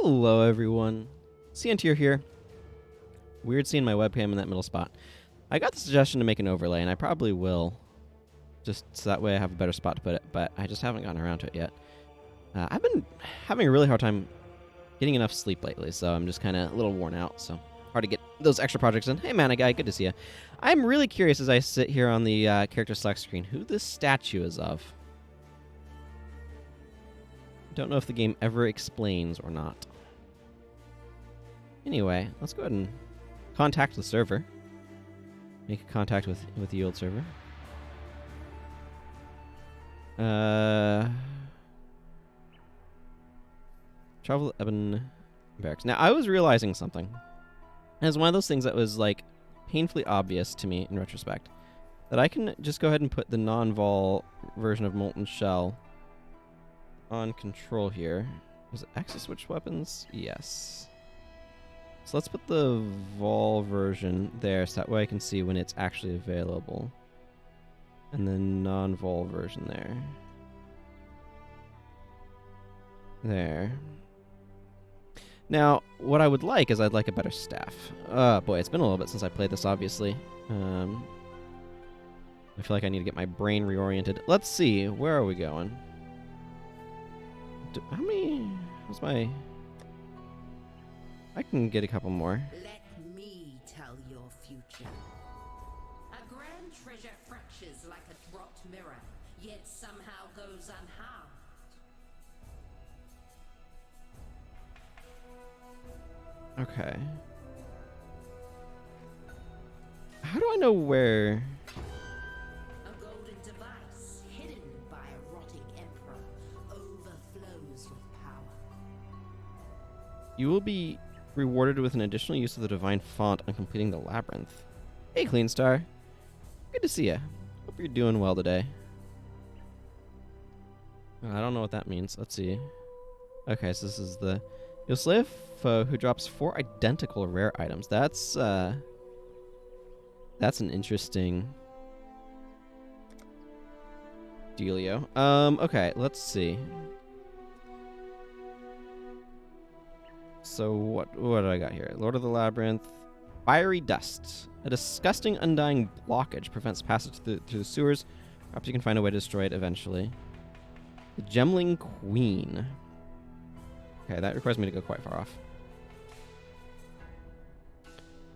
Hello, everyone. CNTR here. Weird seeing my webcam in that middle spot. I got the suggestion to make an overlay, and I probably will. Just so that way I have a better spot to put it, but I just haven't gotten around to it yet. I've been having a really hard time getting enough sleep lately, so I'm just kind of a little worn out, so hard to get those extra projects in. Hey, Mana Guy, good to see you. I'm really curious as I sit here on the character select screen who this statue is of. Don't know if the game ever explains or not. Anyway, let's go ahead and contact the server. Make a contact with the old server. Travel Eben Barracks. Now, I was realizing something. It's one of those things that was, like, painfully obvious to me in retrospect. That I can just go ahead and put the non-vol version of Molten Shell on control here. Was it X to switch weapons? Yes. So let's put the vol version there so that way I can see when it's actually available. And then non-vol version there. There. Now, what I would like is I'd like a better staff. Boy, it's been a little bit since I played this, obviously. I feel like I need to get my brain reoriented. Let's see, where are we going? How many... What's my... I can get a couple more. Let me tell your future. A grand treasure fractures like a dropped mirror, yet somehow goes unharmed. Okay. How do I know where... A golden device hidden by a rotting emperor overflows with power. You will be rewarded with an additional use of the divine font on completing the labyrinth. Hey, Clean Star. Good to see ya. Hope you're doing well today. I don't know what that means. Let's see. Okay, so this is the... You'll slay a foe who drops 4 identical rare items. That's an interesting dealio. Okay, let's see. So what do I got here? Lord of the Labyrinth. Fiery Dust. A disgusting undying blockage prevents passage through the sewers. Perhaps you can find a way to destroy it eventually. The Gemling Queen. Okay, that requires me to go quite far off.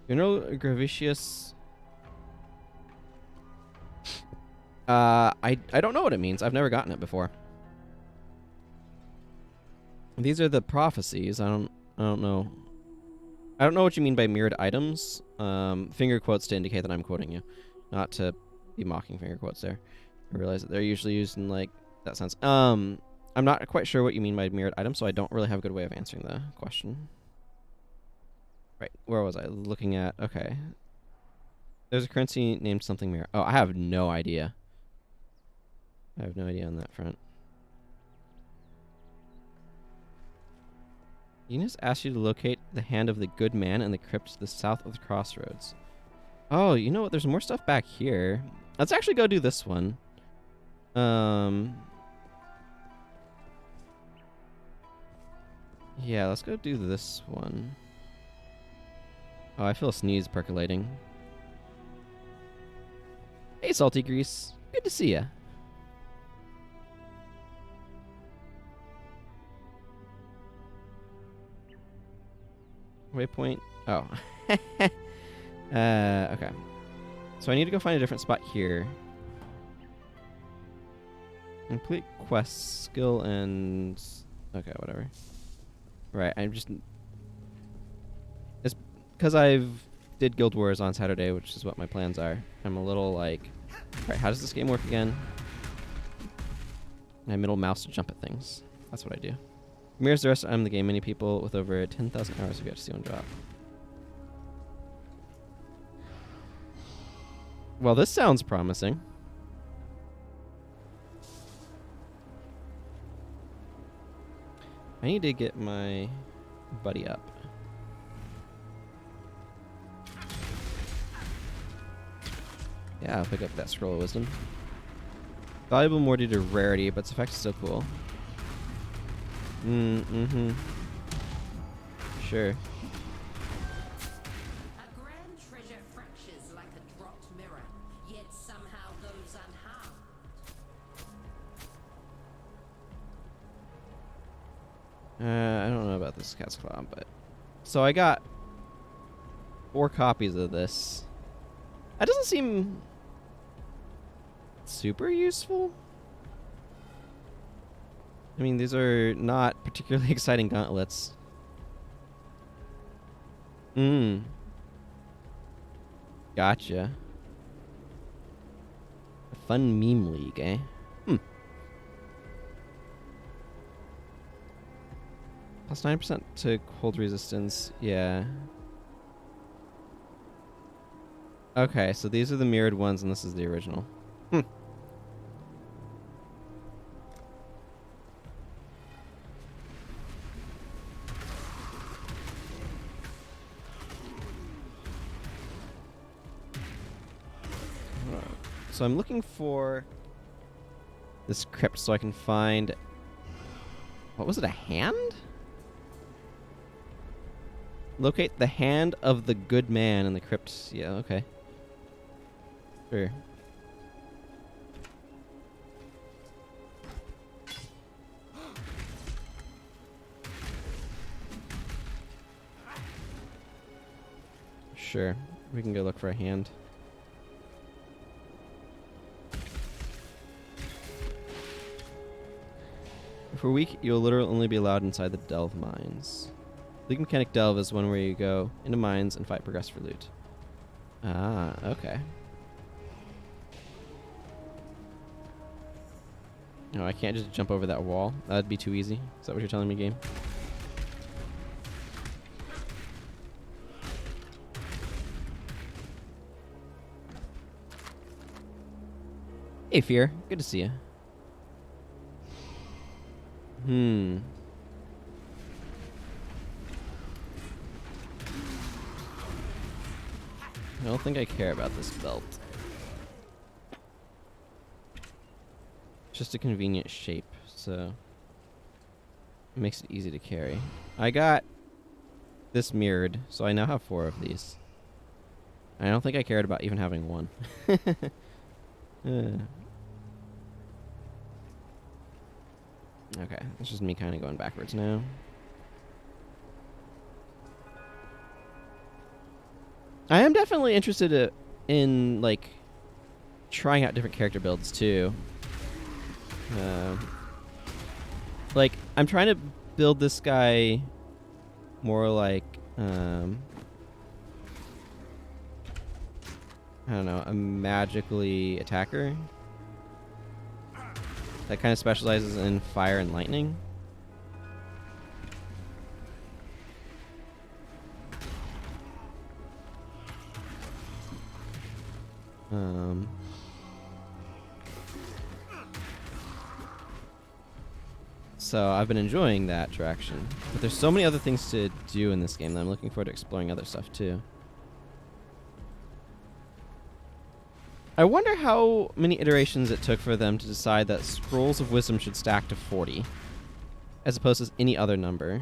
General Gravicious. I don't know what it means. I've never gotten it before. These are the prophecies. I don't know. I don't know what you mean by mirrored items. Finger quotes to indicate that I'm quoting you. Not to be mocking finger quotes there. I realize that they're usually used in, like, that sense. I'm not quite sure what you mean by mirrored items, so I don't really have a good way of answering the question. Right, where was I? Looking at... Okay. There's a currency named something mirror. Oh, I have no idea. I have no idea on that front. Enos asks you to locate the hand of the good man in the crypt to the south of the crossroads. Oh, you know what? There's more stuff back here. Let's actually go do this one. Yeah, let's go do this one. Oh, I feel a sneeze percolating. Hey, Salty Grease. Good to see ya. Waypoint. Oh. Okay. So I need to go find a different spot here. Complete quest, skill, and... Okay, whatever. Right, I'm just... It's because I've did Guild Wars on Saturday, which is what my plans are. I'm a little like... Alright, how does this game work again? My middle mouse to jump at things. That's what I do. Mirrors the rest of the game. Many people with over 10,000 hours have yet to see one drop. Well, this sounds promising. I need to get my buddy up. Yeah, I'll pick up that Scroll of Wisdom. Valuable more due to rarity, but its effect is still cool. Sure. A grand treasure fractures like a dropped mirror, yet somehow goes unharmed. I don't know about this cat's claw, but so I got 4 copies of this. That doesn't seem super useful. I mean, these are not particularly exciting gauntlets. Gotcha. A fun meme league, eh? Plus 9% to hold resistance. Yeah. Okay, so these are the mirrored ones, and this is the original. So I'm looking for this crypt so I can find... What was it, a hand? Locate the hand of the good man in the crypt. Yeah, okay. Sure. Sure. We can go look for a hand. For a week, you'll literally only be allowed inside the delve mines. League mechanic delve is one where you go into mines and fight progress for loot. Ah, okay. No, I can't just jump over that wall. That'd be too easy. Is that what you're telling me, game? Hey, Fear. Good to see you. I don't think I care about this belt. It's just a convenient shape, so it makes it easy to carry. I got this mirrored, so I now have 4 of these. I don't think I cared about even having one. Okay, it's just me kind of going backwards now. I am definitely interested in, like, trying out different character builds, too. Like, I'm trying to build this guy more like, I don't know, a magically attacker that kind of specializes in fire and lightning. So I've been enjoying that direction. But there's so many other things to do in this game that I'm looking forward to exploring other stuff too. I wonder how many iterations it took for them to decide that Scrolls of Wisdom should stack to 40 as opposed to any other number.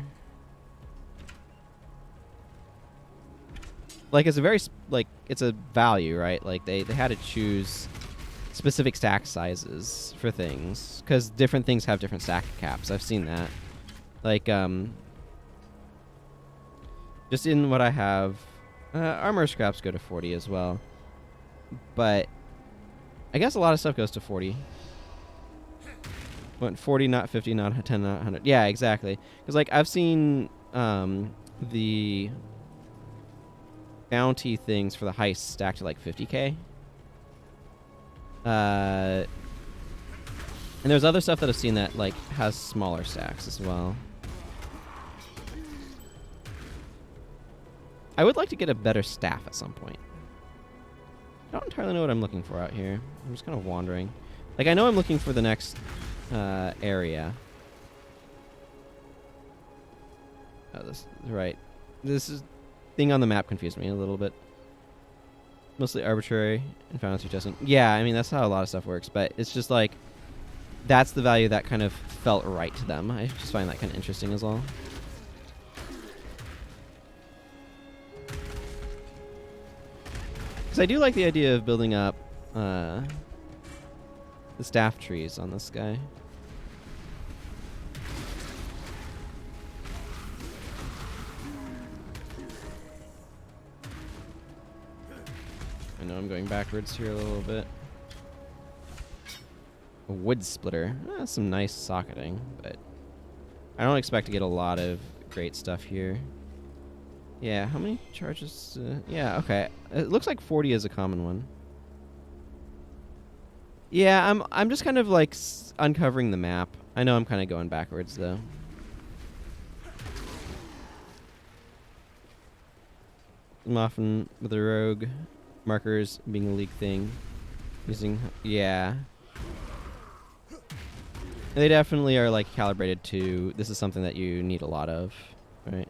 Like, it's a very, like, it's a value, right? Like, they had to choose specific stack sizes for things because different things have different stack caps. I've seen that. Like, just in what I have, armor scraps go to 40 as well. But I guess a lot of stuff goes to 40. Went 40, not 50, not 10, not 100. Yeah, exactly. Because, like, I've seen the bounty things for the heist stacked to, like, 50k. And there's other stuff that I've seen that, like, has smaller stacks as well. I would like to get a better staff at some point. I don't entirely know what I'm looking for out here. I'm just kind of wandering. Like, I know I'm looking for the next area. Oh, this right. This thing on the map confused me a little bit. Mostly arbitrary and found through testing. Yeah, I mean, that's how a lot of stuff works, but it's just like, that's the value that kind of felt right to them. I just find that kind of interesting as well. Because I do like the idea of building up the staff trees on this guy. I know I'm going backwards here a little bit. A wood splitter. That's some nice socketing, but I don't expect to get a lot of great stuff here. Yeah, how many charges? Yeah, okay. It looks like 40 is a common one. Yeah, I'm just kind of like uncovering the map. I know I'm kind of going backwards though. I'm often with the rogue markers being a league thing. Yeah. They definitely are like calibrated to this is something that you need a lot of, right?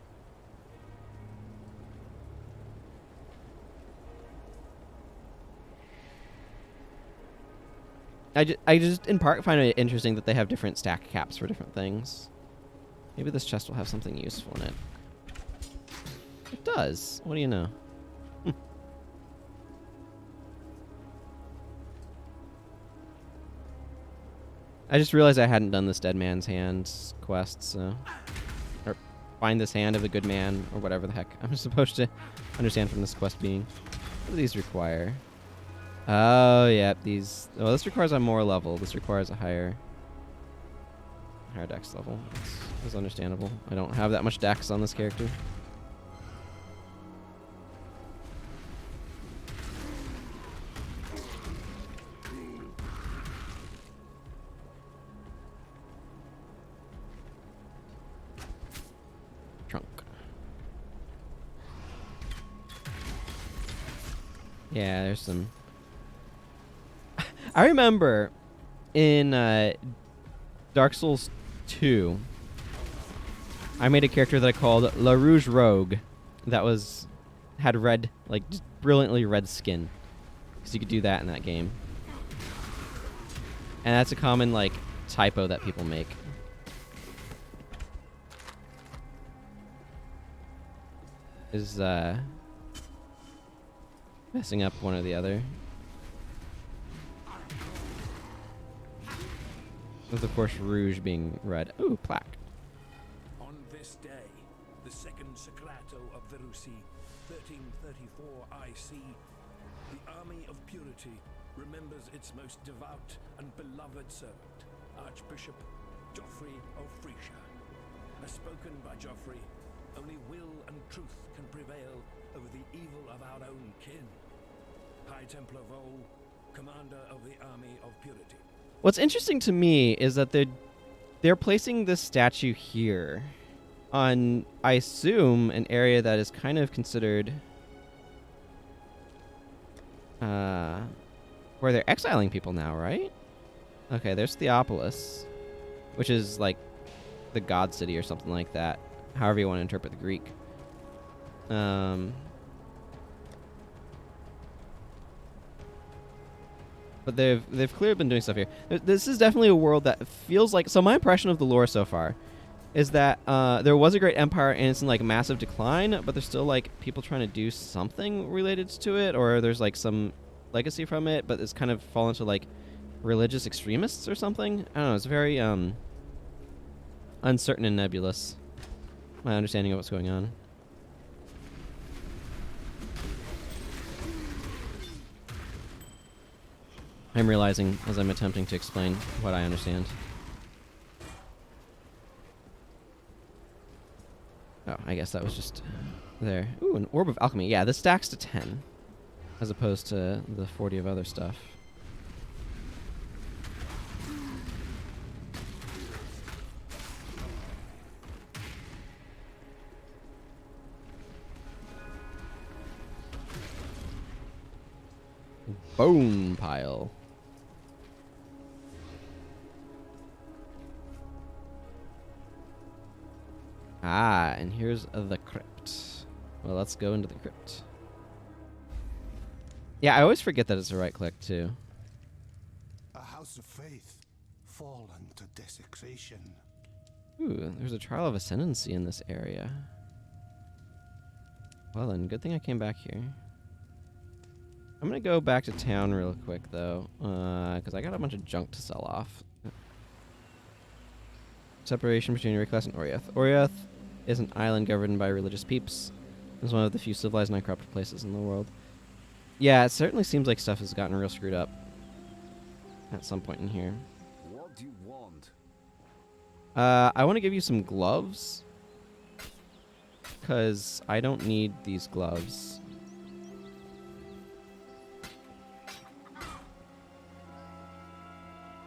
I just in part find it interesting that they have different stack caps for different things. Maybe this chest will have something useful in it. It does. What do you know? I just realized I hadn't done this Dead Man's Hands quest, so... Or find this hand of a good man, or whatever the heck I'm supposed to understand from this quest being. What do these require? Oh, yeah, these... Well, this requires a more level. This requires a higher dex level. That's understandable. I don't have that much dex on this character. Trunk. Yeah, there's some... I remember in Dark Souls 2, I made a character that I called La Rouge Rogue that had red, like just brilliantly red skin. Because you could do that in that game. And that's a common like typo that people make. Is messing up one or the other. With, of course, rouge being red. Ooh, plaque. On this day, the second Seclato of Verusi, 1334 IC, the army of purity remembers its most devout and beloved servant, Archbishop Geoffrey of Frisia. As spoken by Geoffrey, only will and truth can prevail over the evil of our own kin. High Templar Vol, commander of the army of purity. What's interesting to me is that they're placing this statue here on, I assume, an area that is kind of considered where they're exiling people now, right? Okay, there's Theopolis, which is like the god city or something like that, however you want to interpret the Greek. But they've clearly been doing stuff here. This is definitely a world that feels like... So my impression of the lore so far is that there was a great empire and it's in like massive decline, but there's still like people trying to do something related to it, or there's like some legacy from it, but it's kind of fallen to like religious extremists or something. I don't know. It's very uncertain and nebulous, my understanding of what's going on. I'm realizing as I'm attempting to explain what I understand. Oh, I guess that was just there. Ooh, an Orb of Alchemy. Yeah, this stacks to 10, as opposed to the 40 of other stuff. Bone pile. Ah, and here's the crypt. Well, let's go into the crypt. Yeah, I always forget that it's a right click, too. A house of faith, fallen to desecration. Ooh, there's a Trial of Ascension in this area. Well then, good thing I came back here. I'm gonna go back to town real quick though, because I got a bunch of junk to sell off. Separation between Riklas and Oriath. Oriath is an island governed by religious peeps. It's one of the few civilized and uncorrupted places in the world. Yeah, it certainly seems like stuff has gotten real screwed up at some point in here. What do you want? I want to give you some gloves, because I don't need these gloves.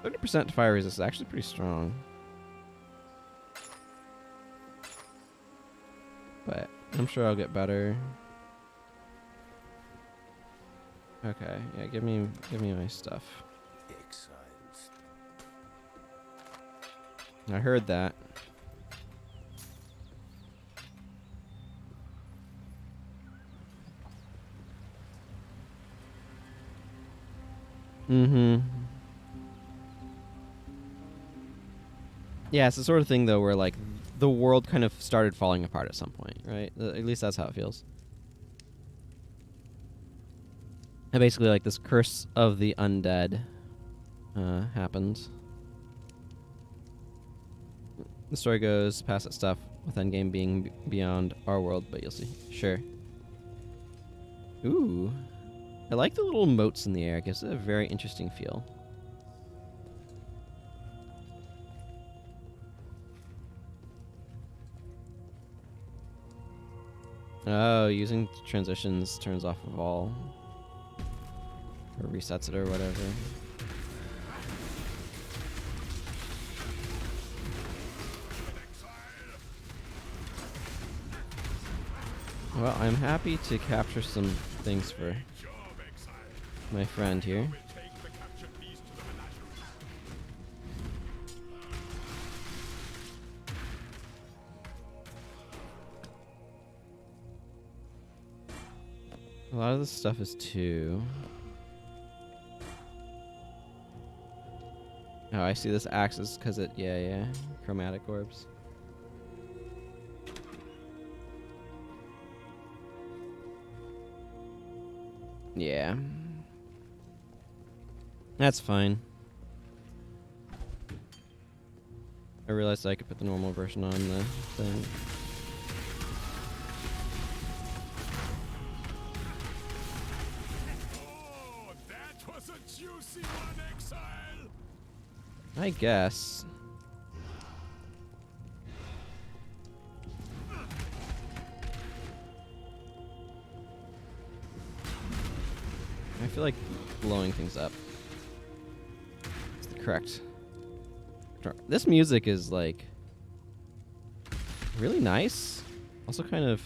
%30% fire resist is actually pretty strong. But I'm sure I'll get better. Okay, yeah, give me my stuff. Exiles. I heard that. Mm-hmm. Yeah, it's the sort of thing though where like the world kind of started falling apart at some point, right? At least that's how it feels. And basically like this curse of the undead happened. The story goes past that stuff with Endgame being beyond our world, but you'll see. Sure. Ooh. I like the little moats in the air. It gives it a very interesting feel. Oh, using transitions turns off of all. Or resets it or whatever. Well, I'm happy to capture some things for my friend here. A lot of this stuff is 2. Oh, I see this axe is because it, yeah, chromatic orbs. Yeah. That's fine. I realized I could put the normal version on the thing. Oh, that was a juicy one, Exile! I guess. I feel like blowing things up is the correct. This music is like really nice. Also kind of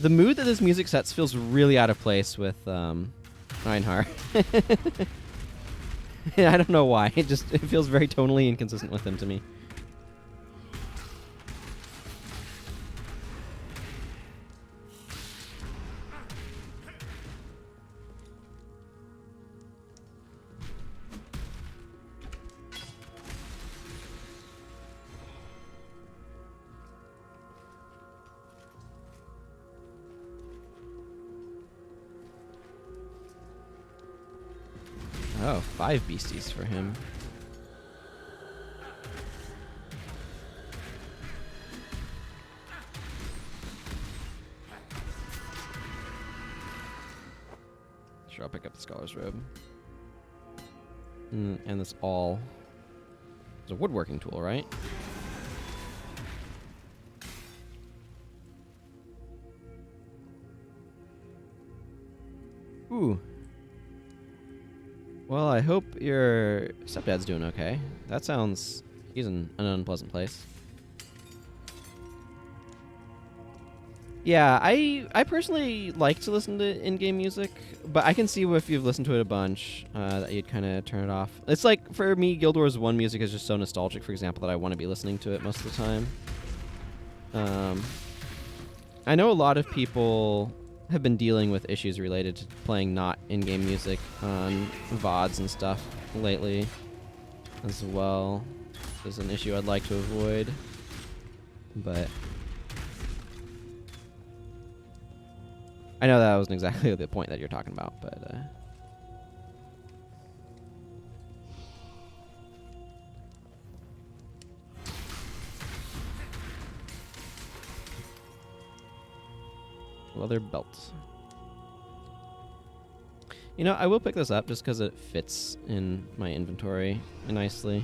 the mood that this music sets feels really out of place with Einhar. I don't know why. It feels very tonally inconsistent with him to me. Oh, 5 beasties for him. Sure, I'll pick up the Scholar's Robe. And this awl. It's a woodworking tool, right? Ooh. Well, I hope your stepdad's doing okay. That sounds... He's in an unpleasant place. Yeah, I personally like to listen to in-game music, but I can see if you've listened to it a bunch, that you'd kind of turn it off. It's like, for me, Guild Wars 1 music is just so nostalgic, for example, that I want to be listening to it most of the time. I know a lot of people have been dealing with issues related to playing not in-game music on VODs and stuff lately as well. This is an issue I'd like to avoid, but I know that wasn't exactly the point that you're talking about, but leather belt. You know, I will pick this up just because it fits in my inventory nicely.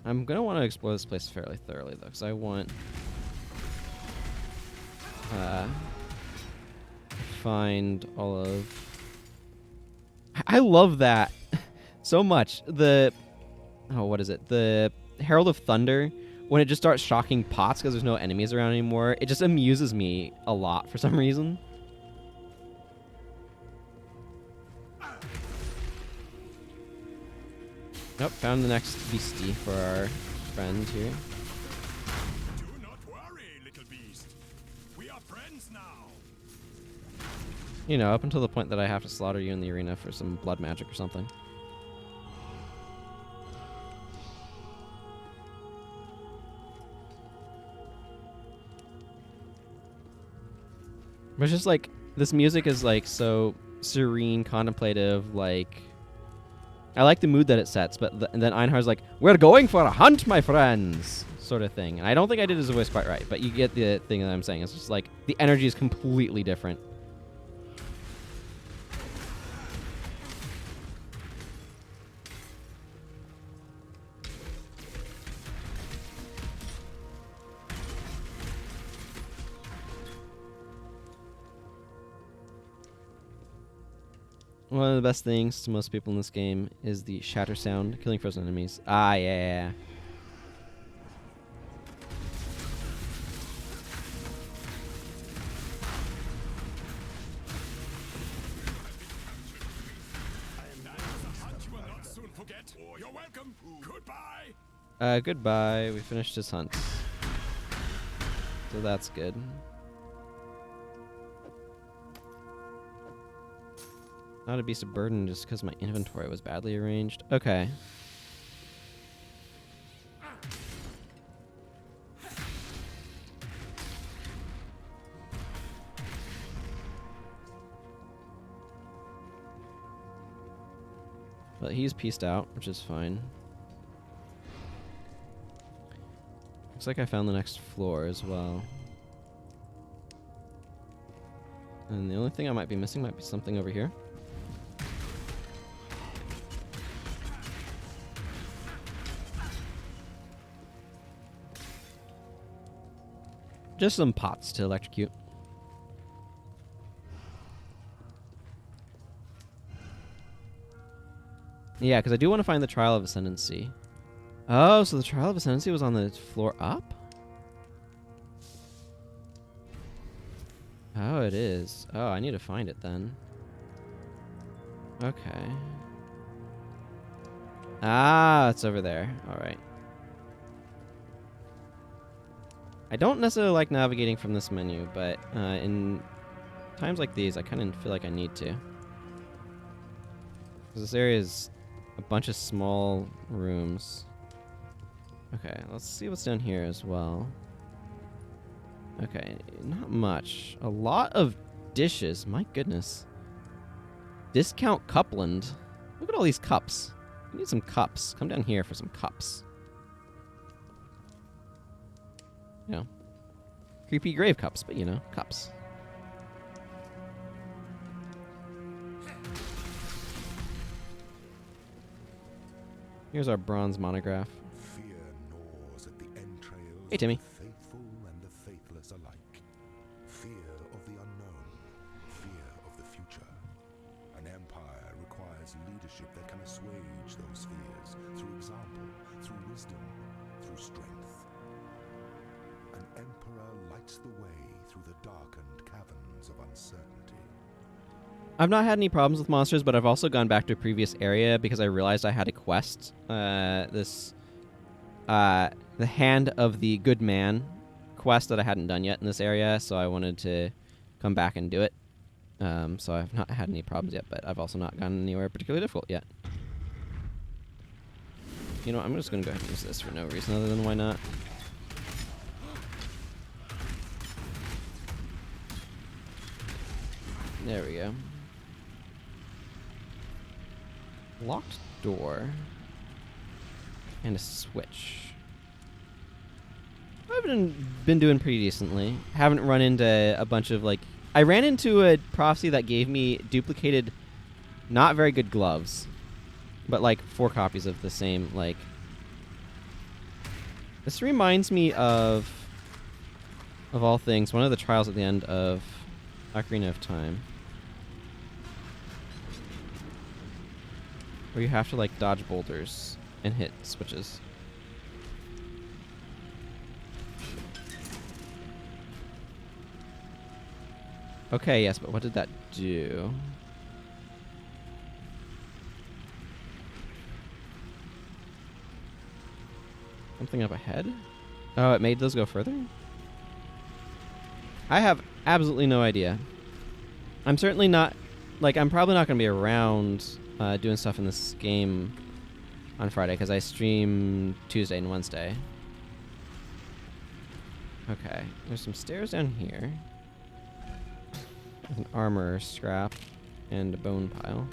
I'm going to want to explore this place fairly thoroughly, though, because I want find all of... I love that so much. The... Oh, what is it? The Herald of Thunder, when it just starts shocking pots because there's no enemies around anymore, it just amuses me a lot for some reason. Nope, found the next beastie for our friend here. Do not worry, little beast. We are friends now. You know, up until the point that I have to slaughter you in the arena for some blood magic or something. But it's just like, this music is like so serene, contemplative, like... I like the mood that it sets, but and then Einhar's like, "We're going for a hunt, my friends," sort of thing. And I don't think I did his voice quite right, but you get the thing that I'm saying. It's just like, the energy is completely different. One of the best things to most people in this game is the shatter sound, killing frozen enemies. Ah, yeah. You're welcome. Goodbye. Goodbye. We finished his hunt. So that's good. Not a beast of burden just because my inventory was badly arranged. Okay. But he's pieced out, which is fine. Looks like I found the next floor as well. And the only thing I might be missing might be something over here. Just some pots to electrocute. Yeah, because I do want to find the Trial of Ascendancy. Oh, so the Trial of Ascendancy was on the floor up? Oh, it is. Oh, I need to find it then. Okay. Ah, it's over there. All right. I don't necessarily like navigating from this menu, but in times like these, I kind of feel like I need to. Because this area is a bunch of small rooms. Okay, let's see what's down here as well. Okay, not much. A lot of dishes, my goodness. Discount Cupland. Look at all these cups. We need some cups. Come down here for some cups. You know, creepy grave cups, but you know, cups. Here's our bronze monograph. Fear gnaws at the entrails Hey, Timmy. of the faithful and the faithless alike. Fear of the unknown, fear of the future. An empire requires leadership that can assuage those fears through example, through wisdom, through strength. An emperor lights the way through the darkened caverns of uncertainty. I've not had any problems with monsters, but I've also gone back to a previous area because I realized I had a quest. The Hand of the Good Man quest that I hadn't done yet in this area, so I wanted to come back and do it. So I've not had any problems yet, but I've also not gone anywhere particularly difficult yet. You know, I'm just gonna go ahead and use this for no reason other than why not. There we go. Locked door. And a switch. I've been doing pretty decently. Haven't run into a bunch of, like... I ran into a prophecy that gave me duplicated, not very good gloves. But, like, 4 copies of the same, like... This reminds me of all things, one of the trials at the end of Ocarina of Time. Where you have to, like, dodge boulders and hit switches. Okay, yes, but what did that do? Something up ahead? Oh, it made those go further? I have absolutely no idea. I'm certainly not... Like, I'm probably not going to be around doing stuff in this game on Friday, because I stream Tuesday and Wednesday. Okay, there's some stairs down here. An armor scrap and a bone pile.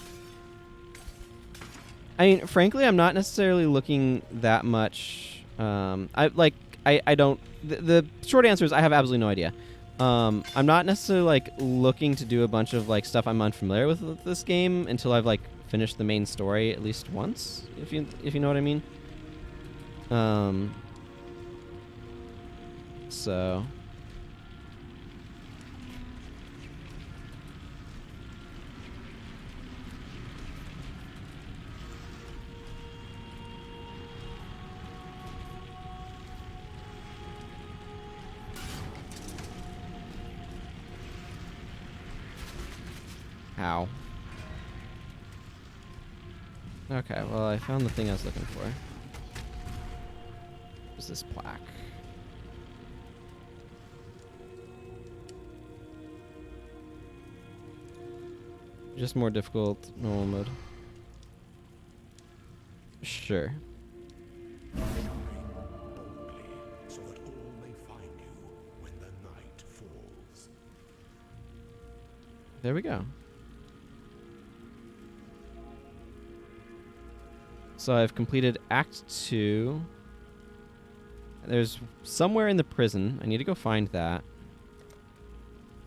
I mean, frankly, I'm not necessarily looking that much. I don't. The short answer is I have absolutely no idea. I'm not necessarily like looking to do a bunch of like stuff I'm unfamiliar with this game until I've like finished the main story at least once, if you know what I mean. So. Ow. Okay, well, I found the thing I was looking for. What's this plaque? Just more difficult, normal mode. Sure. Boldly, so that all may find you when the night falls. There we go. So I've completed Act 2. There's somewhere in the prison. I need to go find that.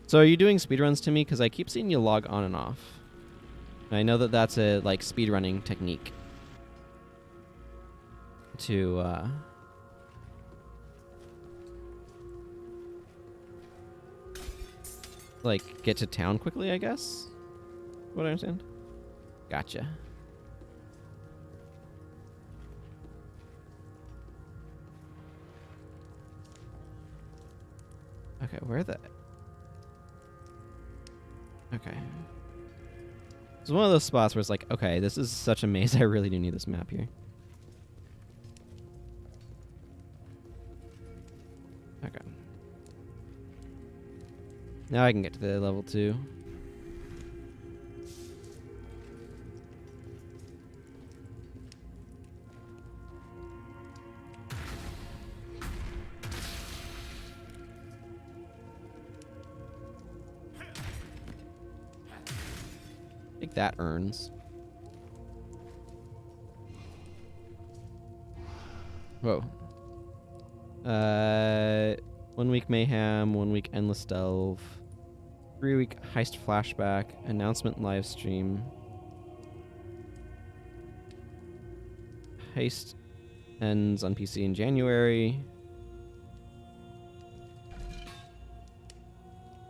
So are you doing speedruns to me? Because I keep seeing you log on and off. And I know that that's a like speedrunning technique. To like get to town quickly, I guess? What I understand? Gotcha. Okay, where the... Okay. It's one of those spots where it's like, okay, this is such a maze, I really do need this map here. Okay. Now I can get to the level 2. I think that earns. Whoa. 1 week mayhem, 1 week endless delve, 3 week heist flashback, announcement live stream. Heist ends on PC in January.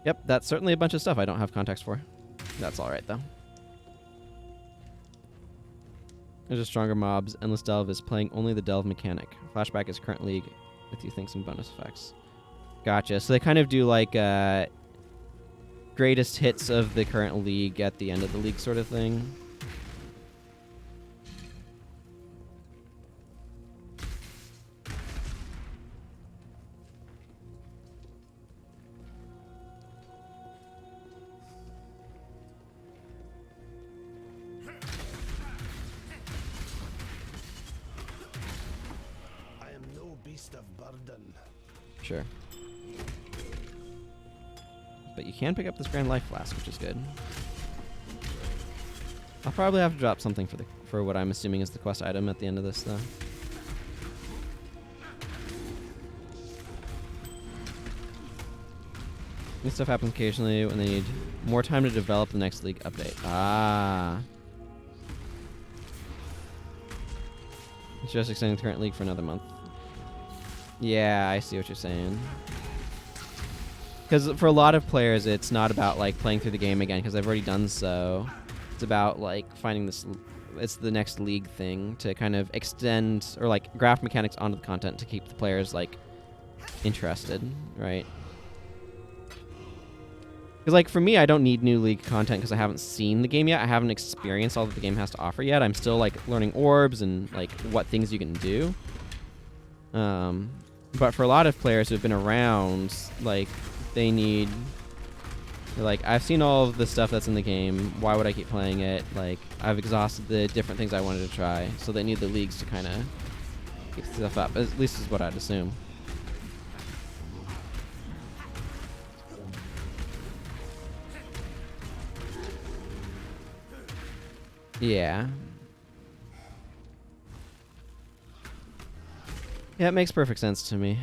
Yep, that's certainly a bunch of stuff I don't have context for. That's alright though. There's a stronger mobs. Endless Delve is playing only the delve mechanic. Flashback is current league with you think some bonus effects. Gotcha. So they kind of do like greatest hits of the current league at the end of the league sort of thing. beast of burden. Sure. But you can pick up this Grand Life Flask, which is good. I'll probably have to drop something for what I'm assuming is the quest item at the end of this, though. This stuff happens occasionally when they need more time to develop the next league update. Ah. It's just extending the current league for another month. Yeah, I see what you're saying. Because for a lot of players, it's not about like playing through the game again because they've already done so. It's about like finding this. It's the next league thing to kind of extend or like graft mechanics onto the content to keep the players like interested, right? Because like for me, I don't need new league content because I haven't seen the game yet. I haven't experienced all that the game has to offer yet. I'm still like learning orbs and like what things you can do. But for a lot of players who've been around, like they need, like I've seen all of the stuff that's in the game. Why would I keep playing it? Like I've exhausted the different things I wanted to try. So they need the leagues to kind of keep stuff up. At least is what I'd assume. Yeah. Yeah, it makes perfect sense to me.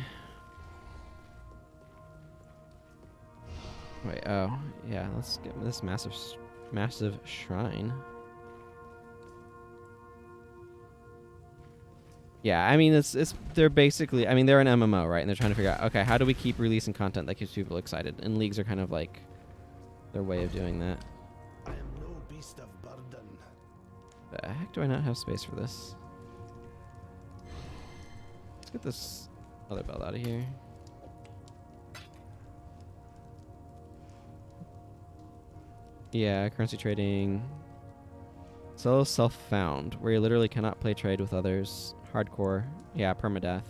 Wait, oh, yeah, let's get this massive shrine. Yeah, I mean, they're basically, I mean, they're an MMO, right? And they're trying to figure out, okay, how do we keep releasing content that keeps people excited? And leagues are kind of like their way of doing that. I am no beast of burden. The heck do I not have space for this? Let's get this other belt out of here. Yeah, currency trading. Solo self-found, where you literally cannot play trade with others. Hardcore. Yeah, permadeath.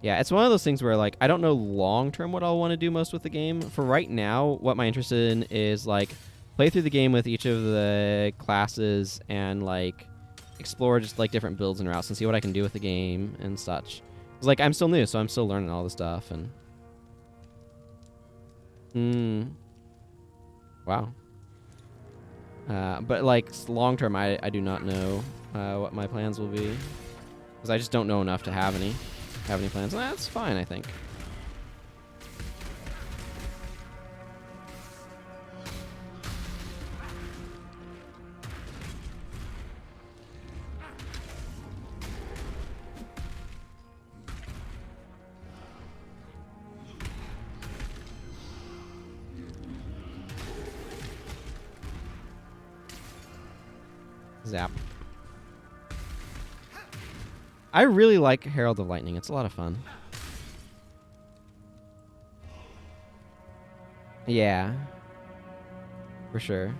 Yeah, it's one of those things where, like, I don't know long-term what I'll want to do most with the game. For right now, what my interest in is, like, play through the game with each of the classes and, like, explore just, like, different builds and routes and see what I can do with the game and such. 'Cause, like, I'm still new, so I'm still learning all this stuff, and... Wow. But, like, long-term, I do not know what my plans will be. Because I just don't know enough to have any plans. And that's fine, I think. Zap. I really like Herald of Lightning. It's a lot of fun. Yeah. For sure.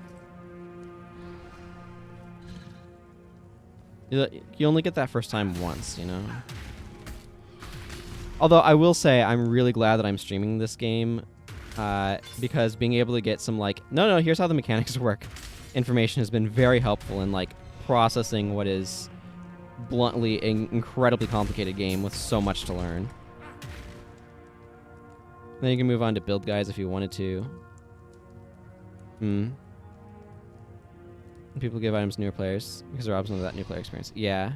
You only get that first time once, you know? Although I will say I'm really glad that I'm streaming this game because being able to get some, like, no, here's how the mechanics work information has been very helpful in, like, processing what is bluntly an incredibly complicated game with so much to learn. Then you can move on to build guides if you wanted to. People give items to newer players because they're opposite of that new player experience. Yeah.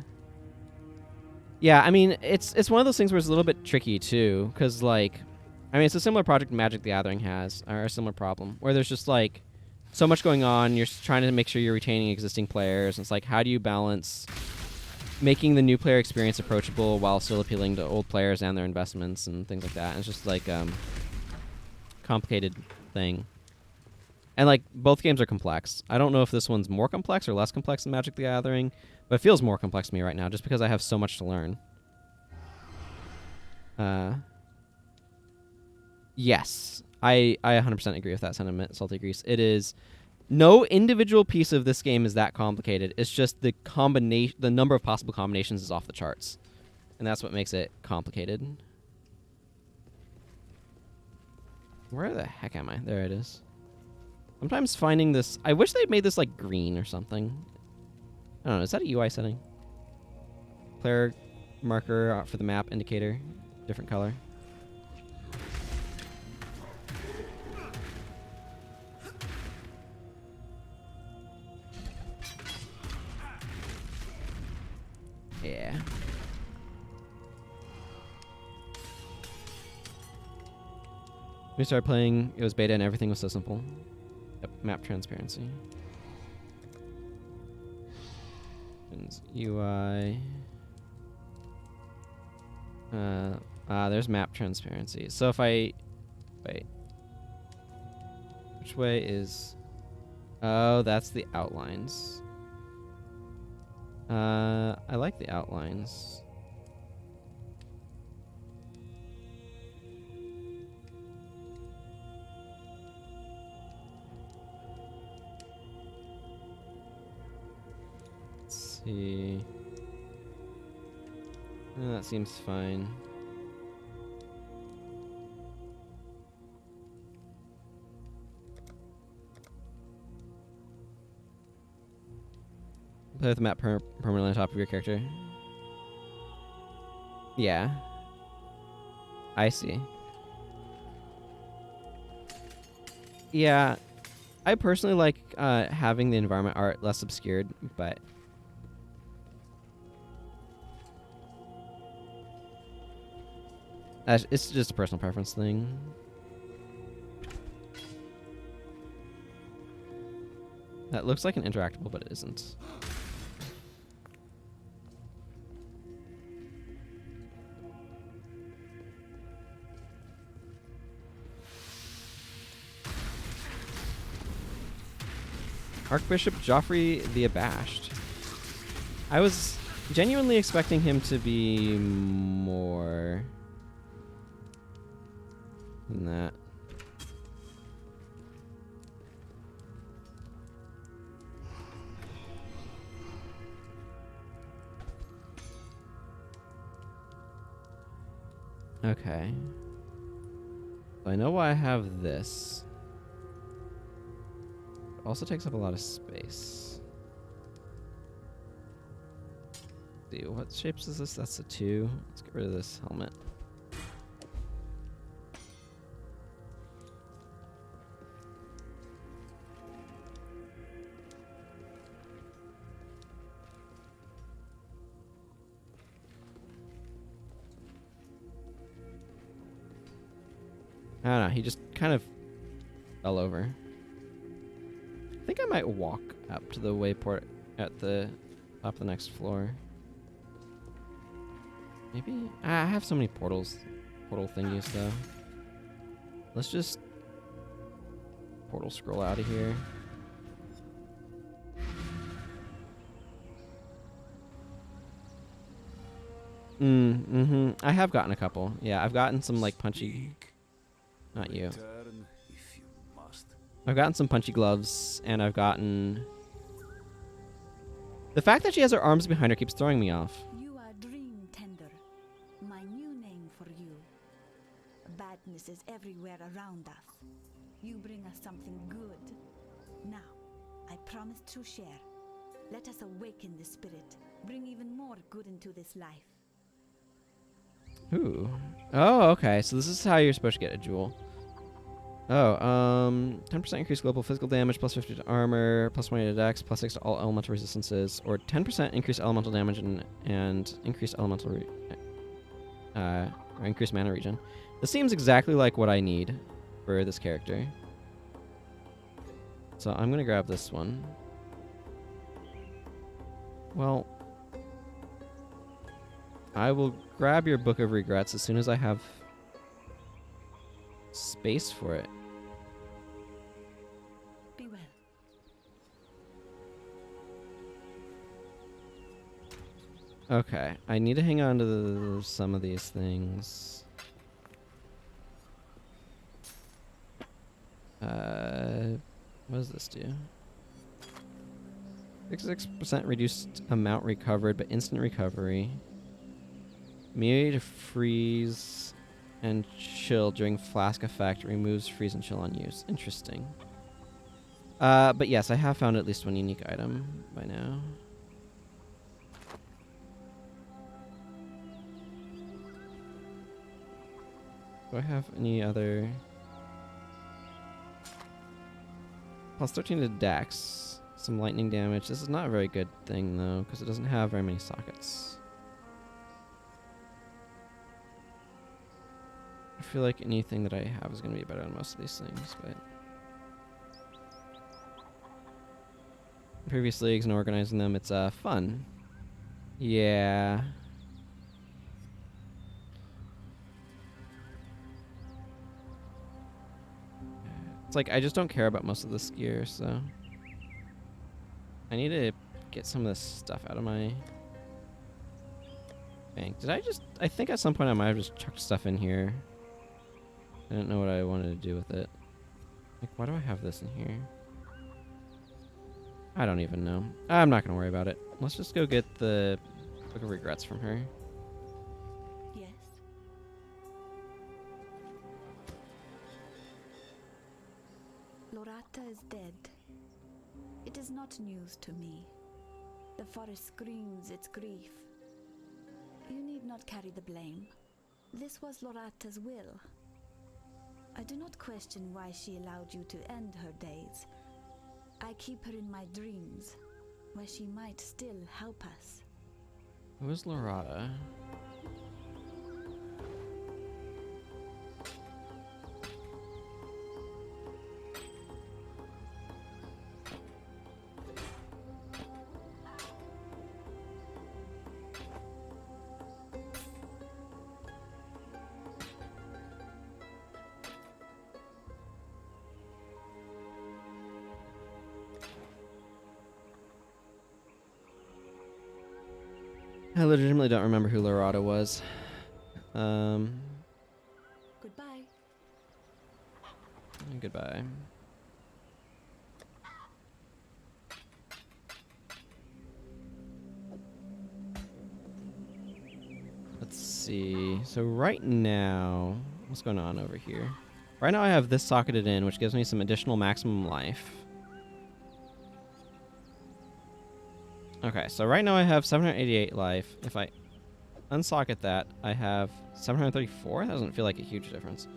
Yeah, I mean, it's one of those things where it's a little bit tricky too, because, like, I mean, it's a similar project Magic the Gathering has, or a similar problem, where there's just, like, so much going on. You're trying to make sure you're retaining existing players. And it's like, how do you balance making the new player experience approachable while still appealing to old players and their investments and things like that? And it's just like complicated thing. And, like, both games are complex. I don't know if this one's more complex or less complex than Magic the Gathering, but it feels more complex to me right now just because I have so much to learn. Yes. I 100% agree with that sentiment, Salty Grease. It is... No individual piece of this game is that complicated. It's just the number of possible combinations is off the charts. And that's what makes it complicated. Where the heck am I? There it is. Sometimes finding this... I wish they'd made this, like, green or something. I don't know. Is that a UI setting? Player marker for the map indicator, different color. Yeah. We started playing, it was beta and everything was so simple. Yep, map transparency. And UI. There's map transparency. So if I, wait. Which way is, oh, that's the outlines. I like the outlines. Let's see. That seems fine. Play with the map permanently on top of your character. Yeah. I see. Yeah. I personally like having the environment art less obscured, but it's just a personal preference thing. That looks like an interactable, but it isn't. Archbishop Joffrey the Abashed. I was genuinely expecting him to be more than that. Okay. So I know why I have this. It also takes up a lot of space. Let's see, what shapes is this? That's a 2. Let's get rid of this helmet. I don't know, he just kind of fell over. I think I might walk up to the wayport at the top of the next floor. Maybe? I have so many portal thingies though. Let's just portal scroll out of here. I have gotten a couple. Yeah, I've gotten some like punchy. Not you. I've gotten some punchy gloves, and I've gotten... The fact that she has her arms behind her keeps throwing me off. You are Dream Tender, my new name for you. Badness is everywhere around us. You bring us something good. Now, I promise to share. Let us awaken the spirit, bring even more good into this life. Ooh. Oh, okay. So this is how you're supposed to get a jewel. Oh, 10% increased global physical damage, plus 50 to armor, plus 20 to dex, plus 6 to all elemental resistances, or 10% increased elemental damage and increased elemental or increased mana regen. This seems exactly like what I need for this character. So I'm gonna grab this one. Well, I will grab your Book of Regrets as soon as I have space for it. Be well. Okay, I need to hang on to some of these things. What does this do? 66% reduced amount recovered, but instant recovery. Immunity to freeze and chill during flask effect removes freeze and chill on use. Interesting. But yes, I have found at least one unique item by now. Do I have any other... Plus 13 to Dex. Some lightning damage. This is not a very good thing, though, because it doesn't have very many sockets. I feel like anything that I have is going to be better than most of these things, but... Previous leagues and organizing them, it's fun. Yeah. It's like, I just don't care about most of this gear, so... I need to get some of this stuff out of my bank. Did I just... I think at some point I might have just chucked stuff in here. I didn't know what I wanted to do with it. Like, why do I have this in here? I don't even know. I'm not going to worry about it. Let's just go get the Book of Regrets from her. Yes. Lorata is dead. It is not news to me. The forest screams its grief. You need not carry the blame. This was Lorata's will. I do not question why she allowed you to end her days. I keep her in my dreams, where she might still help us. Who is Lorata? I legitimately don't remember who Lorata was. Goodbye. Goodbye. Let's see. So right now, what's going on over here? Right now I have this socketed in, which gives me some additional maximum life. Okay, so right now I have 788 life. If I unsocket that, I have 734. That doesn't feel like a huge difference.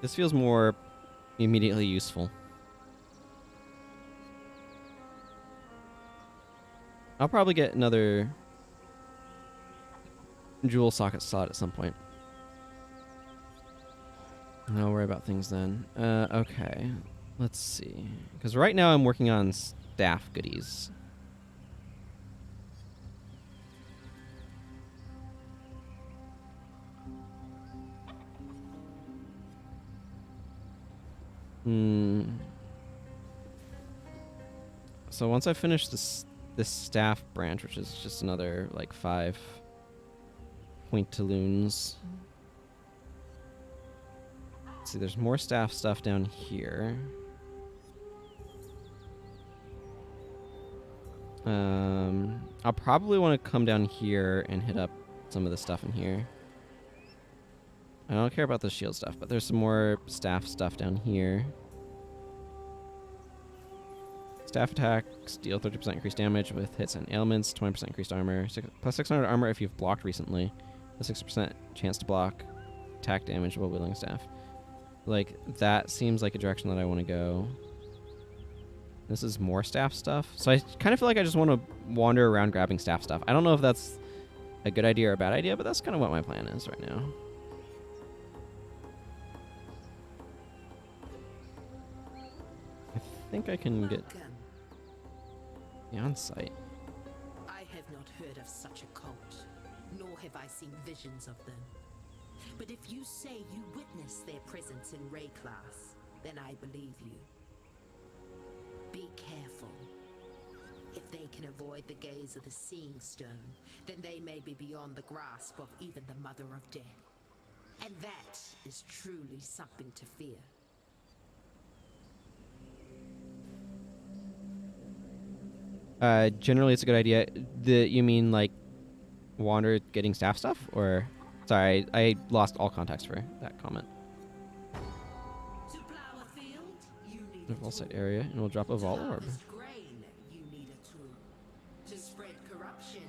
This feels more immediately useful. I'll probably get another jewel socket slot at some point. I'll worry about things then. Okay. Let's see. Because right now I'm working on staff goodies. So once I finish this staff branch, which is just another like 5 pointaloons. Let's see, there's more staff stuff down here. I'll probably want to come down here and hit up some of the stuff in here. I don't care about the shield stuff, but there's some more staff stuff down here. Staff attacks deal 30% increased damage with hits and ailments, 20% increased armor, plus 600 armor if you've blocked recently, a 6% chance to block, attack damage while wielding staff. Like, that seems like a direction that I want to go. This is more staff stuff. So I kind of feel like I just want to wander around grabbing staff stuff. I don't know if that's a good idea or a bad idea, but that's kind of what my plan is right now. I think I can get beyond sight. I have not heard of such a cult, nor have I seen visions of them. But if you say you witnessed their presence in Ray class, then I believe you. Be careful. If they can avoid the gaze of the Seeing Stone, then they may be beyond the grasp of even the Mother of Death. And that is truly something to fear. Generally it's a good idea. You mean like wander getting staff stuff? Or sorry, I lost all context for that comment. To plow a field, you need The a vault site tool. area, and we'll drop a To vault orb. harvest grain, you need a tool. To spread corruption,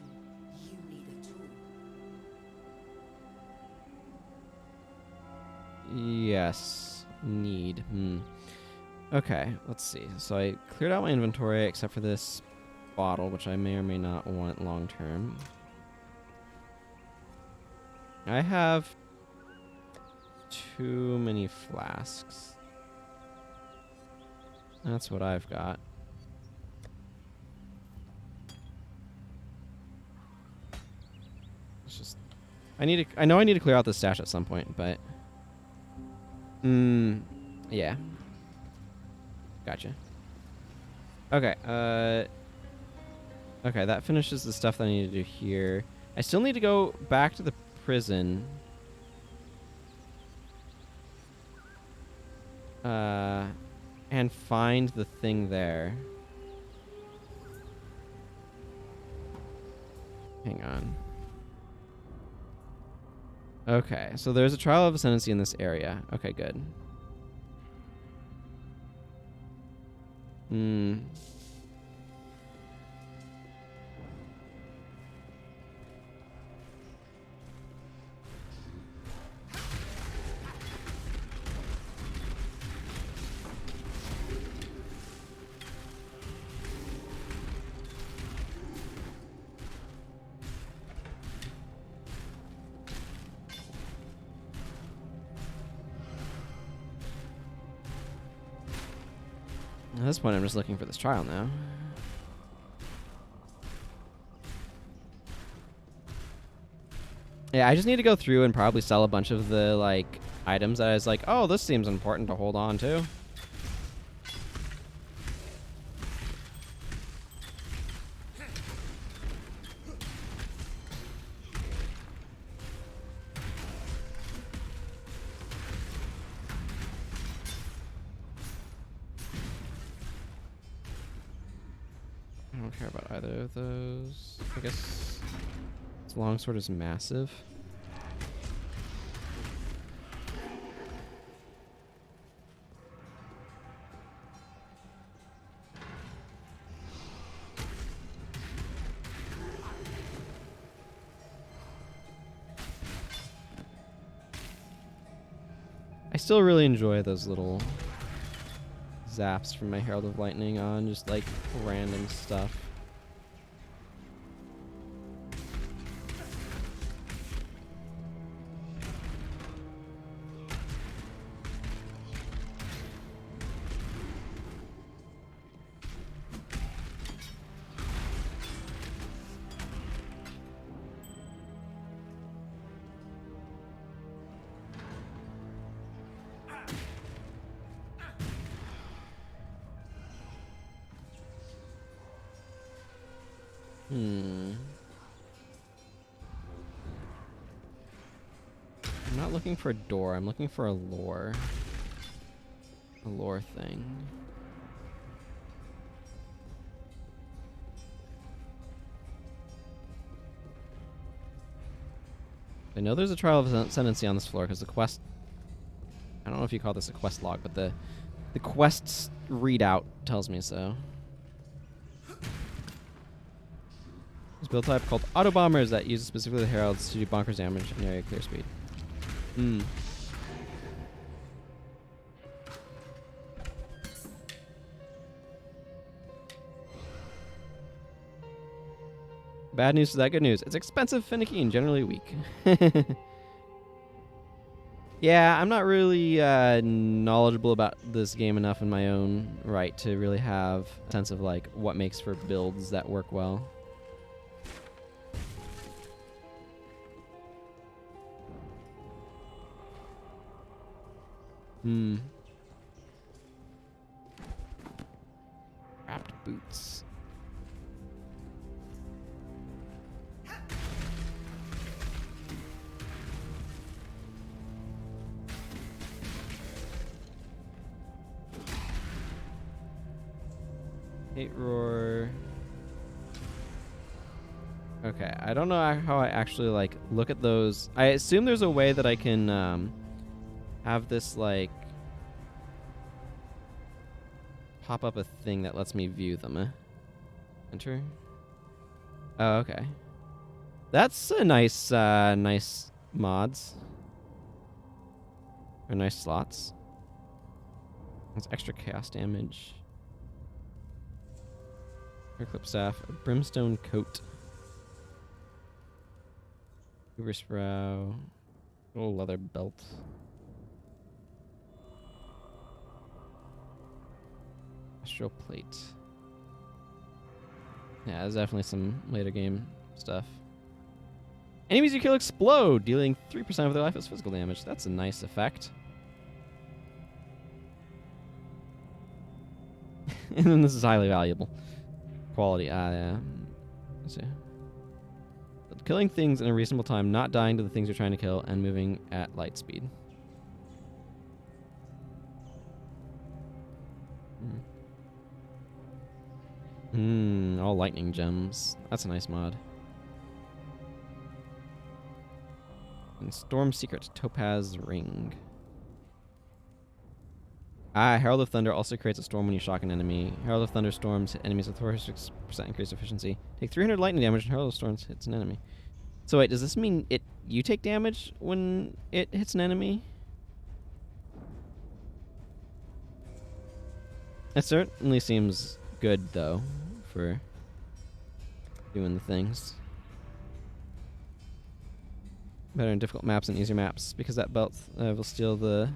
you need a tool. Yes. Need. Okay, let's see. So I cleared out my inventory except for this bottle, which I may or may not want long term. I have too many flasks. That's what I've got. It's just I know I need to clear out this stash at some point, but yeah. Gotcha. Okay, okay, that finishes the stuff that I need to do here. I still need to go back to the prison. And find the thing there. Hang on. Okay, so there's a Trial of Ascension in this area. Okay, good. At this point, I'm just looking for this trial now. Yeah, I just need to go through and probably sell a bunch of the, like, items that I was like, oh, this seems important to hold on to. I don't care about either of those. I guess this longsword is massive. I still really enjoy those little zaps from my Herald of Lightning on just like random stuff. I'm not looking for a door, I'm looking for a lore. A lore thing. I know there's a Trial of Ascension on this floor because the quest... I don't know if you call this a quest log, but the quest's readout tells me so. There's a build type called Auto Bombers that uses specifically the Heralds to do bonkers damage and area clear speed. Bad news to that good news. It's expensive, finicky, and generally weak. Yeah, I'm not really knowledgeable about this game enough in my own right to really have a sense of like what makes for builds that work well. Wrapped boots. Hate roar. Okay, I don't know how I actually like look at those. I assume there's a way that I can have this like pop up a thing that lets me view them. Enter. Oh, okay. That's a nice, nice mods. Or nice slots. That's extra chaos damage. Clip staff, a brimstone coat. Uber sprout. Little leather belt. Astral plate. Yeah, there's definitely some later game stuff. Enemies you kill explode, dealing 3% of their life as physical damage. That's a nice effect. And then this is highly valuable. Quality, yeah. Let's see. Killing things in a reasonable time, not dying to the things you're trying to kill, and moving at light speed. All lightning gems. That's a nice mod. And Storm Secret, Topaz Ring. Herald of Thunder also creates a storm when you shock an enemy. Herald of Thunder storms hit enemies with 46% increased efficiency. Take 300 lightning damage and Herald of Storms hits an enemy. So wait, does this mean you take damage when it hits an enemy? It certainly seems good, though, for doing the things. Better in difficult maps and easier maps, because that belt will steal the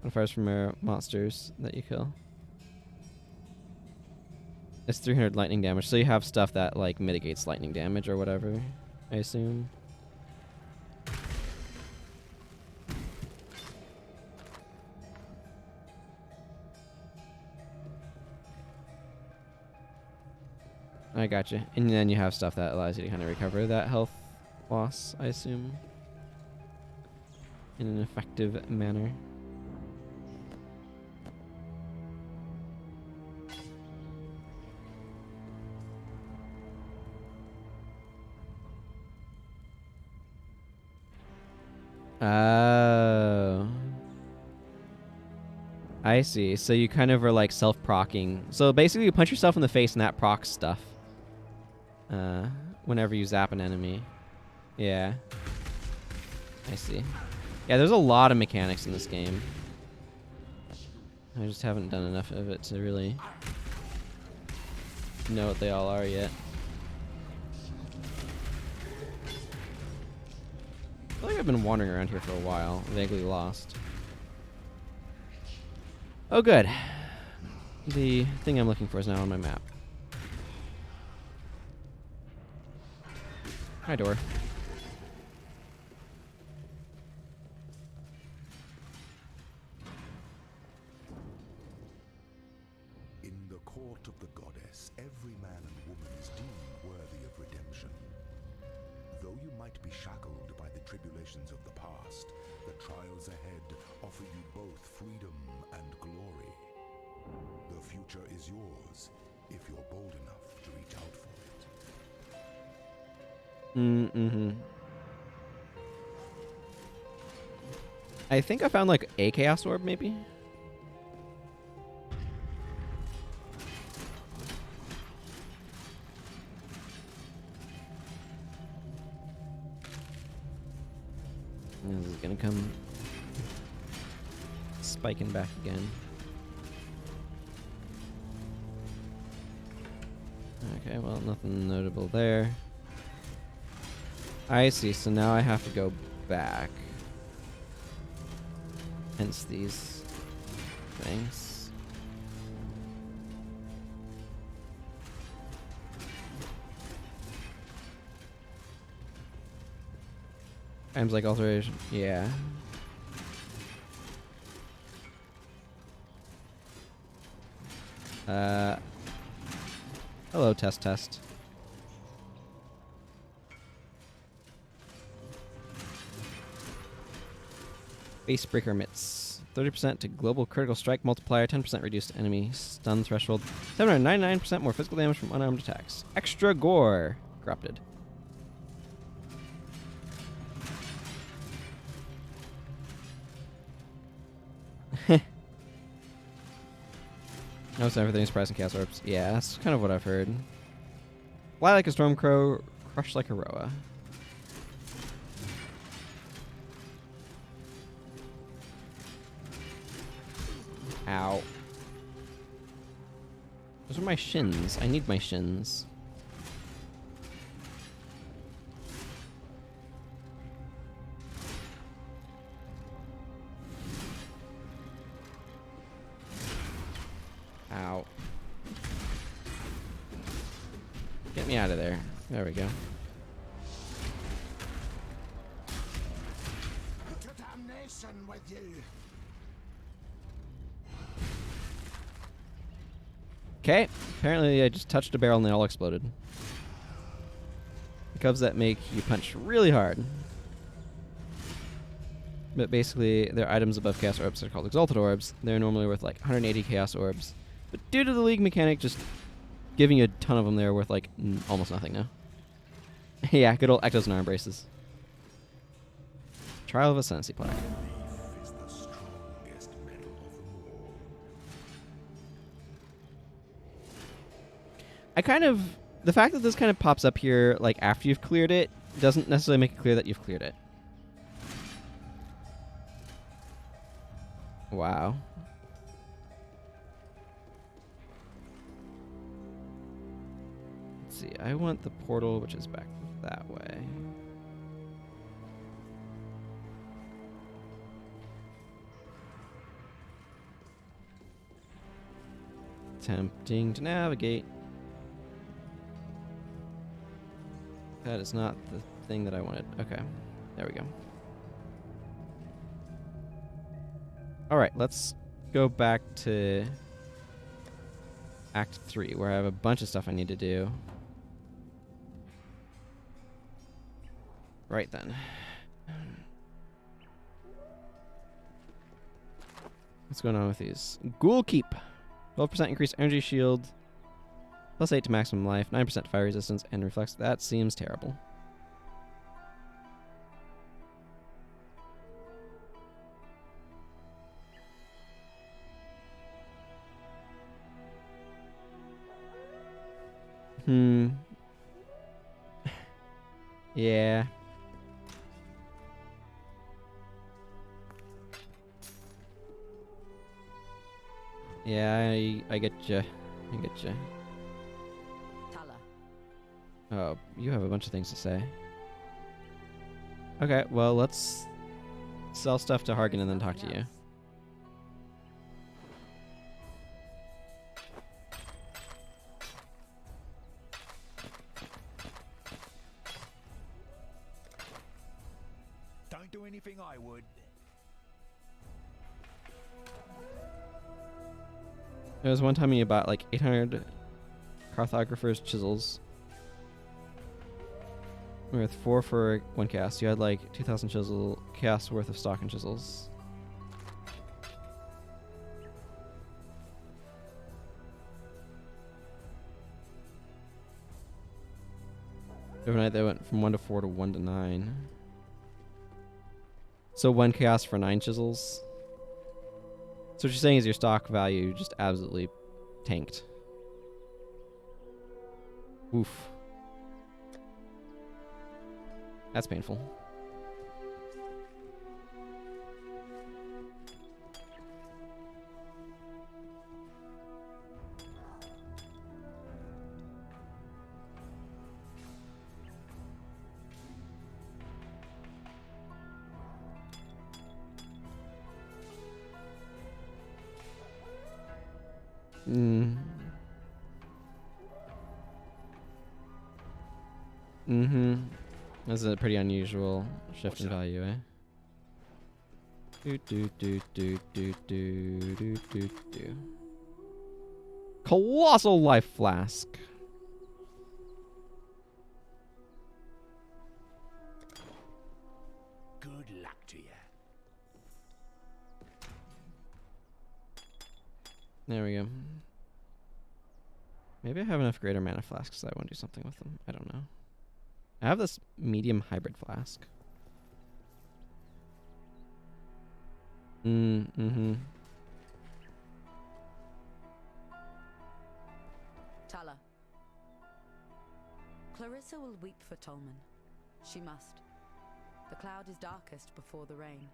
modifiers from monsters that you kill. It's 300 lightning damage, so you have stuff that like mitigates lightning damage or whatever, I assume. I gotcha. And then you have stuff that allows you to kind of recover that health loss, I assume, in an effective manner. Oh. I see. So you kind of are like self-procking. So basically you punch yourself in the face and that procs stuff. Whenever you zap an enemy. Yeah. I see. Yeah, there's a lot of mechanics in this game. I just haven't done enough of it to really know what they all are yet. I feel like I've been wandering around here for a while, vaguely lost. Oh good. The thing I'm looking for is now on my map. Hi, door. In the court of the goddess, every man and woman is deemed worthy of redemption. Though you might be shackled by the tribulations of the past, the trials ahead offer you both freedom and glory. The future is yours if you're bold enough to reach out for it. I think I found like a chaos orb, maybe? This is gonna come spiking back again. Okay, well, nothing notable there. I see, so now I have to go back. Hence these things. Times like alteration, yeah. Hello, test. Facebreaker mitts. 30% to global critical strike multiplier, 10% reduced enemy stun threshold, 799% more physical damage from unarmed attacks. Extra gore. Corrupted. Notice everything's priced in chaos orbs. Yeah, that's kind of what I've heard. Fly like a storm crow, crush like a roa. Ow. Those are my shins. I need my shins. Ow. Get me out of there. There we go. To damnation with you. Okay, apparently I just touched a barrel and they all exploded. The cubs that make you punch really hard. But basically, they're items above chaos orbs. They're called exalted orbs. They're normally worth like 180 chaos orbs. But due to the league mechanic just giving you a ton of them, they're worth like almost nothing now. Yeah, good old Ectos and Arm Braces. Trial of Ascension plaque. Belief is the strongest metal of them all. I kind of... The fact that this kind of pops up here like after you've cleared it doesn't necessarily make it clear that you've cleared it. Wow. Let's see. I want the portal, which is back that way. Tempting to navigate. That is not the thing that I wanted. Okay. There we go. Alright, let's go back to Act 3, where I have a bunch of stuff I need to do. Right then. What's going on with these? Ghoul Keep. 12% increased energy shield. Plus 8 to maximum life. 9% fire resistance and reflex. That seems terrible. Yeah. Yeah, I get you. I get you. Tala. Oh, you have a bunch of things to say. Okay, well, let's sell stuff to Hargan and then talk to you. Don't do anything I would. There was one time you bought like 800 Cartographer's Chisels. With 4 for 1 cast. You had like 2,000 chisel casts worth of stock and chisels. Overnight they went from 1 to 4 to 1 to 9. So 1 chaos for 9 chisels. So what you're saying is your stock value just absolutely tanked. Oof. That's painful. This is a pretty unusual shift in value, eh? Do. Colossal Life Flask. Good luck to you. There we go. Maybe I have enough greater mana flasks that I want to do something with them. I don't know. I have this medium hybrid flask. Tala. Clarissa will weep for Tolman. She must. The cloud is darkest before the rain.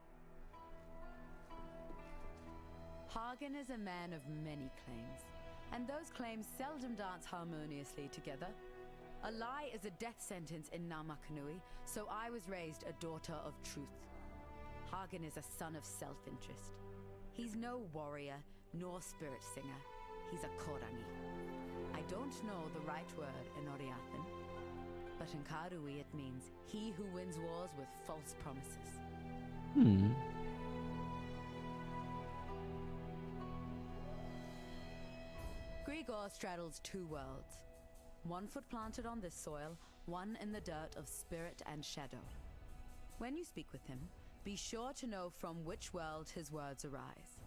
Hagen is a man of many claims, and those claims seldom dance harmoniously together. A lie is a death sentence in Namakanui, so I was raised a daughter of truth. Hagen is a son of self-interest. He's no warrior, nor spirit singer. He's a Korangi. I don't know the right word in Oriathan, but in Karui it means he who wins wars with false promises. Grigor straddles two worlds. 1 foot planted on this soil, 1 in the dirt of spirit and shadow. When you speak with him, be sure to know from which world his words arise.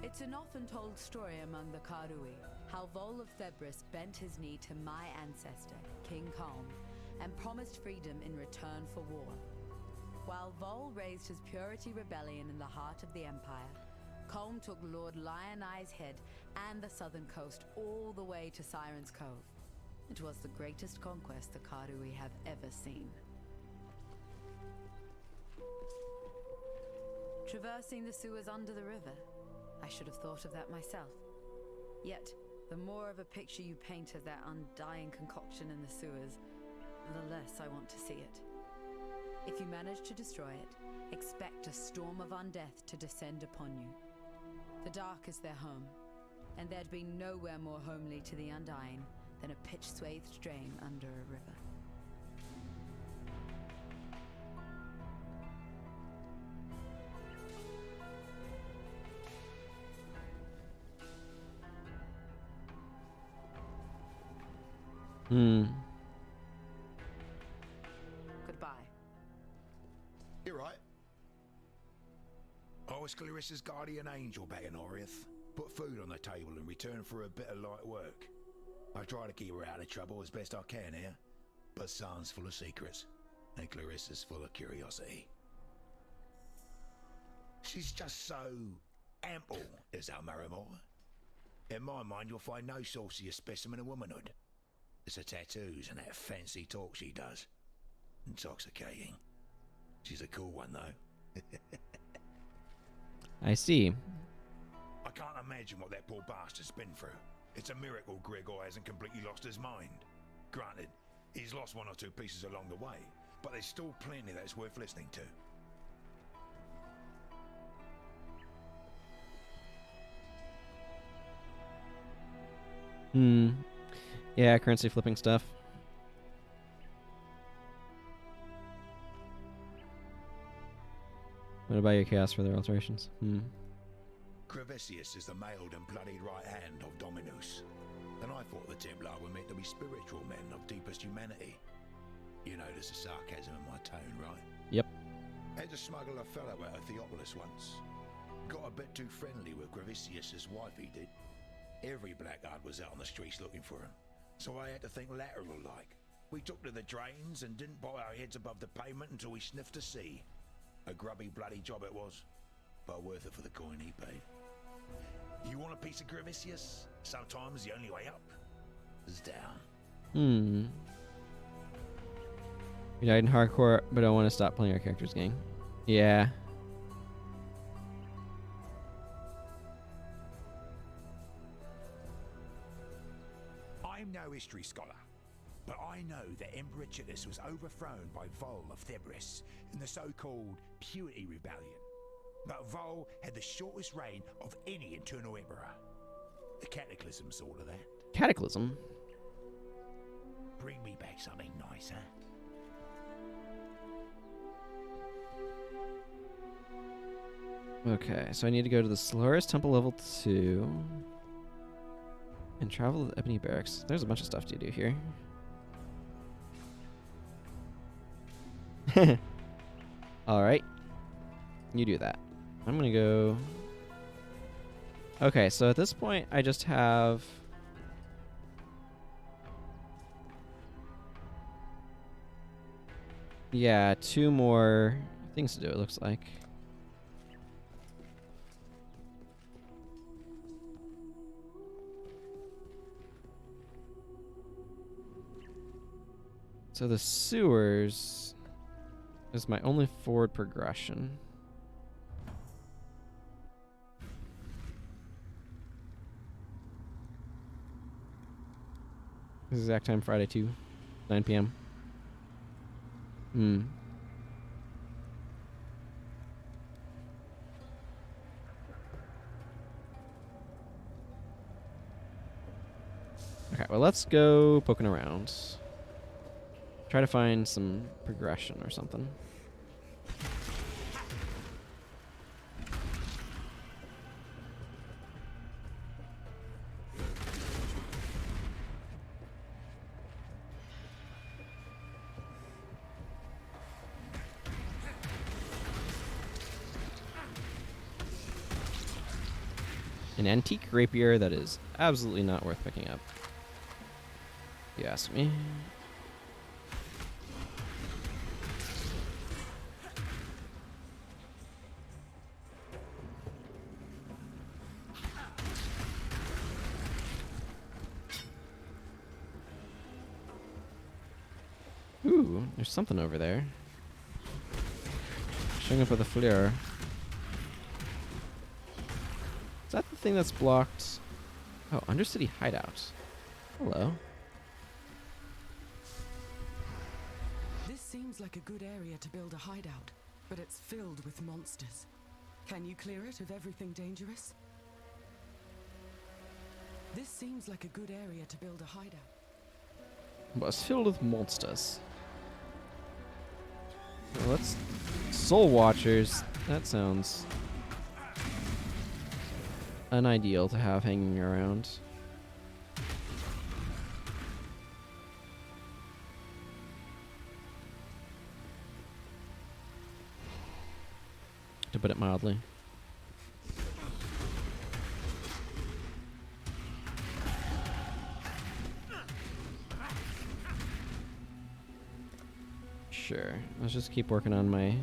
It's an often told story among the Karui, how Vol of Thebris bent his knee to my ancestor, King Kalm, and promised freedom in return for war. While Vol raised his purity rebellion in the heart of the Empire, Kalm took Lord Lion Eye's head and the southern coast all the way to Siren's Cove. It was the greatest conquest the Karui have ever seen. Traversing the sewers under the river. I should have thought of that myself. Yet, the more of a picture you paint of that undying concoction in the sewers, the less I want to see it. If you manage to destroy it, expect a storm of undeath to descend upon you. The dark is their home, and there'd be nowhere more homely to the Undying than a pitch-swathed drain under a river. Goodbye. You're right. I was Clarissa's guardian angel back in Oriath. Put food on the table in return for a bit of light work. I try to keep her out of trouble as best I can here, but San's full of secrets, and Clarissa's full of curiosity. She's just so ample, is our Marimor. In my mind, you'll find no saucier specimen of womanhood. It's the tattoos and that fancy talk she does. Intoxicating. She's a cool one, though. I see. I can't imagine what that poor bastard's been through. It's a miracle Grigor hasn't completely lost his mind. Granted, he's lost 1 or 2 pieces along the way, but there's still plenty that's worth listening to. Yeah, currency flipping stuff. What about your chaos for their alterations? Gravesius is the mailed and bloodied right hand of Dominus, and I thought the Templar were meant to be spiritual men of deepest humanity. You notice the sarcasm in my tone, right? Yep. Had to smuggle a fellow out of Theopolis once. Got a bit too friendly with Gravesius's wife, he did. Every blackguard was out on the streets looking for him, so I had to think lateral-like. We took to the drains and didn't bite our heads above the pavement until we sniffed the sea. A grubby, bloody job it was, but worth it for the coin he paid. You want a piece of Gravesius? Sometimes the only way up is down. We died in hardcore, but I want to stop playing our characters game. Yeah. I'm no history scholar, but I know that Emperor Chittus was overthrown by Vol of Thebris in the so-called Purity Rebellion. But Vol had the shortest reign of any internal emperor. The cataclysm sort of that. Cataclysm? Bring me back something nice, huh? Okay, so I need to go to the Solaris Temple level 2 and travel to the Ebony Barracks. There's a bunch of stuff to do here. Alright. You do that. I'm gonna go... Okay, so at this point, I just have... Yeah, 2 more things to do, it looks like. So the sewers is my only forward progression. Exact time Friday too, 9 p.m. Okay, well let's go poking around. Try to find some progression or something. An antique rapier that is absolutely not worth picking up, if you ask me. Ooh, there's something over there. Showing up with a flare. Is that the thing that's blocked? Oh, Undercity Hideout. Hello. This seems like a good area to build a hideout, but it's filled with monsters. Can you clear it of everything dangerous? This seems like a good area to build a hideout. But it's filled with monsters. Well, let's... Soul Watchers. That sounds... unideal to have hanging around. To put it mildly. Sure. Let's just keep working on my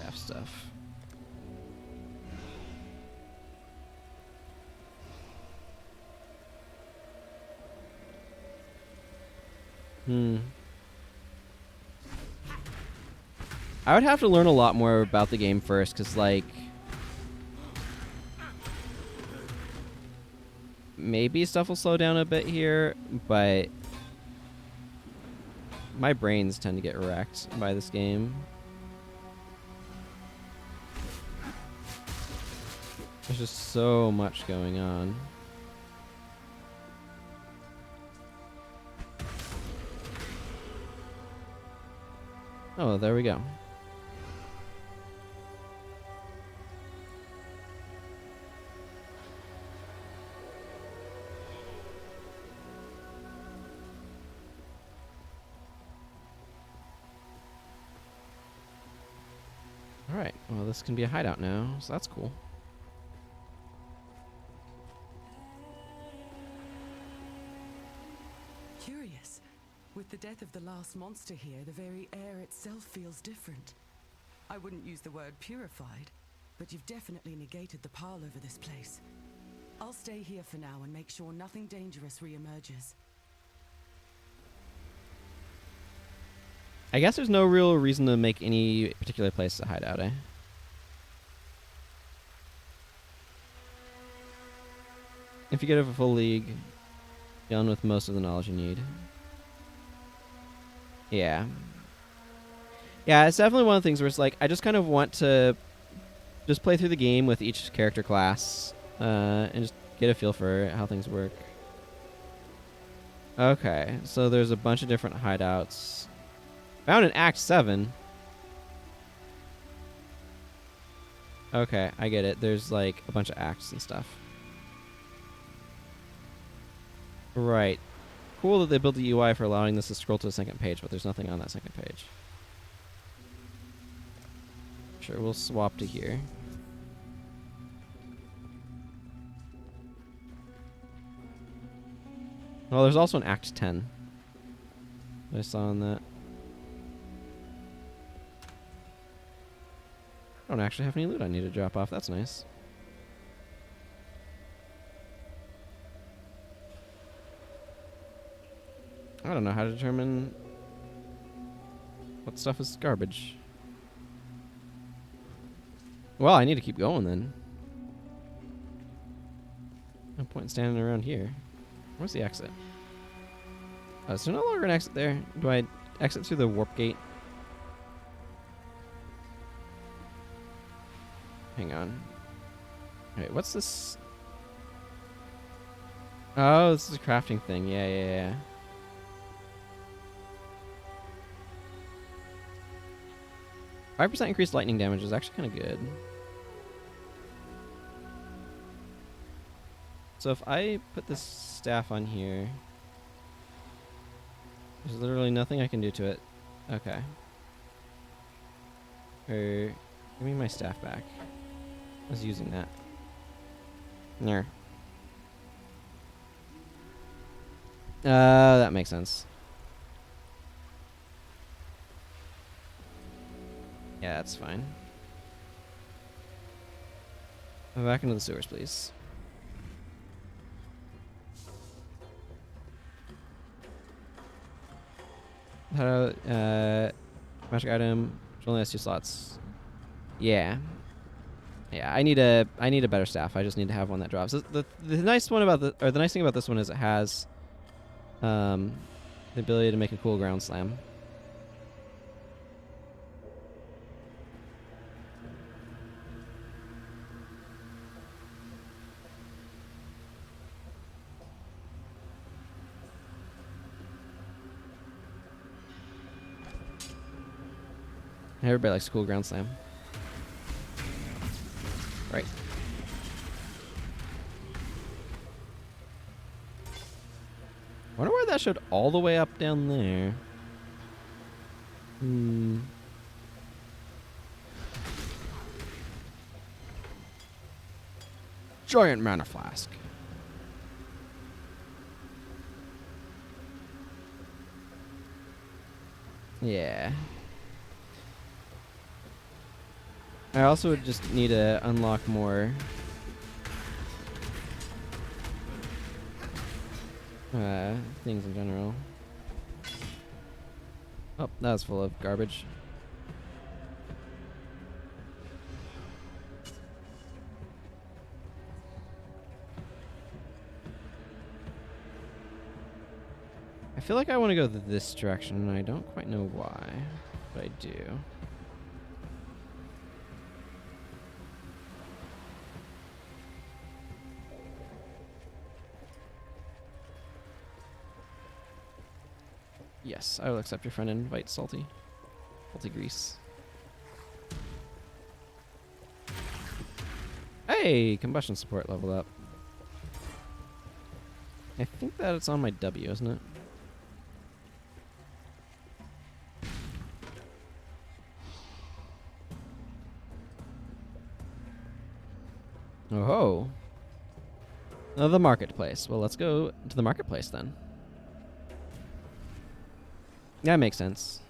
F stuff. I would have to learn a lot more about the game first, because, like, maybe stuff will slow down a bit here, but my brains tend to get wrecked by this game. There's just so much going on. Oh, there we go. Alright, well this can be a hideout now, so that's cool. Curious. With the death of the last monster here, the very air itself feels different. I wouldn't use the word purified, but you've definitely negated the pile over this place. I'll stay here for now and make sure nothing dangerous re-emerges. I guess there's no real reason to make any particular place a hideout, eh? If you get a full league, done with most of the knowledge you need. Yeah. Yeah, it's definitely one of the things where it's like, I just kind of want to just play through the game with each character class, and just get a feel for how things work. Okay, so there's a bunch of different hideouts. Found in Act 7. Okay, I get it. There's like a bunch of acts and stuff. Right. Cool that they built the UI for allowing this to scroll to the second page, but there's nothing on that second page. Sure, we'll swap to here. Well, there's also an Act 10. I saw on that. I don't actually have any loot I need to drop off. That's nice. I don't know how to determine what stuff is garbage. Well, I need to keep going then. No point in standing around here. Where's the exit? Oh, is there no longer an exit there? Do I exit through the warp gate? Hang on. Wait, what's this? Oh, this is a crafting thing. Yeah. 5% increased lightning damage is actually kind of good. So if I put this staff on here, there's literally nothing I can do to it. Okay. Or give me my staff back. I was using that. There. That makes sense. Yeah, that's fine. Back into the sewers, please. How magic item, which only has 2 slots. Yeah. Yeah, I need a better staff. I just need to have one that drops. The nice one about the nice thing about this one is it has the ability to make a cool ground slam. Everybody likes a cool ground slam. Right. Wonder why that showed all the way up down there. Giant mana flask. Yeah. I also would just need to unlock more things in general. Oh, that was full of garbage. I feel like I want to go this direction, and I don't quite know why, but I do. Yes, I will accept your friend and invite Salty. Salty Grease. Hey! Combustion support leveled up. I think that it's on my W, isn't it? Oh-ho! The marketplace. Well, let's go to the marketplace then. That makes sense.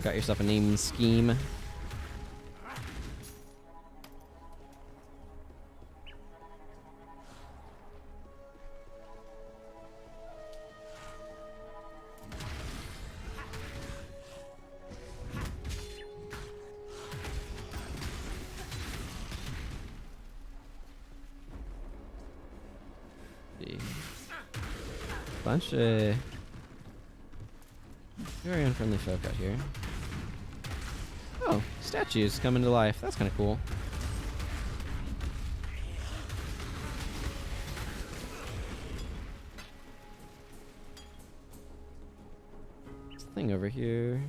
Got yourself a naming scheme. Bunch of very unfriendly folk out here. Oh, statues coming to life. That's kind of cool. This thing over here.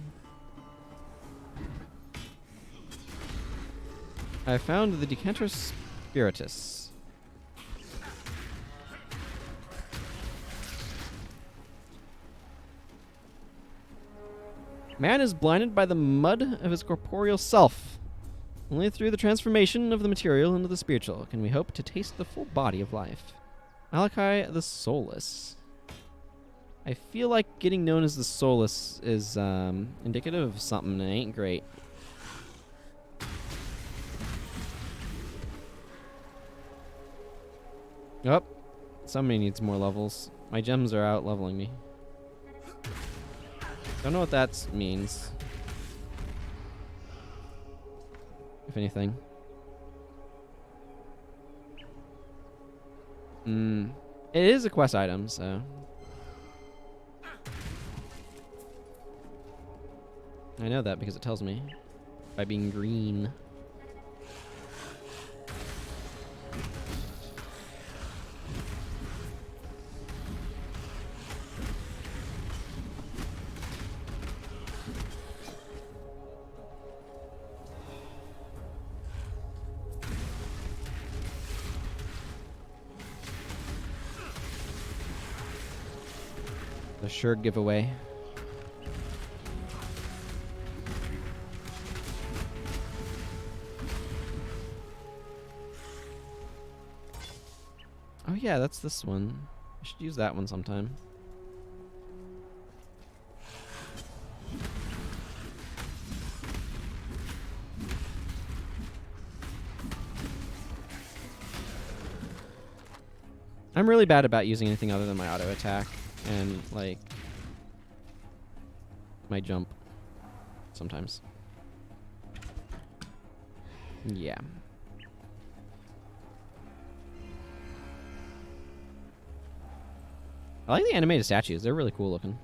I found the Decanter Spiritus. Man is blinded by the mud of his corporeal self. Only through the transformation of the material into the spiritual can we hope to taste the full body of life. Malachi the Soulless. I feel like getting known as the Soulless is indicative of something that ain't great. Oh, somebody needs more levels. My gems are out leveling me. Don't know what that means. If anything. It is a quest item, so. I know that because it tells me. By being green. The sure giveaway. Oh yeah, that's this one. I should use that one sometime. I'm really bad about using anything other than my auto attack and like my jump sometimes. Yeah. I like the animated statues. They're really cool looking.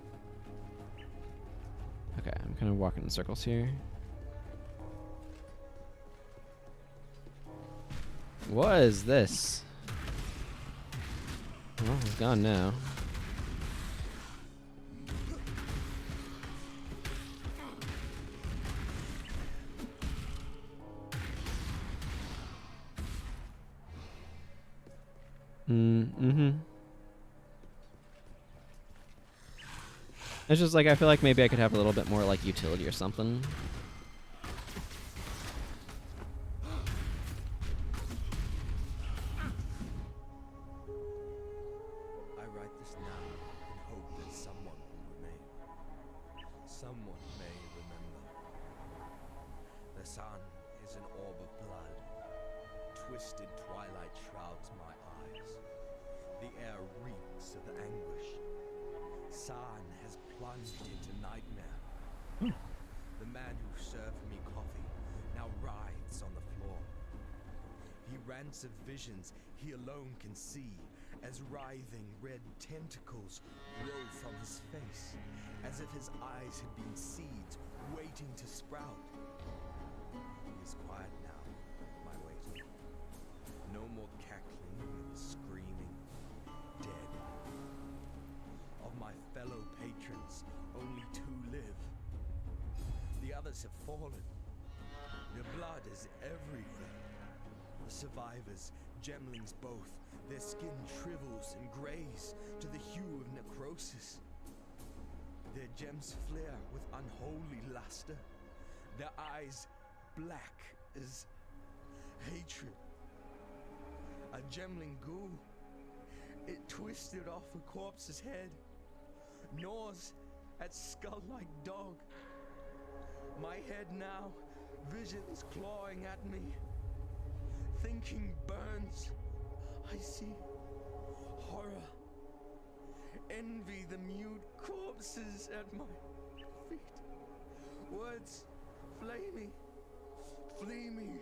Okay, I'm kind of walking in circles here. What is this? Well, it's gone now. It's just like, I feel like maybe I could have a little bit more like utility or something. I write this now in hope that someone will remain. Someone may remember. The sun is an orb of blood. Twisted twilight shrouds my eyes. The air reeks of anguish. San has plunged into nightmare. The man who served me coffee now writhes on the floor. He rants of visions he alone can see, as writhing red tentacles grow from his face, as if his eyes had been seeds waiting to sprout. He is quiet now, my waiting. No more cackling and screaming. Dead. Of my fellow patrons, only 2 live. The others have fallen. Their blood is everywhere. The survivors, Gemlings both, their skin shrivels and grays to the hue of necrosis. Their gems flare with unholy luster. Their eyes black as hatred. A Gemling ghoul. It twisted off a corpse's head, gnaws at skull-like dog. My head now, visions clawing at me. Thinking burns. I see horror. Envy the mute corpses at my feet. Words flay me, flee me.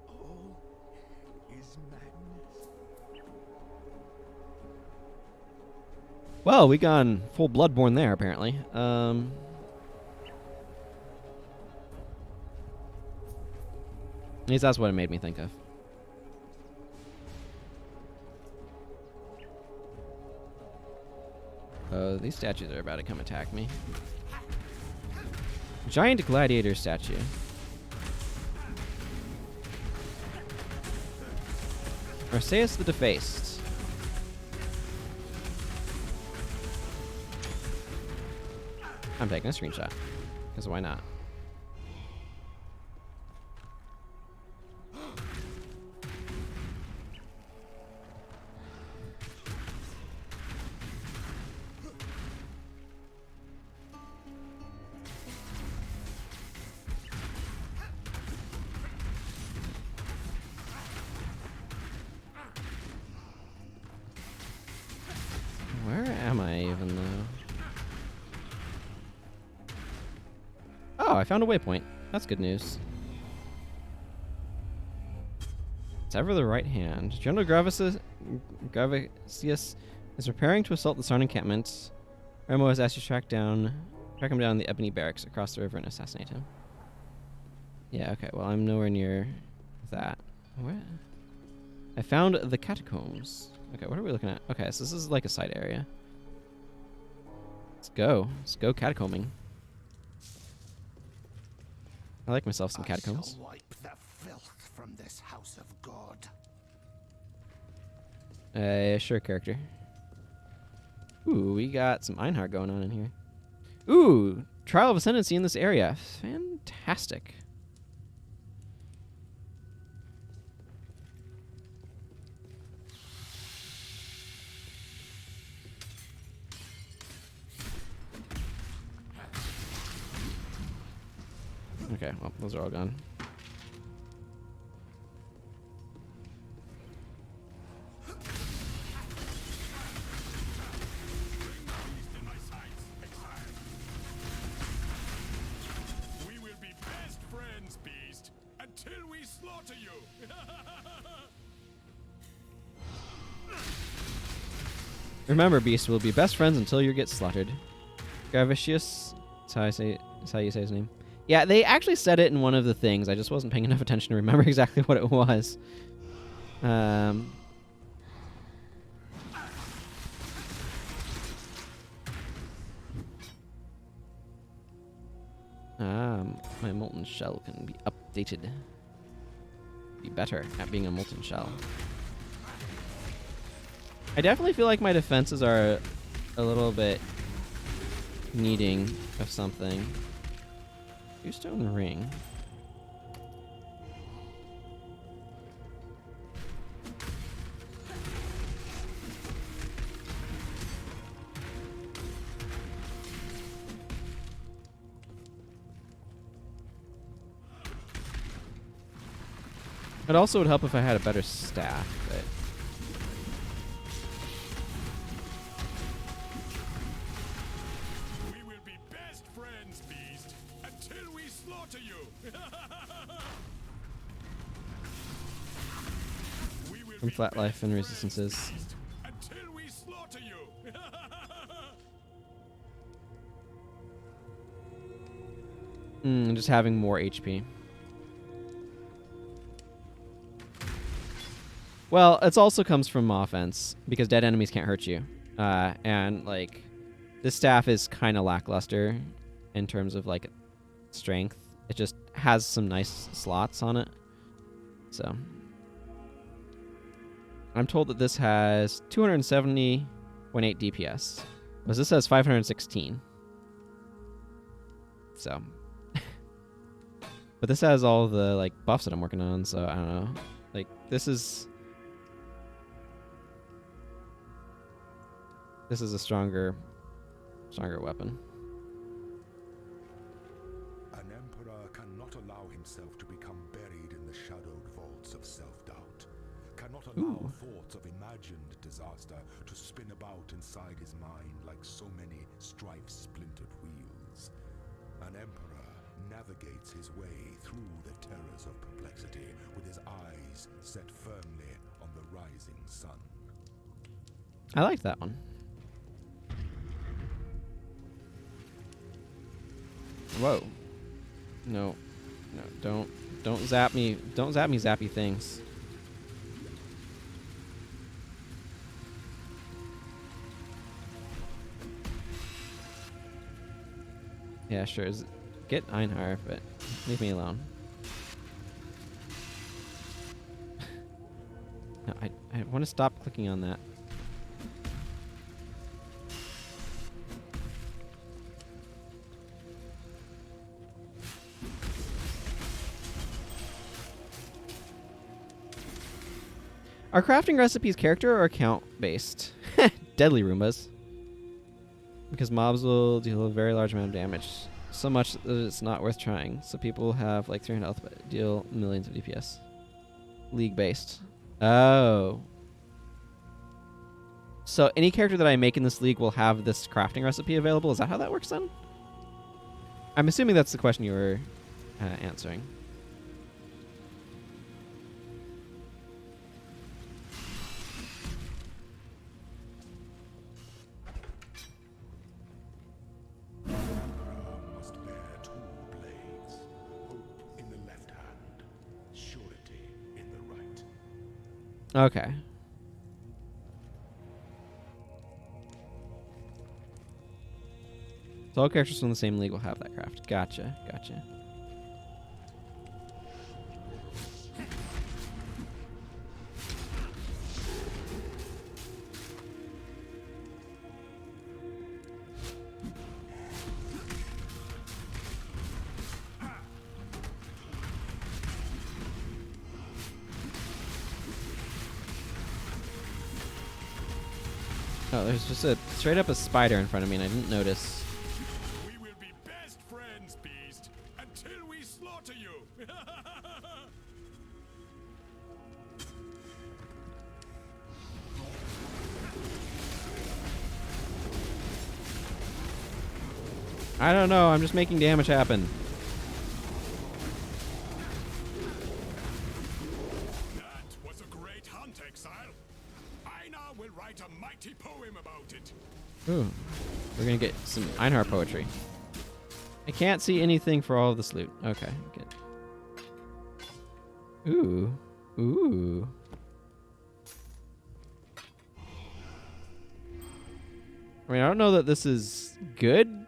All is madness. Well, we gone full Bloodborne there, apparently. At least that's what it made me think of. Oh, these statues are about to come attack me. Giant gladiator statue. Arceus the Defaced. I'm taking a screenshot. Because why not? found a waypoint. That's good news. Sever the right hand. General Gravicius is preparing to assault the Sarn encampment. Remo has asked you to track him down in the Ebony Barracks across the river and assassinate him. Yeah, okay, well, I'm nowhere near that. Where? I found the catacombs. Okay, what are we looking at? Okay, so this is like a side area. Let's go. Let's go catacombing. I like myself some catacombs. I shall wipe the filth from this house of God. Sure, character. Ooh, we got some Einhar going on in here. Ooh, Trial of Ascendancy in this area. Fantastic. Okay, well, those are all gone. We will be best friends, Beast, until we slaughter you. Remember, Beast, we'll be best friends until you get slaughtered. Gravicius, that's how you say his name. Yeah, they actually said it in one of the things. I just wasn't paying enough attention to remember exactly what it was. My molten shell can be updated. Be better at being a molten shell. I definitely feel like my defenses are a little bit needing of something. Two-stone ring. It also would help if I had a better staff, but We will be best friends, Beast, until we slaughter you. from flat life and resistances. Until we slaughter you. Just having more HP. Well, it also comes from offense, because dead enemies can't hurt you. And, like, this staff is kind of lackluster in terms of, like, strength. It just has some nice slots on it. So, I'm told that this has 270.8 DPS. Whereas this has 516. So. But this has all the, like, buffs that I'm working on, so I don't know. Like, this is a stronger weapon. An emperor cannot allow himself to become buried in the shadowed vaults of self-doubt. Cannot allow thoughts of imagined disaster to spin about inside his mind like so many strife-splintered wheels. An emperor navigates his way through the terrors of perplexity with his eyes set firmly on the rising sun. I like that one. Whoa. No, don't zap me. Don't zap me, zappy things. Yeah, sure. Get Einhar, but leave me alone. No, I want to stop clicking on that. Are crafting recipes character or account based? Deadly Roombas. Because mobs will deal a very large amount of damage. So much that it's not worth trying. So people have like 300 health but deal millions of DPS. League based. Oh. So any character that I make in this league will have this crafting recipe available? Is that how that works then? I'm assuming that's the question you were answering. Must bear two blades, hope in the left hand, surety in the right. Okay. So all characters from the same league will have that craft. Gotcha, gotcha. Oh, there's just a straight up a spider in front of me and I didn't notice. We will be best friends, Beast, until we slaughter you. I don't know, I'm just making damage happen. That was a great hunt, Exile. Einar will write a mighty poem about it. Ooh, we're gonna get some Einar poetry. I can't see anything for all of this loot. Okay, good. Ooh, ooh. I mean, I don't know that this is good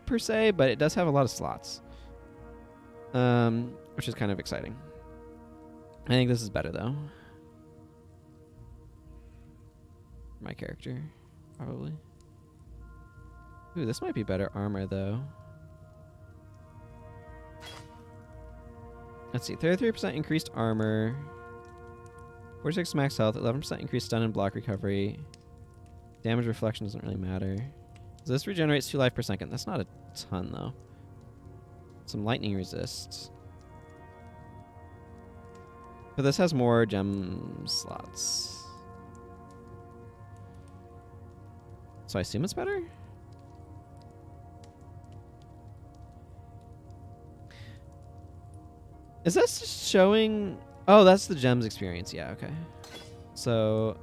per se, but it does have a lot of slots. Which is kind of exciting. I think this is better though. For my character, probably. Ooh, this might be better armor though. Let's see, 33% increased armor, 46 max health, 11% increased stun and block recovery. Damage reflection doesn't really matter. So this regenerates 2 life per second. That's not a ton though. Some lightning resist. But this has more gem slots. So I assume it's better? Is this just showing... Oh, that's the gems experience. Yeah, okay. So...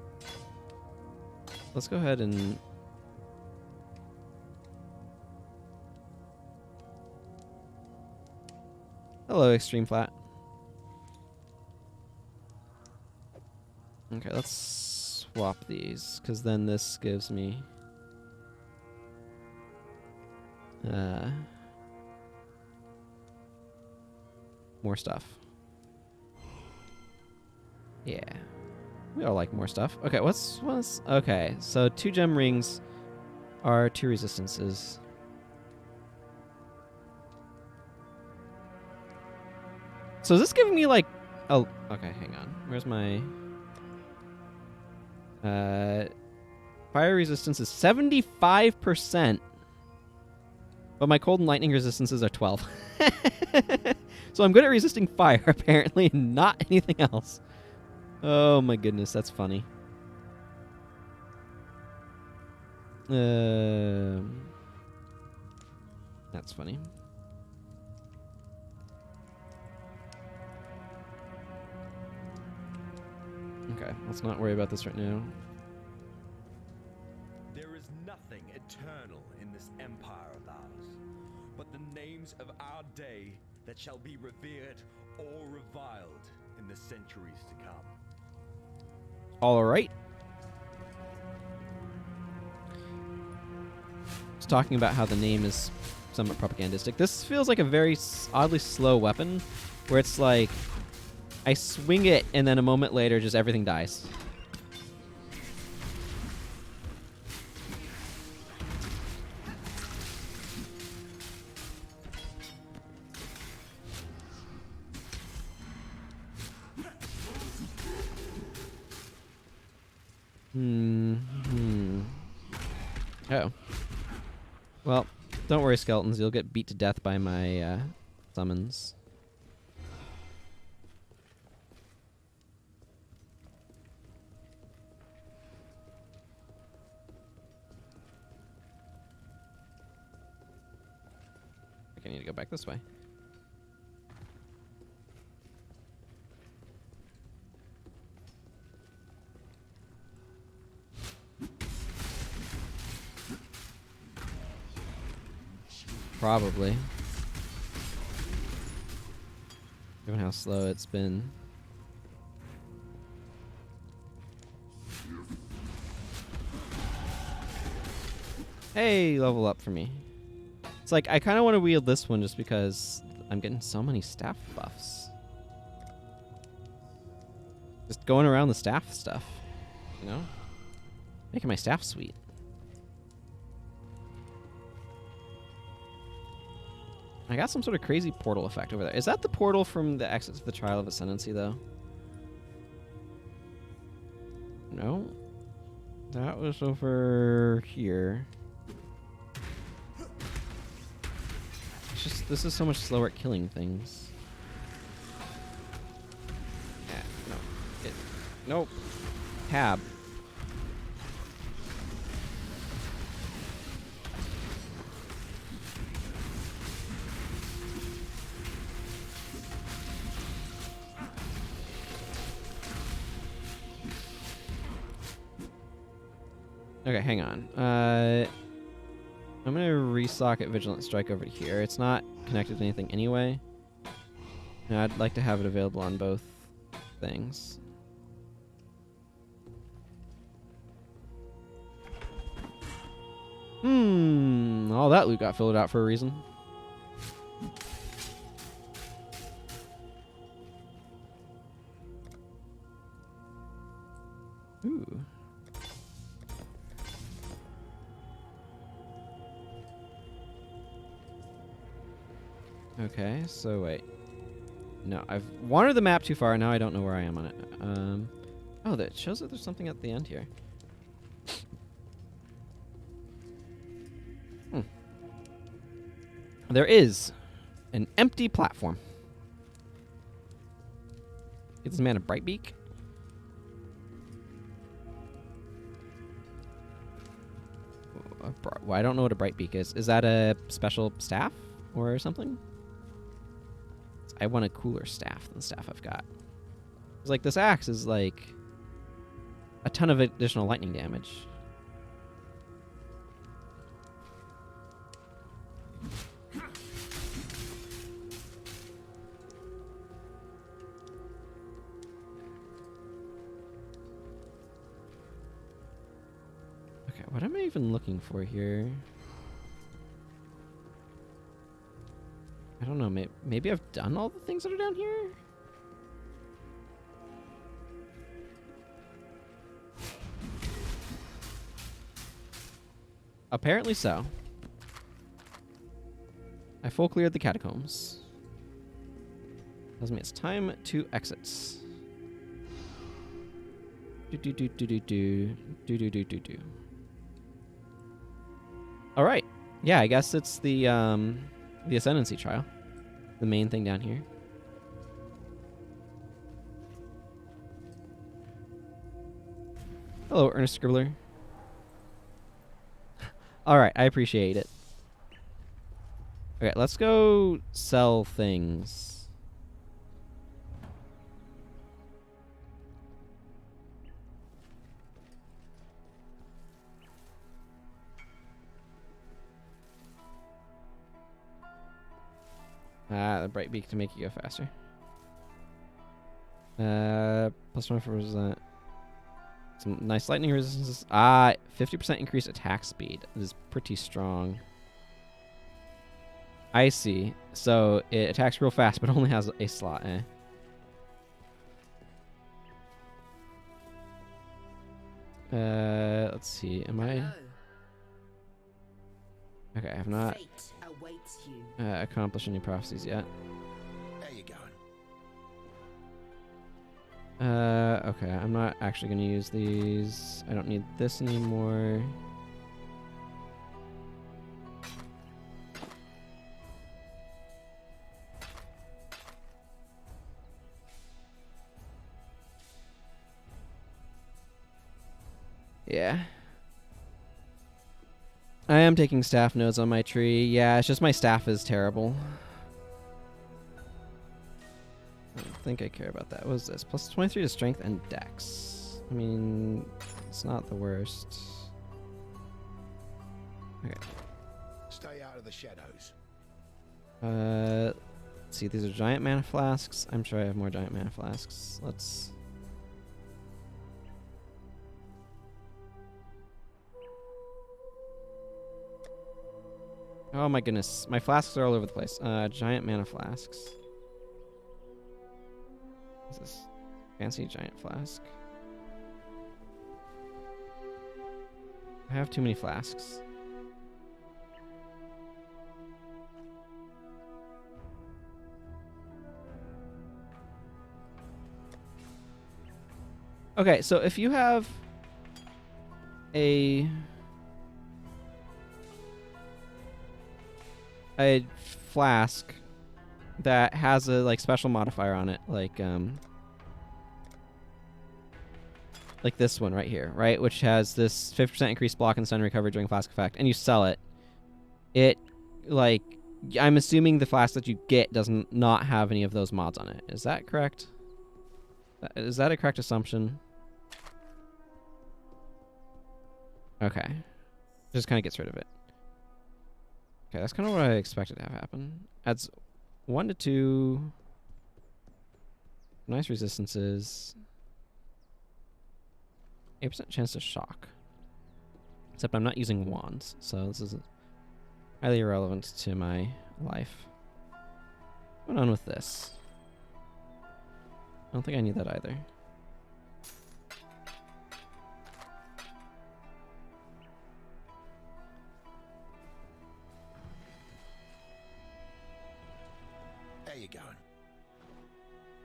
let's go ahead and... Hello, Extreme Flat. Okay, let's swap these, because then this gives me... more stuff. Yeah. We all like more stuff. Okay, what's... Okay, so 2 gem rings are 2 resistances. So is this giving me like... Oh, okay, hang on. Where's my... fire resistance is 75%. But my cold and lightning resistances are 12. So I'm good at resisting fire, apparently, and not anything else. Oh my goodness, that's funny. That's funny. Okay, let's not worry about this right now. There is nothing eternal in this empire of ours, but the names of our day that shall be revered or reviled in the centuries to come. All right. Just talking about how the name is somewhat propagandistic. This feels like a very oddly slow weapon, where it's like I swing it and then a moment later just everything dies. Oh. Well, don't worry, skeletons. You'll get beat to death by my summons. I can need to go back this way. Probably. Given how slow it's been. Hey, level up for me. It's like, I kind of want to wield this one just because I'm getting so many staff buffs. Just going around the staff stuff, you know? Making my staff sweet. I got some sort of crazy portal effect over there. Is that the portal from the exit to the Trial of Ascendancy, though? No. That was over here. It's just, this is so much slower at killing things. No. Nope. Tab. Okay, hang on. I'm gonna resocket Vigilant Strike over here. It's not connected to anything anyway. And I'd like to have it available on both things. All that loot got filled out for a reason. Ooh. Okay, so wait. No, I've wandered the map too far, and now I don't know where I am on it. Oh, that shows that there's something at the end here. There is an empty platform. Get this man a bright beak. Well, I don't know what a bright beak is. Is that a special staff or something? I want a cooler staff than the staff I've got. It's like this axe is like a ton of additional lightning damage. Okay, what am I even looking for here? I don't know, maybe I've done all the things that are down here? Apparently so. I full cleared the catacombs. Tells me it's time to exit. Alright. Yeah, I guess it's the Ascendancy trial. The main thing down here. Hello, Ernest Scribbler. Alright, I appreciate it. Okay, let's go sell things. The bright beak to make you go faster. Plus 1%. Some nice lightning resistances. 50% increased attack speed. This is pretty strong. I see. So it attacks real fast, but only has a slot, eh? Let's see. Am I? Okay, I have not accomplished any prophecies yet. There you go. Okay, I'm not actually going to use these. I don't need this anymore. Yeah. I am taking staff nodes on my tree. Yeah, it's just my staff is terrible. I don't think I care about that. What was this? Plus 23 to strength and dex. I mean, it's not the worst. Okay. Stay out of the shadows. Let's see. These are giant mana flasks. I'm sure I have more giant mana flasks. Let's... Oh my goodness. My flasks are all over the place. Giant mana flasks. What's this? Fancy giant flask. I have too many flasks. Okay, so if you have a flask that has a like special modifier on it, like this one right here, right, which has this 50% increased block and stun recovery during flask effect, and you sell it, it like I'm assuming the flask that you get doesn't not have any of those mods on it. Is that correct? Is that a correct assumption? Okay. Just kind of gets rid of it. Okay, that's kind of what I expected to have happen. Adds 1 to 2. Nice resistances. 8% chance to shock. Except I'm not using wands, so this is highly irrelevant to my life. What's going on with this? I don't think I need that either. There you going.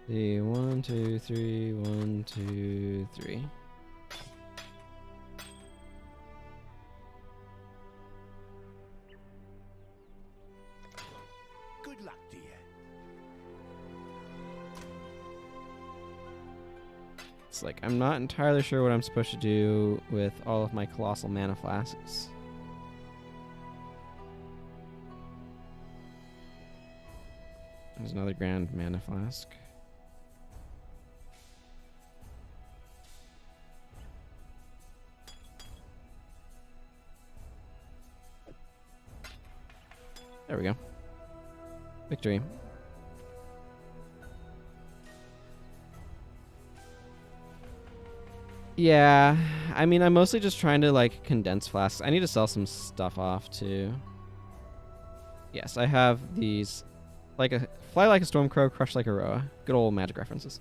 The 1, 2, 3, 1, 2, 3. Good luck to you. It's like I'm not entirely sure what I'm supposed to do with all of my colossal mana flasks. There's another grand mana flask. There we go. Victory. Yeah, I mean, I'm mostly just trying to like condense flasks. I need to sell some stuff off too. Yes, I have these. Fly like a storm crow, crush like a roa. Good old magic references.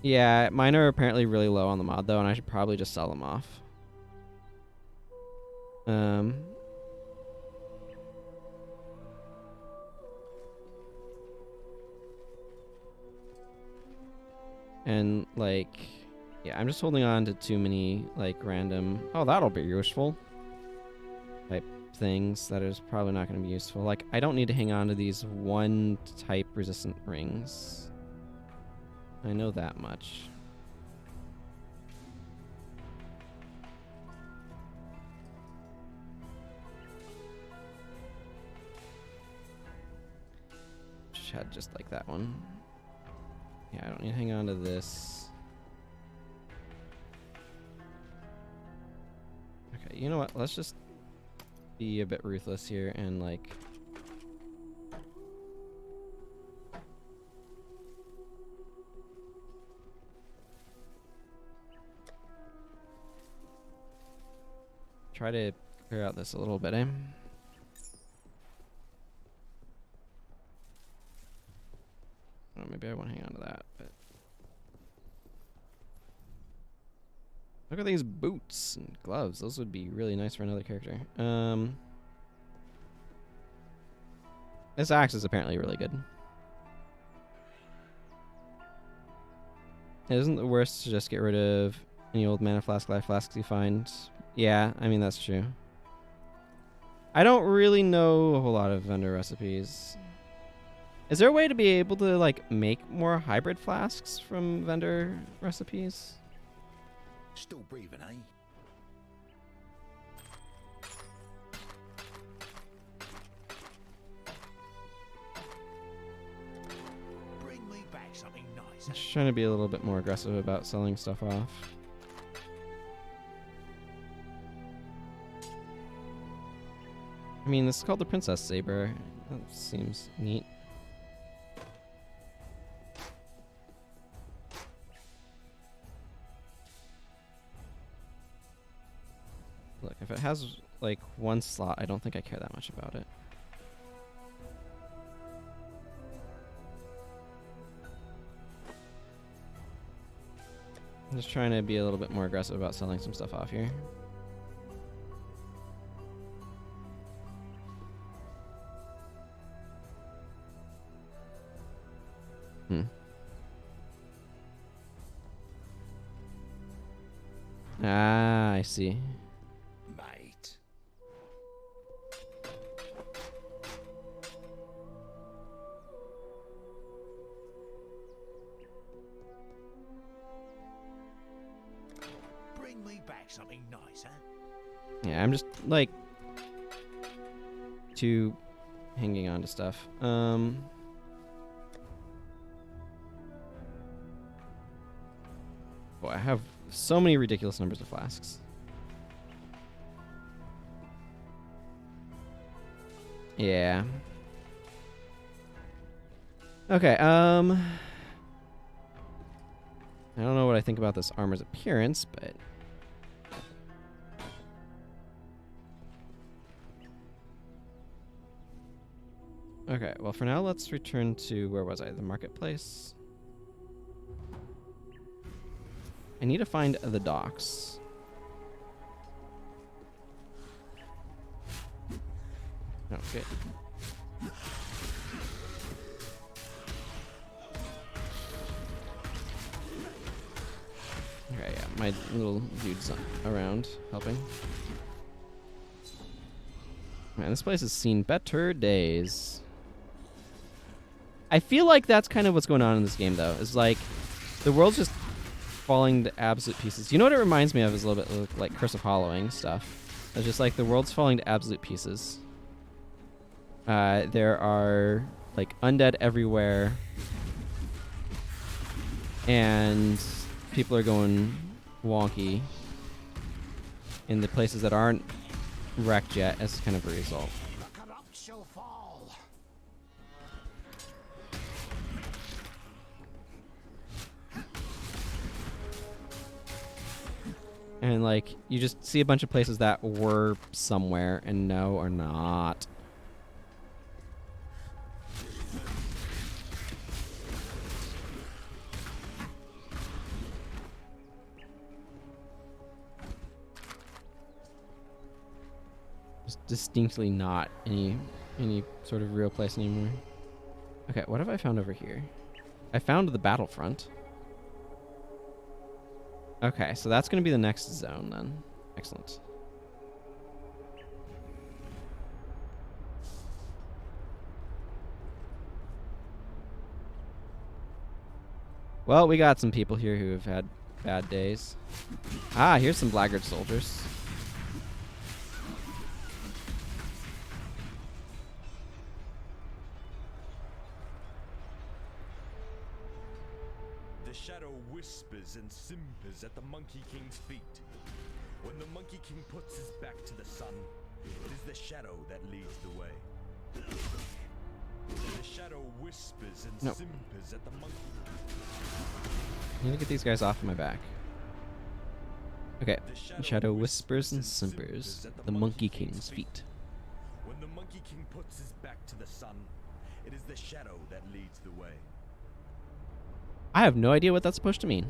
Yeah, mine are apparently really low on the mod though, and I should probably just sell them off. And like, yeah, I'm just holding on to too many like random. Oh, that'll be useful. Type things that is probably not going to be useful. Like, I don't need to hang on to these one type resistant rings. I know that much. Had just like that one. Yeah, I don't need to hang on to this. Okay, you know what? Let's just be a bit ruthless here and like try to clear out this a little bit, eh? Oh, maybe I won't hang on to that, but look at these boots and gloves. Those would be really nice for another character. This axe is apparently really good. It isn't the worst to just get rid of any old mana flask, life flasks you find. Yeah, I mean, that's true. I don't really know a whole lot of vendor recipes. Is there a way to be able to like make more hybrid flasks from vendor recipes? Still breathing, eh? Just trying to be a little bit more aggressive about selling stuff off. I mean, this is called the Princess Saber. That seems neat. Look, if it has like one slot, I don't think I care that much about it. I'm just trying to be a little bit more aggressive about selling some stuff off here. Ah, I see. Mate. Bring me back something nice, huh? Yeah, I'm just like too hanging on to stuff. Boy, I have so many ridiculous numbers of flasks. Yeah. Okay, I don't know what I think about this armor's appearance, but okay, well for now let's return to, where was I? The marketplace. I need to find the docks. Oh, good. Okay, yeah, my little dude's around helping. Man, this place has seen better days. I feel like that's kind of what's going on in this game, though. Is like the world's just falling to absolute pieces. You know what it reminds me of is a little bit like Curse of Hollowing stuff. It's just like the world's falling to absolute pieces. There are like undead everywhere, and people are going wonky in the places that aren't wrecked yet as kind of a result. The corrupt shall fall. And like you just see a bunch of places that were somewhere and no are not. Just distinctly not any sort of real place anymore. Okay, what have I found over here? I found the battlefront. Okay, so that's going to be the next zone then. Excellent. Well, we got some people here who have had bad days. Ah, here's some blackguard soldiers. The shadow whispers and simpers at the Monkey King's feet. When the Monkey King puts his back to the sun, it is the shadow that leads the way. The shadow whispers and simpers at the Monkey I need to get these guys off my back. Okay, shadow whispers and simpers at the Monkey King's feet. When the Monkey King puts his back to the sun, it is the shadow that leads the way. I have no idea what that's supposed to mean.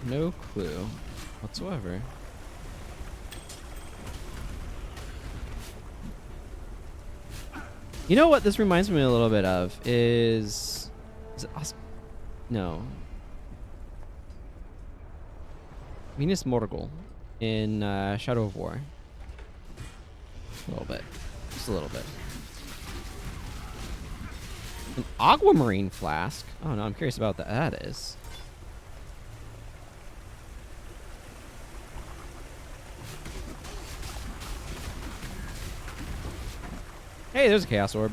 No clue whatsoever. You know what this reminds me a little bit of is it no. Venus Morgul in Shadow of War. A little bit. Just a little bit. An aquamarine flask? Oh no, I'm curious about what that is. Hey, there's a Chaos Orb.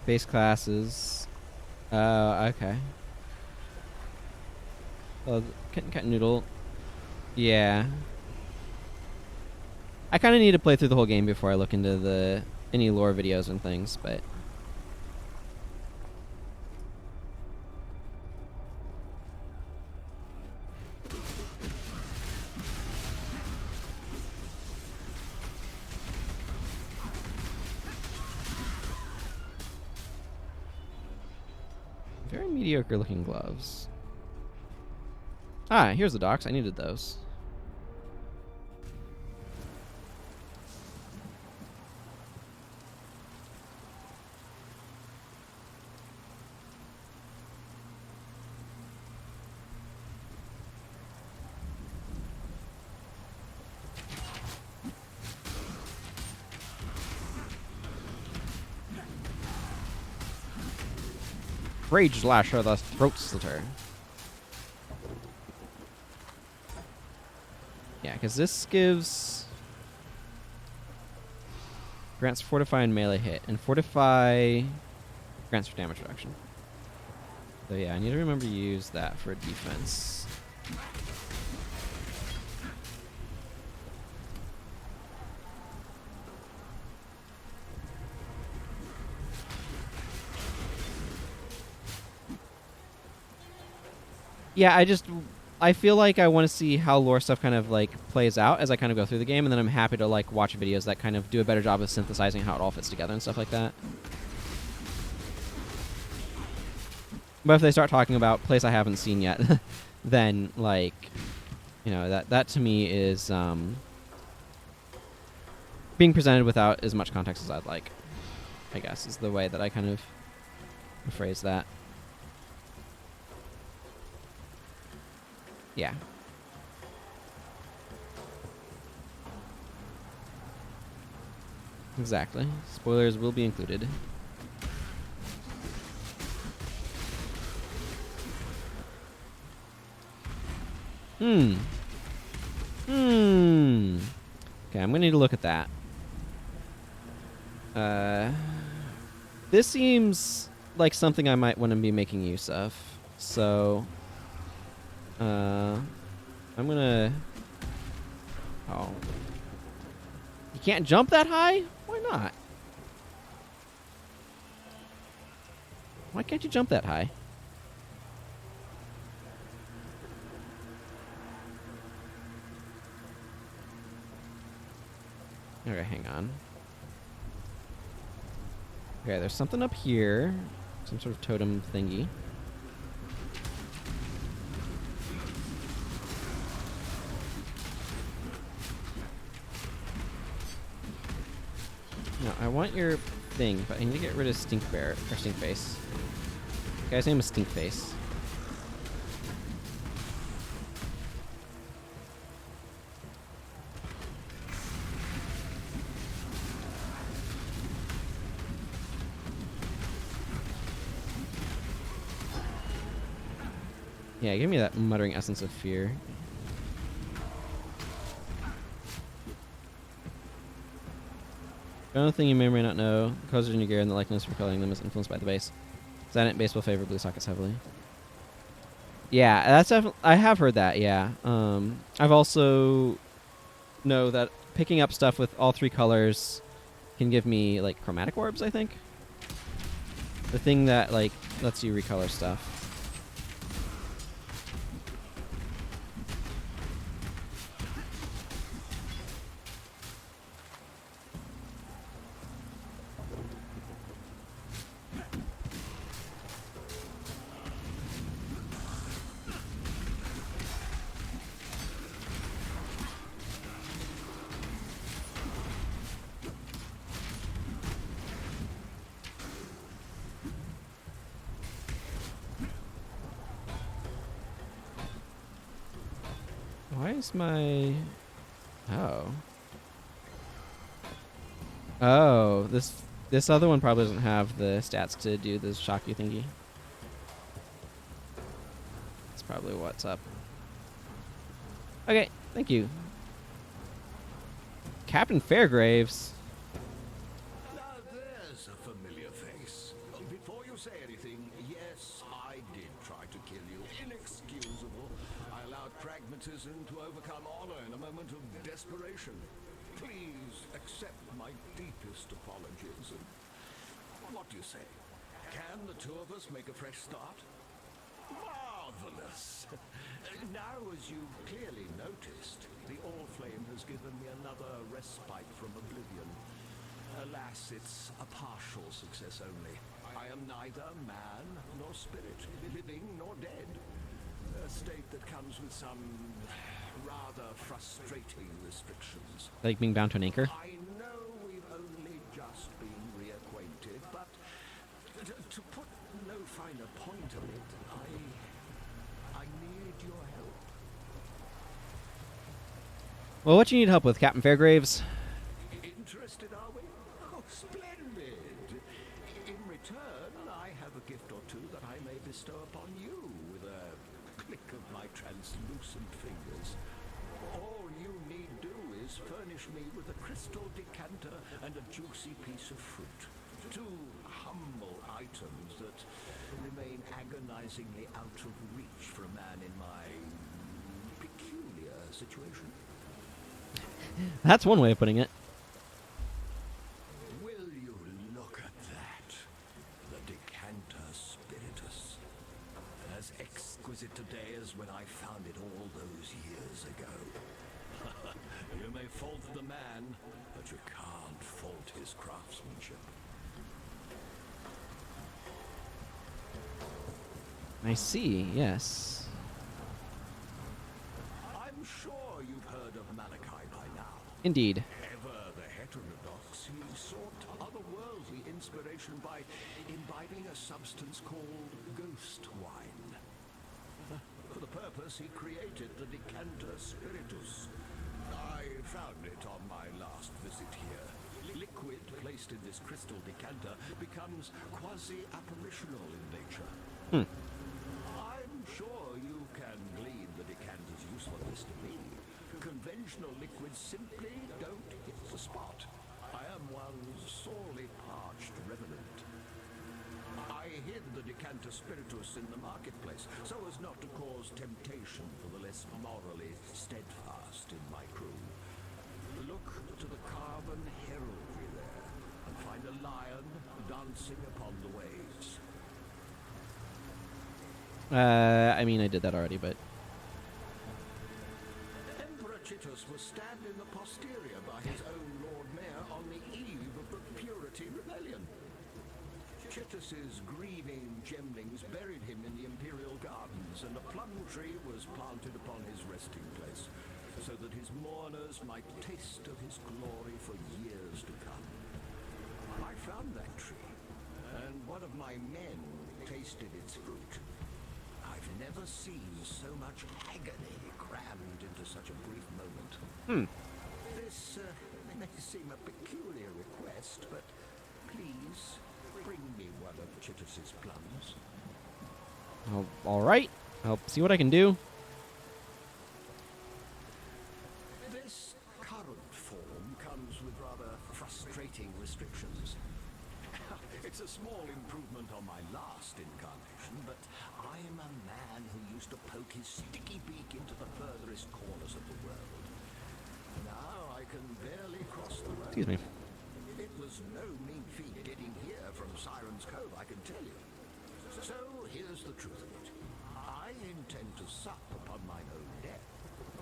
Base classes. Okay. Oh, cut noodle. Yeah. I kind of need to play through the whole game before I look into any lore videos and things, but very mediocre looking gloves. Ah, here's the docks. I needed those. Rage Lasher, the Throat Slitter. Yeah, because this grants Fortify and melee hit, and Fortify grants for damage reduction. So yeah, I need to remember to use that for defense. Yeah, I feel like I want to see how lore stuff kind of like plays out as I kind of go through the game, and then I'm happy to like watch videos that kind of do a better job of synthesizing how it all fits together and stuff like that. But if they start talking about place I haven't seen yet, then like, you know, that to me is being presented without as much context as I'd like, I guess, is the way that I kind of phrase that. Yeah. Exactly. Spoilers will be included. Okay, I'm gonna need to look at that. This seems like something I might want to be making use of. So I'm gonna... Oh. You can't jump that high? Why not? Why can't you jump that high? Okay, hang on. Okay, there's something up here. Some sort of totem thingy. No, I want your thing, but I need to get rid of Stinkbear, or Stinkface. The guy's name is Stinkface. Yeah, give me that muttering essence of fear. Another thing you may or may not know, the colors in your gear and the likeness for coloring them is influenced by the base. Zenit base will favor blue sockets heavily. Yeah, that's I have heard that, yeah. I've also know that picking up stuff with all three colors can give me, like, chromatic orbs, I think. The thing that, like, lets you recolor stuff. Why is my... Oh. Oh, this other one probably doesn't have the stats to do this shocky thingy. That's probably what's up. Okay, thank you. Captain Fairgraves. Now there's a familiar face. Before you say anything, yes, I did try to kill you. Inexcusable. I allowed pragmatism to overcome honor in a moment of desperation. Please accept my deepest apologies. And what do you say? Can the two of us make a fresh start? Marvelous. Now, as you've clearly noticed, the All-Flame has given me another respite from oblivion. Alas, it's a partial success only. I am neither man nor spirit, living nor dead. A state that comes with some rather frustrating restrictions. Like being bound to an anchor? I know we've only just been reacquainted, but to put no finer point on it, I need your help. Well, what you need help with, Captain Fairgraves? Interested, are we? Oh, splendid. In return, I have a gift or two that I may bestow upon you with a click of my translucent fingers. All you need do is furnish me with a crystal decanter and a juicy piece of fruit. Two humble items that remain agonizingly out of reach for a man in my peculiar situation. That's one way of putting it. Will you look at that? The decanter spiritus. As exquisite today as when I found it all those years ago. You may fault the man, but you can't fault his craftsmanship. I see, yes. I'm sure you've heard of Malachi by now. Indeed. Ever the heterodox, he sought otherworldly inspiration by imbibing a substance called ghost wine. For the purpose, he created the decanter spiritus. I found it on my last visit here. Liquid placed in this crystal decanter becomes quasi-apparitional in nature. I'm sure you can glean the decanter's usefulness to me. Conventional liquids simply don't hit the spot. I am one sorely parched revenant. I hid the decanter spiritus in the marketplace so as not to cause temptation for the less morally steadfast in my crew. Look to the carven heraldry there and find a lion dancing upon the waves. I mean, I did that already, but... Emperor Chitus was stabbed in the posterior by his own Lord Mayor on the eve of the Purity Rebellion. Chitus's grieving Gemlings buried him in the Imperial Gardens, and a plum tree was planted upon his resting place, so that his mourners might taste of his glory for years to come. I found that tree, and one of my men tasted its fruit. I've never seen so much agony crammed into such a brief moment. This may seem a peculiar request, but please bring me one of Chitus's plums. Oh, all right. I'll see what I can do. This current form comes with rather frustrating restrictions. It's a small improvement on my last incarnation, but I'm a man who used to poke his sticky beak into the furthest corners of the world. Now I can barely cross the road. Excuse me. It was no mean feat getting here from Siren's Cove, I can tell you. So here's the truth of it. I intend to sup upon mine own death.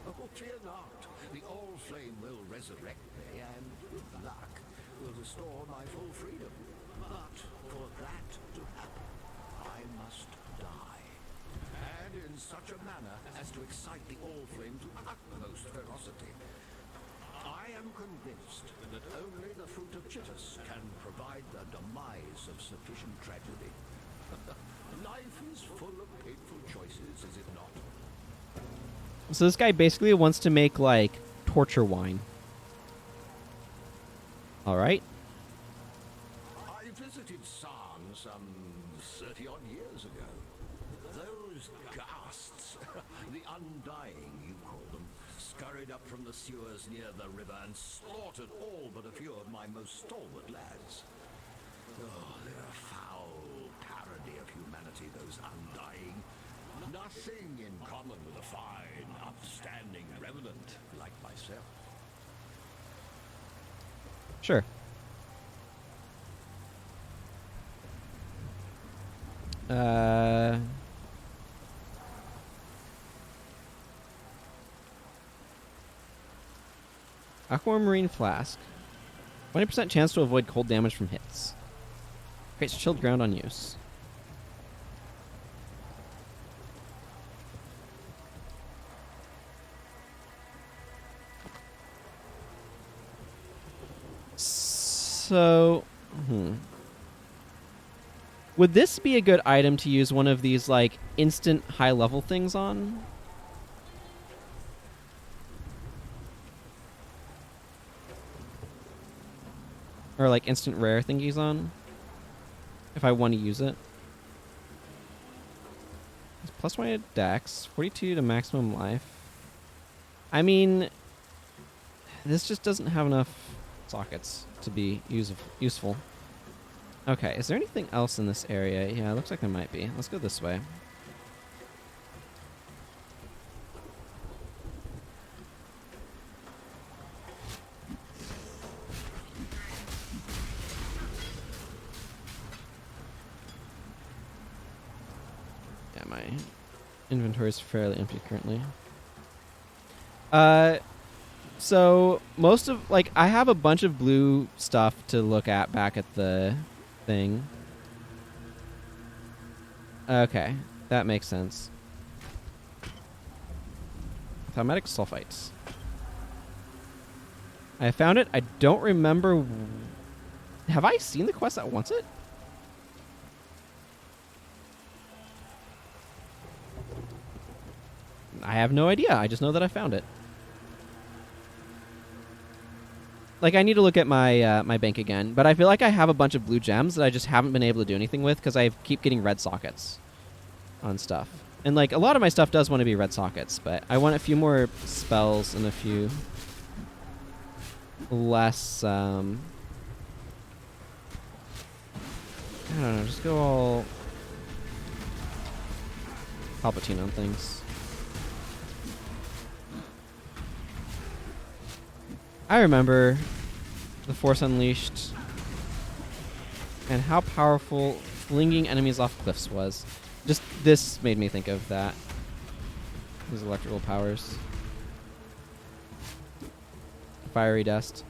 Oh, fear not. The All-Flame will resurrect me, and with luck, will restore my full freedom. But for that to happen, I must die. And in such a manner as to excite the All-Flame to utmost ferocity. I am convinced that only the fruit of Chitus can provide the demise of sufficient tragedy. Life is full of painful choices, is it not? So this guy basically wants to make, like, torture wine. Alright. I visited Sarn some 30-odd years ago. Those ghasts, the Undying, you call them, scurried up from the sewers near the river and slaughtered all but a few of my most stalwart lads. Oh, they're a foul parody of humanity, those Undying. Nothing in common with a fine, upstanding revenant like myself. Sure. Aquamarine Flask. 20% chance to avoid cold damage from hits. Creates chilled ground on use. So, would this be a good item to use one of these, like, instant high-level things on? Or, like, instant rare thingies on? If I want to use it. It's plus 1 to dex, 42 to maximum life. I mean, this just doesn't have enough sockets to be useful. Okay, is there anything else in this area? Yeah, it looks like there might be. Let's go this way. Yeah, my inventory is fairly empty currently. So most of, like, I have a bunch of blue stuff to look at back at the thing. Okay, that makes sense. Thaumatic sulfites. I found it. I don't remember. Have I seen the quest that wants it? I have no idea. I just know that I found it. Like, I need to look at my my bank again, but I feel like I have a bunch of blue gems that I just haven't been able to do anything with because I keep getting red sockets on stuff. And, like, a lot of my stuff does want to be red sockets, but I want a few more spells and a few less, I don't know, just go all Palpatine on things. I remember the Force Unleashed and how powerful flinging enemies off cliffs was. Just this made me think of that. These electrical powers. Fiery dust.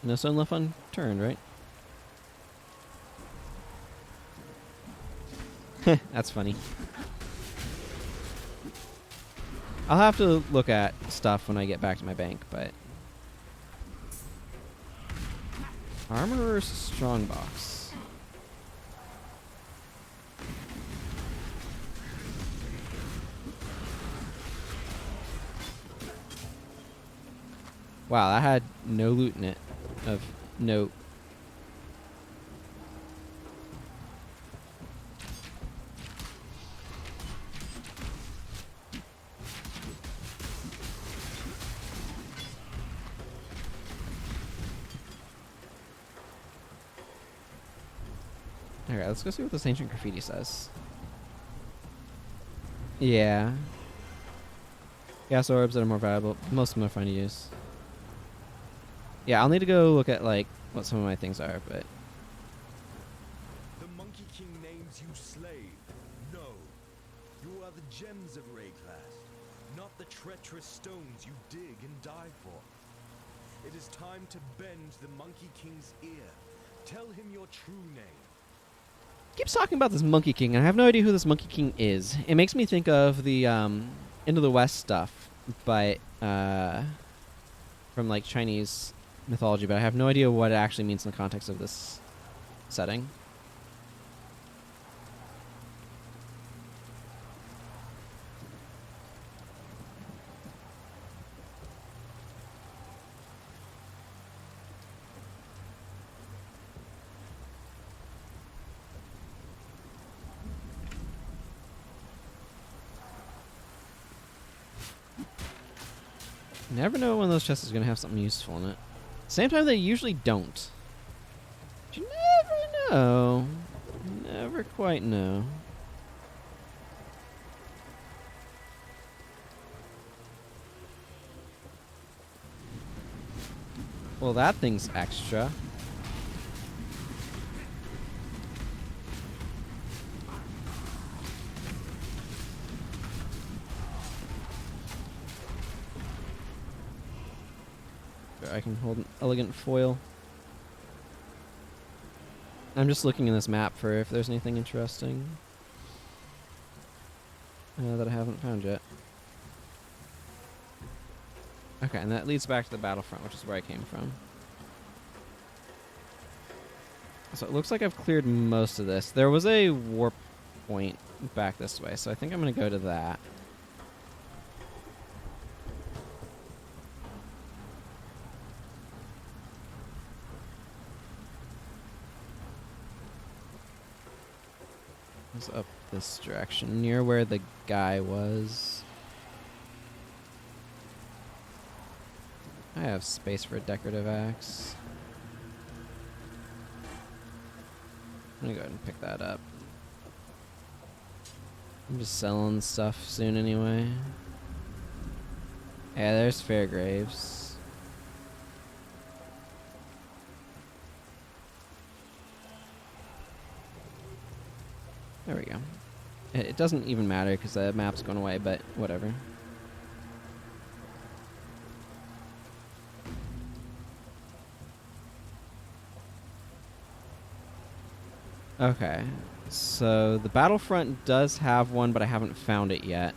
No stone left unturned, right? That's funny. I'll have to look at stuff when I get back to my bank, but... Armorer's Strongbox. Wow, that had no loot in it. Of note. Alright, let's go see what this ancient graffiti says. Yeah. Gas orbs that are more valuable. Most of them are fine to use. Yeah, I'll need to go look at, like, what some of my things are, but... The Monkey King names you slave. No. You are the gems of Rayclass, not the treacherous stones you dig and die for. It is time to bend the Monkey King's ear. Tell him your true name. Keeps talking about this Monkey King, and I have no idea who this Monkey King is. It makes me think of the, Into the West stuff, but, from like Chinese mythology, but I have no idea what it actually means in the context of this setting. Never know when those chests is going to have something useful in it. Same time, they usually don't. But you never know. Never quite know. Well, that thing's extra. I can hold an elegant foil. I'm just looking in this map for if there's anything interesting that I haven't found yet. Okay, and that leads back to the battlefront, which is where I came from. So it looks like I've cleared most of this. There was a warp point back this way, so I think I'm going to go to that. Up this direction, near where the guy was. I have space for a decorative axe. I'm gonna go ahead and pick that up. I'm just selling stuff soon anyway. Yeah, there's Fairgraves. There we go. It doesn't even matter because the map's going away, but whatever. Okay, so the battlefront does have one, but I haven't found it yet.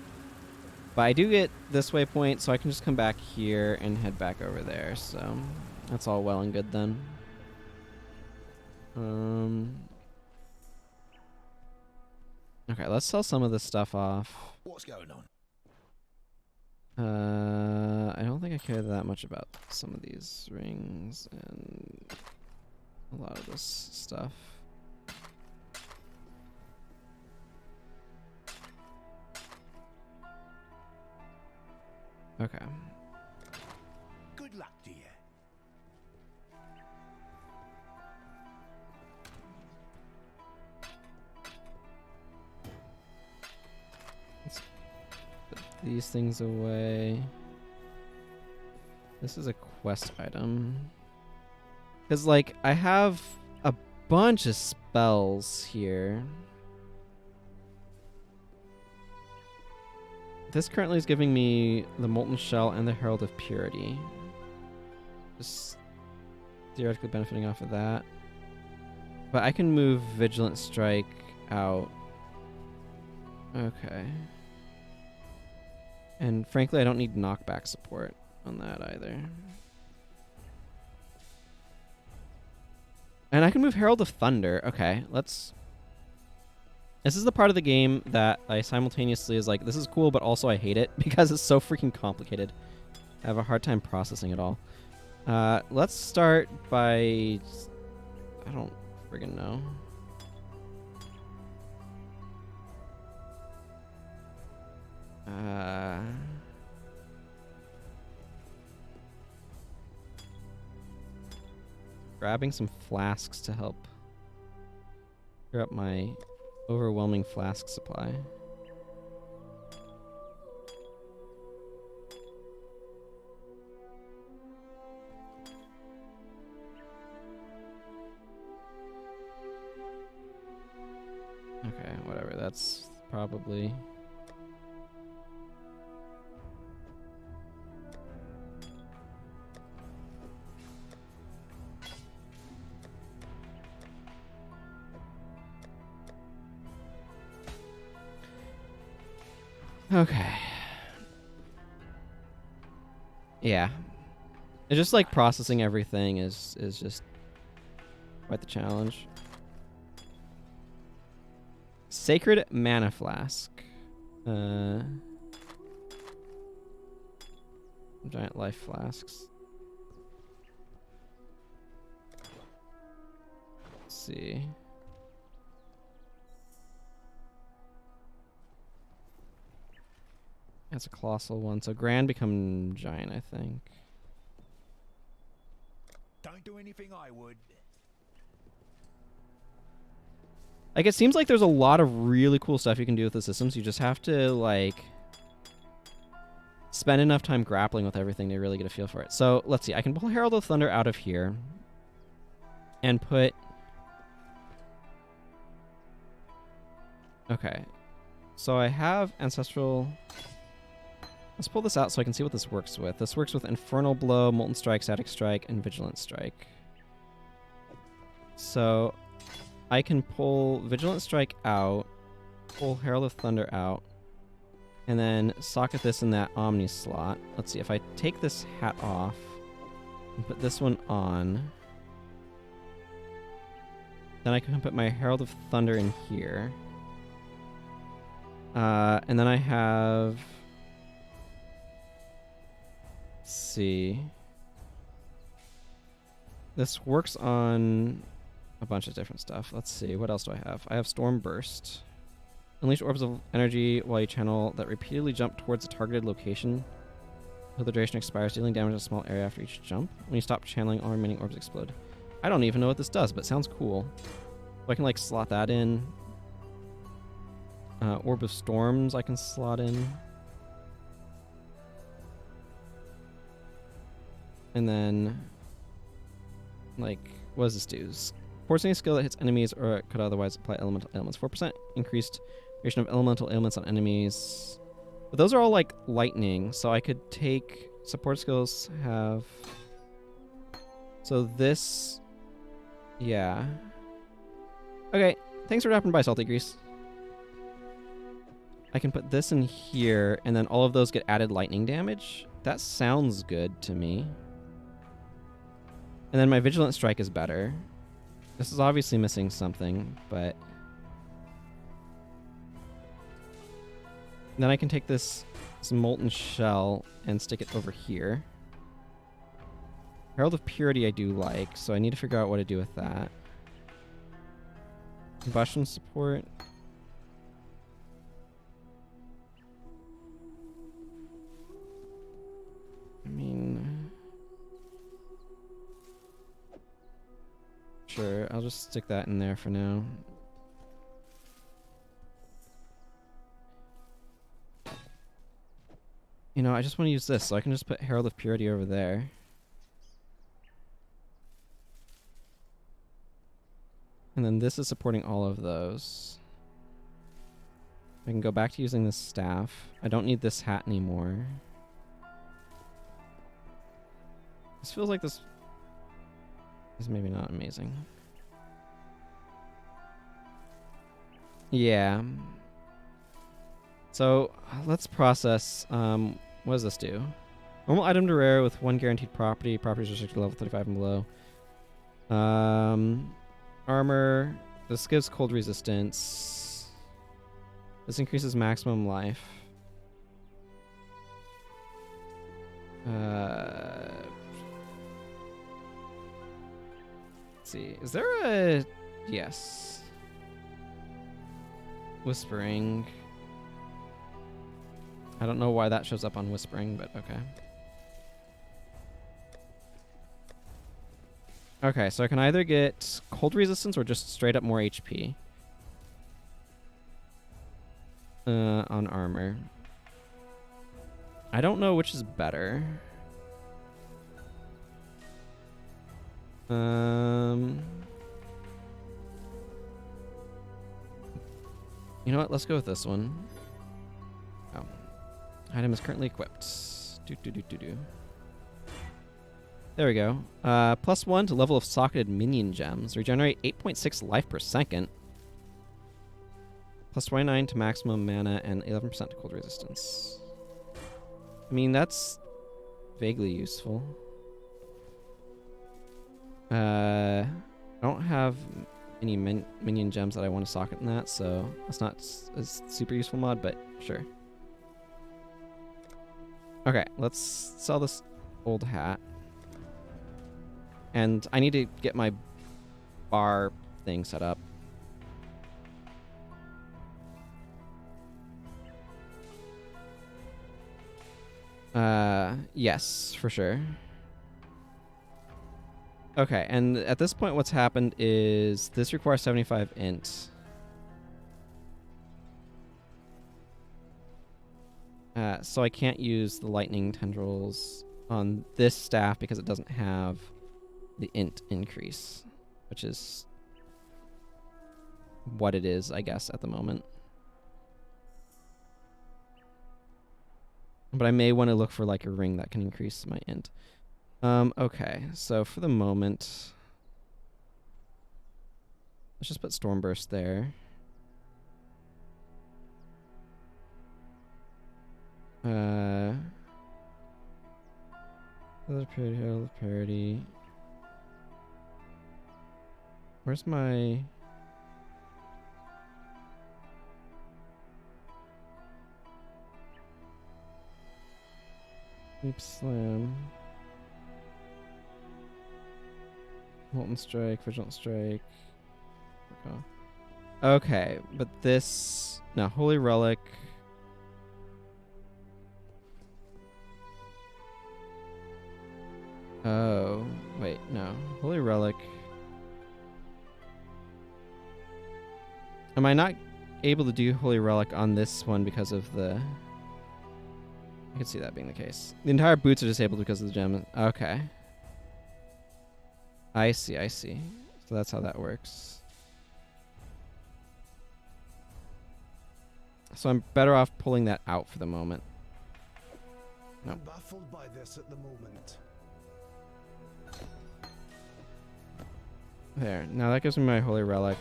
But I do get this waypoint, so I can just come back here and head back over there. So that's all well and good then. Okay, let's sell some of this stuff off. What's going on? I don't think I care that much about some of these rings and a lot of this stuff. Okay. Good luck to you. Let's put these things away. This is a quest item. Because, like, I have a bunch of spells here. This currently is giving me the Molten Shell and the Herald of Purity. Just theoretically benefiting off of that. But I can move Vigilant Strike out. Okay. And frankly, I don't need knockback support on that either. And I can move Herald of Thunder. Okay, let's... This is the part of the game that I simultaneously is like, this is cool, but also I hate it because it's so freaking complicated. I have a hard time processing it all. Let's start by... I don't friggin' know. Grabbing some flasks to help clear up my overwhelming flask supply. Okay, whatever, that's probably... Okay. Yeah. It's just like processing everything is just quite the challenge. Sacred Mana Flask. Giant Life Flasks. Let's see. That's a colossal one. So Grand become giant, I think. Don't do anything I would. Like, it seems like there's a lot of really cool stuff you can do with the systems. You just have to, like, spend enough time grappling with everything to really get a feel for it. So, let's see. I can pull Herald of Thunder out of here and put... Okay. So I have Ancestral... Let's pull this out so I can see what this works with. This works with Infernal Blow, Molten Strike, Static Strike, and Vigilant Strike. So I can pull Vigilant Strike out, pull Herald of Thunder out, and then socket this in that Omni slot. Let's see, if I take this hat off and put this one on, then I can put my Herald of Thunder in here. And then I have... Let's see. This works on a bunch of different stuff. Let's see. What else do I have? I have Storm Burst. Unleash orbs of energy while you channel that repeatedly jump towards a targeted location until the duration expires, dealing damage in a small area after each jump. When you stop channeling, all remaining orbs explode. I don't even know what this does, but it sounds cool. So I can, like, slot that in. Orb of Storms I can slot in. And then, like, what does this do? Forcing a skill that hits enemies or it could otherwise apply elemental ailments. 4% increased duration of elemental ailments on enemies. But those are all, like, lightning, so I could take... Support skills have... So this... Yeah. Okay, thanks for dropping by, Salty Grease. I can put this in here, and then all of those get added lightning damage. That sounds good to me. And then my Vigilant Strike is better. This is obviously missing something, but... Then I can take this Molten Shell and stick it over here. Herald of Purity I do like, so I need to figure out what to do with that. Combustion support. I mean... Sure, I'll just stick that in there for now. You know, I just want to use this, so I can just put Herald of Purity over there. And then this is supporting all of those. I can go back to using this staff. I don't need this hat anymore. This feels like this is maybe not amazing. Yeah. So let's process. What does this do? Normal item to rare with one guaranteed property. Properties restricted to level 35 and below. Armor. This gives cold resistance. This increases maximum life. Let's see. Is there a... Yes. Whispering. I don't know why that shows up on Whispering, but okay. Okay, so I can either get cold resistance or just straight up more HP. On armor. I don't know which is better. You know what? Let's go with this one. Oh. Item is currently equipped. There we go. +1 to level of socketed minion gems. Regenerate 8.6 life per second. +29 to maximum mana and 11% to cold resistance. I mean, that's vaguely useful. I don't have any minion gems that I want to socket in that, so that's not a super useful mod, but sure. Okay, let's sell this old hat. And I need to get my bar thing set up. Yes, for sure. Okay, and at this point what's happened is this requires 75 int. So I can't use the lightning tendrils on this staff because it doesn't have the int increase, which is what it is, I guess, at the moment. But I may want to look for like a ring that can increase my int. Okay, so for the moment, let's just put Stormburst there. Other parity. Where's my... Leap Slam. Molten Strike, Vigilant Strike. Okay, but this... No, Holy Relic. Oh, wait, no. Holy Relic. Am I not able to do Holy Relic on this one because of the... I can see that being the case. The entire boots are disabled because of the gem. Okay. I see, I see. So that's how that works. So I'm better off pulling that out for the moment. No. I'm baffled by this at the moment. There. Now that gives me my Holy Relic.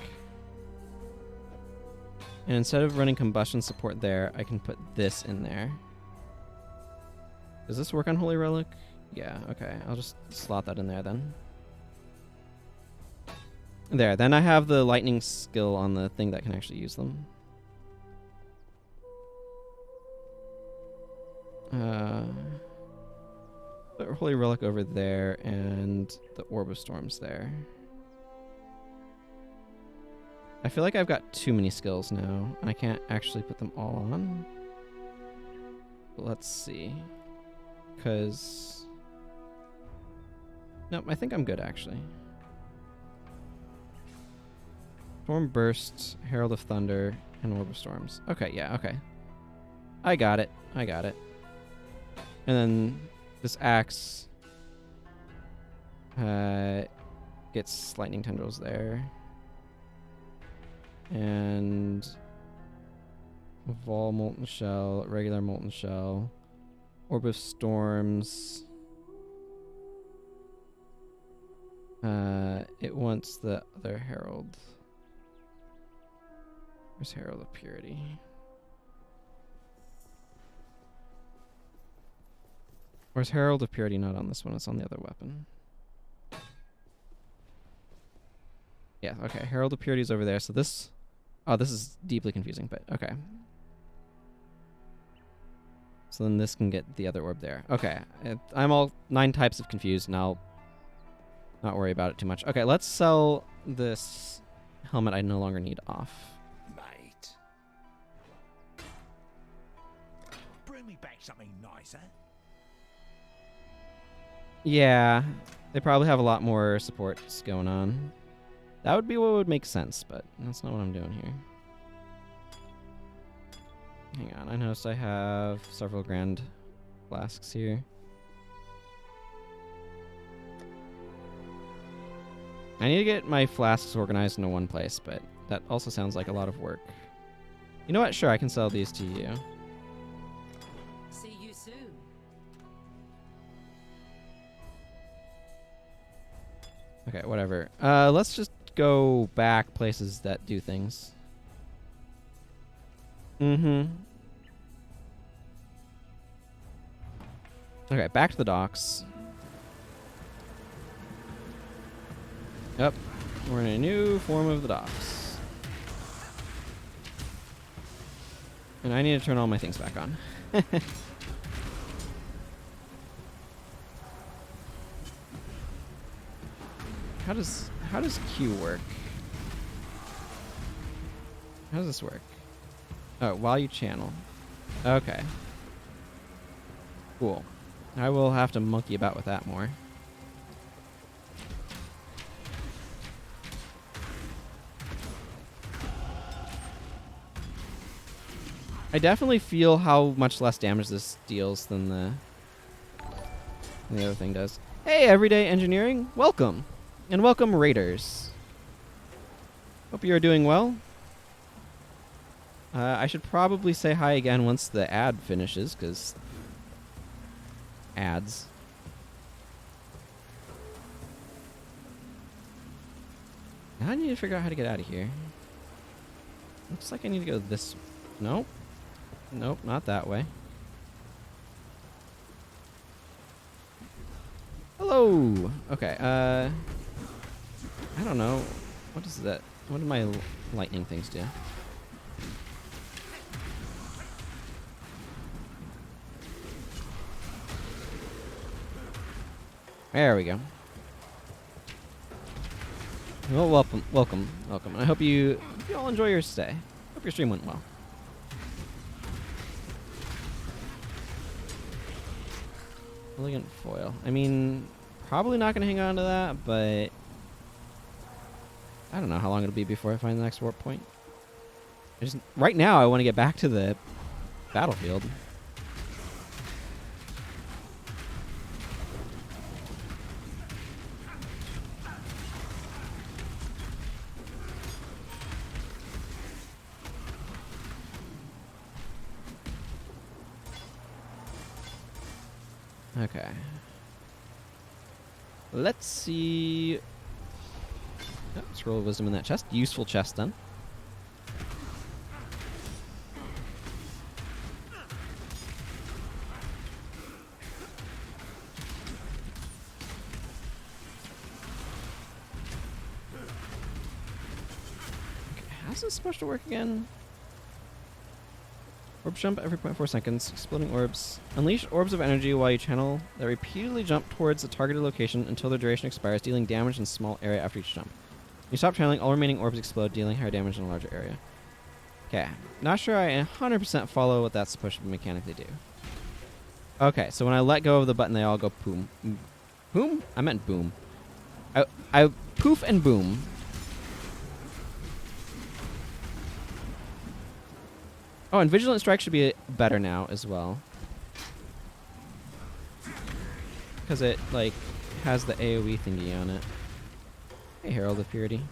And instead of running combustion support there, I can put this in there. Does this work on Holy Relic? Yeah, okay. I'll just slot that in there then. There. Then I have the lightning skill on the thing that can actually use them. Put Holy Relic over there and the Orb of Storms there. I feel like I've got too many skills now, and I can't actually put them all on. But let's see. Because... Nope, I think I'm good, actually. Storm Burst, Herald of Thunder, and Orb of Storms. Okay, yeah, okay. I got it. I got it. And then this axe gets Lightning Tendrils there. And Vol Molten Shell, regular Molten Shell, Orb of Storms. It wants the other Herald. Where's Herald of Purity? Where's Herald of Purity? Not on this one, it's on the other weapon. Yeah, okay, Herald of Purity is over there, so this... Oh, this is deeply confusing, but okay. So then this can get the other orb there. Okay, I'm all 9 types of confused, and I'll not worry about it too much. Okay, let's sell this helmet I no longer need off. Mate. Bring me back something nice, huh? Yeah, they probably have a lot more supports going on. That would be what would make sense, but that's not what I'm doing here. Hang on, I noticed I have several grand flasks here. I need to get my flasks organized into one place, but that also sounds like a lot of work. You know what? Sure, I can sell these to you. See you soon. Okay, whatever. Let's just go back places that do things. Mm-hmm. Okay, back to the docks. Yep. We're in a new form of the docks. And I need to turn all my things back on. How does Q work? How does this work? Oh, while you channel. Okay. Cool. I will have to monkey about with that more. I definitely feel how much less damage this deals than the other thing does. Hey, Everyday Engineering, welcome. And welcome, Raiders. Hope you are doing well. I should probably say hi again once the ad finishes, because ads. Now I need to figure out how to get out of here. Looks like I need to go this... Nope. Nope, not that way. Hello! Okay, I don't know. What is that? What do my lightning things do? There we go. Well, welcome. I hope you all enjoy your stay. Hope your stream went well. Elegant foil. I mean, probably not going to hang on to that, but I don't know how long it'll be before I find the next warp point. Right now, I want to get back to the battlefield. Okay. Let's see. Oh, scroll of wisdom in that chest. Useful chest then. Okay, how's this supposed to work again? Orb jump every 0.4 seconds. Exploding orbs. Unleash orbs of energy while you channel that repeatedly jump towards the targeted location until their duration expires, dealing damage in a small area after each jump. When you stop channeling, all remaining orbs explode, dealing higher damage in a larger area. Okay. Not sure I 100% follow what that's supposed to mechanically do. Okay, so when I let go of the button, they all go boom. Boom? I meant boom. I poof and boom. Oh, and Vigilant Strike should be better now as well. Because it, like, has the AoE thingy on it. Hey, Herald of Purity.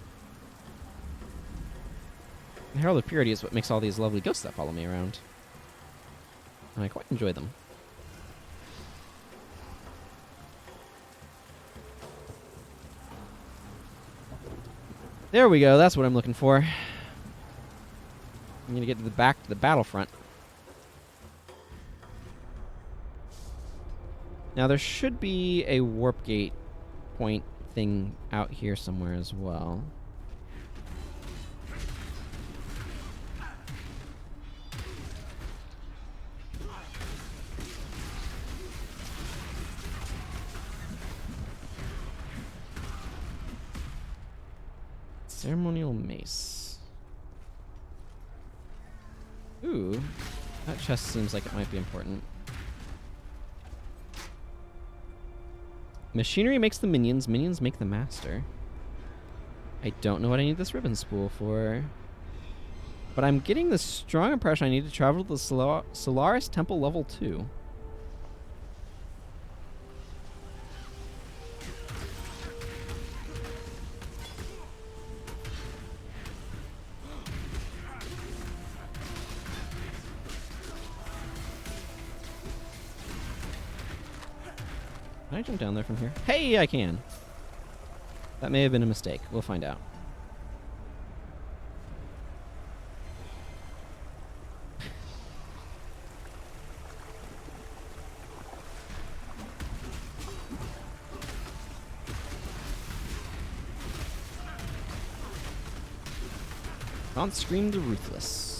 And Herald of Purity is what makes all these lovely ghosts that follow me around. And I quite enjoy them. There we go, that's what I'm looking for. I'm gonna get to the back to the battlefront. Now there should be a warp gate point thing out here somewhere as well. Ceremonial mace. Ooh, that chest seems like it might be important. Machinery makes the minions, minions make the master. I don't know what I need this ribbon spool for. But I'm getting the strong impression I need to travel to the Solaris Temple level 2. Can I jump down there from here? Hey, I can. That may have been a mistake. We'll find out. Don't scream the ruthless.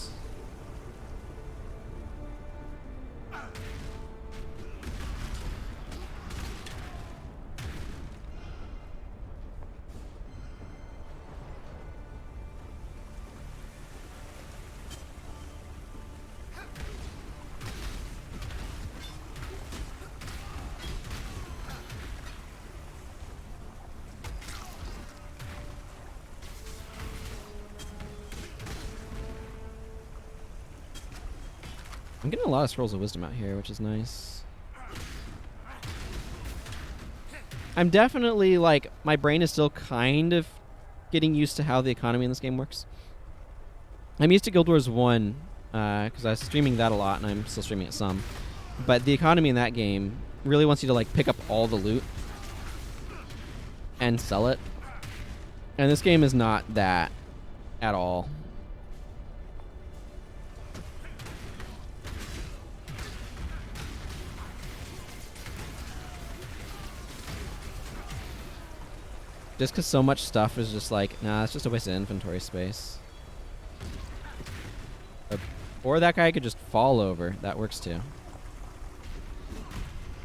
I'm getting a lot of scrolls of wisdom out here, which is nice. I'm definitely, like, my brain is still kind of getting used to how the economy in this game works. I'm used to Guild Wars 1, because I was streaming that a lot, and I'm still streaming it some. But the economy in that game really wants you to, like, pick up all the loot and sell it. And this game is not that at all. Just because so much stuff is just like, nah, it's just a waste of inventory space. Or that guy could just fall over. That works too.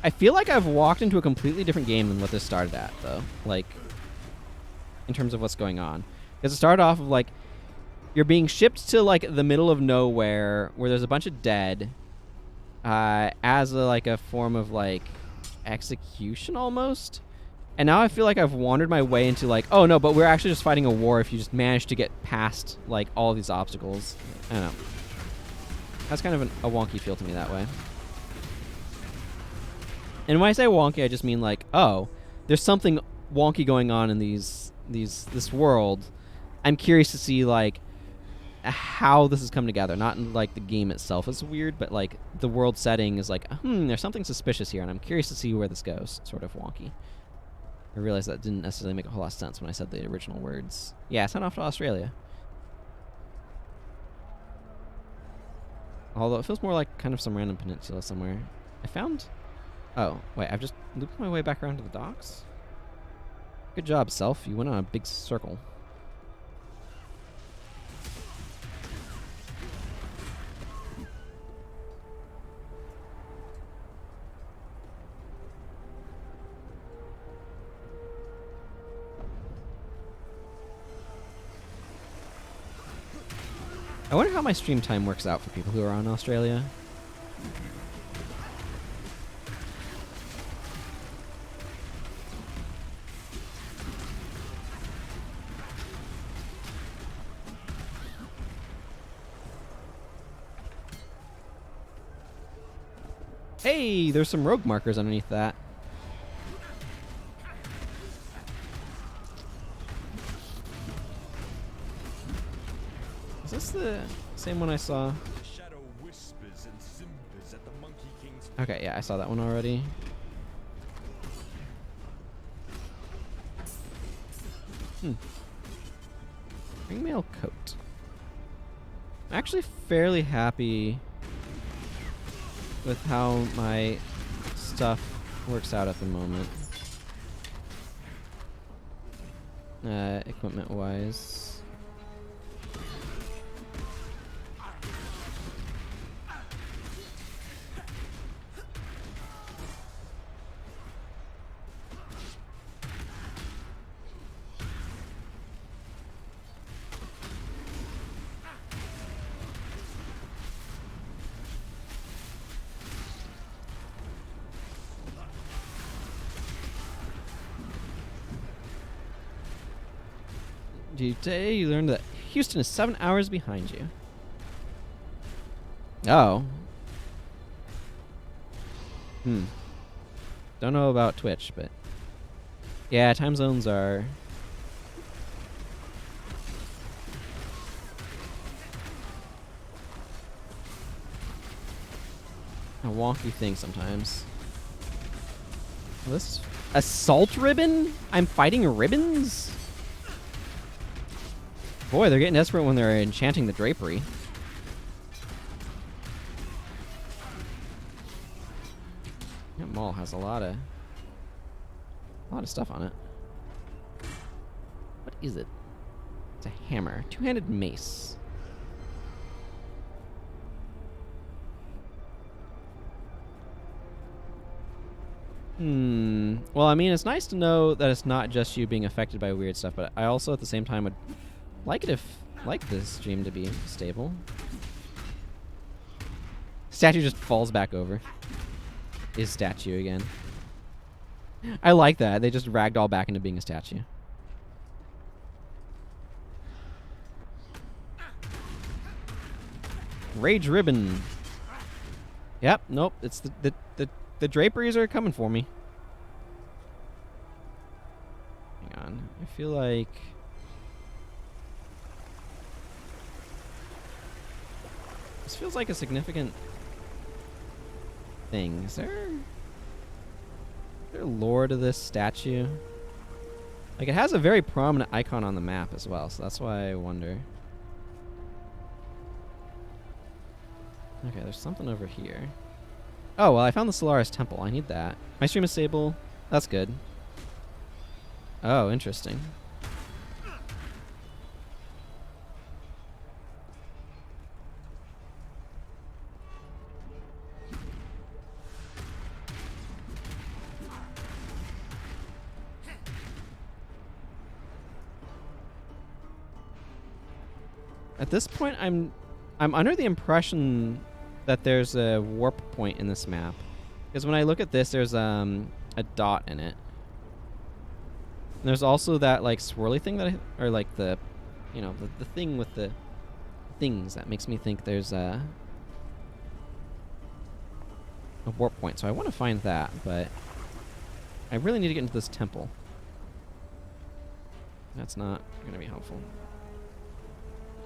I feel like I've walked into a completely different game than what this started at, though. Like, in terms of what's going on. Because it started off of, like, you're being shipped to, like, the middle of nowhere where there's a bunch of dead as, like, a form of, like, execution almost. And now I feel like I've wandered my way into, like, oh, no, but we're actually just fighting a war if you just manage to get past, like, all of these obstacles. I don't know. That's kind of a wonky feel to me that way. And when I say wonky, I just mean, like, oh, there's something wonky going on in this world. I'm curious to see, like, how this has come together. Not in, like, the game itself is weird, but, like, the world setting is like, there's something suspicious here, and I'm curious to see where this goes. Sort of wonky. I realized that didn't necessarily make a whole lot of sense when I said the original words. Yeah, send off to Australia. Although it feels more like kind of some random peninsula somewhere. I found... Oh, wait, I've just looped my way back around to the docks? Good job, Self. You went on a big circle. I wonder how my stream time works out for people who are on Australia. Hey, there's some rogue markers underneath that. Is this the same one I saw? Okay, yeah, I saw that one already. Ringmail coat. I'm actually fairly happy with how my stuff works out at the moment. Equipment-wise. Today you learned that Houston is 7 hours behind you. Oh. Don't know about Twitch, but yeah, time zones are a wonky thing sometimes. This assault ribbon? I'm fighting ribbons? Boy, they're getting desperate when they're enchanting the drapery. That mall has a lot of stuff on it. What is it? It's a hammer. Two-handed mace. Well, I mean, it's nice to know that it's not just you being affected by weird stuff, but I also at the same time would like it if this dream to be stable. Statue just falls back over. Is statue again. I like that. They just ragdoll back into being a statue. Rage ribbon. Yep, nope. It's the draperies are coming for me. Hang on. I feel like this feels like a significant thing. Is there lore to this statue? Like, it has a very prominent icon on the map as well, so that's why I wonder. Okay, there's something over here. Oh, well, I found the Solaris Temple. I need that. My stream is stable. That's good. Oh, interesting. At this point, I'm under the impression that there's a warp point in this map, because when I look at this, there's a dot in it. And there's also that like swirly thing that or like the, you know, the thing with the things that makes me think there's a warp point. So I want to find that, but I really need to get into this temple. That's not going to be helpful.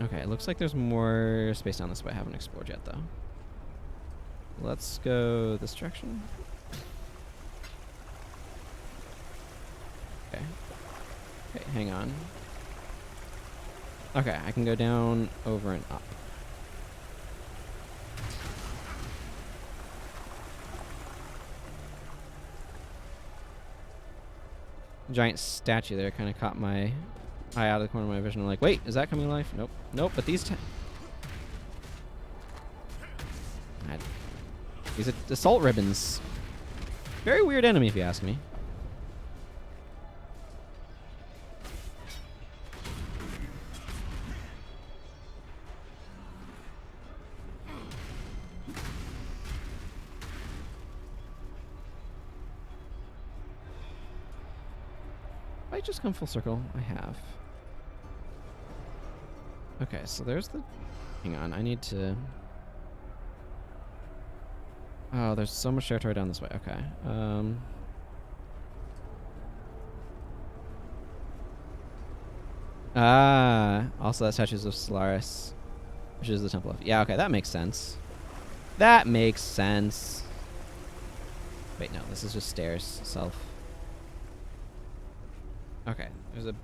Okay, it looks like there's more space down this way I haven't explored yet, though. Let's go this direction. Okay. Okay, hang on. Okay, I can go down, over, and up. Giant statue there kind of caught my eye out of the corner of my vision. I'm like, wait, is that coming to life? Nope. Nope, but these these assault ribbons. Very weird enemy, if you ask me. I just come full circle. I have. Okay, so there's the... Hang on, I need to... Oh, there's so much territory down this way. Okay. Also that statues of Solaris, which is the Temple of... Yeah, okay, that makes sense. That makes sense. Wait, no, this is just stairs self. Okay, there's a...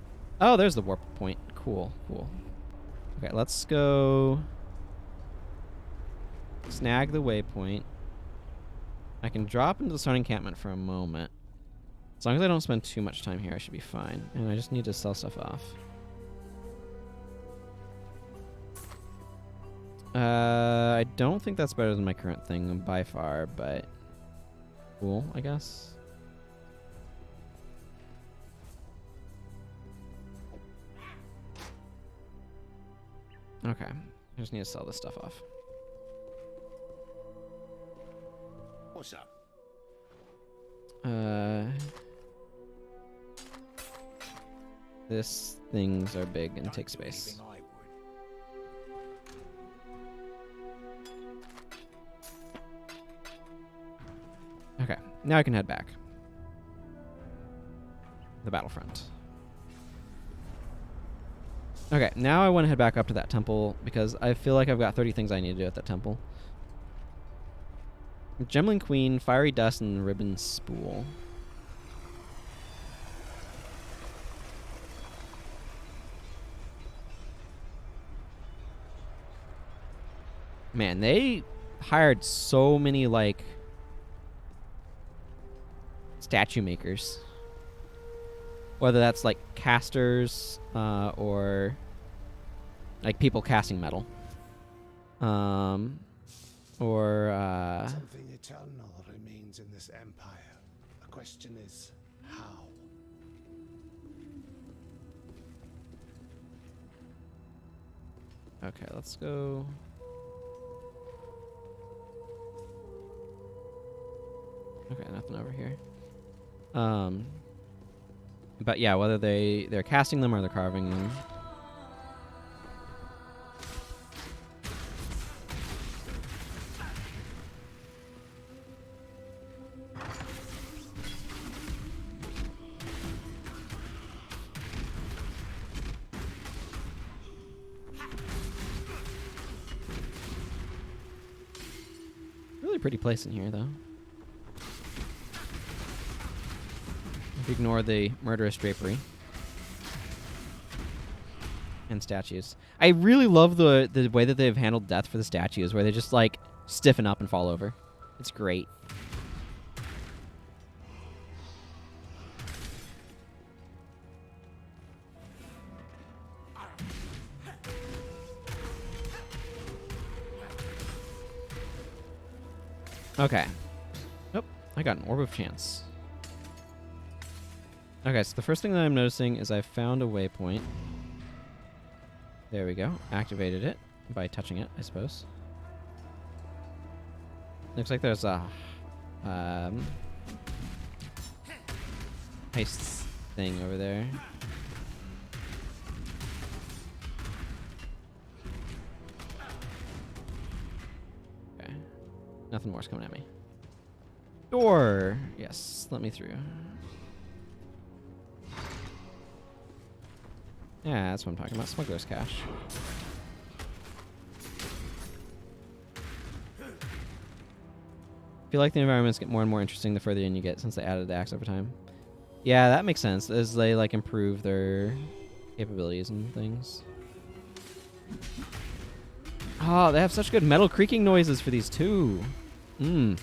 Oh, there's the warp point. Cool, cool. Okay, let's go... Snag the waypoint. I can drop into the stone encampment for a moment. As long as I don't spend too much time here, I should be fine. And I just need to sell stuff off. I don't think that's better than my current thing by far, but... Cool, I guess. Okay, I just need to sell this stuff off. What's up? This things are big and take space. Okay, now I can head back. The battlefront. Okay, now I want to head back up to that temple because I feel like I've got 30 things I need to do at that temple. Gemling Queen, Fiery Dust, and Ribbon Spool. Man, they hired so many, like, statue makers. Whether that's, like, casters, or, like, people casting metal. Or, Something eternal remains in this empire, a question is, how? Okay, let's go. Okay, nothing over here. But yeah, whether they're casting them or they're carving them. Really pretty place in here, though. If you ignore the murderous drapery and statues. I really love the way that they've handled death for the statues, where they just like stiffen up and fall over. It's great. Okay. Nope. I got an Orb of Chance. Okay, so the first thing that I'm noticing is I found a waypoint. There we go. Activated it by touching it, I suppose. Looks like there's a heist thing over there. Okay. Nothing more's coming at me. Door! Yes, let me through. Yeah, that's what I'm talking about. Smuggler's Cache. I feel like the environments get more and more interesting the further in you get since they added the axe over time. Yeah, that makes sense as they like improve their capabilities and things. Oh, they have such good metal creaking noises for these too. Mmm.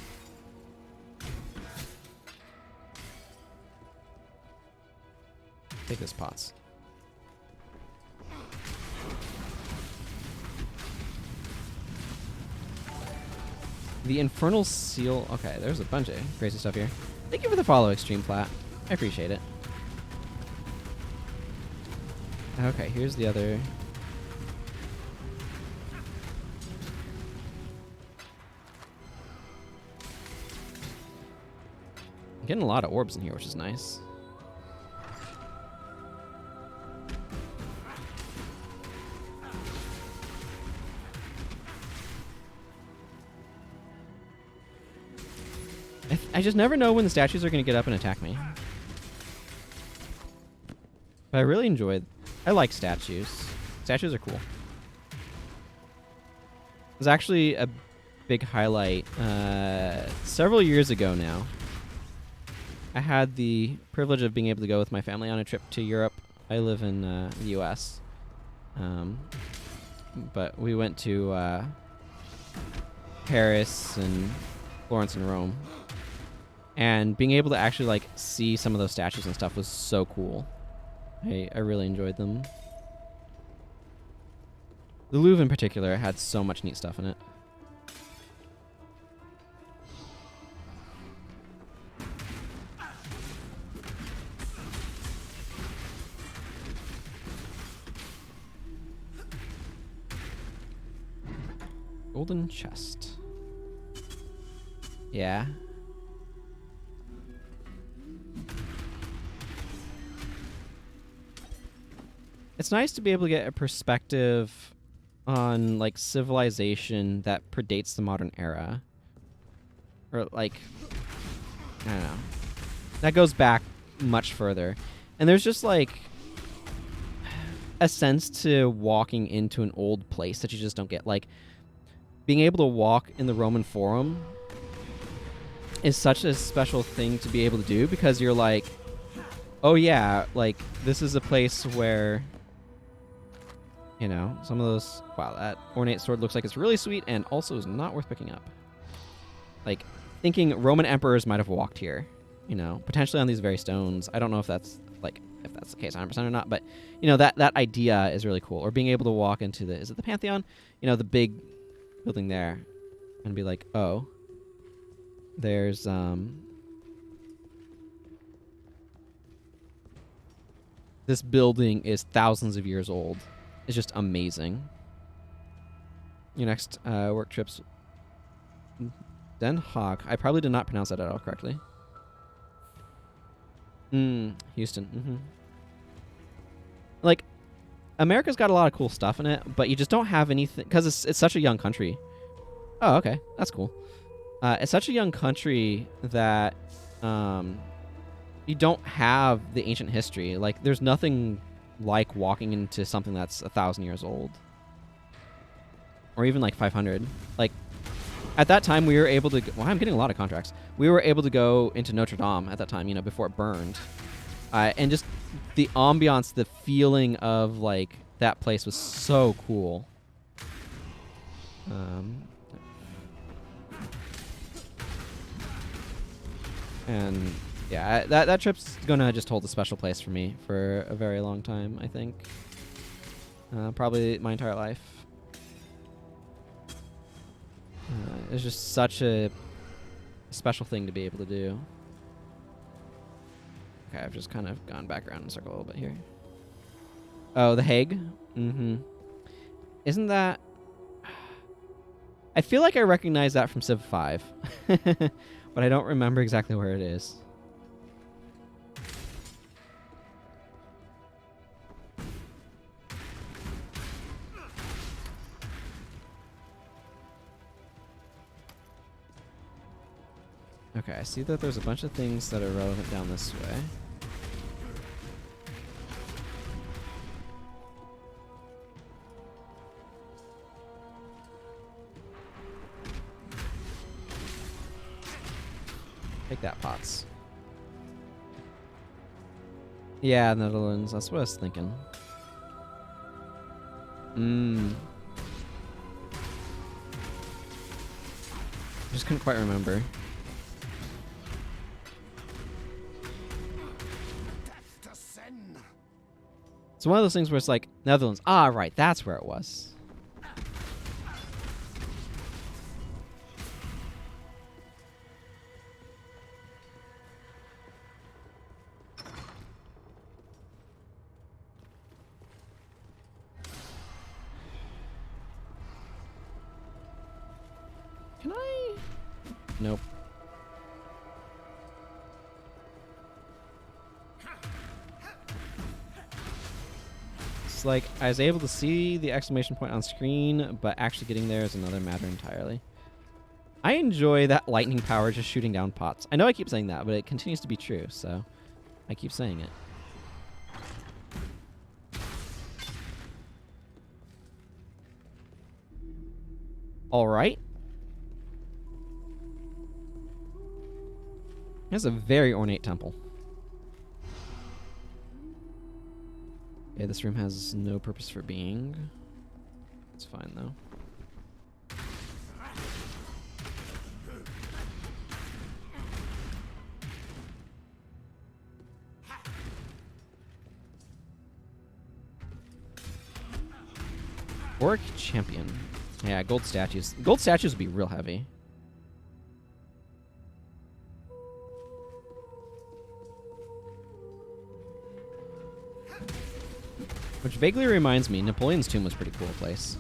Take this pots. The Infernal Seal. Okay, there's a bunch of crazy stuff here. Thank you for the follow, Extreme Flat. I appreciate it. Okay, here's the other. I'm getting a lot of orbs in here, which is nice. I just never know when the statues are going to get up and attack me. But I really enjoy... I like statues. Statues are cool. It was actually a big highlight several years ago now. I had the privilege of being able to go with my family on a trip to Europe. I live in the U.S. But we went to Paris and Florence and Rome. And being able to actually like see some of those statues and stuff was so cool. I really enjoyed them. The Louvre in particular had so much neat stuff in it. Golden chest. Yeah. It's nice to be able to get a perspective on like civilization that predates the modern era. Or like, I don't know. That goes back much further. And there's just like a sense to walking into an old place that you just don't get. Like being able to walk in the Roman Forum is such a special thing to be able to do because you're like, oh yeah, like this is a place where, you know, some of those... Wow, that ornate sword looks like it's really sweet and also is not worth picking up. Like, thinking Roman emperors might have walked here, you know, potentially on these very stones. I don't know if that's, like, if that's the case 100% or not, but, you know, that idea is really cool. Or being able to walk into the... Is it the Pantheon? You know, the big building there and be like, oh, there's, this building is thousands of years old. It's just amazing. Your next work trips. Den Haag. I probably did not pronounce that at all correctly. Houston. Like, America's got a lot of cool stuff in it, but you just don't have anything because it's such a young country. Oh, okay, that's cool. It's such a young country that you don't have the ancient history. Like, there's nothing like walking into something that's 1,000 years old, or even like 500. Like, at that time, we were able to. Well, I'm getting a lot of contracts. We were able to go into Notre Dame at that time, you know, before it burned, and just the ambiance, the feeling of like that place was so cool. And yeah, that trip's gonna just hold a special place for me for a very long time, I think. Probably my entire life. It's just such a special thing to be able to do. Okay, I've just kind of gone back around in a circle a little bit here. Oh, The Hague? Isn't that... I feel like I recognize that from Civ 5. But I don't remember exactly where it is. Okay, I see that there's a bunch of things that are relevant down this way. Take that, Pots. Yeah, Netherlands. That's what I was thinking. Just couldn't quite remember. It's one of those things where it's like, Netherlands. Ah, right. That's where it was. Can I? Nope. It's like I was able to see the exclamation point on screen, but actually getting there is another matter entirely. I enjoy that lightning power just shooting down pots. I know I keep saying that, but it continues to be true, so I keep saying it. All right. It's a very ornate temple. Okay, this room has no purpose for being. It's fine, though. Orc champion. Yeah, gold statues. Gold statues would be real heavy. Which vaguely reminds me, Napoleon's tomb was a pretty cool place.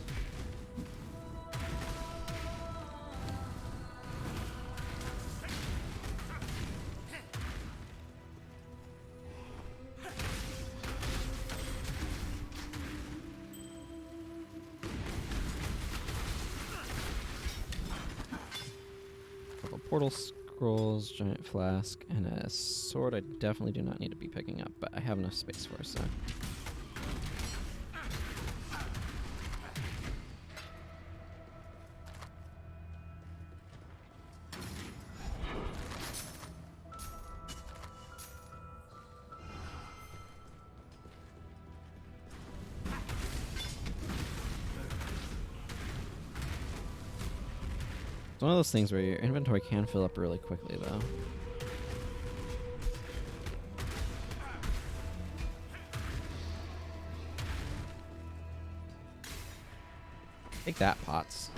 Couple portal scrolls, giant flask, and a sword I definitely do not need to be picking up, but I have enough space for, so... It's one of those things where your inventory can fill up really quickly, though. Take that, Pots.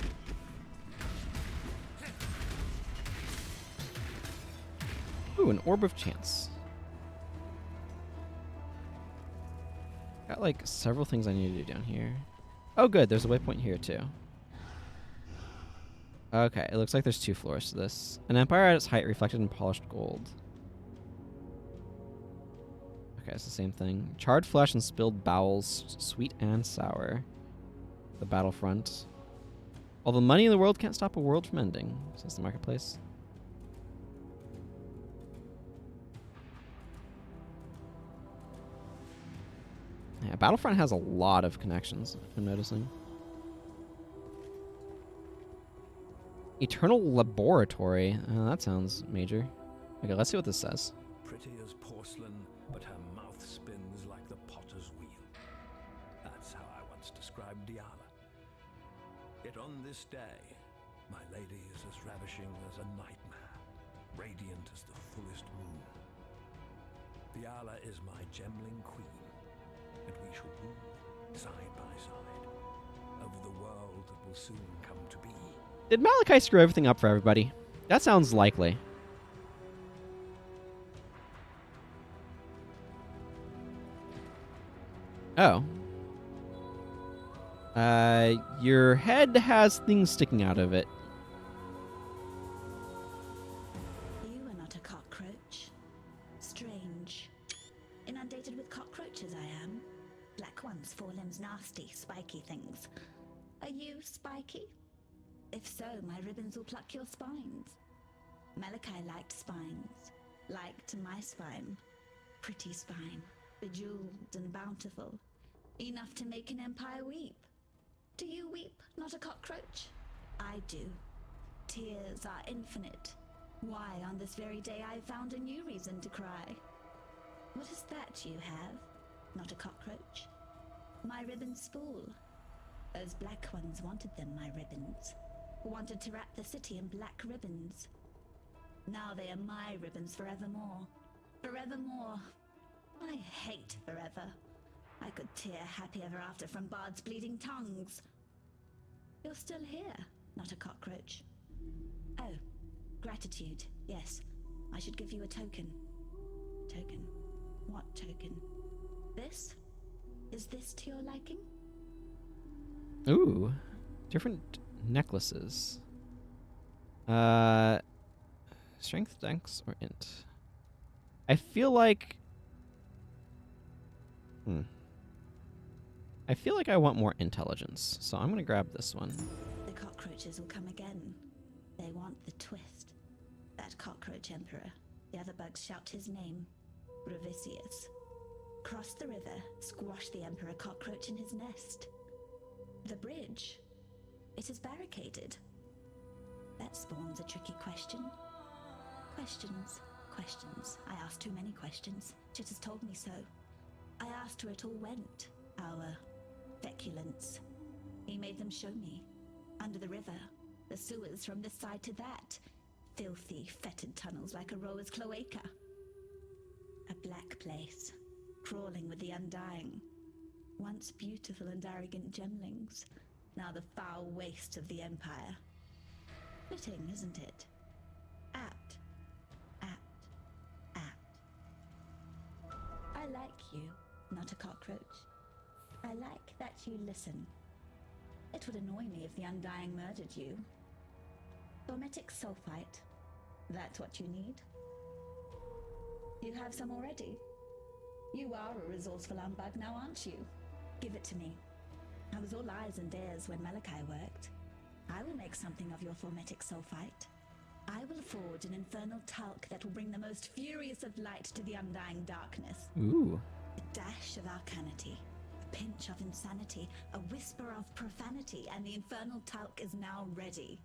Ooh, an Orb of Chance. like several things I need to do down here. Oh good, there's a waypoint here too. Okay, it looks like there's 2 floors to this. An empire at its height reflected in polished gold. Okay, it's the same thing. Charred flesh and spilled bowels, sweet and sour. The battlefront. All the money in the world can't stop a world from ending, says the marketplace. Yeah, Battlefront has a lot of connections, I'm noticing. Eternal Laboratory. That sounds major. Okay, let's see what this says. Pretty as porcelain, but her mouth spins like the potter's wheel. That's how I once described Diala. Yet on this day, my lady is as ravishing as a nightmare, radiant as the fullest moon. Diala is my Gemling queen, and we shall rule side by side over the world that will soon come to be. Did Malachi screw everything up for everybody? That sounds likely. Oh. Your head has things sticking out of it. You are not a cockroach. Strange. Inundated with cockroaches I am. Black ones, 4 limbs, nasty, spiky things. Are you spiky? If so, my ribbons will pluck your spines. Malachi liked spines. Liked my spine. Pretty spine. Bejeweled and bountiful. Enough to make an empire weep. Do you weep, not a cockroach? I do. Tears are infinite. Why, on this very day I found a new reason to cry. What is that you have? Not a cockroach? My ribbons spool. Those black ones wanted them, my ribbons. Wanted to wrap the city in black ribbons. Now they are my ribbons forevermore. Forevermore. I hate forever. I could tear happy ever after from Bard's bleeding tongues. You're still here, not a cockroach. Oh, gratitude, yes. I should give you a token. Token? What token? This? Is this to your liking? Ooh, different necklaces. Strength, dex, or int? I feel like... I feel like I want more intelligence, so I'm gonna grab this one. The cockroaches will come again. They want the twist. That cockroach emperor. The other bugs shout his name. Revisius. Cross the river, squash the emperor cockroach in his nest. The bridge. It is barricaded. That spawns a tricky question. Questions. Questions. I asked too many questions. Chit has told me so. I asked where it all went. Our feculence. He made them show me. Under the river. The sewers from this side to that. Filthy, fetid tunnels like a rower's cloaca. A black place. Crawling with the undying. Once beautiful and arrogant gemlings. Now the foul waste of the Empire. Fitting, isn't it? Apt. Apt. Apt. I like you, not a cockroach. I like that you listen. It would annoy me if the Undying murdered you. Hermetic sulfite. That's what you need. You have some already. You are a resourceful humbug now, aren't you? Give it to me. I was all eyes and ears when Malachi worked. I will make something of your formetic sulfite. I will forge an infernal talc that will bring the most furious of light to the undying darkness. Ooh. A dash of arcanity, a pinch of insanity, a whisper of profanity, and the infernal talc is now ready.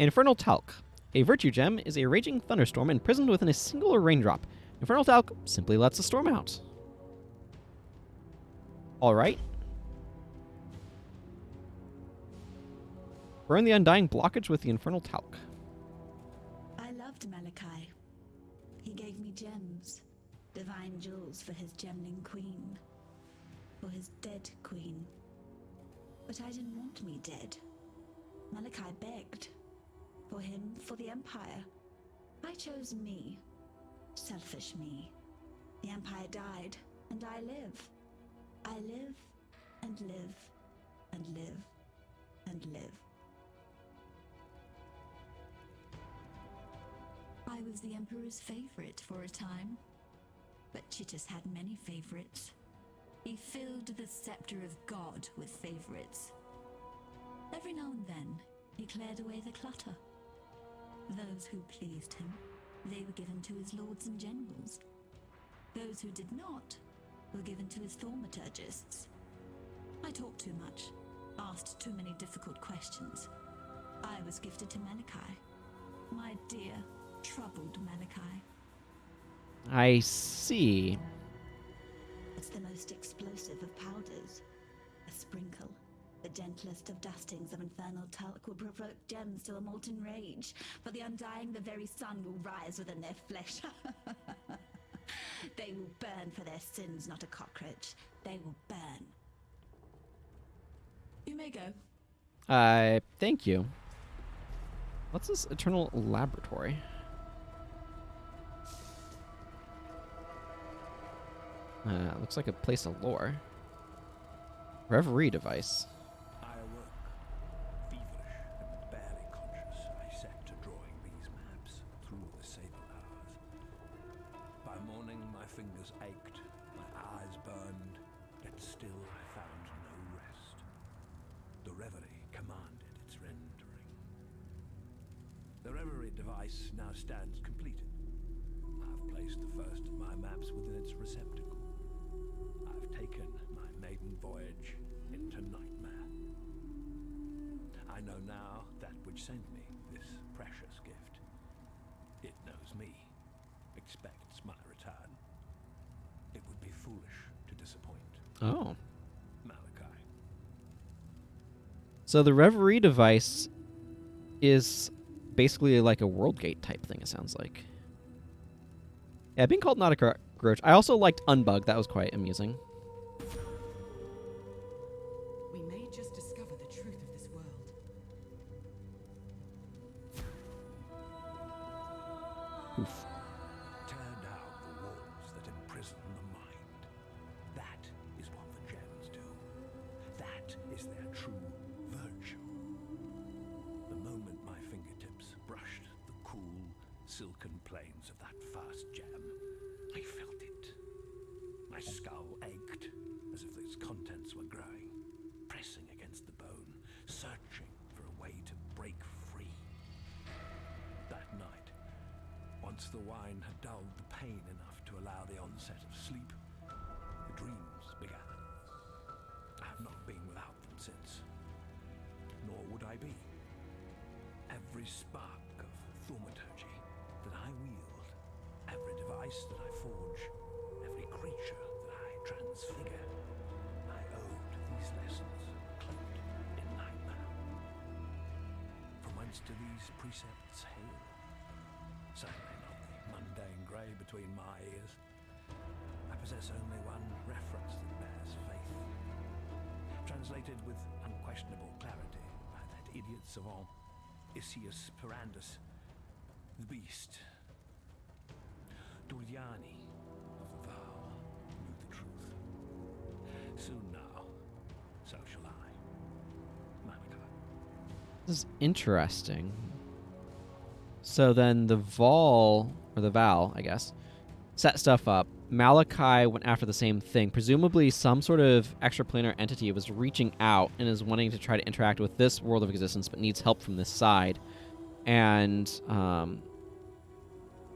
Infernal Talc. A virtue gem is a raging thunderstorm imprisoned within a single raindrop. Infernal Talc simply lets the storm out. Alright. Burn the undying blockage with the Infernal Talc. I loved Malachi. He gave me gems, divine jewels for his Gemling queen, for his dead queen. But I didn't want me dead. Malachi begged. For him, for the Empire. I chose me. Selfish me. The Empire died. And I live. I live and live and live and live. I was the Emperor's favorite for a time, but Chittus had many favorites. He filled the scepter of God with favorites. Every now and then, he cleared away the clutter. Those who pleased him, they were given to his lords and generals. Those who did not were given to his thaumaturgists. I talked too much, asked too many difficult questions. I was gifted to Malachi, my dear, troubled Malachi. I see. It's the most explosive of powders. A sprinkle, the gentlest of dustings of infernal talc will provoke gems to a molten rage, for the undying the very sun will rise within their flesh. They will burn for their sins, not a cockroach. They will burn. You may go. Thank you. What's this eternal laboratory? Looks like a place of lore. Reverie device. I awoke, feverish and barely conscious. I set to drawing these maps through the sable hours. By morning, my fingers ached, my eyes burned, yet still I found no rest. The reverie commanded its rendering. The reverie device now stands completed. I've placed the first of my maps within its receptacle. I've taken my maiden voyage into nightmare. I know now that which sent me this precious gift. It knows me, expects my return. It would be foolish to disappoint. Oh. Malachi. So the Reverie device is basically like a world gate type thing, it sounds like. Yeah, being called not a cockroach. I also liked Unbug. That was quite amusing. We may just discover the truth of this world. Oof. Tear down the walls that imprison the mind. That is what the gems do. That is their true virtue. The moment my fingertips brushed the cool, silken plains of that first gem, I felt it. My skull ached, as if its contents were growing, pressing against the bone, searching for a way to break free. That night, once the wine had dulled the pain enough to allow the onset of sleep, the dreams began. I have not been without them since, nor would I be. Every spark of thaumaturgy that I wield, every device that I forge, every creature that I transfigure, I owed these lessons cloaked in nightmare. From whence do these precepts hail? Certainly not the mundane grey between my ears. I possess only one reference that bears faith. Translated with unquestionable clarity by that idiot savant, Isius Perandus, the beast. Duriani of the vow knew the truth. Soon now, so shall I. Malachi. This is interesting. So then the Val, I guess, set stuff up. Malachi went after the same thing. Presumably some sort of extraplanar entity was reaching out and is wanting to try to interact with this world of existence, but needs help from this side. And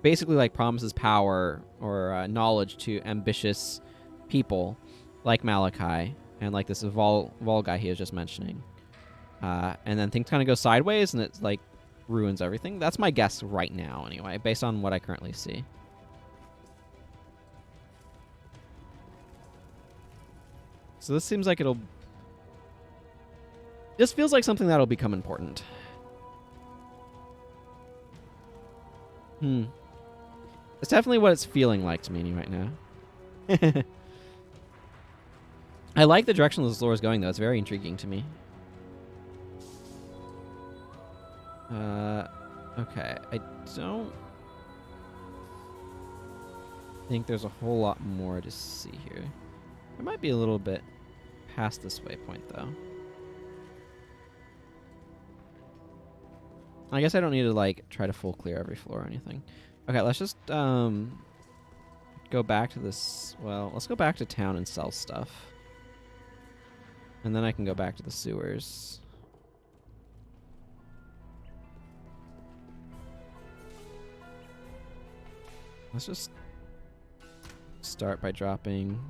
basically like promises power or knowledge to ambitious people like Malachi and like this Val guy he was just mentioning. And then things kind of go sideways and it's like ruins everything. That's my guess right now anyway, based on what I currently see. So this seems like this feels like something that'll become important. It's definitely what it's feeling like to me right now. I like the direction this lore is going, though. It's very intriguing to me. Okay, I don't... think there's a whole lot more to see here. There might be a little bit past this waypoint, though. I guess I don't need to, like, try to full clear every floor or anything. Okay, let's just, go back to this... Well, let's go back to town and sell stuff. And then I can go back to the sewers. Let's just start by dropping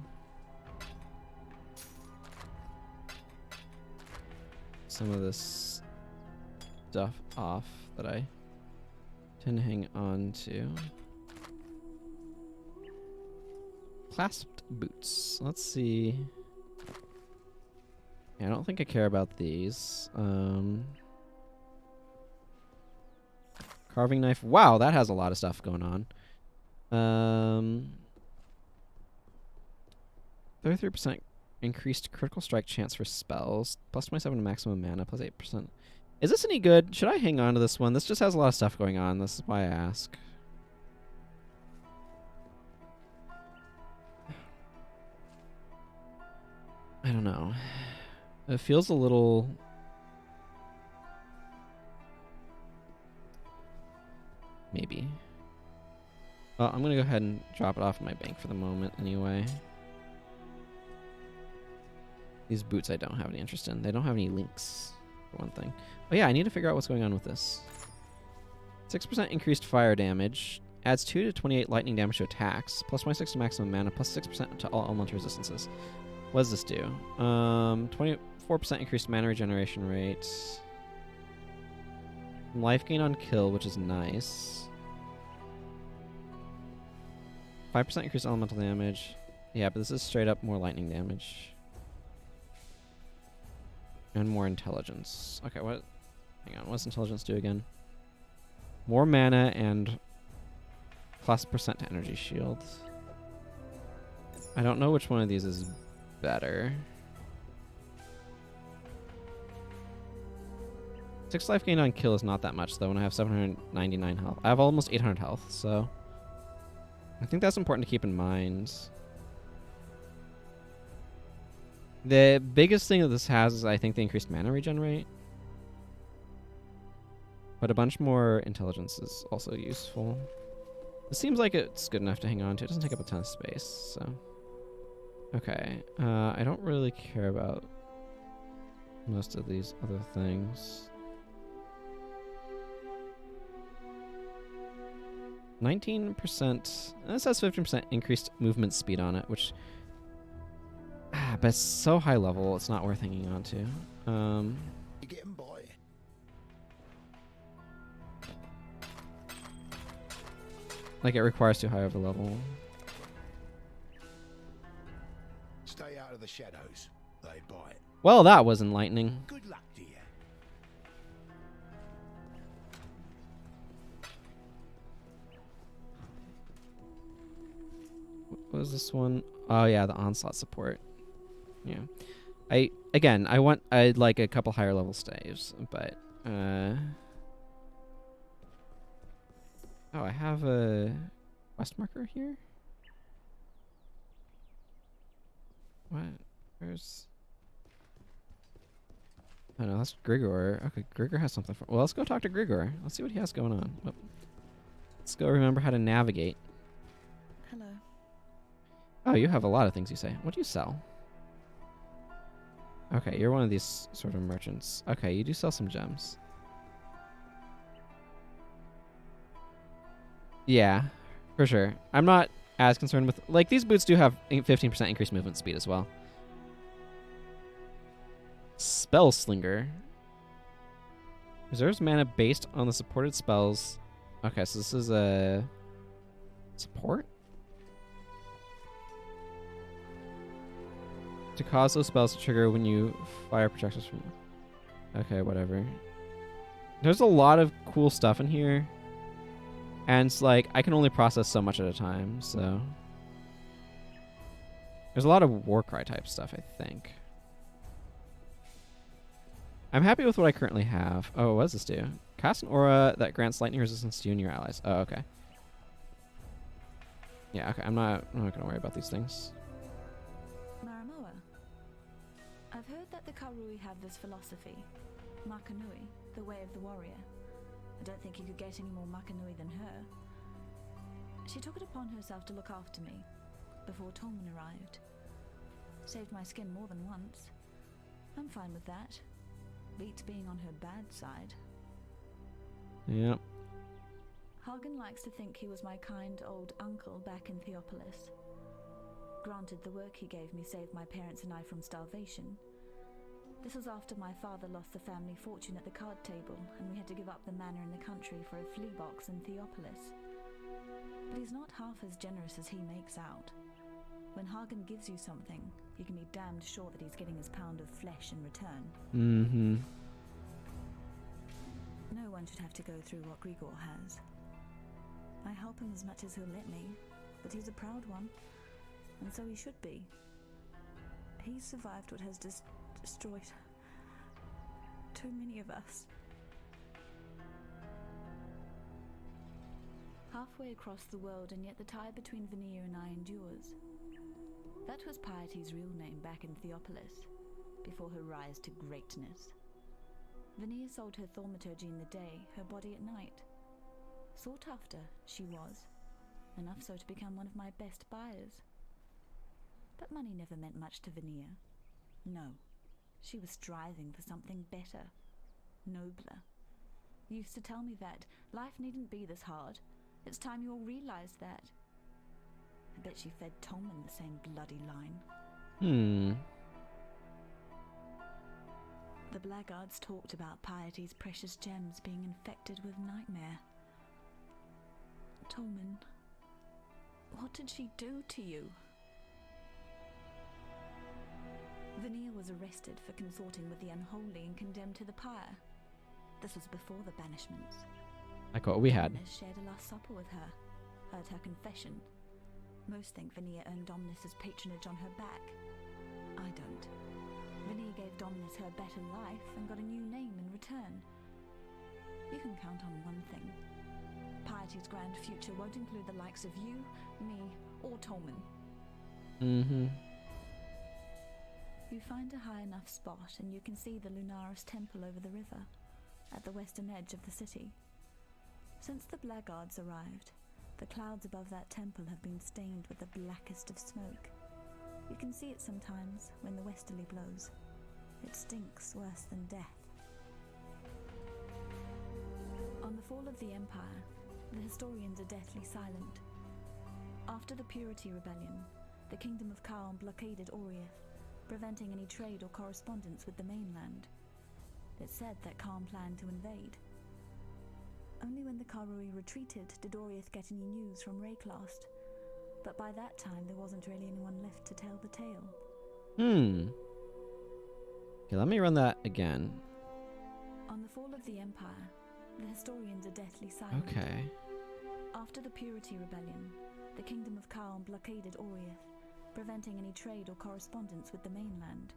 some of this stuff off that I tend to hang on to. Clasped boots. Let's see. Yeah, I don't think I care about these. Carving knife. Wow, that has a lot of stuff going on. 33% increased critical strike chance for spells. Plus 27 to maximum mana. Plus 8%. Is this any good? Should I hang on to this one? This just has a lot of stuff going on. This is why I ask. I don't know. It feels a little... Maybe. Well, I'm going to go ahead and drop it off in my bank for the moment anyway. These boots I don't have any interest in. They don't have any links, for one thing. Oh yeah, I need to figure out what's going on with this. 6% increased fire damage. Adds 2 to 28 lightning damage to attacks. Plus 26 to maximum mana. Plus 6% to all elemental resistances. What does this do? 24% increased mana regeneration rate. Life gain on kill, which is nice. 5% increased elemental damage. Yeah, but this is straight up more lightning damage. And more intelligence. Okay, what? Hang on, what does intelligence do again? More mana and plus percent to energy shield. I don't know which one of these is better. 6 life gain on kill is not that much though when I have 799 health. I have almost 800 health, so I think that's important to keep in mind. The biggest thing that this has is I think the increased mana regen rate. But a bunch more intelligence is also useful. It seems like it's good enough to hang on to. It doesn't take up a ton of space, so. Okay, I don't really care about most of these other things. 19%. This has 15% increased movement speed on it, which... but it's so high level, it's not worth hanging on to. You getting by? Like, it requires too high of a level. Stay out of the shadows. They bite. Well, that was enlightening. Good luck to you. What was this one? Oh yeah, the onslaught support. Yeah. I'd like a couple higher level staves, but oh, I have a quest marker here? What? Where's... Oh no, that's Grigor. Okay, Grigor has something for... Well, let's go talk to Grigor. Let's see what he has going on. Oh. Let's go remember how to navigate. Hello. Oh, you have a lot of things you say. What do you sell? Okay, you're one of these sort of merchants. Okay, you do sell some gems. Yeah, for sure. I'm not as concerned with... Like, these boots do have 15% increased movement speed as well. Spell Slinger. Reserves mana based on the supported spells. Okay, so this is a... Support? To cause those spells to trigger when you fire projectiles from... Okay, whatever. There's a lot of cool stuff in here. And it's like, I can only process so much at a time, so... There's a lot of Warcry type stuff, I think. I'm happy with what I currently have. Oh, what does this do? Cast an aura that grants lightning resistance to you and your allies. Oh, okay. Yeah, okay, I'm not gonna worry about these things. Maramoa, I've heard that the Karui have this philosophy, Makanui, the way of the warrior. I don't think you could get any more Makanui than her. She took it upon herself to look after me before Tolman arrived. Saved my skin more than once. I'm fine with that. Beats being on her bad side. Yep. Hagen likes to think he was my kind old uncle back in Theopolis. Granted, the work he gave me saved my parents and I from starvation. This was after my father lost the family fortune at the card table, and we had to give up the manor in the country for a flea box in Theopolis. But he's not half as generous as he makes out. When Hagen gives you something, you can be damned sure that he's getting his pound of flesh in return. Mm-hmm. No one should have to go through what Grigor has. I help him as much as he'll let me, but he's a proud one, and so he should be. He's survived what has destroyed too many of us. Halfway across the world, and yet the tie between Vanilla and I endures. That was Piety's real name back in Theopolis, before her rise to greatness. Vanilla sold her thaumaturgy in the day, her body at night. Sought after, she was, enough so to become one of my best buyers. But money never meant much to Vanilla. No, she was striving for something better, nobler. Used to tell me that life needn't be this hard. It's time you all realized that. I bet she fed Tolman the same bloody line. The blackguards talked about Piety's precious gems being infected with nightmare. Tolman, what did she do to you? Vanilla was arrested for consorting with the unholy and condemned to the pyre. This was before the banishments. Like what we had. Dominus shared a last supper with her, heard her confession. Most think Vanilla earned Dominus's patronage on her back. I don't. Vanilla gave Dominus her better life and got a new name in return. You can count on one thing. Piety's grand future won't include the likes of you, me, or Tolman. Mm-hmm. You find a high enough spot and you can see the Lunaris temple over the river, at the western edge of the city. Since the blackguards arrived, the clouds above that temple have been stained with the blackest of smoke. You can see it sometimes when the westerly blows. It stinks worse than death. On the fall of the Empire, the historians are deathly silent. After the Purity Rebellion, the Kingdom of Kalm blockaded Oriath, preventing any trade or correspondence with the mainland. It's said that Kalm planned to invade. Only when the Karui retreated did Oriath get any news from Rayclast, but by that time there wasn't really anyone left to tell the tale. Okay, let me run that again. On the fall of the Empire, the historians are deathly silent. Okay. After the Purity Rebellion, the Kingdom of Kalm blockaded Oriath, preventing any trade or correspondence with the mainland.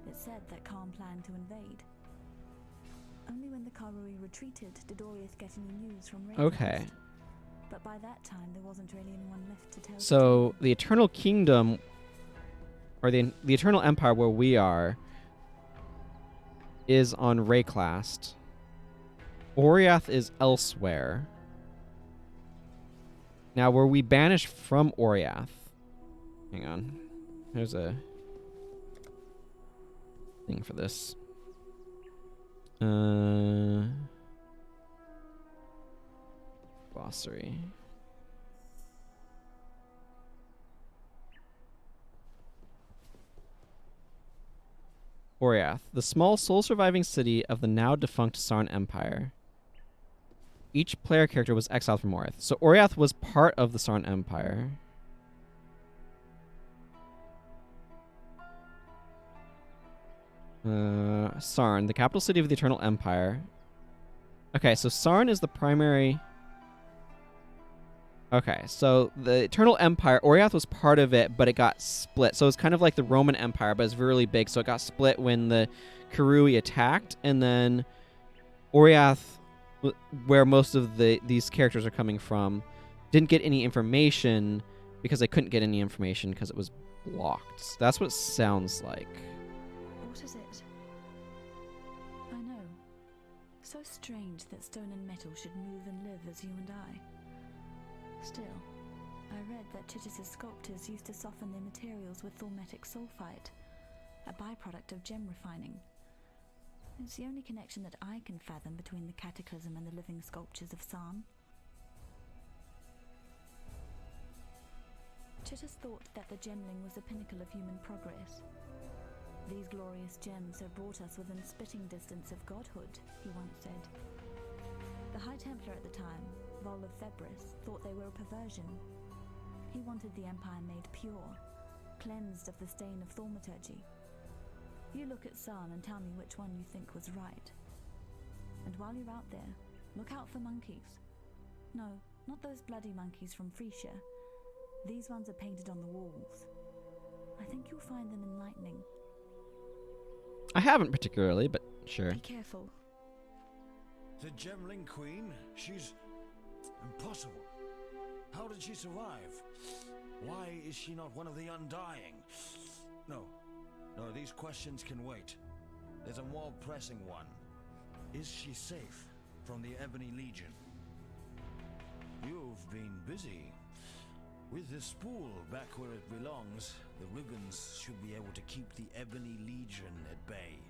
It's said that Kalm planned to invade. Only when the Karui retreated did Oriath get any news from Rayclast. Okay. But by that time there wasn't really anyone left to tell. So the Eternal Kingdom, or the Eternal Empire where we are, is on Rayclast. Oriath is elsewhere. Now, were we banished from Oriath? Hang on. There's a thing for this. Glossary. Oriath, the small soul-surviving city of the now-defunct Sarn Empire. Each player character was exiled from Oriath. So Oriath was part of the Sarn Empire. Sarn, the capital city of the Eternal Empire. Okay, so Sarn is the primary... Okay, so the Eternal Empire, Oriath was part of it, but it got split. So it's kind of like the Roman Empire, but it's really big. So it got split when the Karui attacked, and then Oriath, where most of these characters are coming from, didn't get any information because they couldn't get any information because it was blocked. That's what it sounds like. What is it? I know. So strange that stone and metal should move and live as you and I. Still, I read that Chitis's sculptors used to soften their materials with thaumatic sulfite, a byproduct of gem refining. It's the only connection that I can fathom between the cataclysm and the living sculptures of Sarn. Chitis thought that the Gemling was the pinnacle of human progress. These glorious gems have brought us within spitting distance of godhood, he once said. The High Templar at the time, Vol of Thebris, thought they were a perversion. He wanted the Empire made pure, cleansed of the stain of thaumaturgy. You look at Sarn and tell me which one you think was right. And while you're out there, look out for monkeys. No, not those bloody monkeys from Frisia. These ones are painted on the walls. I think you'll find them enlightening. I haven't particularly, but sure. Be careful. The Gemling Queen? She's impossible. How did she survive? Why is she not one of the Undying? No, these questions can wait. There's a more pressing one. Is she safe from the Ebony Legion? You've been busy. With the spool back where it belongs, the ribbons should be able to keep the Ebony Legion at bay.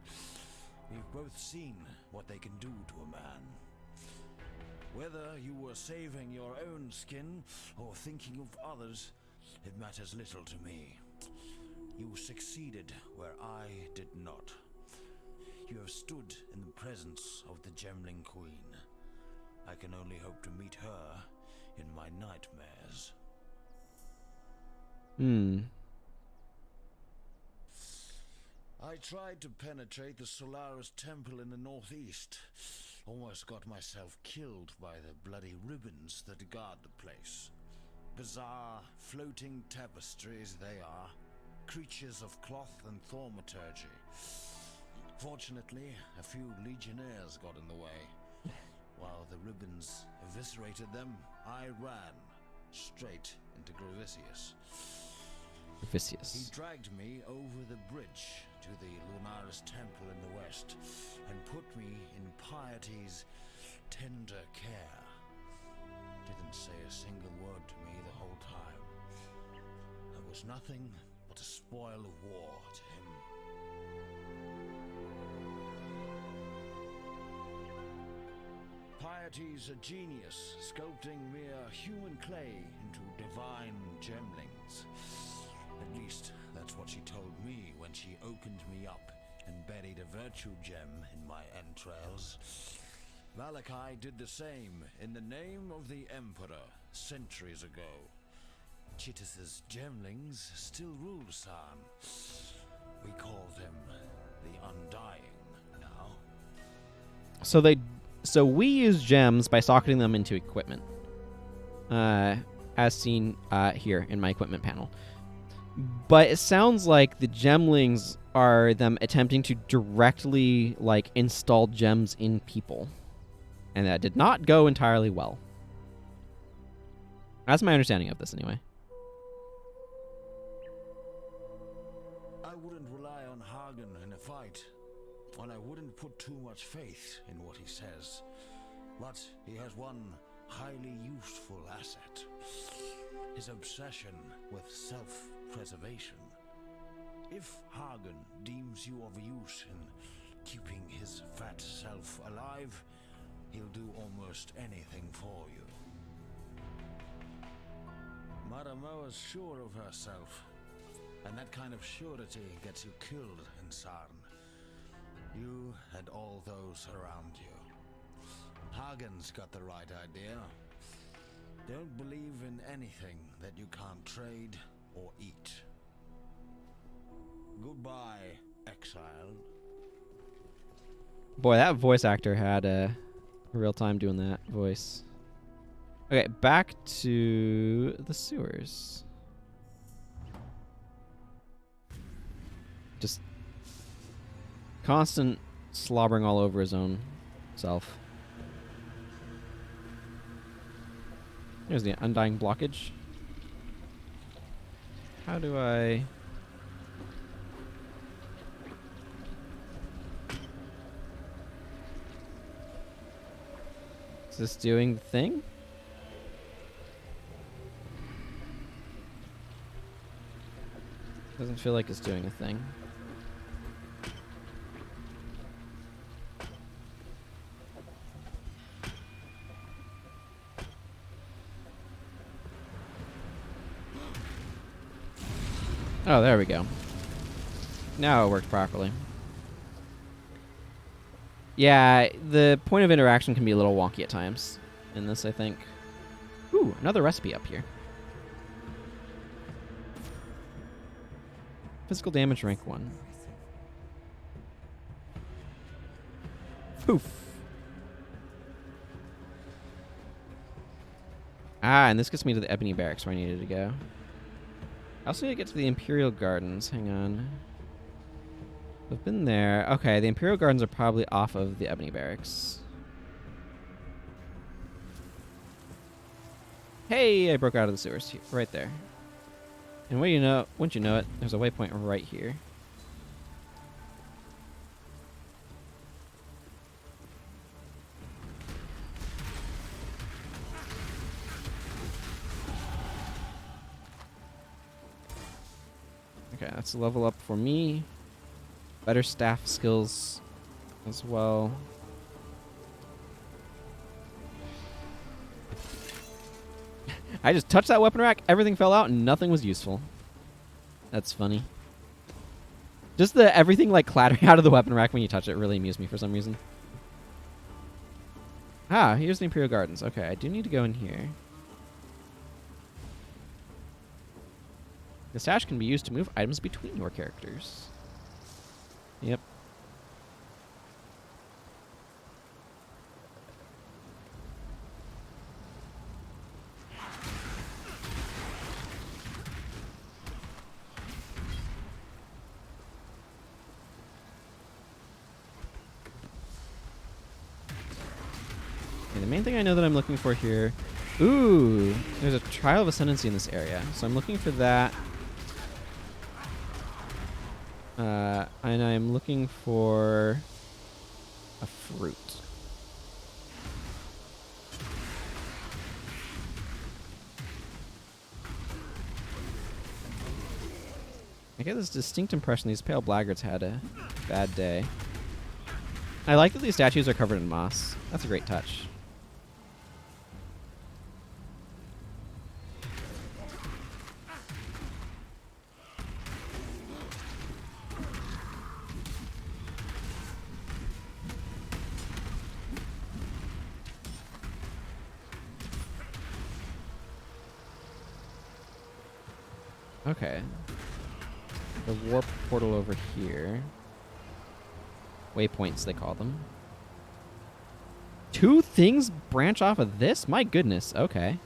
We've both seen what they can do to a man. Whether you were saving your own skin or thinking of others, it matters little to me. You succeeded where I did not. You have stood in the presence of the Gemling Queen. I can only hope to meet her in my nightmares. I tried to penetrate the Solaris Temple in the northeast. Almost got myself killed by the bloody ribbons that guard the place. Bizarre, floating tapestries they are. Creatures of cloth and thaumaturgy. Fortunately, a few legionnaires got in the way. While the ribbons eviscerated them, I ran straight into Gravisius. He dragged me over the bridge to the Lunaris Temple in the west and put me in Piety's tender care. Didn't say a single word to me the whole time. I was nothing but a spoil of war to him. Piety's a genius, sculpting mere human clay into divine gemlings. At least, that's what she told me when she opened me up and buried a virtue gem in my entrails. Malachi did the same in the name of the Emperor centuries ago. Chitis's gemlings still rule Sarn. We call them the Undying now. So we use gems by socketing them into equipment, as seen here in my equipment panel. But it sounds like the gemlings are them attempting to directly install gems in people, and that did not go entirely well. That's my understanding of this, anyway. I wouldn't rely on Hagen in a fight, and I wouldn't put too much faith in what he says. But he has one highly useful asset. His obsession with self-preservation. If Hagen deems you of use in keeping his fat self alive, he'll do almost anything for you. Maramoa's sure of herself, and that kind of surety gets you killed in Sarn. You and all those around you. Hagen's got the right idea. Don't believe in anything that you can't trade or eat. Goodbye, exile. Boy, that voice actor had a real time doing that voice. Okay, back to the sewers. Just constant slobbering all over his own self. There's the undying blockage. How do I... Is this doing the thing? Doesn't feel like it's doing a thing. Oh, there we go. Now it worked properly. Yeah, the point of interaction can be a little wonky at times in this, I think. Ooh, another recipe up here. Physical damage rank 1. Poof. Ah, and this gets me to the Ebony Barracks where I needed to go. I also need to get to the Imperial Gardens. Hang on. I've been there. Okay, the Imperial Gardens are probably off of the Ebony Barracks. Hey, I broke out of the sewers right there. And wouldn't you know it, there's a waypoint right here. Okay, that's a level up for me. Better staff skills as well. I just touched that weapon rack, everything fell out, and nothing was useful. That's funny. Just the everything like clattering out of the weapon rack when you touch it really amused me for some reason. Ah, here's the Imperial Gardens. Okay, I do need to go in here. The stash can be used to move items between your characters. Yep. Okay, the main thing I know that I'm looking for here... Ooh! There's a Trial of Ascension in this area. So I'm looking for that. And I'm looking for a fruit. I get this distinct impression these pale blackguards had a bad day. I like that these statues are covered in moss. That's a great touch. Okay. The warp portal over here. Waypoints, they call them. 2 things branch off of this? My goodness. Okay.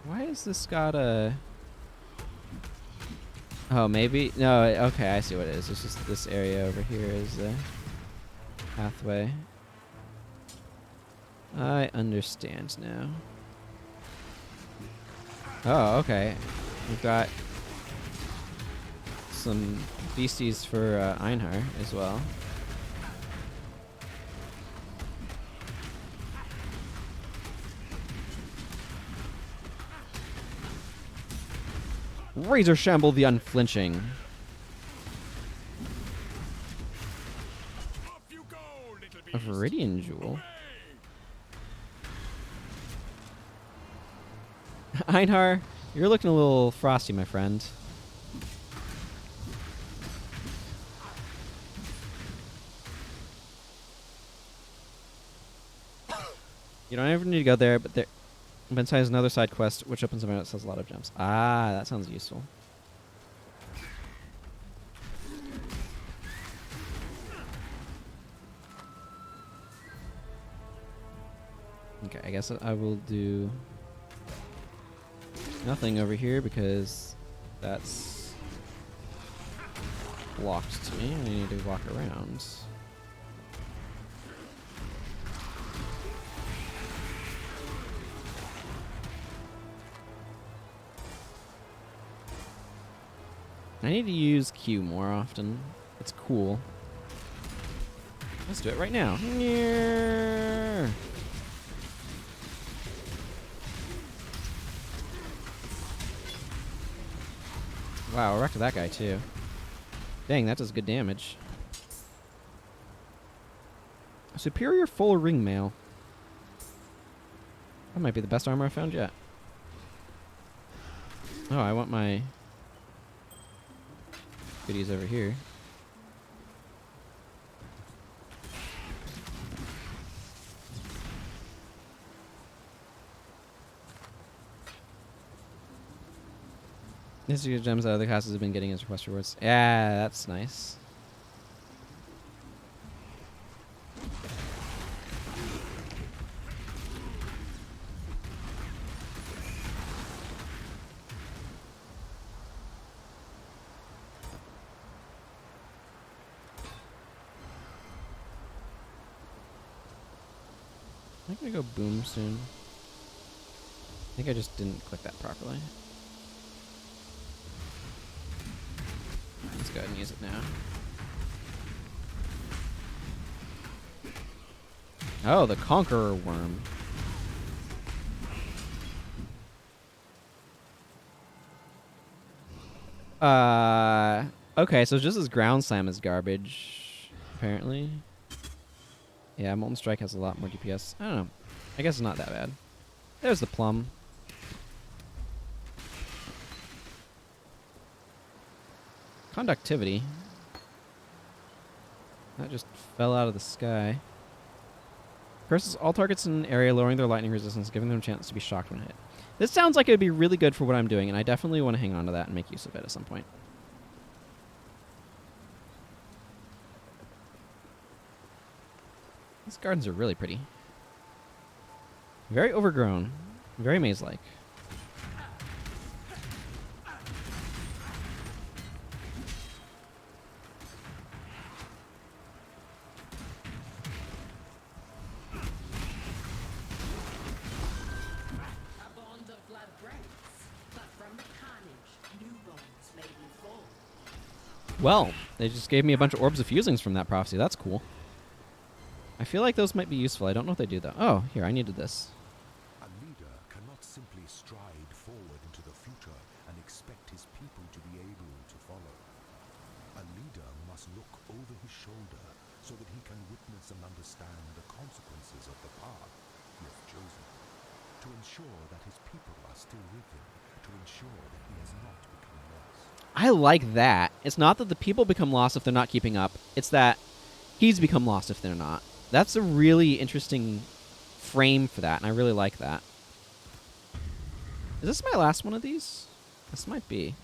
Why has this got a... Oh, maybe? No, okay, I see what it is. It's just this area over here is the pathway. I understand now. Oh, okay. We've got some beasties for Einhar as well. Razor Shamble the Unflinching. A Viridian Jewel. Einhar, you're looking a little frosty, my friend. You don't ever need to go there, but inside is another side quest, which opens a map that sells a lot of gems. Ah, that sounds useful. Okay, I guess I will do... Nothing over here because that's blocked to me. I need to walk around. I need to use Q more often. It's cool. Let's do it right now. Yeah. Wow, I wrecked that guy too. Dang, that does good damage. Superior full ring mail. That might be the best armor I've found yet. Oh, I want my goodies over here. These are gems that other classes have been getting as request rewards. Yeah, that's nice. I'm gonna go boom soon. I think I just didn't click that properly. Let's go ahead and use it now. Oh, the Conqueror Worm. Okay, so just as Ground Slam is garbage, apparently. Yeah, Molten Strike has a lot more DPS. I don't know. I guess it's not that bad. There's the plum. Conductivity. That just fell out of the sky. Curses all targets in an area, lowering their lightning resistance, giving them a chance to be shocked when hit. This sounds like it would be really good for what I'm doing, and I definitely want to hang on to that and make use of it at some point. These gardens are really pretty. Very overgrown. Very maze-like. Well, they just gave me a bunch of Orbs of Fusings from that prophecy. That's cool. I feel like those might be useful. I don't know if they do, though. Oh, here, I needed this. A leader cannot simply stride forward into the future and expect his people to be able to follow. A leader must look over his shoulder so that he can witness and understand the consequences of the path he has chosen, to ensure that his people are still with him, to ensure that he has not become lost. I like that. It's not that the people become lost if they're not keeping up. It's that he's become lost if they're not. That's a really interesting frame for that, and I really like that. Is this my last one of these? This might be.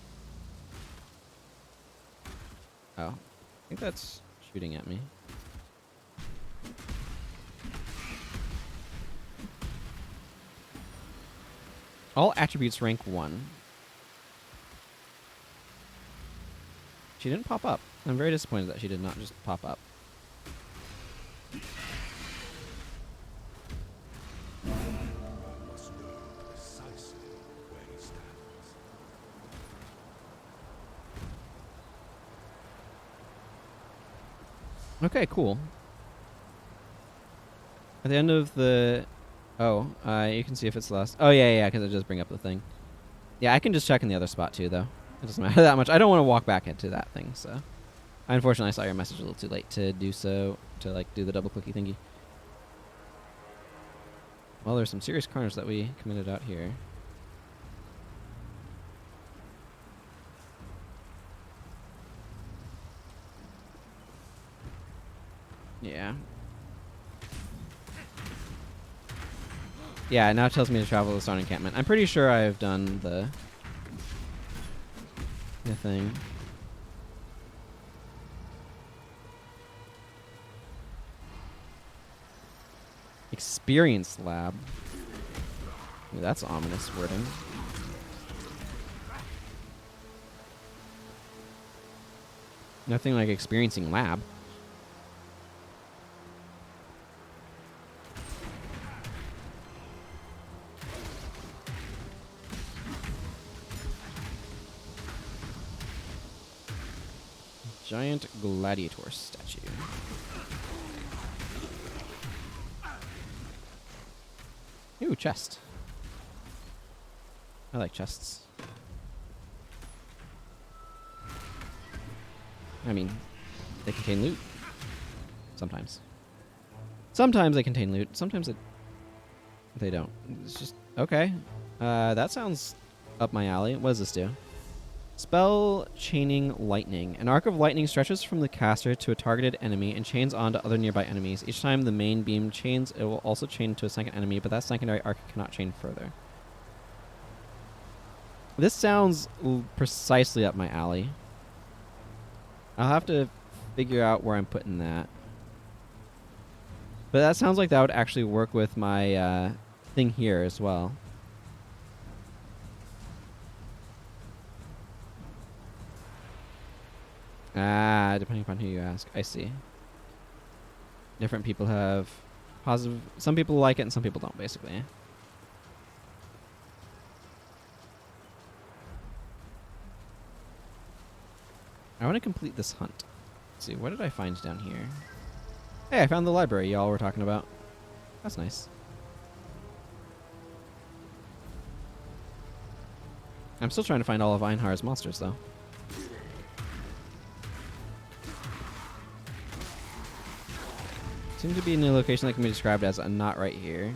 Oh. I think that's shooting at me. All attributes rank 1. She didn't pop up. I'm very disappointed that she did not just pop up. Must know precisely where he stands. Okay, cool. At the end of the... Oh, you can see if it's lost. Oh, yeah, because it does bring up the thing. Yeah, I can just check in the other spot, too, though. It doesn't matter that much. I don't want to walk back into that thing, so... Unfortunately, I saw your message a little too late to do so, to, like, do the double-clicky thingy. Well, there's some serious carnage that we committed out here. Yeah. Yeah, now it tells me to travel to the Stone Encampment. I'm pretty sure I've done the thing. Experience lab. Ooh, that's ominous wording. Nothing like experiencing lab. Giant gladiator statue. Ooh, chest. I like chests. I mean, they contain loot. Sometimes. Sometimes they contain loot. Sometimes they don't. It's just... Okay. That sounds up my alley. What does this do? Spell Chaining Lightning. An arc of lightning stretches from the caster to a targeted enemy and chains on to other nearby enemies. Each time the main beam chains, it will also chain to a second enemy, but that secondary arc cannot chain further. This sounds precisely up my alley. I'll have to figure out where I'm putting that. But that sounds like that would actually work with my thing here as well. Ah, depending upon who you ask. I see. Different people have positive... Some people like it and some people don't, basically. I want to complete this hunt. Let's see, what did I find down here? Hey, I found the library y'all were talking about. That's nice. I'm still trying to find all of Einhar's monsters, though. Seem to be in a location that can be described as a not right here.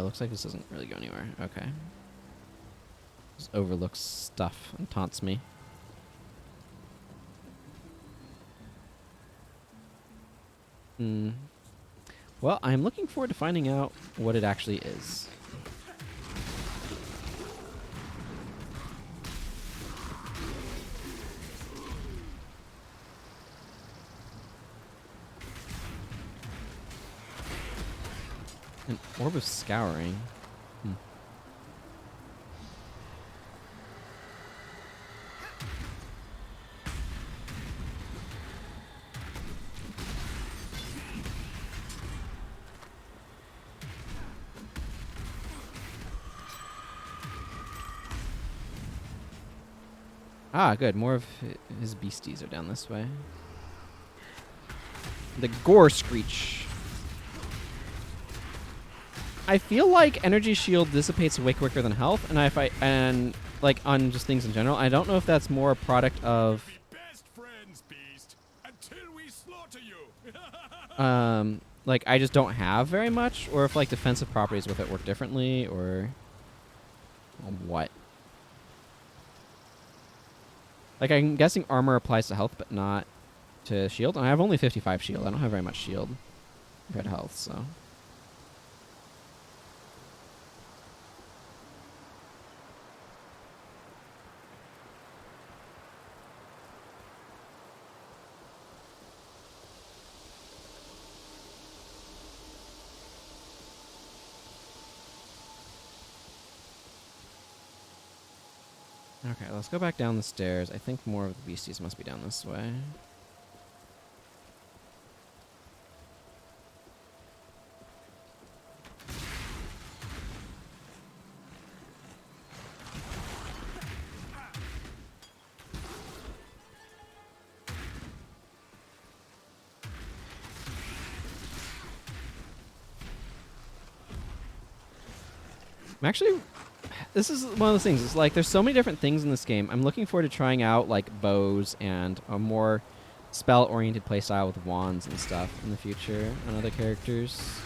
Looks like this doesn't really go anywhere. Okay. Just overlooks stuff and taunts me. Well, I'm looking forward to finding out what it actually is. An orb of scouring. Ah, good. More of his beasties are down this way. The Gore Screech. I feel like energy shield dissipates way quicker than health, and like on just things in general. I don't know if that's more a product of Best friends, beast, until we slaughter you. like I just don't have very much, or if like defensive properties with it work differently, or what. Like I'm guessing armor applies to health, but not to shield. And I have only 55 shield. I don't have very much shield compared to health, so. Okay, let's go back down the stairs. I think more of the beasties must be down this way. I'm actually... This is one of those things. It's like there's so many different things in this game. I'm looking forward to trying out like bows and a more spell-oriented playstyle with wands and stuff in the future on other characters.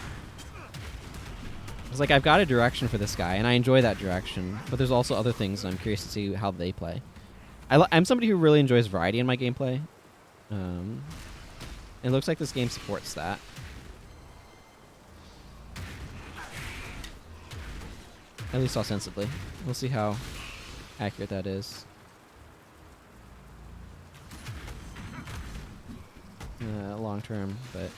It's like I've got a direction for this guy, and I enjoy that direction. But there's also other things, and I'm curious to see how they play. I'm somebody who really enjoys variety in my gameplay, and It looks like this game supports that. At least ostensibly. We'll see how accurate that is. Long term, but...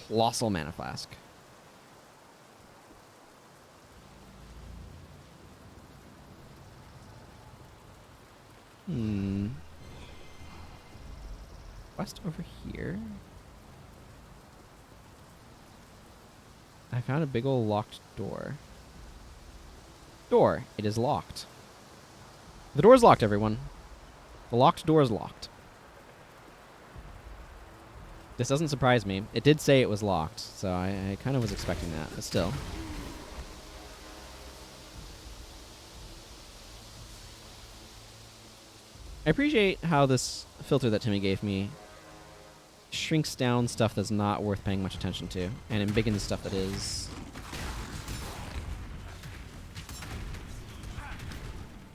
Colossal Mana Flask. Quest over here. I found a big old locked door. Door. It is locked. The door is locked, everyone. The locked door is locked. This doesn't surprise me. It did say it was locked, so I kind of was expecting that, but still. I appreciate how this filter that Timmy gave me shrinks down stuff that's not worth paying much attention to, and embiggens stuff that is.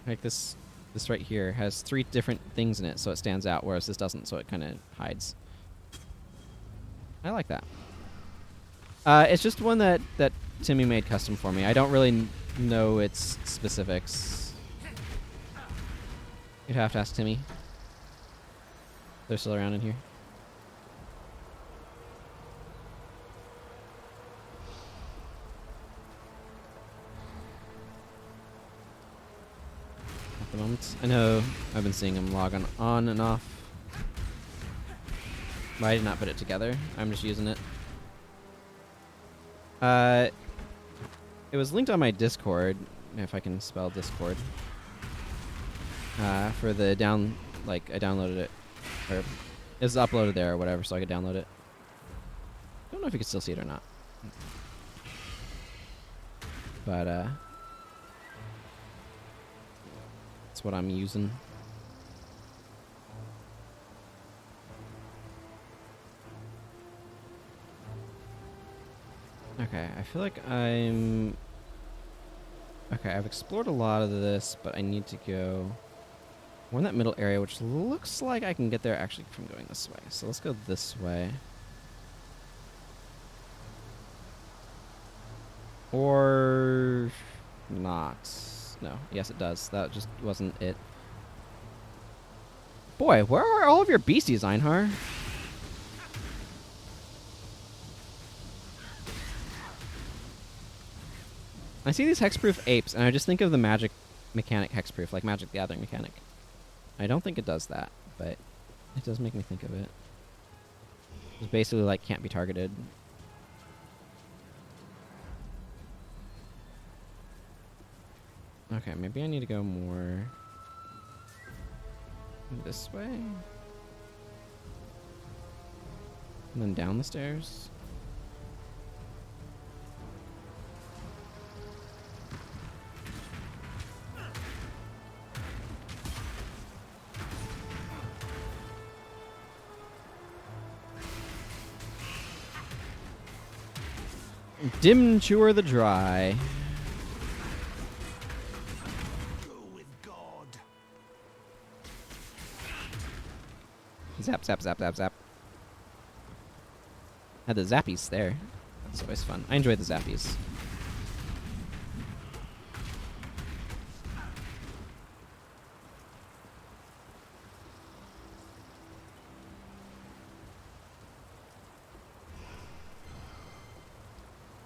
Like this right here has 3 different things in it, so it stands out, whereas this doesn't, so it kind of hides. I like that. It's just one that Timmy made custom for me. I don't really know its specifics. You'd have to ask Timmy. They're still around in here. At the moment. I know I've been seeing him log on and off. But I did not put it together. I'm just using it. It was linked on my Discord, if I can spell Discord. For the I downloaded it, or it's uploaded there or whatever, so I could download it. I don't know if you can still see it or not. But, that's what I'm using. Okay, I feel like I'm... Okay, I've explored a lot of this, but I need to go... More in that middle area, which looks like I can get there actually from going this way. So let's go this way. Or... not. No, yes it does. That just wasn't it. Boy, where are all of your beasties, Einhar? I see these hexproof apes, and I just think of the magic mechanic hexproof, like Magic the Gathering mechanic. I don't think it does that, but it does make me think of it. It's basically like can't be targeted. Okay, maybe I need to go more this way. And then down the stairs. Dim Chewer the Dry. Go with God. Zap, zap, zap, zap, zap. Had the zappies there. That's always fun. I enjoy the zappies.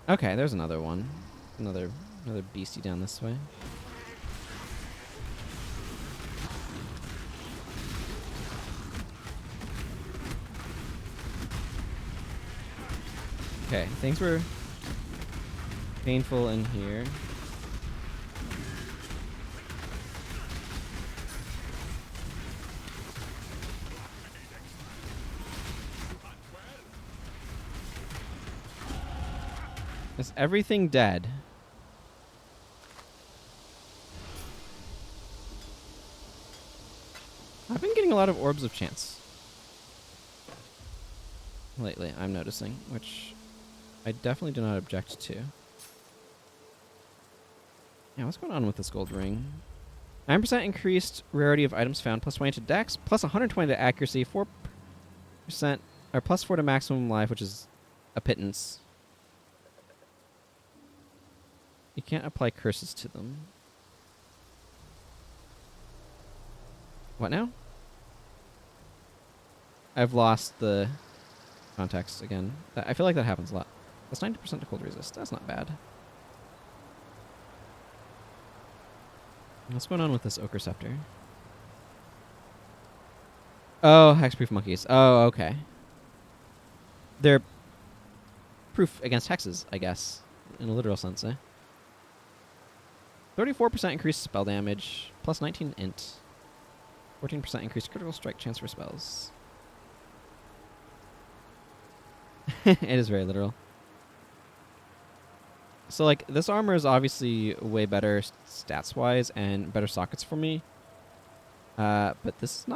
Okay, there's another one. Another beastie down this way. Okay, things were painful in here. Is everything dead? I've been getting a lot of Orbs of Chance lately, I'm noticing, which I definitely do not object to. Yeah, what's going on with this gold ring? 9% increased rarity of items found, plus 20 to dex, plus 120 to accuracy, 4% or plus 4 to maximum life, which is a pittance. You can't apply curses to them. What now? I've lost the context again. I feel like that happens a lot. That's 90% to cold resist. That's not bad. What's going on with this Ochre Scepter? Oh, hexproof monkeys. Oh, okay. They're proof against hexes, I guess, in a literal sense, eh? 34% increased spell damage, plus 19 int. 14% increased critical strike chance for spells. It is very literal. So, like, this armor is obviously way better stats-wise and better sockets for me. But this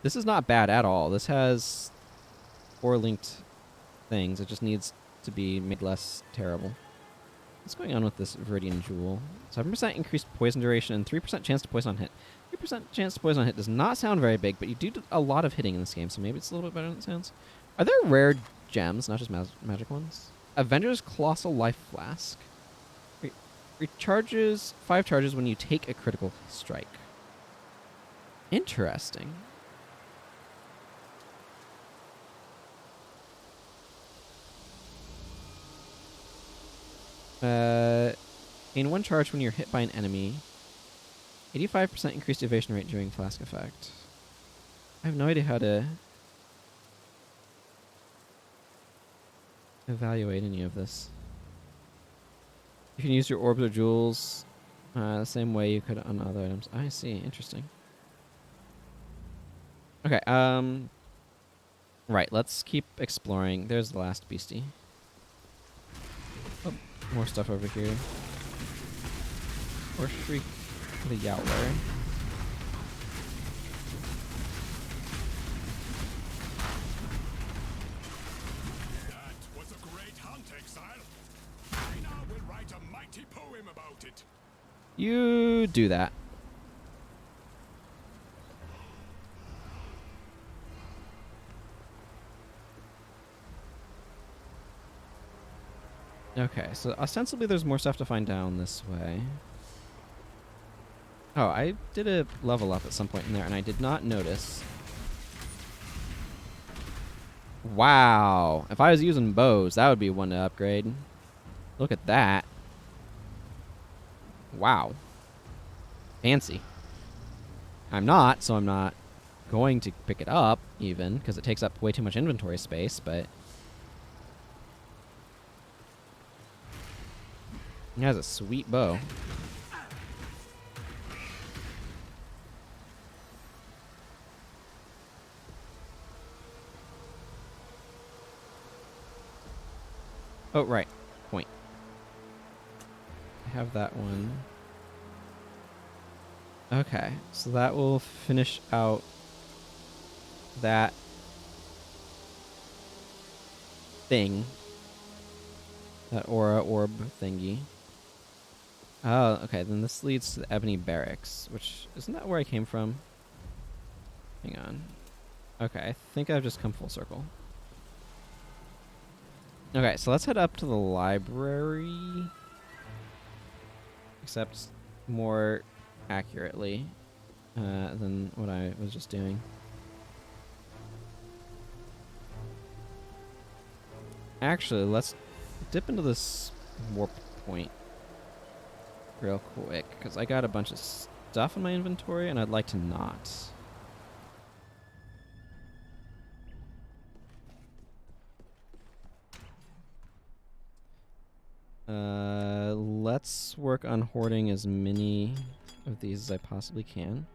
is not bad at all. This has 4 linked things. It just needs to be made less terrible. What's going on with this Viridian Jewel? 7% increased poison duration and 3% chance to poison on hit. 3% chance to poison on hit does not sound very big, but you do a lot of hitting in this game, so maybe it's a little bit better than it sounds. Are there rare gems, not just magic ones? Avenger's Colossal Life Flask. Recharges 5 charges when you take a critical strike. Interesting. Gain 1 charge when you're hit by an enemy. 85% increased evasion rate during flask effect. I have no idea how to evaluate any of this. You can use your orbs or jewels the same way you could on other items. I see. Interesting. Okay. Right. Let's keep exploring. There's the last beastie. Oh, more stuff over here. Or Shriek the Yowler. You do that. Okay, so ostensibly there's more stuff to find down this way. Oh, I did a level up at some point in there, and I did not notice. Wow. If I was using bows, that would be one to upgrade. Look at that. Wow. Fancy. I'm not, so I'm not going to pick it up, even, because it takes up way too much inventory space, but... It has a sweet bow. Oh, right. Point. I have that one. Okay, so that will finish out that thing. That aura orb thingy. Oh, okay, then this leads to the Ebony Barracks, which, isn't that where I came from? Hang on. Okay, I think I've just come full circle. Okay, so let's head up to the library. Except more accurately than what I was just doing. Actually, let's dip into this warp point real quick, because I got a bunch of stuff in my inventory and I'd like to not. Let's work on hoarding as many of these as I possibly can.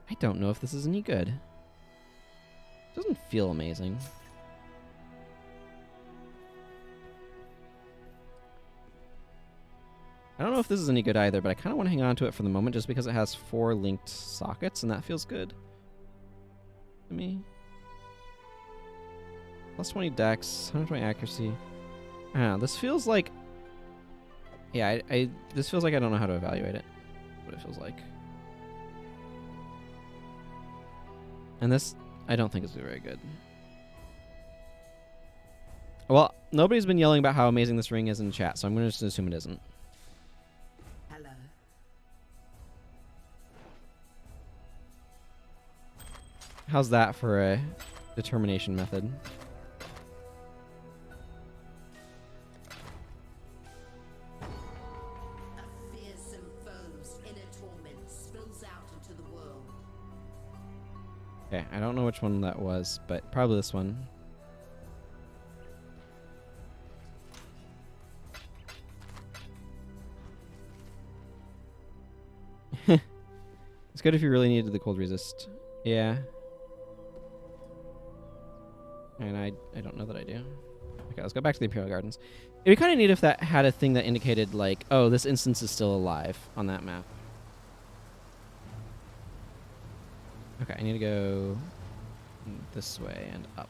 I don't know if this is any good. It doesn't feel amazing. I don't know if this is any good either, but I kind of want to hang on to it for the moment just because it has 4 linked sockets, and that feels good. to me. Plus 20 dex, 120 accuracy. I don't know. This feels like... Yeah, this feels like I don't know how to evaluate it. What it feels like. And this, I don't think is very good. Well, nobody's been yelling about how amazing this ring is in chat, so I'm going to just assume it isn't. Hello. How's that for a determination method? A fearsome foe's inner torment spills out into the world. Okay, I don't know which one that was, but probably this one. It's good if you really needed the cold resist. Yeah. And I don't know that I do. Okay, let's go back to the Imperial Gardens. It'd be kind of neat if that had a thing that indicated, like, oh, this instance is still alive on that map. Okay, I need to go this way and up.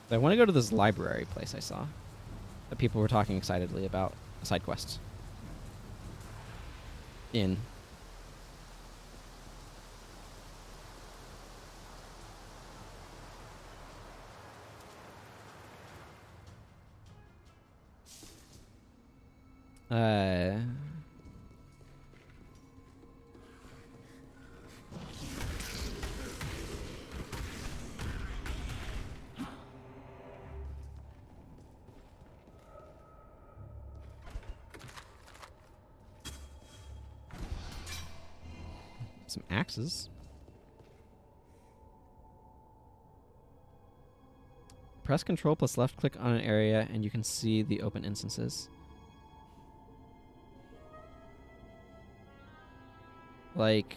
I want to go to this library place I saw that people were talking excitedly about side quests in. Some axes. Press Control plus left click on an area and you can see the open instances. Like,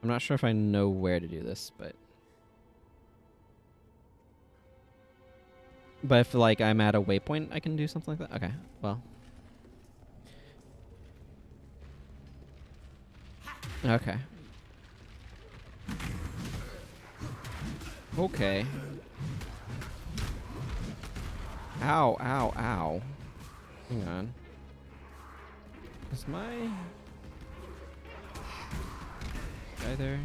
I'm not sure if I know where to do this, but if like I'm at a waypoint, I can do something like that. Okay, well. Okay. Okay. Ow, ow, ow. Hang on. Is my guy there?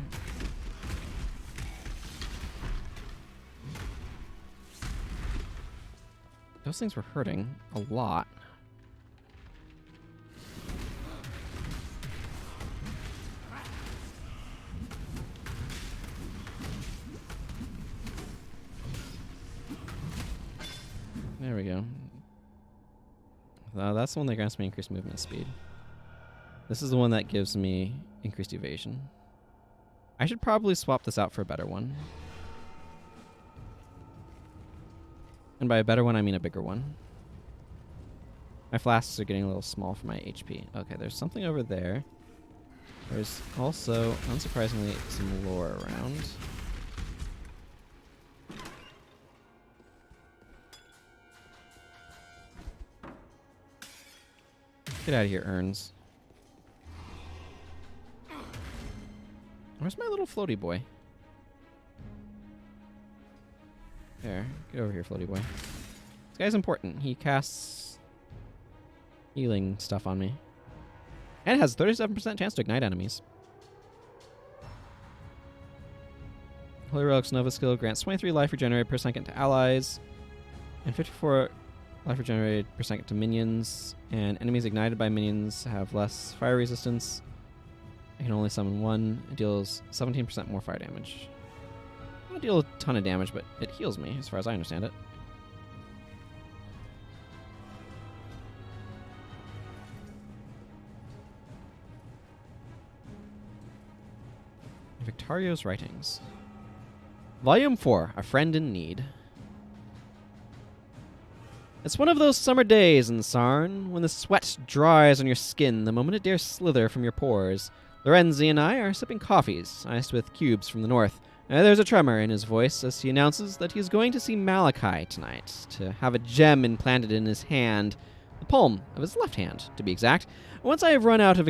Those things were hurting a lot. There we go. That's the one that grants me increased movement speed. This is the one that gives me increased evasion. I should probably swap this out for a better one. And by a better one, I mean a bigger one. My flasks are getting a little small for my HP. Okay, there's something over there. There's also, unsurprisingly, some lore around. Get out of here, urns. Where's my little floaty boy? There. Get over here, floaty boy. This guy's important. He casts healing stuff on me. And it has 37% chance to ignite enemies. Holy Relic's Nova skill grants 23 life regenerated per second to allies. And 54 life regenerated per second to minions. And enemies ignited by minions have less fire resistance. I can only summon one. It deals 17% more fire damage. I don't deal a ton of damage, but it heals me, as far as I understand it. Victario's Writings. Volume 4, A Friend in Need. It's one of those summer days in Sarn, when the sweat dries on your skin the moment it dares slither from your pores. Lorenzi and I are sipping coffees, iced with cubes from the north. There's a tremor in his voice as he announces that he is going to see Malachi tonight, to have a gem implanted in his hand, the palm of his left hand, to be exact. Once I have run out of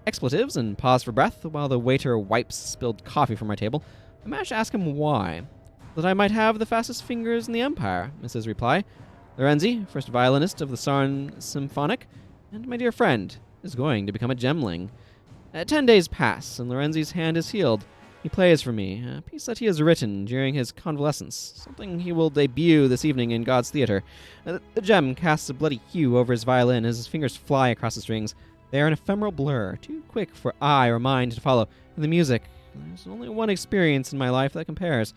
expletives and pause for breath while the waiter wipes spilled coffee from my table, I manage to ask him why. That I might have the fastest fingers in the Empire, is his reply. Lorenzi, first violinist of the Sarn Symphonic, and my dear friend, is going to become a Gemling. 10 days pass, and Lorenzi's hand is healed. He plays for me, a piece that he has written during his convalescence, something he will debut this evening in God's Theatre. The gem casts a bloody hue over his violin as his fingers fly across the strings. They are an ephemeral blur, too quick for eye or mind to follow. And the music, there's only one experience in my life that compares.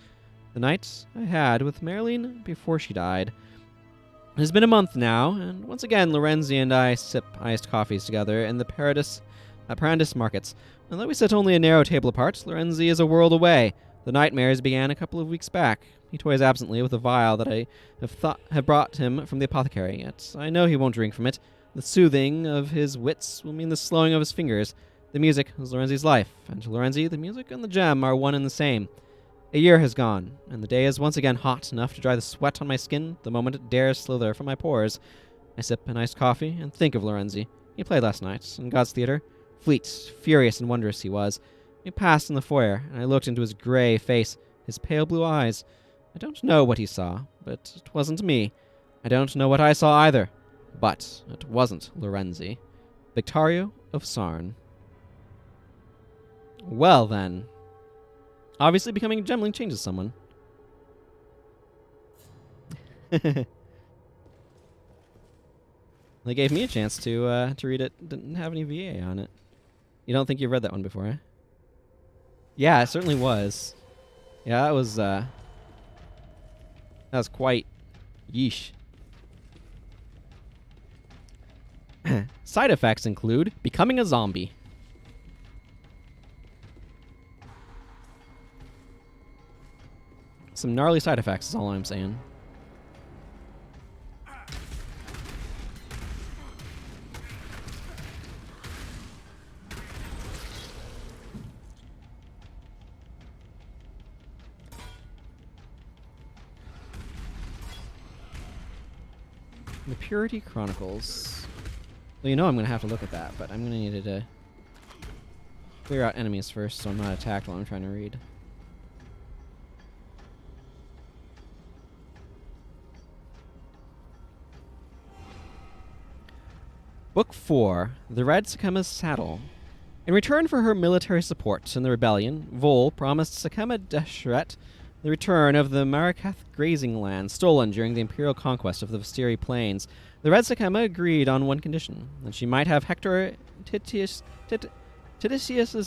The night I had with Marilyn before she died. It has been a month now, and once again Lorenzi and I sip iced coffees together in the Paradis markets. Although we sit only a narrow table apart, Lorenzi is a world away. The nightmares began a couple of weeks back. He toys absently with a vial that I have brought him from the apothecary, yet I know he won't drink from it. The soothing of his wits will mean the slowing of his fingers. The music is Lorenzi's life, and to Lorenzi, the music and the gem are one and the same. A year has gone, and the day is once again hot enough to dry the sweat on my skin the moment it dares slither from my pores. I sip an iced coffee and think of Lorenzi. He played last night in God's Theatre. Fleet, furious and wondrous he was. We passed in the foyer, and I looked into his gray face, his pale blue eyes. I don't know what he saw, but it wasn't me. I don't know what I saw either, but it wasn't Lorenzi. Victario of Sarn. Well then. Obviously becoming a Gemling changes someone. They gave me a chance to read it. Didn't have any VA on it. You don't think you've read that one before, eh? Yeah, it certainly was. Yeah, that was quite yeesh. Side effects include becoming a zombie. Some gnarly side effects is all I'm saying. The Purity Chronicles. Well, you know I'm going to have to look at that, but I'm going to need to clear out enemies first so I'm not attacked while I'm trying to read. Book 4, The Red Sakema's Saddle. In return for her military support in the rebellion, Vol promised Sakema Deshret the return of the Marakath grazing land stolen during the imperial conquest of the Vistiri Plains. The Red Sakema agreed on one condition, that she might have Hector Titicius's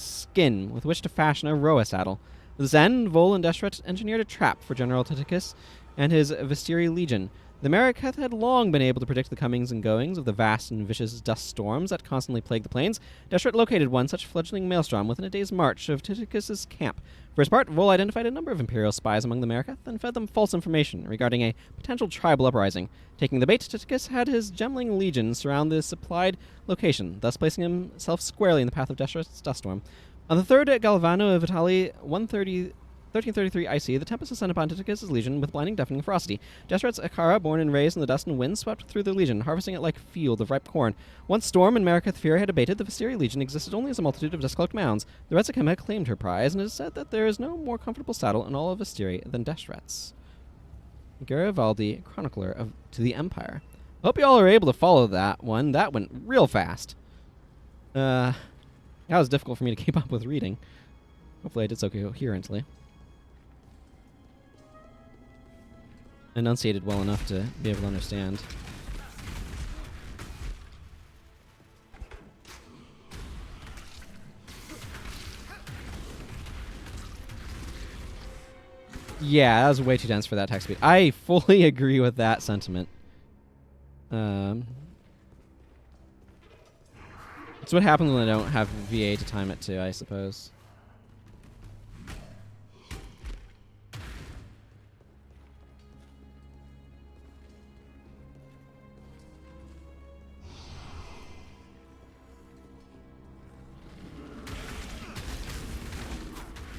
skin with which to fashion a Roa saddle. To this end, Vol and Deshret engineered a trap for General Titicus and his Vistiri legion. The Marakath had long been able to predict the comings and goings of the vast and vicious dust storms that constantly plagued the plains. Deshret located one such fledgling maelstrom within a day's march of Titicus's camp. For his part, Vol identified a number of Imperial spies among the Marakath and fed them false information regarding a potential tribal uprising. Taking the bait, Titicus had his Gemling legion surround the supplied location, thus placing himself squarely in the path of Deshret's dust storm. On the 3rd Galvano of Italy, 1333 IC, the Tempest descended upon Titicus' legion with blinding, deafening ferocity. Deshret's Akara, born and raised in the dust and wind, swept through the legion, harvesting it like a field of ripe corn. Once storm and Marakath fury had abated, the Vistiri legion existed only as a multitude of dust-cloaked mounds. The Red Sakema claimed her prize, and it is said that there is no more comfortable saddle in all of Vistiri than Deshret's. Garibaldi, Chronicler to the Empire. I hope you all are able to follow that one. That went real fast. That was difficult for me to keep up with reading. Hopefully I did so coherently. Enunciated well enough to be able to understand. Yeah, that was way too dense for that text speed. I fully agree with that sentiment. It's what happens when I don't have VA to time it to, I suppose.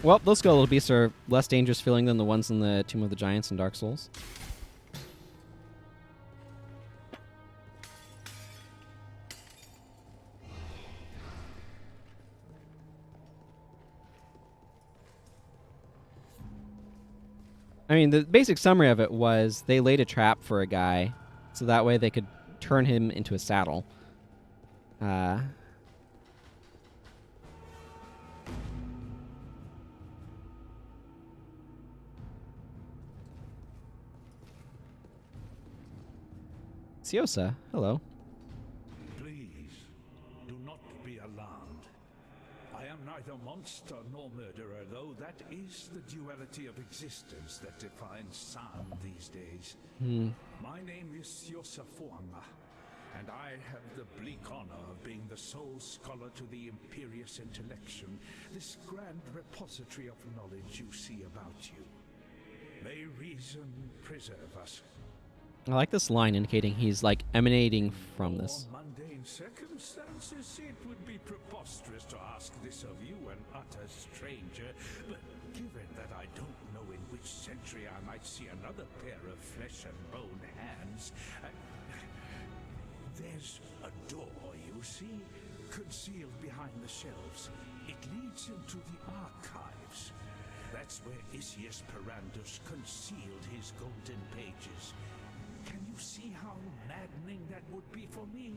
Well, those skeletal beasts are less dangerous feeling than the ones in the Tomb of the Giants in Dark Souls. I mean, the basic summary of it was they laid a trap for a guy, so that way they could turn him into a saddle. Siosa, hello. Please, do not be alarmed. I am neither monster nor murderer, though that is the duality of existence that defines San these days. My name is Siosa Fuanga, and I have the bleak honor of being the sole scholar to the Imperious Intellection, this grand repository of knowledge you see about you. May reason preserve us. I like this line indicating he's like emanating from this. Under mundane circumstances, it would be preposterous to ask this of you, an utter stranger. But given that I don't know in which century I might see another pair of flesh and bone hands, there's a door, you see, concealed behind the shelves. It leads into the archives. That's where Isius Perandus concealed his golden pages. Can you see how maddening that would be for me?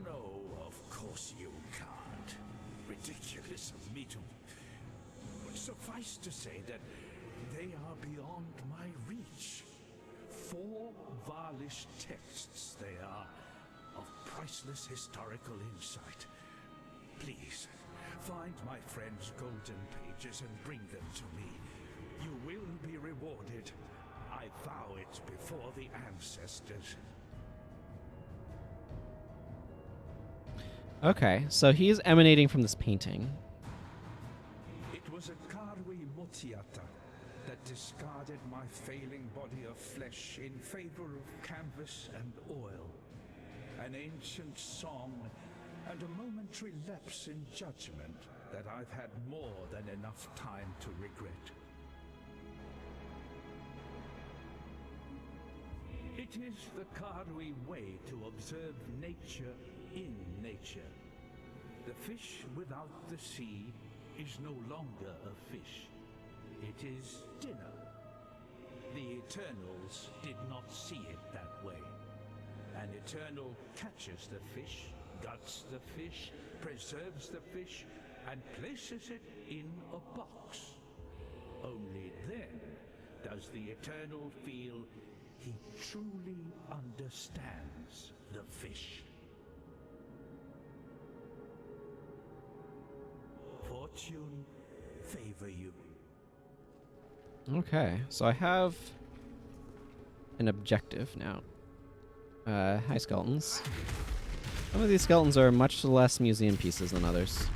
No, of course you can't. Ridiculous of me to... Suffice to say that they are beyond my reach. 4 Varlish texts they are, of priceless historical insight. Please, find my friend's golden pages and bring them to me. You will be rewarded. I vow it before the ancestors. Okay, so he's emanating from this painting. It was a Karwi Motiata that discarded my failing body of flesh in favor of canvas and oil. An ancient song and a momentary lapse in judgment that I've had more than enough time to regret. It is the Karwi way to observe nature in nature. The fish without the sea is no longer a fish. It is dinner. The Eternals did not see it that way. An Eternal catches the fish, guts the fish, preserves the fish, and places it in a box. Only then does the Eternal feel he truly understands the fish. Fortune favor you. Okay, so I have an objective now. Hi, skeletons. Some of these skeletons are much less museum pieces than others.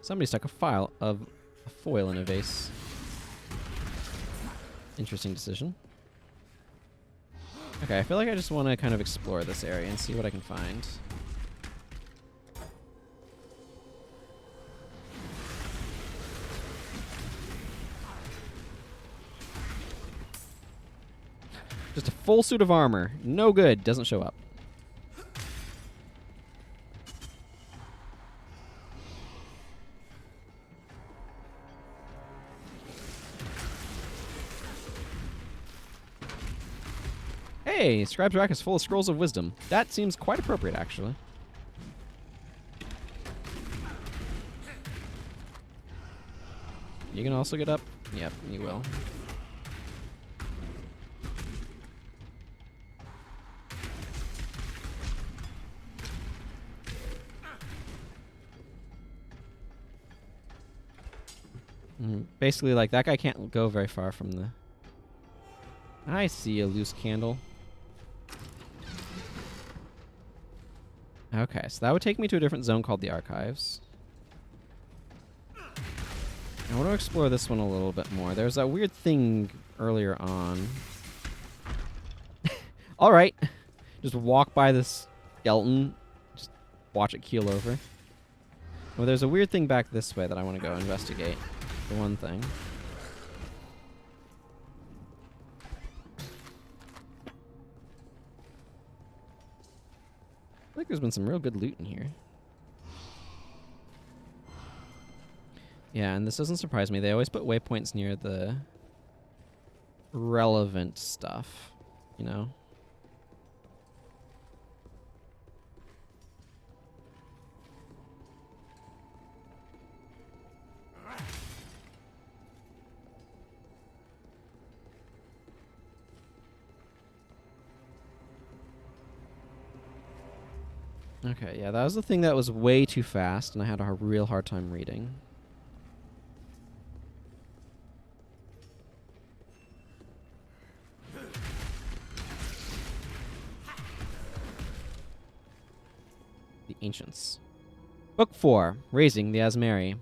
Somebody stuck a foil in a vase. Interesting decision. Okay, I feel like I just want to kind of explore this area and see what I can find. Just a full suit of armor. No good. Doesn't show up. Hey, Scribe's Rack is full of scrolls of wisdom. That seems quite appropriate, actually. You can also get up? Yep, you will. Basically, like, that guy can't go very far from the... I see a loose candle. Okay, so that would take me to a different zone called the Archives. I want to explore this one a little bit more. There's that weird thing earlier on. Alright. Just walk by this skeleton. Just watch it keel over. Well, there's a weird thing back this way that I want to go investigate. For one thing. like there's been some real good loot in here. Yeah, and this doesn't surprise me. They always put waypoints near the relevant stuff, you know? Okay, yeah, that was the thing that was way too fast, and I had a real hard time reading. The Ancients. Book 4, Raising the Asmeri.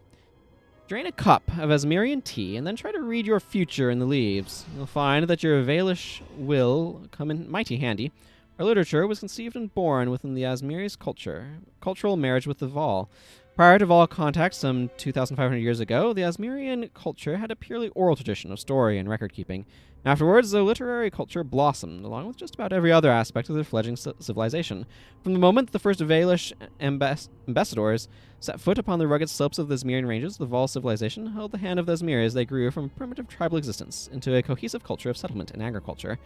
Drain a cup of Asmerian tea and then try to read your future in the leaves. You'll find that your Valish will come in mighty handy. Our literature was conceived and born within the Asmeri's cultural marriage with the Vol. Prior to Vol contact some 2,500 years ago, the Asmerian culture had a purely oral tradition of story and record keeping. Afterwards, the literary culture blossomed, along with just about every other aspect of their fledgling civilization. From the moment the first Valish ambassadors set foot upon the rugged slopes of the Asmerian ranges, the Vol civilization held the hand of the Asmeri as they grew from primitive tribal existence into a cohesive culture of settlement and agriculture.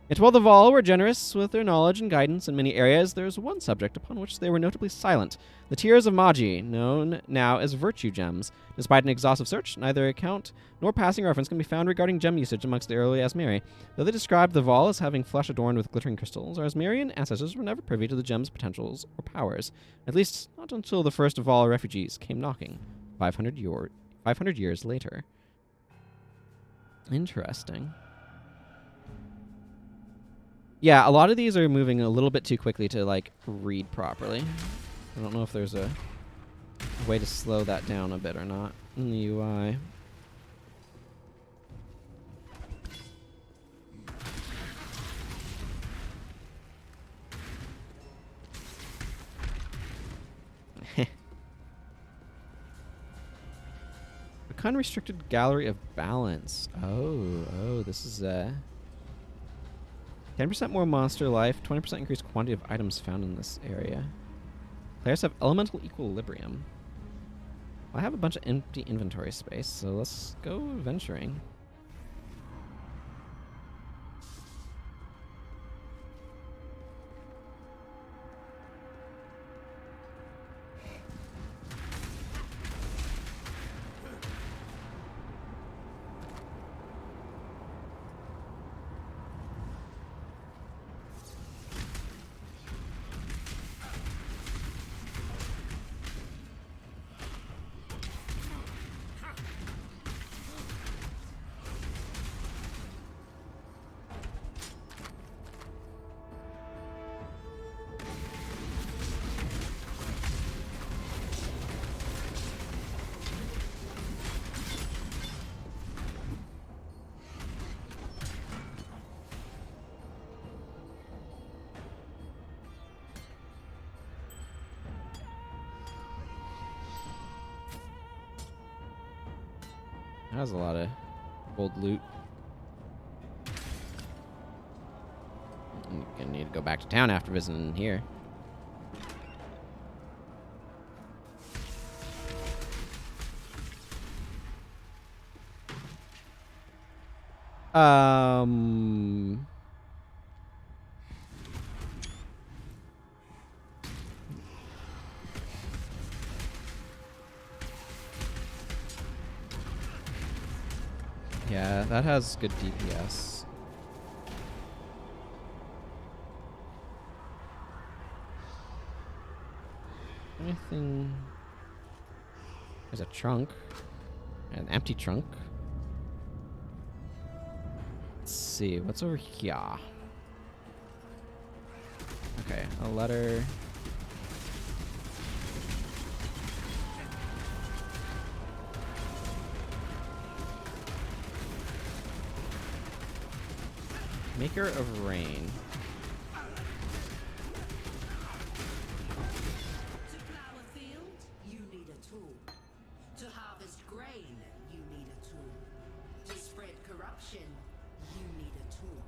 Yet while the Vol were generous with their knowledge and guidance in many areas, there was one subject upon which they were notably silent: the Tears of Magi, known now as virtue gems. Despite an exhaustive search, neither account nor passing reference can be found regarding gem usage amongst the early Asmeri. Though they described the Vol as having flesh adorned with glittering crystals, our Asmerian ancestors were never privy to the gem's potentials or powers, at least not until the first Vol refugees came knocking, 500 years later. Interesting. Yeah, a lot of these are moving a little bit too quickly to, like, read properly. I don't know if there's a way to slow that down a bit or not in the UI. A unrestricted gallery of balance. Oh, this is 10% more monster life, 20% increased quantity of items found in this area. Players have elemental equilibrium. I have a bunch of empty inventory space, so let's go venturing. That was a lot of gold loot. I'm gonna need to go back to town after visiting here. Yeah, that has good DPS. Anything? There's a trunk. An empty trunk. Let's see, what's over here? Okay, a letter. Maker of Rain. To plow a field, you need a tool. To harvest grain, you need a tool. To spread corruption, you need a tool.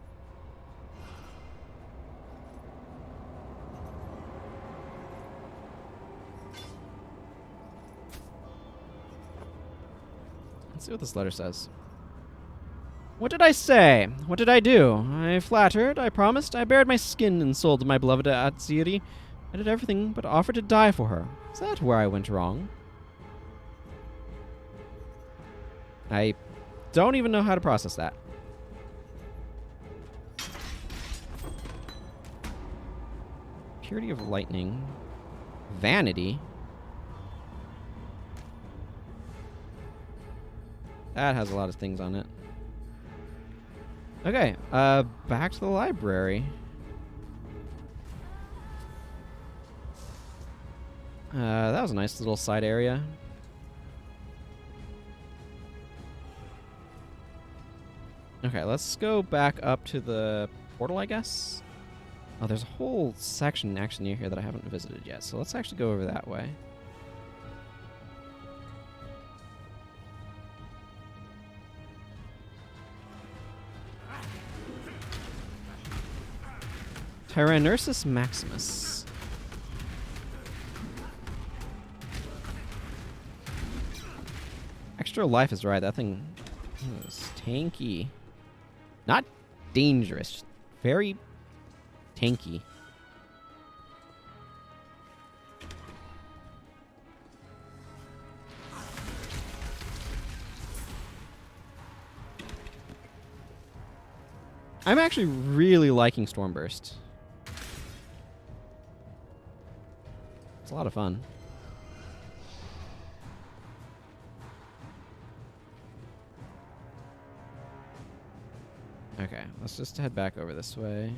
Let's see what this letter says. What did I say? What did I do? I flattered, I promised, I bared my skin and soul to my beloved Atziri. I did everything but offer to die for her. Is that where I went wrong? I don't even know how to process that. Purity of lightning. Vanity. That has a lot of things on it. Okay, back to the library. That was a nice little side area. Okay, let's go back up to the portal, I guess. Oh, there's a whole section actually near here that I haven't visited yet, so let's actually go over that way. Tyrannosaurus Maximus. Extra life is right. That thing is tanky. Not dangerous. Very tanky. I'm actually really liking Stormburst. It's a lot of fun. Okay, let's just head back over this way.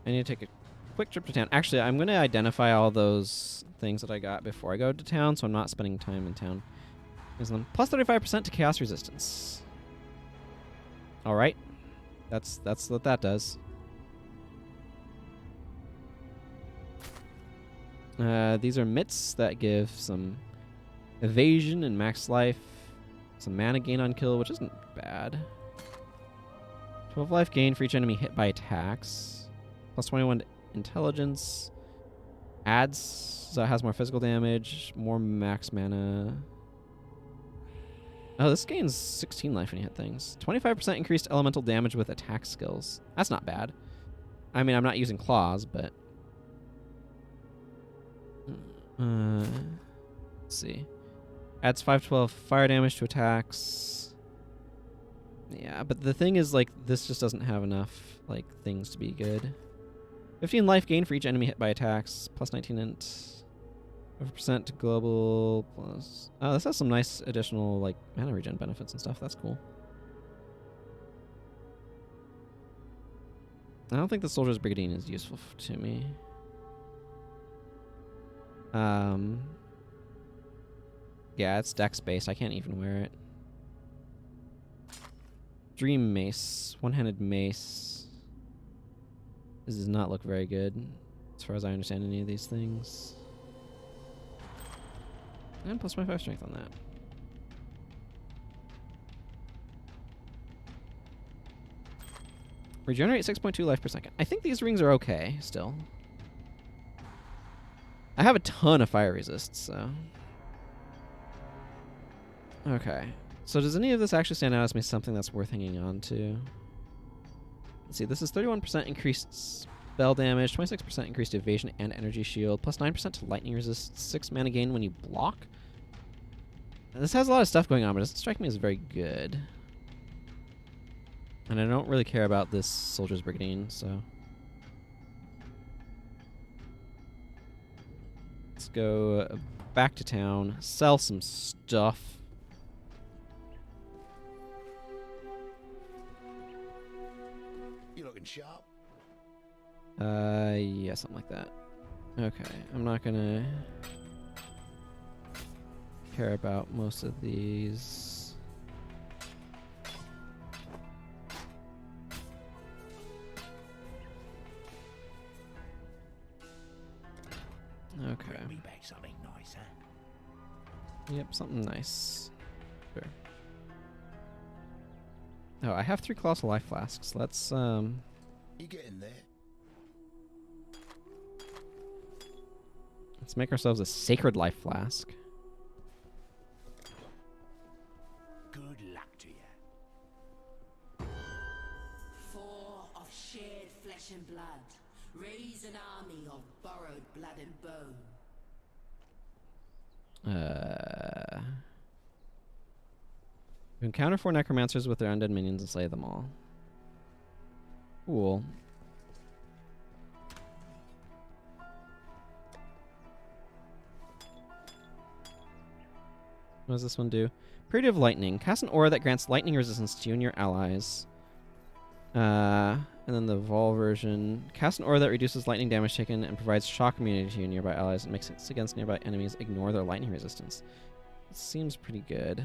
I need to take a quick trip to town. Actually, I'm going to identify all those things that I got before I go to town, so I'm not spending time in town. Here's them. Plus 35% to chaos resistance. All right. That's what that does. These are mitts that give some evasion and max life. Some mana gain on kill, which isn't bad. 12 life gain for each enemy hit by attacks. Plus 21 intelligence. Adds, so it has more physical damage, more max mana. Oh, this gains 16 life when you hit things. 25% increased elemental damage with attack skills. That's not bad. I mean, I'm not using claws, but... let's see. Adds 512 fire damage to attacks. Yeah, but the thing is, like, this just doesn't have enough, like, things to be good. 15 life gain for each enemy hit by attacks. Plus 19 int. 5% to global plus... Oh, this has some nice additional, like, mana regen benefits and stuff. That's cool. I don't think the Soldier's Brigandine is useful to me. Yeah, it's dex-based. I can't even wear it. Dream Mace. One-handed mace. This does not look very good, as far as I understand any of these things. And plus my 5 strength on that. Regenerate 6.2 life per second. I think these rings are okay, still. I have a ton of fire resists, so... Okay. So does any of this actually stand out as me something that's worth hanging on to? Let's see, this is 31% increased spell damage, 26% increased evasion and energy shield, plus 9% to lightning resist, 6 mana gain when you block. And this has a lot of stuff going on, but it doesn't strike me as very good. And I don't really care about this Soldier's Brigandine, so... Let's go back to town, sell some stuff. You looking sharp? Yeah, something like that. Okay, I'm not gonna care about most of these. Okay. Bring me back something nice, huh? Yep, something nice. Sure. Oh, I have 3 colossal life flasks. Let's You getting there? let's make ourselves a sacred life flask. and bone. You encounter 4 necromancers with their undead minions and slay them all. Cool. What does this one do? Period of Lightning. Cast an aura that grants lightning resistance to you and your allies. And then the Vol version. Cast an aura that reduces lightning damage taken and provides shock immunity to you and nearby allies and makes hits against nearby enemies ignore their lightning resistance. It seems pretty good.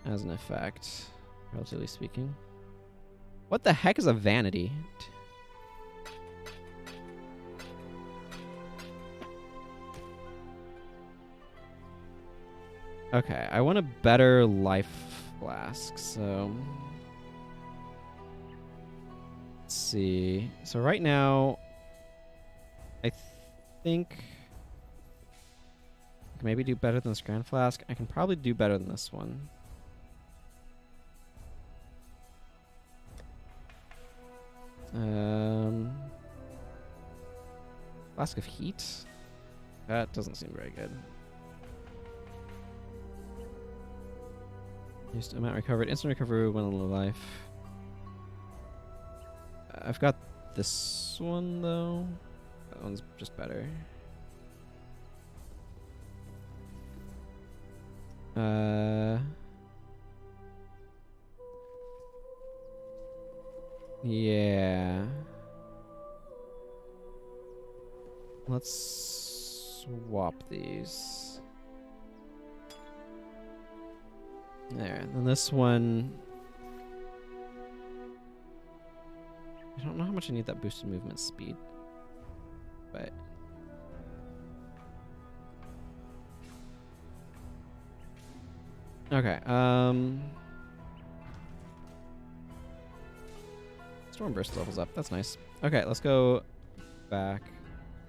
As an effect, relatively speaking. What the heck is a vanity? Okay, I want a better life flask, so... Let's see. So right now, I think... I can maybe do better than this Grand Flask. I can probably do better than this one. Flask of Heat? That doesn't seem very good. Used amount recovered. Instant recovery when on life. I've got this one, though. That one's just better. Yeah. Let's swap these. There. And this one... I don't know how much I need that boosted movement speed. But... Okay, Storm Burst levels up. That's nice. Okay, let's go back.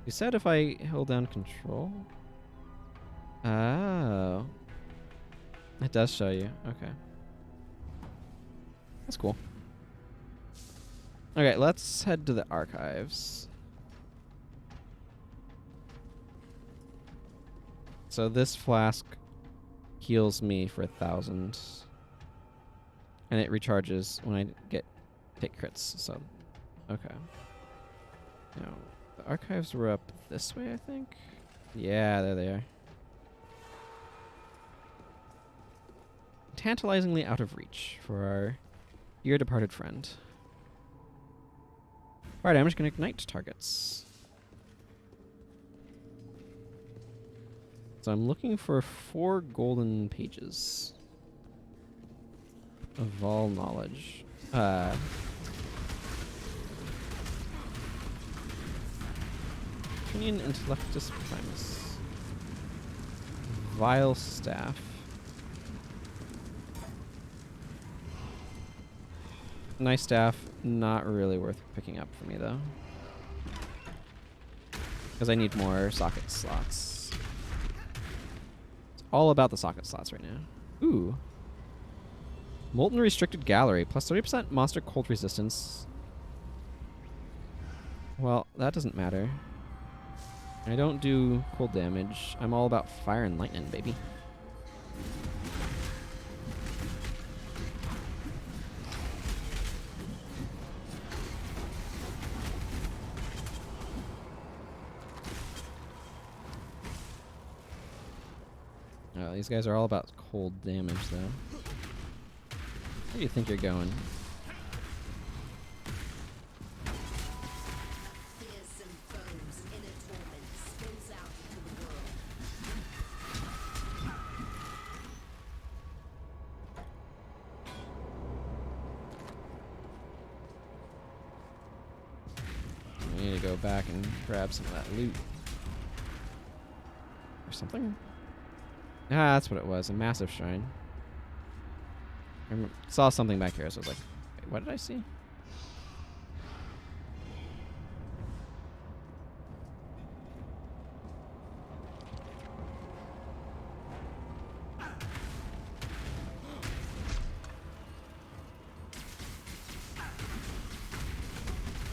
You said if I hold down control? Oh. It does show you. Okay. That's cool. Okay, let's head to the archives. So this flask heals me for 1,000. And it recharges when I take crits, so okay. Now the archives were up this way, I think. Yeah, there they are. Tantalizingly out of reach for our dear departed friend. Fire damage can ignite targets. So I'm looking for 4 golden pages of all knowledge. Trinian Intellectus Primus. Vile Staff. Nice staff, not really worth picking up for me though. Because I need more socket slots. It's all about the socket slots right now. Ooh. Molten Restricted Gallery, plus 30% monster cold resistance. Well, that doesn't matter. I don't do cold damage. I'm all about fire and lightning, baby. Oh, these guys are all about cold damage, though. Where do you think you're going? Fearsome foes, inner torment spills out into the world. I need to go back and grab some of that loot. Or something? Ah, that's what it was. A massive shrine. I saw something back here, so I was like, wait, what did I see?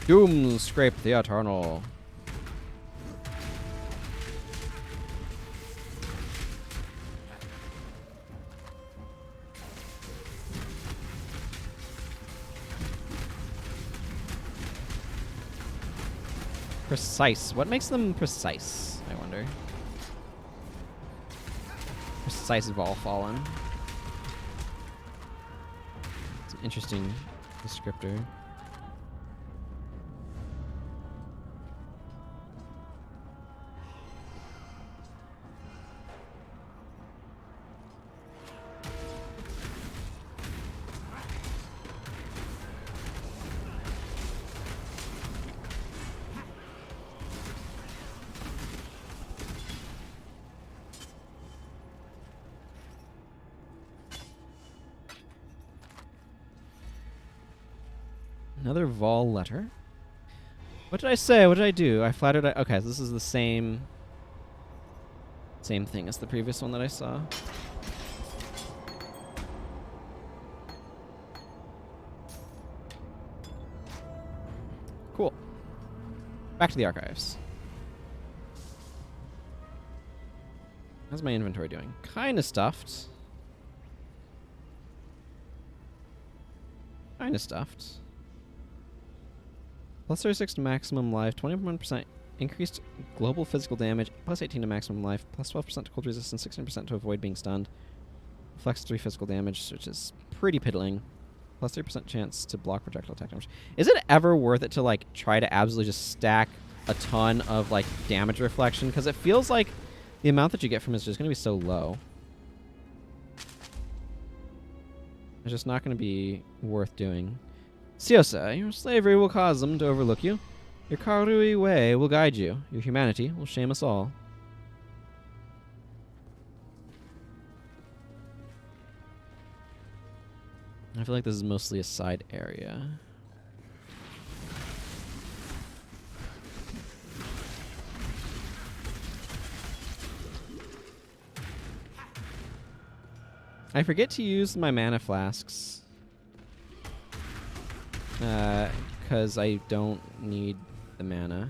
Doom scrape the eternal. Precise. What makes them precise, I wonder? Precise Vol Fallen. It's an interesting descriptor. Another Vol letter. What did I say? What did I do? I flattered. Okay, so this is the same thing as the previous one that I saw. Cool. Back to the archives. How's my inventory doing? Kind of stuffed. Kind of stuffed. Plus 36 to maximum life, 21% increased global physical damage, plus 18 to maximum life, plus 12% to cold resistance, 16% to avoid being stunned. Flex 3 physical damage, which is pretty piddling. Plus 3% chance to block projectile attack damage. Is it ever worth it to like try to absolutely just stack a ton of like damage reflection? Because it feels like the amount that you get from it is just going to be so low. It's just not going to be worth doing. Siosa, your slavery will cause them to overlook you. Your Karui way will guide you. Your humanity will shame us all. I feel like this is mostly a side area. I forget to use my mana flasks. Because I don't need the mana.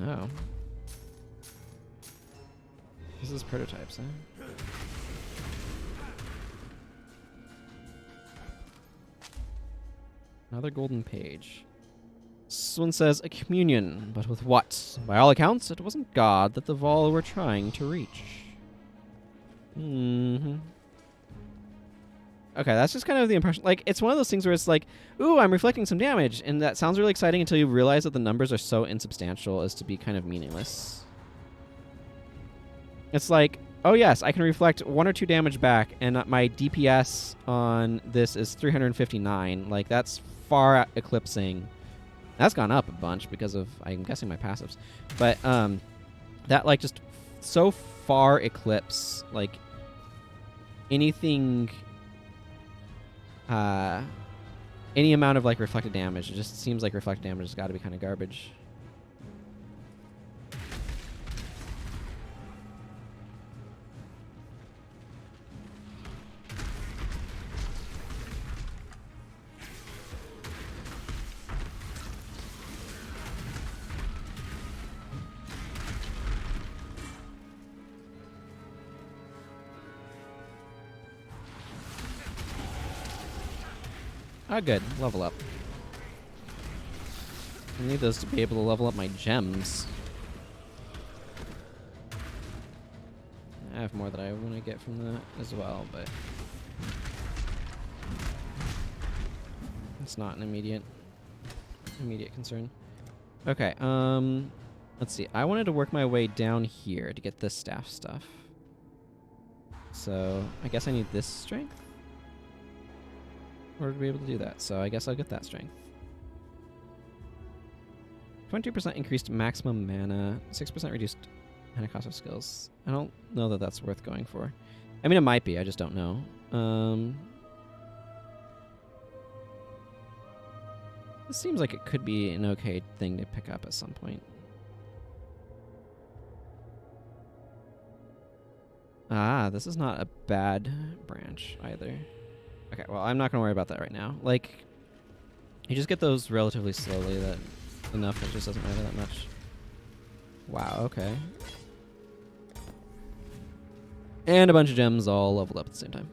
Oh. This is prototypes, huh? Another golden page. This one says a communion, but with what? By all accounts, it wasn't God that the Vol were trying to reach. Mm-hmm. Okay, that's just kind of the impression. Like, it's one of those things where it's like, ooh, I'm reflecting some damage, and that sounds really exciting until you realize that the numbers are so insubstantial as to be kind of meaningless. It's like, oh yes, I can reflect 1 or 2 damage back, and my DPS on this is 359. Like, that's far eclipsing. That's gone up a bunch because of, I'm guessing, my passives. But that, like, just so far eclipse, like, anything, any amount of, like, reflected damage. It just seems like reflected damage has got to be kind of garbage. Ah, good. Level up. I need those to be able to level up my gems. I have more that I want to get from that as well, but it's not an immediate concern. Okay, let's see. I wanted to work my way down here to get this staff stuff. So I guess I need this strength in order to be able to do that. So I guess I'll get that strength. 20% increased maximum mana, 6% reduced mana cost of skills. I don't know that that's worth going for. I mean, it might be. I just don't know. This seems like it could be an okay thing to pick up at some point. Ah, this is not a bad branch either. Okay, well, I'm not going to worry about that right now. Like, you just get those relatively slowly, that enough that it just doesn't matter that much. Wow, okay. And a bunch of gems all leveled up at the same time.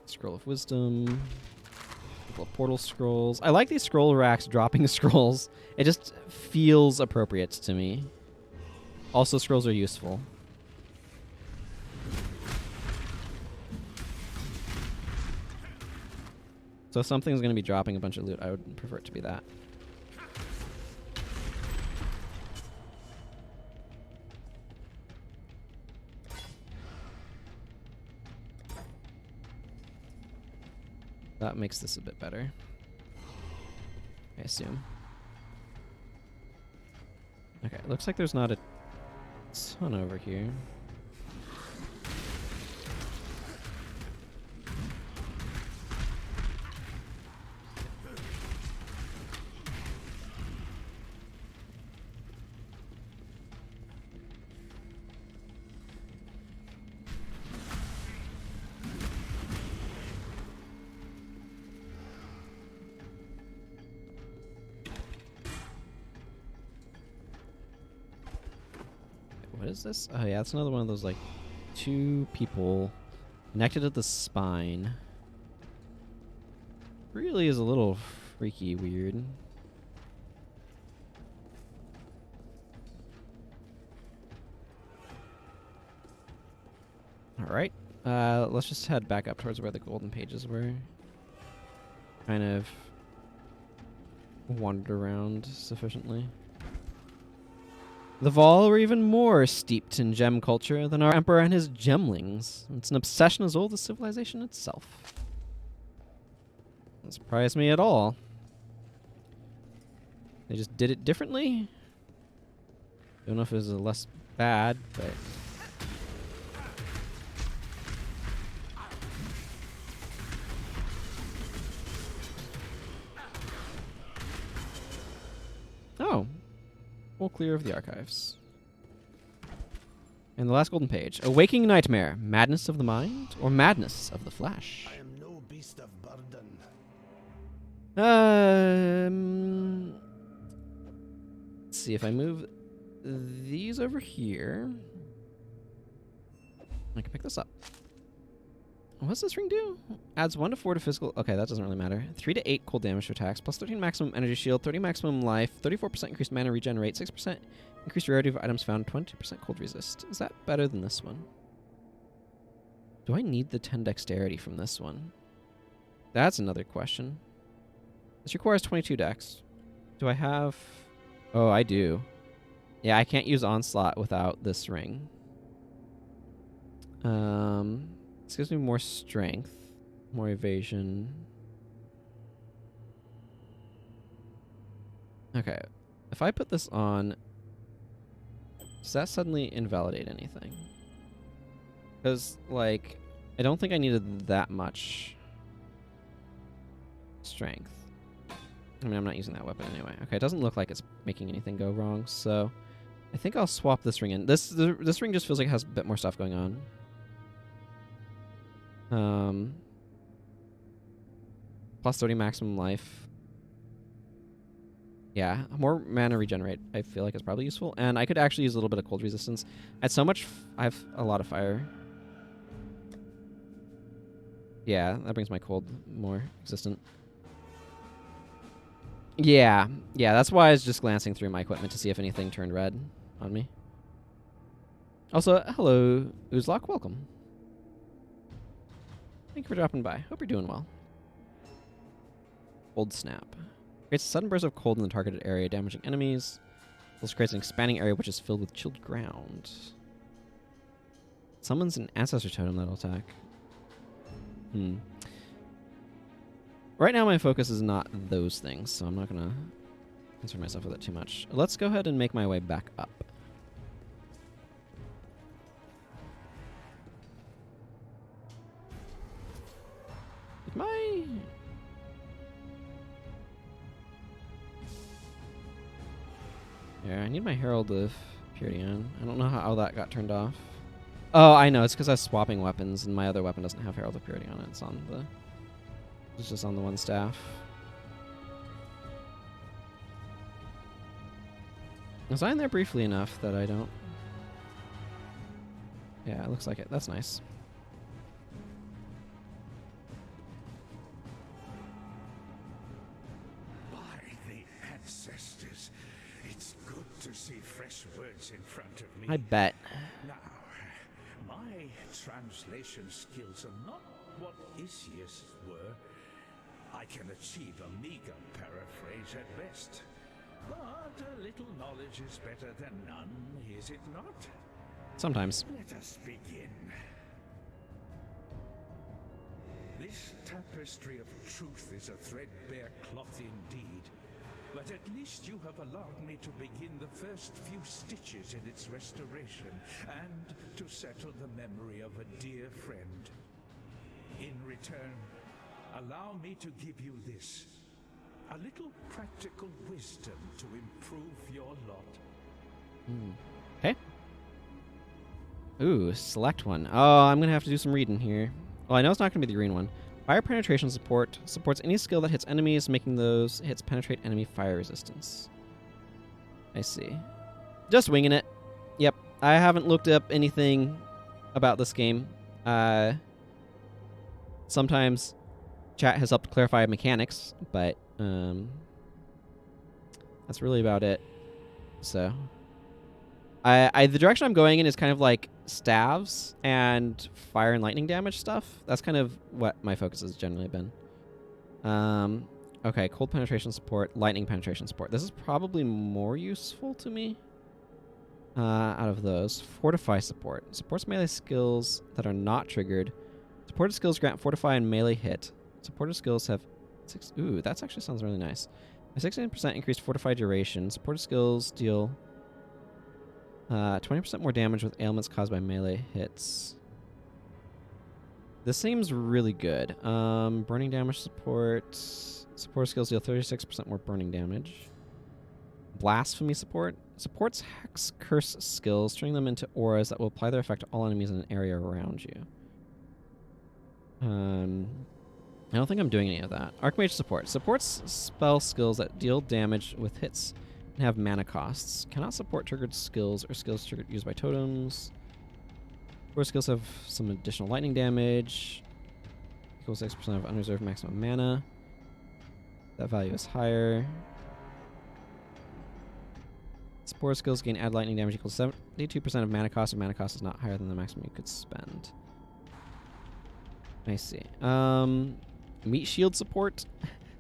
Scroll of Wisdom. A couple of portal scrolls. I like these scroll racks dropping scrolls. It just feels appropriate to me. Also, scrolls are useful. So if something's going to be dropping a bunch of loot, I would prefer it to be that. That makes this a bit better, I assume. Okay, looks like there's not a ton over here. What is this? Oh yeah, it's another one of those like 2 people connected at the spine. Really is a little freaky weird. Alright. Let's just head back up towards where the golden pages were. Kind of wandered around sufficiently. The Vol were even more steeped in gem culture than our Emperor and his Gemlings. It's an obsession as old as civilization itself. Doesn't surprise me at all. They just did it differently. Don't know if it was less bad, but... Oh. Full clear of the archives. And the last golden page. A waking nightmare. Madness of the mind or madness of the flesh? I am no beast of burden. Let's see if I move these over here. I can pick this up. What's this ring do? Adds 1 to 4 to physical. Okay, that doesn't really matter. 3 to 8 cold damage to attacks, plus 13 maximum energy shield, 30 maximum life, 34% increased mana regenerate, 6% increased rarity of items found, 22% cold resist. Is that better than this one? Do I need the 10 dexterity from this one? That's another question. This requires 22 dex. Do I have... Oh, I do. Yeah, I can't use Onslaught without this ring. This gives me more strength, more evasion. Okay, if I put this on, does that suddenly invalidate anything? Because, like, I don't think I needed that much strength. I mean, I'm not using that weapon anyway. Okay, it doesn't look like it's making anything go wrong, so I think I'll swap this ring in. This ring just feels like it has a bit more stuff going on. Plus 30 maximum life. Yeah, more mana regenerate I feel like is probably useful. And I could actually use a little bit of cold resistance. I have a lot of fire. Yeah, that brings my cold more existent. Yeah, that's why I was just glancing through my equipment to see if anything turned red on me. Also, hello, Uzlok, welcome. Thank you for dropping by. Hope you're doing well. Cold Snap. Creates a sudden burst of cold in the targeted area, damaging enemies. Also creates an expanding area which is filled with chilled ground. Summons an ancestor totem that'll attack. Right now my focus is not those things, so I'm not gonna concern myself with it too much. Let's go ahead and make my way back up. Did my... Yeah, I need my Herald of Purity on. I don't know how that got turned off. Oh, I know. It's because I was swapping weapons, and my other weapon doesn't have Herald of Purity on it. It's on the... It's just on the one staff. Was I in there briefly enough that I don't... Yeah, it looks like it. That's nice. By the ancestors, it's good to see fresh words in front of me. I bet. Now, my translation skills are not what Isius were. I can achieve a meager paraphrase at best. But a little knowledge is better than none, is it not? Sometimes. Let us begin. This tapestry of truth is a threadbare cloth indeed, but at least you have allowed me to begin the first few stitches in its restoration, and to settle the memory of a dear friend. In return, allow me to give you this. A little practical wisdom to improve your lot. Okay. Ooh, select one. Oh, I'm going to have to do some reading here. Well, I know it's not going to be the green one. Fire penetration support supports any skill that hits enemies, making those hits penetrate enemy fire resistance. I see. Just winging it. Yep. I haven't looked up anything about this game. Sometimes chat has helped clarify mechanics, but that's really about it. So the direction I'm going in is kind of like staves and fire and lightning damage stuff. That's kind of what my focus has generally been. Okay, cold penetration support, lightning penetration support. This is probably more useful to me out of those. Fortify support. Supports melee skills that are not triggered. Supported skills grant fortify and melee hit. Supported skills have ooh, that actually sounds really nice. A 16% increased fortify duration. Supported skills deal 20% more damage with ailments caused by melee hits. This seems really good. Burning damage support. Support skills deal 36% more burning damage. Blasphemy support. Supports hex curse skills, turning them into auras that will apply their effect to all enemies in an area around you. I don't think I'm doing any of that. Archmage support. Supports spell skills that deal damage with hits and have mana costs. Cannot support triggered skills or skills triggered used by totems. Core skills have some additional lightning damage. Equals 6% of unreserved maximum mana. That value is higher. Spore skills gain add lightning damage equals 72% of mana cost, and mana cost is not higher than the maximum you could spend. I see. Meat shield support.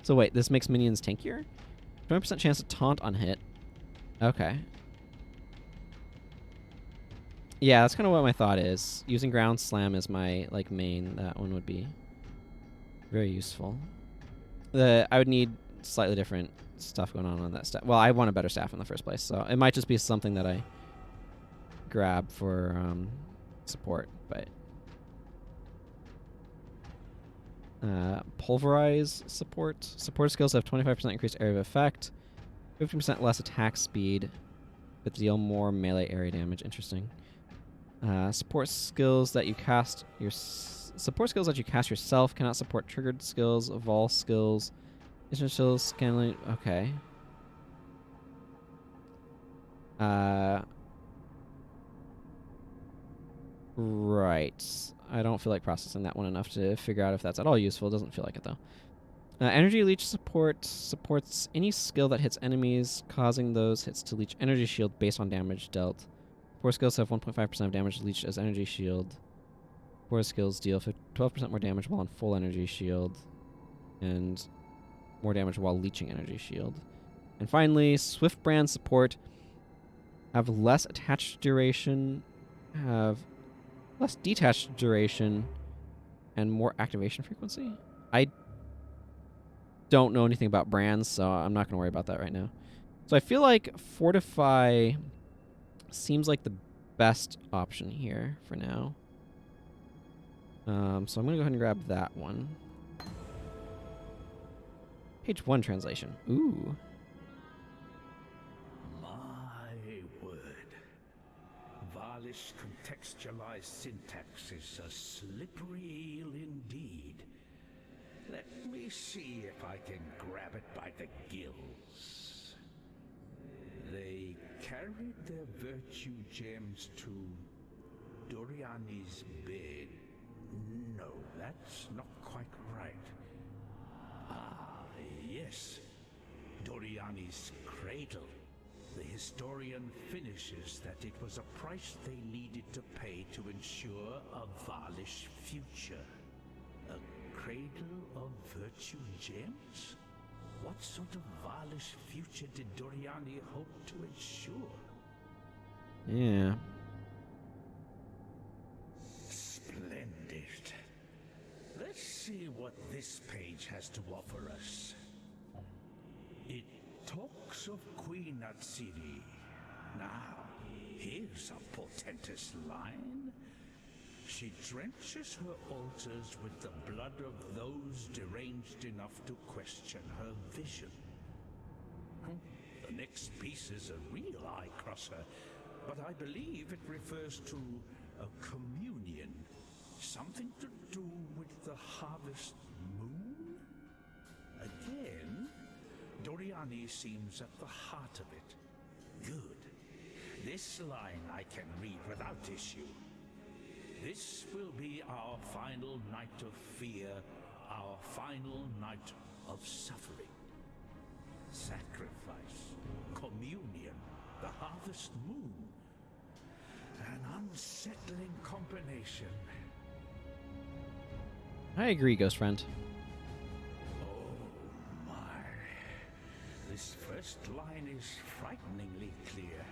So wait, this makes minions tankier? 20% chance to taunt on hit. Okay. Yeah, that's kind of what my thought is. Using ground slam is my like main. That one would be very useful. I would need slightly different stuff going on that staff. Well, I want a better staff in the first place, so it might just be something that I grab for support, but pulverize support. Support skills have 25% increased area of effect, 15% less attack speed, but deal more melee area damage. Interesting. Support skills that you cast yourself cannot support triggered skills, vol skills, instant skills, scanning. Okay. Right. I don't feel like processing that one enough to figure out if that's at all useful. It doesn't feel like it, though. Energy leech support supports any skill that hits enemies, causing those hits to leech energy shield based on damage dealt. Support skills have 1.5% of damage leached as energy shield. Support skills deal 12% more damage while on full energy shield, and more damage while leeching energy shield. And finally, Swift Brand support have less attached duration, have less detached duration, and more activation frequency. I don't know anything about brands, so I'm not going to worry about that right now. So I feel like fortify seems like the best option here for now. So I'm going to go ahead and grab that one. Page 1 translation. Ooh. My word. Varlish contextualized syntax is a slippery eel indeed. Let me see if I can grab it by the gills. They carried their virtue gems to Doriani's bed. No, that's not quite right. Ah, yes. Doriani's cradle. The historian finishes that it was a price they needed to pay to ensure a Varlish future. A cradle of virtue gems? What sort of Varlish future did Doriani hope to ensure? Yeah. Splendid. Let's see what this page has to offer us. It talks of Queen Atsiri. Now, here's a portentous line. She drenches her altars with the blood of those deranged enough to question her vision. The next piece is a real eye-crosser, but I believe it refers to a communion. Something to do with the harvest moon? Again, Doriani seems at the heart of it. Good. This line I can read without issue. This will be our final night of fear, our final night of suffering. Sacrifice, communion, the harvest moon. An unsettling combination. I agree, Ghost Friend. Oh my. This first line is frighteningly clear.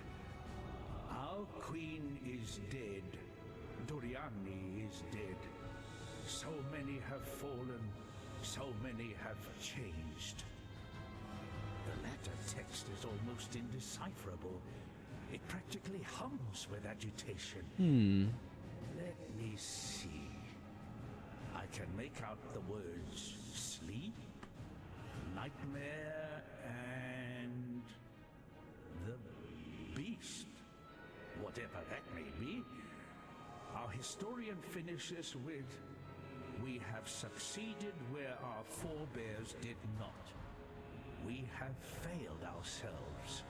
Our queen is dead. Doriani is dead. So many have fallen, so many have changed. The latter text is almost indecipherable. It practically hums with agitation. Let me see. I can make out the words sleep, nightmare, and the beast. Whatever that may be. Our historian finishes with, we have succeeded where our forebears did not. We have failed ourselves.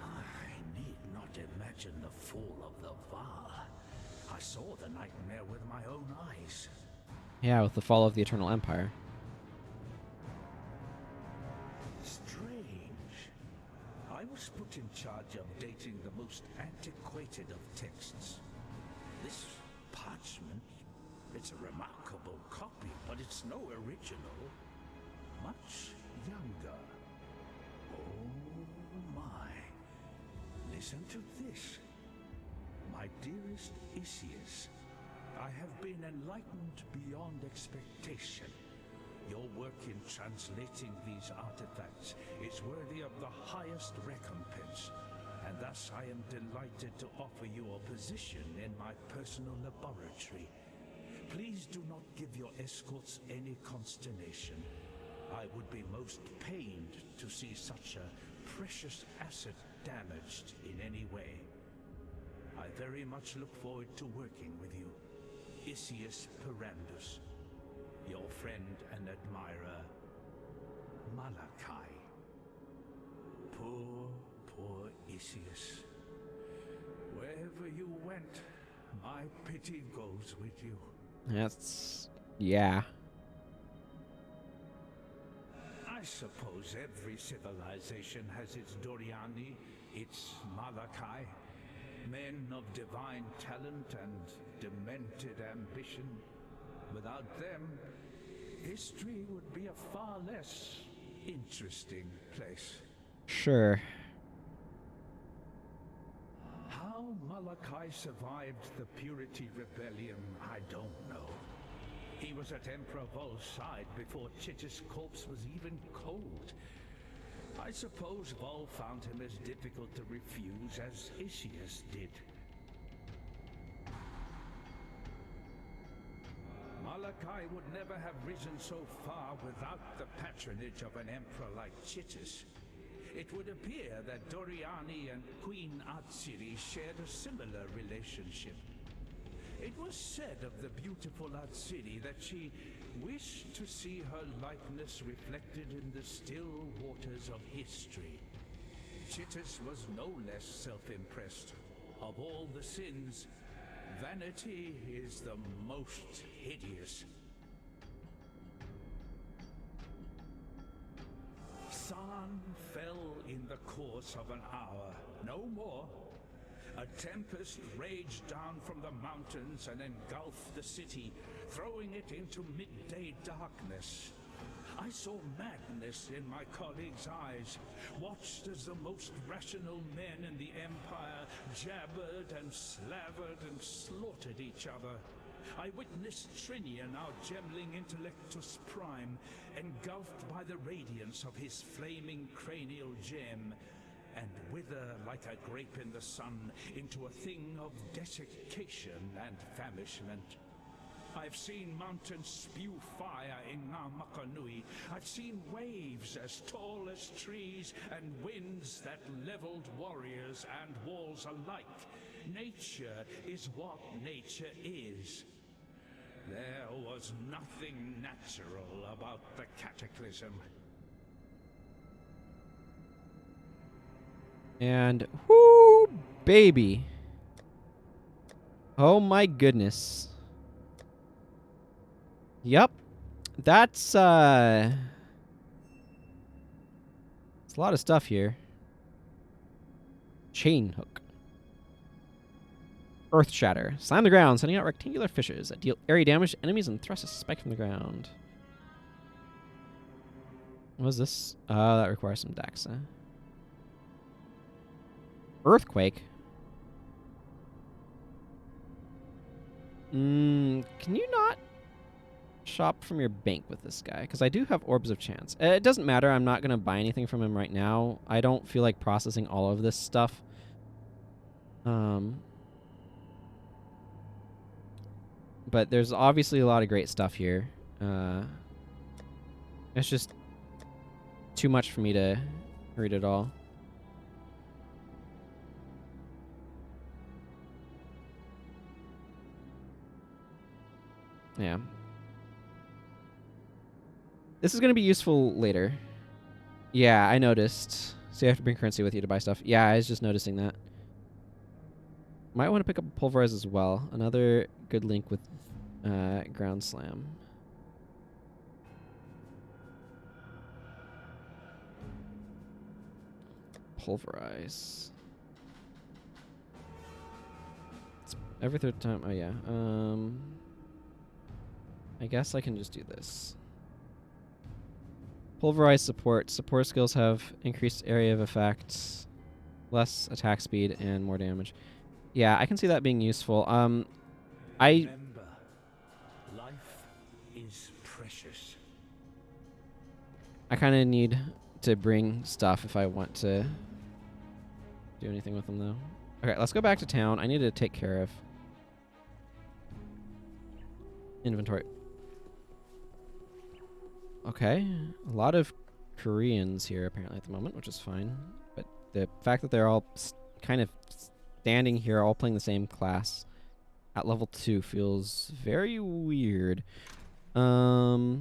I need not imagine the fall of the Val. I saw the nightmare with my own eyes. Yeah, with the fall of the Eternal Empire. Strange. I was put in charge of dating the most antiquated of texts. This parchment, it's a remarkable copy, but it's no original. Much younger. Oh my. Listen to this. My dearest Isius, I have been enlightened beyond expectation. Your work in translating these artifacts is worthy of the highest recompense, and thus I am delighted to offer you a position in my personal laboratory. Please do not give your escorts any consternation. I would be most pained to see such a precious asset damaged in any way. I very much look forward to working with you. Isius Perandus, your friend and admirer, Malachi. Poor Isius. Wherever you went, my pity goes with you. Yeah. I suppose every civilization has its Doriani, its Malachi, men of divine talent and demented ambition. Without them, history would be a far less interesting place. Sure. How Malachi survived the Purity Rebellion, I don't know. He was at Emperor Vol's side before Chich's corpse was even cold. I suppose Vol found him as difficult to refuse as Isius did. Malachi would never have risen so far without the patronage of an emperor like Chitus. It would appear that Doriani and Queen Atsiri shared a similar relationship. It was said of the beautiful Atsiri that she wished to see her likeness reflected in the still waters of history. Chitus was no less self-impressed. Of all the sins, vanity is the most hideous. San fell in the course of an hour, no more. A tempest raged down from the mountains and engulfed the city, throwing it into midday darkness. I saw madness in my colleagues' eyes, watched as the most rational men in the Empire jabbered and slavered and slaughtered each other. I witnessed Trinian, our Gemling Intellectus Prime, engulfed by the radiance of his flaming cranial gem, and wither like a grape in the sun into a thing of desiccation and famishment. I've seen mountains spew fire in Namakanui. I've seen waves as tall as trees and winds that leveled warriors and walls alike. Nature is what nature is. There was nothing natural about the cataclysm. And whoo, baby. Oh my goodness. Yep. That's it's a lot of stuff here. Chain hook. Earth shatter. Slam the ground, sending out rectangular fissures that deal area damage to enemies and thrust a spike from the ground. What is this? Oh, that requires some Daxa. Earthquake. Can you not shop from your bank with this guy? Because I do have Orbs of Chance. It doesn't matter. I'm not going to buy anything from him right now. I don't feel like processing all of this stuff. But there's obviously a lot of great stuff here. It's just too much for me to read it all. Yeah. This is going to be useful later. Yeah, I noticed. So you have to bring currency with you to buy stuff. Yeah, I was just noticing that. Might want to pick up a Pulverize as well. Another good link with Ground Slam. Pulverize. It's every third time. Oh, yeah. I guess I can just do this. Pulverize support. Support skills have increased area of effect, less attack speed, and more damage. Yeah, I can see that being useful. Remember, life is precious. I kind of need to bring stuff if I want to do anything with them, though. Okay, let's go back to town. I need to take care of inventory. Okay, a lot of Koreans here apparently at the moment, which is fine. But the fact that they're all kind of standing here, all playing the same class at level 2 feels very weird. Okay,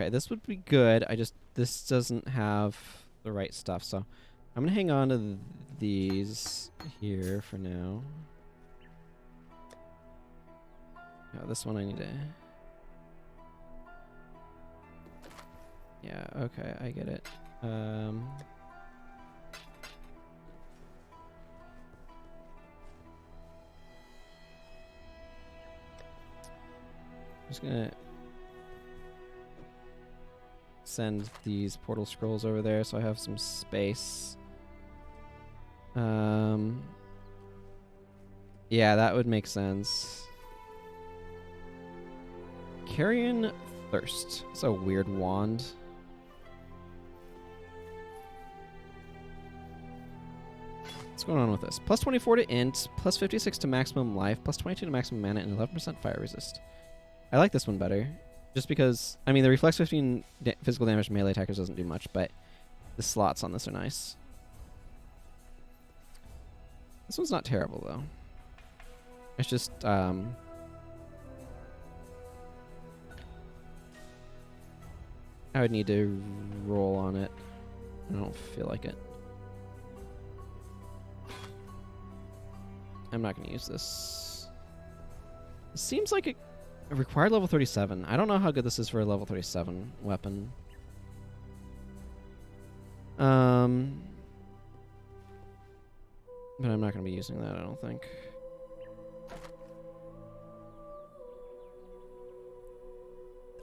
this would be good. This doesn't have the right stuff, so I'm gonna hang on to these here for now. Oh, this one I need to... Yeah, okay, I get it. I'm just gonna send these portal scrolls over there so I have some space. Yeah, that would make sense. Carrion Thirst. It's a weird wand. What's going on with this? Plus 24 to int, plus 56 to maximum life, plus 22 to maximum mana, and 11% fire resist. I like this one better. Just because, I mean, the reflex 15 physical damage to melee attackers doesn't do much, but the slots on this are nice. This one's not terrible, though. It's just, I would need to roll on it. I don't feel like it. I'm not going to use this. It seems like it required level 37. I don't know how good this is for a level 37 weapon. But I'm not going to be using that, I don't think.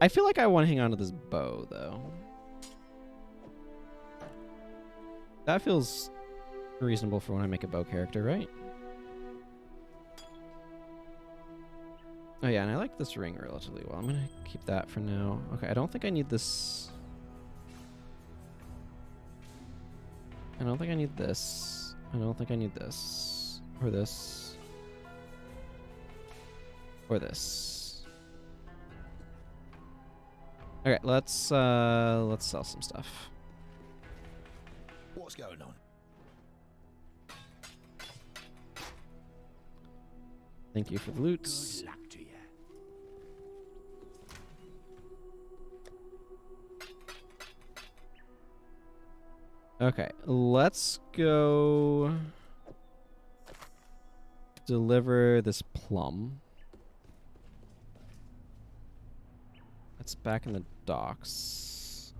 I feel like I want to hang on to this bow, though. That feels reasonable for when I make a bow character, right? Oh yeah, and I like this ring relatively well. I'm going to keep that for now. Okay, I don't think I need this. I don't think I need this. I don't think I need this. Or this. Or this. Okay, let's sell some stuff. What's going on? Thank you for the loots. Good luck to you. Okay, let's go deliver this plum. That's back in the docks.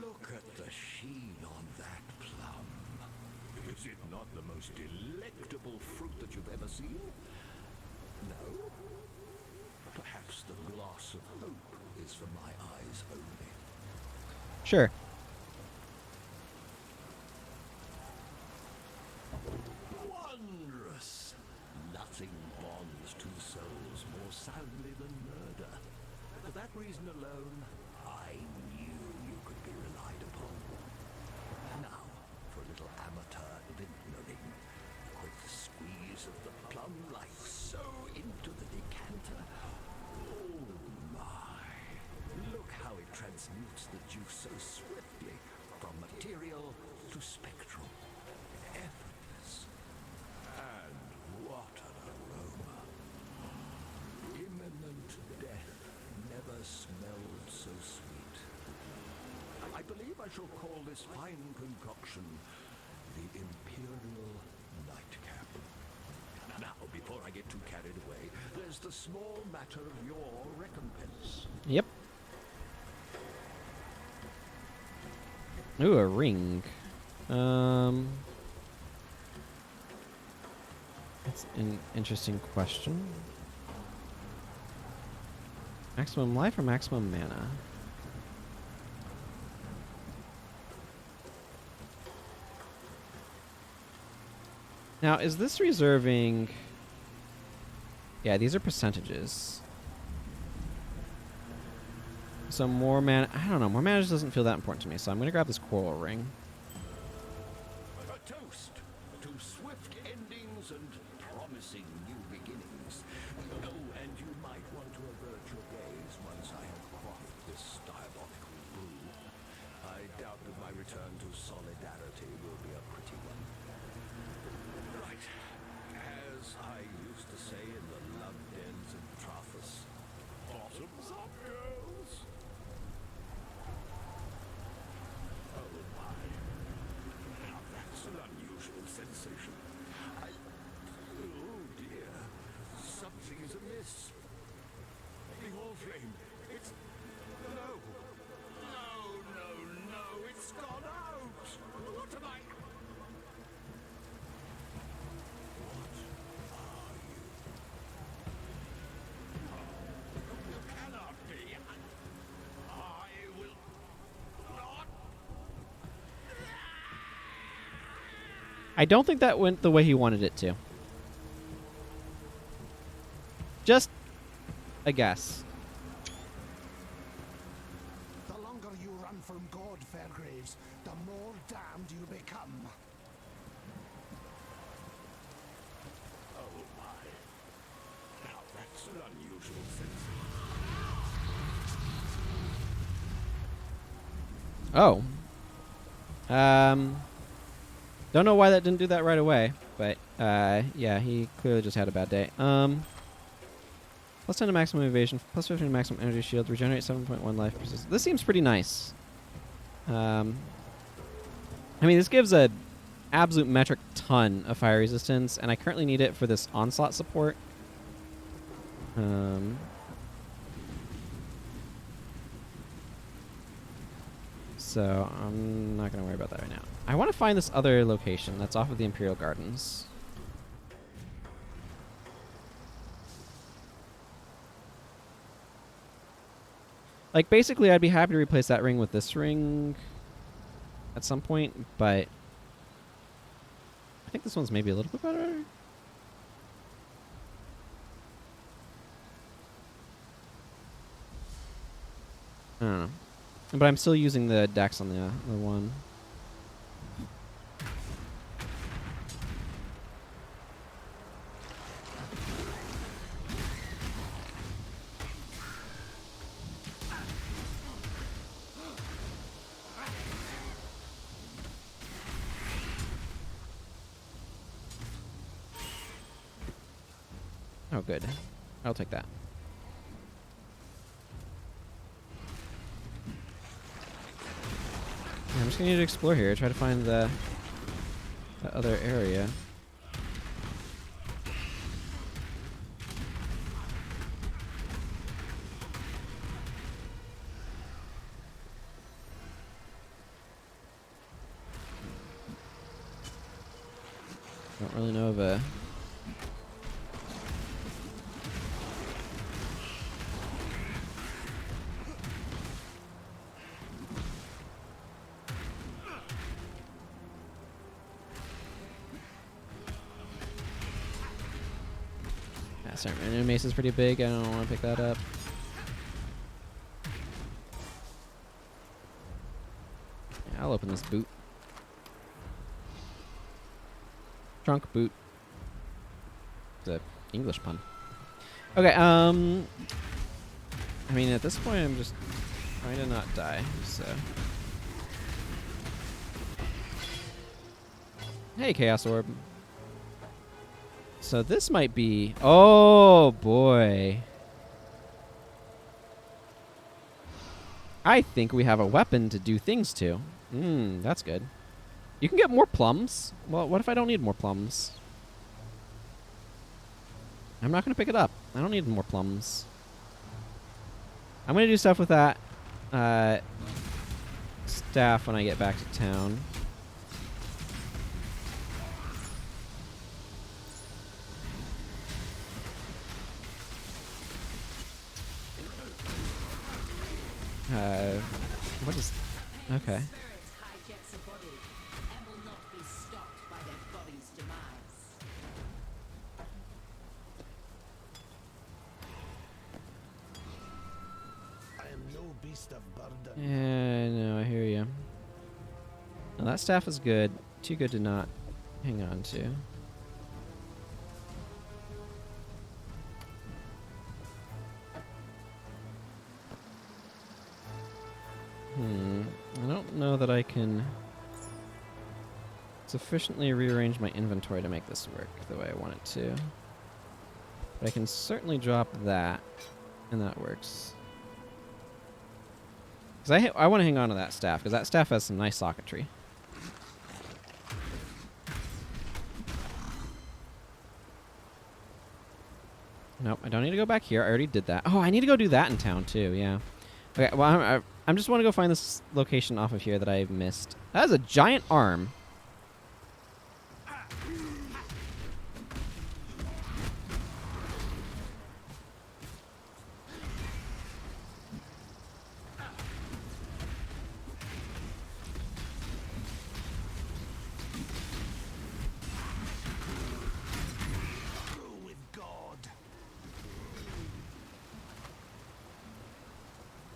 Look at the sheen on that plum. Is it not the most delectable fruit that you've ever seen? No? Perhaps the gloss of hope is for my eyes only. Sure. Wondrous! Nothing bonds two souls more soundly than murder. For that reason alone, I knew you could be relied upon. Now, for a little amateur vintnering. Quick squeeze of the plum like so into the decanter. Oh my! Look how it transmutes the juice so swiftly from material to spectral. Effortless. And what an aroma. Imminent death never smelled so sweet. I believe I shall call this fine concoction the Imperial Nightcap. Now, before I get too carried away, there's the small matter of your recompense. Yep. Ooh, a ring. That's an interesting question. Maximum life or maximum mana? Now, is this reserving... Yeah, these are percentages. So more mana... I don't know. More mana just doesn't feel that important to me, so I'm going to grab this coral ring. A toast to swift endings and promising new beginnings. Oh, and you might want to avert your gaze once I have quaffed this diabolical brew. I doubt that my return to solidarity will be a pretty one. Right. As I used to say in the love dens of Traphus, bottoms up, girls. Oh my. Now that's an unusual sensation. Oh dear. Something is amiss. The Orflame. It's... No. No. It's gone out. What am I... What are you? You cannot be. I will not... I don't think that went the way he wanted it to. Just a guess. run from God, Fairgraves, the more damned you become. Oh my. Now that's an unusual sensation. Oh. Don't know why that didn't do that right away, but yeah, he clearly just had a bad day. Plus 10 to maximum evasion, plus 15 to maximum energy shield, regenerate 7.1 life persistence. This seems pretty nice. I mean, this gives a absolute metric ton of fire resistance, and I currently need it for this onslaught support. So I'm not going to worry about that right now. I want to find this other location that's off of the Imperial Gardens. Like, basically, I'd be happy to replace that ring with this ring at some point, but I think this one's maybe a little bit better. I don't know. But I'm still using the dex on the one. Oh, good. I'll take that. Yeah, I'm just gonna need to explore here, try to find the other area. Don't really know of a... Sorry, my new mace is pretty big. I don't want to pick that up. Yeah, I'll open this boot. Trunk boot. It's a English pun. Okay, I mean, at this point, I'm just trying to not die, so... Hey, Chaos Orb. So this might be... Oh, boy. I think we have a weapon to do things to. That's good. You can get more plums. Well, what if I don't need more plums? I'm not going to pick it up. I don't need more plums. I'm going to do stuff with that staff when I get back to town. What is... Okay. Yeah, no, I hear you. Now that staff is good. Too good to not hang on to. I don't know that I can sufficiently rearrange my inventory to make this work the way I want it to. But I can certainly drop that, and that works. Because I want to hang on to that staff, because that staff has some nice socketry. Nope, I don't need to go back here. I already did that. Oh, I need to go do that in town, too, yeah. Okay, well, I'm just want to go find this location off of here that I've missed. That is a giant arm.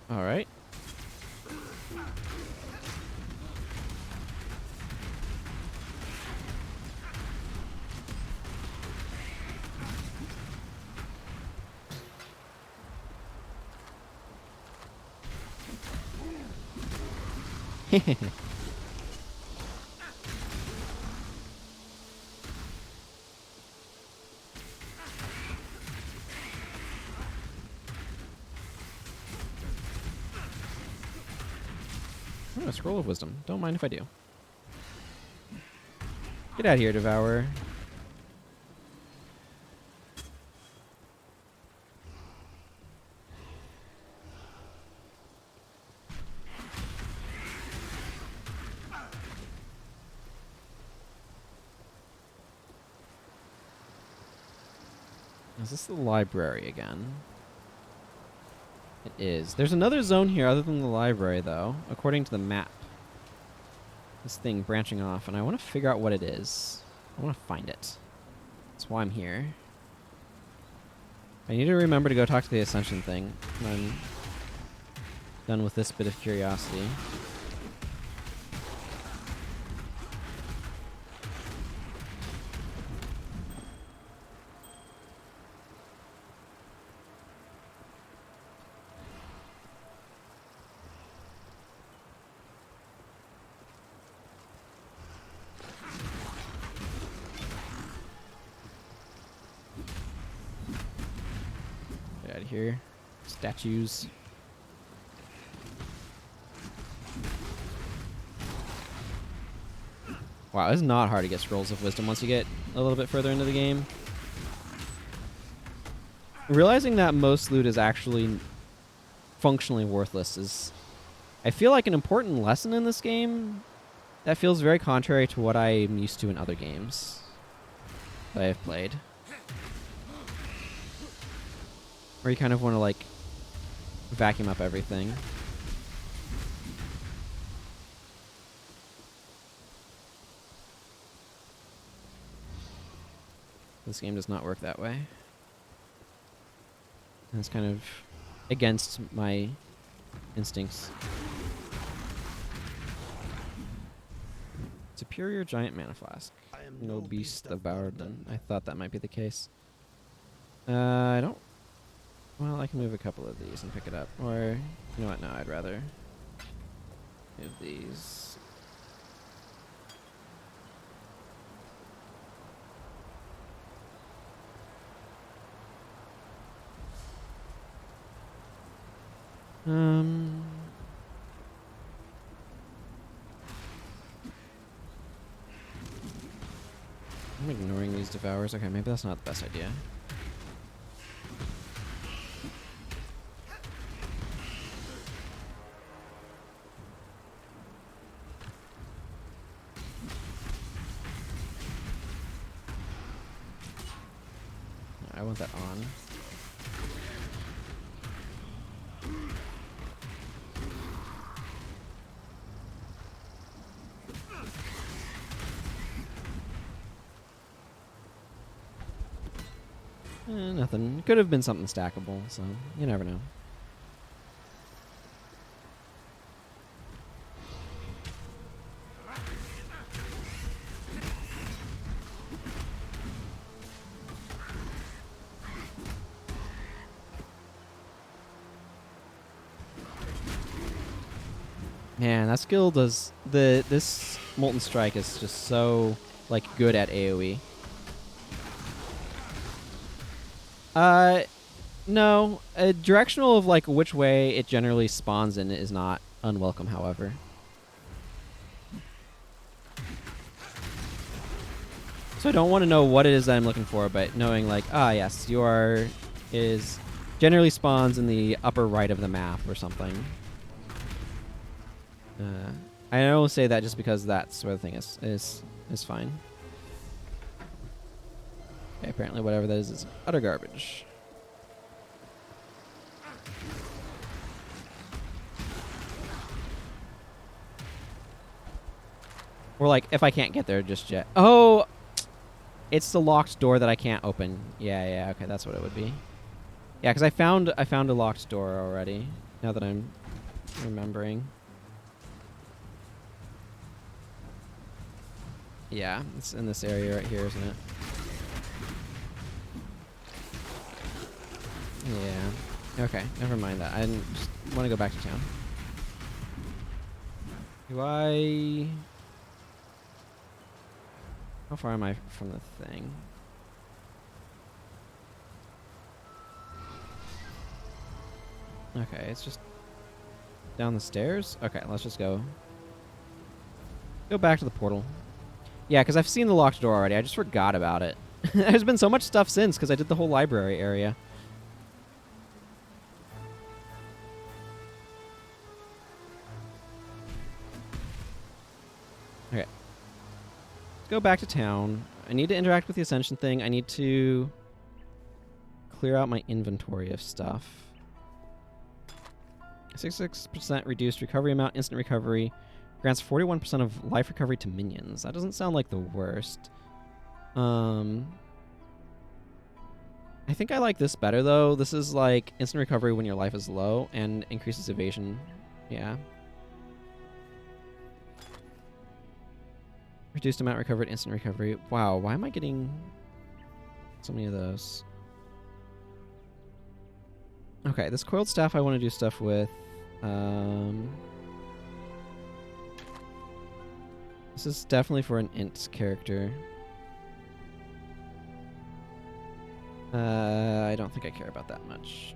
All right. Oh, a scroll of wisdom. Don't mind if I do. Get out of here, Devourer. Is this the library again? It is. There's another zone here other than the library, though, according to the map. This thing branching off, and I want to figure out what it is. I want to find it. That's why I'm here. I need to remember to go talk to the Ascension thing when I'm done with this bit of curiosity. Get out of here. Statues. Wow, it's not hard to get Scrolls of Wisdom once you get a little bit further into the game. Realizing that most loot is actually functionally worthless is, I feel like, an important lesson in this game that feels very contrary to what I'm used to in other games that I have played. Where you kind of want to, like, vacuum up everything. This game does not work that way. And it's kind of against my instincts. Superior giant mana flask. No beast of Bowerden. I thought that might be the case. I don't... Well, I can move a couple of these and pick it up. Or, you know what, no, I'd rather move these. I'm ignoring these devours. Okay, maybe that's not the best idea. I want that on. Nothing. Could have been something stackable, so you never know. Man, that skill does this Molten Strike is just so like good at AoE. No. Directional of like which way it generally spawns in is not unwelcome, however. So I don't want to know what it is that I'm looking for, but knowing like, ah yes, is generally spawns in the upper right of the map or something. I don't say that just because that's where the thing is fine. Okay, apparently whatever that is utter garbage. Or like, if I can't get there just yet. Oh! It's the locked door that I can't open. Yeah, okay, that's what it would be. Yeah, because I found a locked door already, now that I'm remembering. Yeah, it's in this area right here, isn't it? Yeah. Okay, never mind that. I just want to go back to town. Do I... How far am I from the thing? Okay, it's just down the stairs? Okay, let's just go. Go back to the portal. Yeah, because I've seen the locked door already. I just forgot about it. There's been so much stuff since, because I did the whole library area. Okay. Let's go back to town. I need to interact with the Ascension thing. I need to clear out my inventory of stuff. 66% reduced recovery amount, instant recovery. Grants 41% of life recovery to minions. That doesn't sound like the worst. I think I like this better, though. This is like instant recovery when your life is low and increases evasion. Yeah. Reduced amount recovered, instant recovery. Wow, why am I getting so many of those? Okay, this coiled staff I want to do stuff with. This is definitely for an int character. I don't think I care about that much.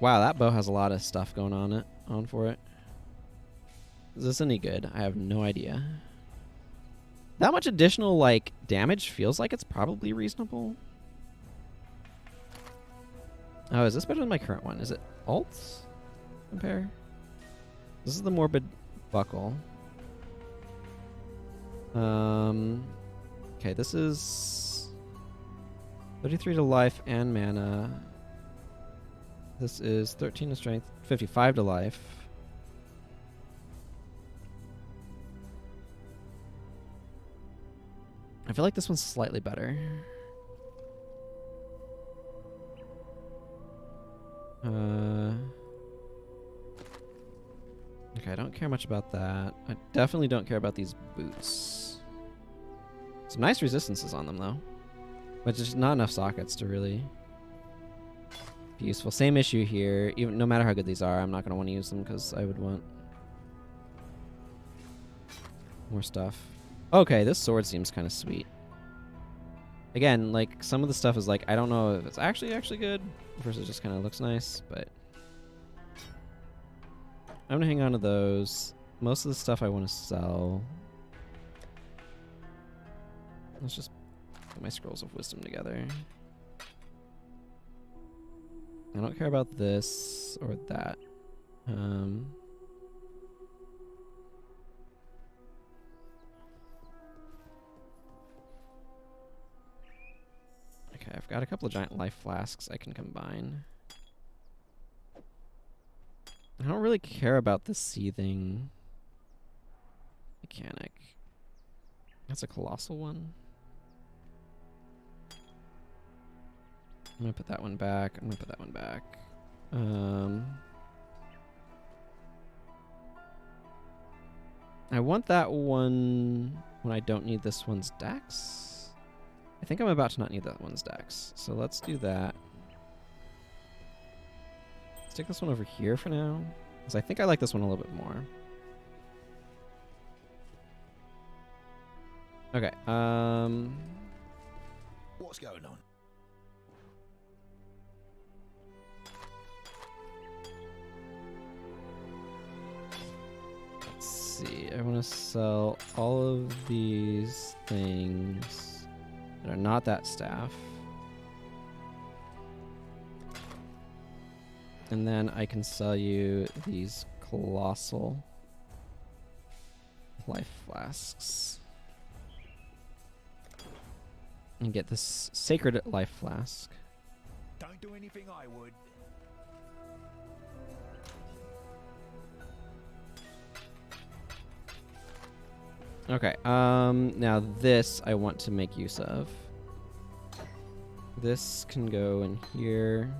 Wow, that bow has a lot of stuff going on for it. Is this any good? I have no idea. That much additional, like, damage feels like it's probably reasonable. Oh, is this better than my current one? Is it alts? Compare? This is the morbid buckle. Okay, this is 33 to life and mana. This is 13 to strength, 55 to life. I feel like this one's slightly better. Okay, I don't care much about that. I definitely don't care about these boots. Some nice resistances on them, though. But just not enough sockets to really be useful. Same issue here. Even no matter how good these are, I'm not going to want to use them because I would want more stuff. Okay, this sword seems kind of sweet. Again, like, some of the stuff is like, I don't know if it's actually good versus just kind of looks nice, but I'm going to hang on to those. Most of the stuff I want to sell. Let's just put my scrolls of wisdom together. I don't care about this or that. Okay, I've got a couple of giant life flasks I can combine. I don't really care about the seething mechanic. That's a colossal one. I'm gonna put that one back. I'm gonna put that one back. I want that one when I don't need this one's dex. I think I'm about to not need that one's dex. So let's do that. Stick this one over here for now, because I think I like this one a little bit more. Okay, What's going on? let's see. I want to sell all of these things that are not that staff. And then I can sell you these colossal life flasks. And get this sacred life flask. Don't do anything I would. Okay, now this I want to make use of. This can go in here.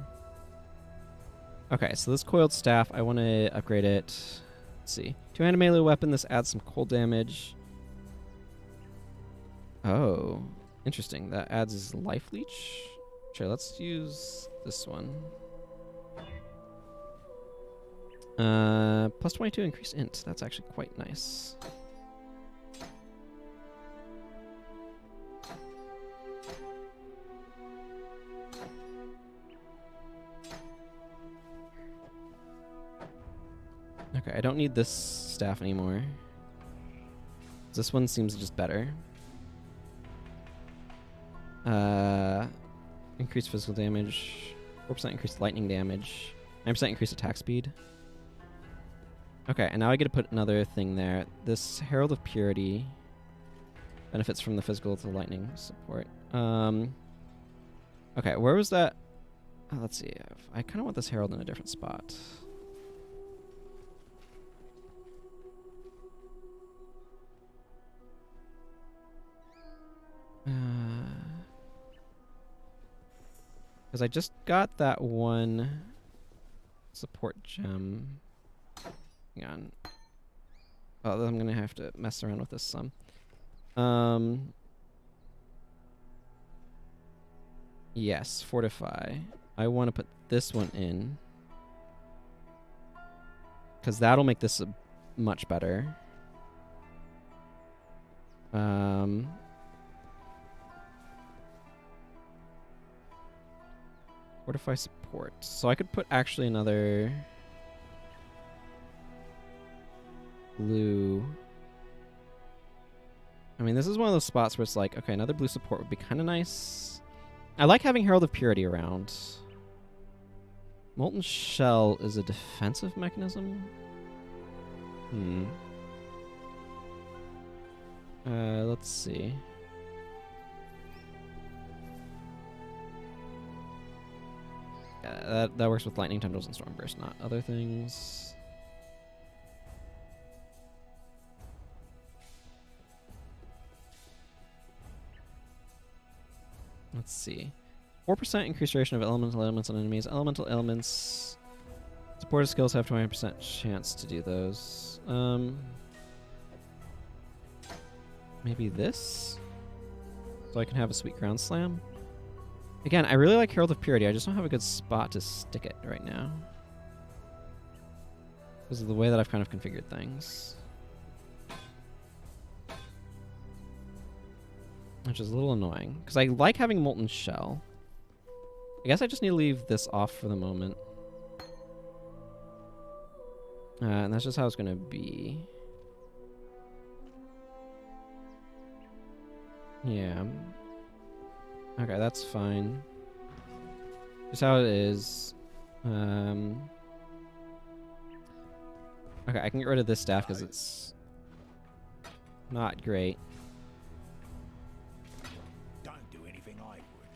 Okay, so this coiled staff, I want to upgrade it Let's see. Two-handed melee weapon. This adds some cold damage. Oh, interesting. That adds his life leech. Sure, let's use this one. Plus 22 increased int. That's actually quite nice. Okay, I don't need this staff anymore. This one seems just better. Increased physical damage, 4% increased lightning damage, 9% increased attack speed. Okay, and now I get to put another thing there. This Herald of Purity benefits from the physical to lightning support. Okay, where was that? Oh, let's see. I kind of want this Herald in a different spot. Because I just got that one support gem. Hang on. Oh, I'm going to have to mess around with this some. Yes, fortify. I want to put this one in. Because that'll make this much better. Fortify support. So I could put actually another blue. I mean, this is one of those spots where it's like, okay, another blue support would be kind of nice. I like having Herald of Purity around. Molten Shell is a defensive mechanism? Let's see. That works with Lightning Tendrils and Stormburst, not other things. Let's see. 4% increased duration of elemental elements on enemies. Elemental elements. Supported skills have 20% chance to do those. Maybe this? So I can have a sweet ground slam? Again, I really like Herald of Purity. I just don't have a good spot to stick it right now. Because of the way that I've kind of configured things. Which is a little annoying. Because I like having Molten Shell. I guess I just need to leave this off for the moment. And that's just how it's going to be. Yeah. Okay, that's fine. Just how it is. Okay, I can get rid of this staff because it's not great. Don't do anything I would.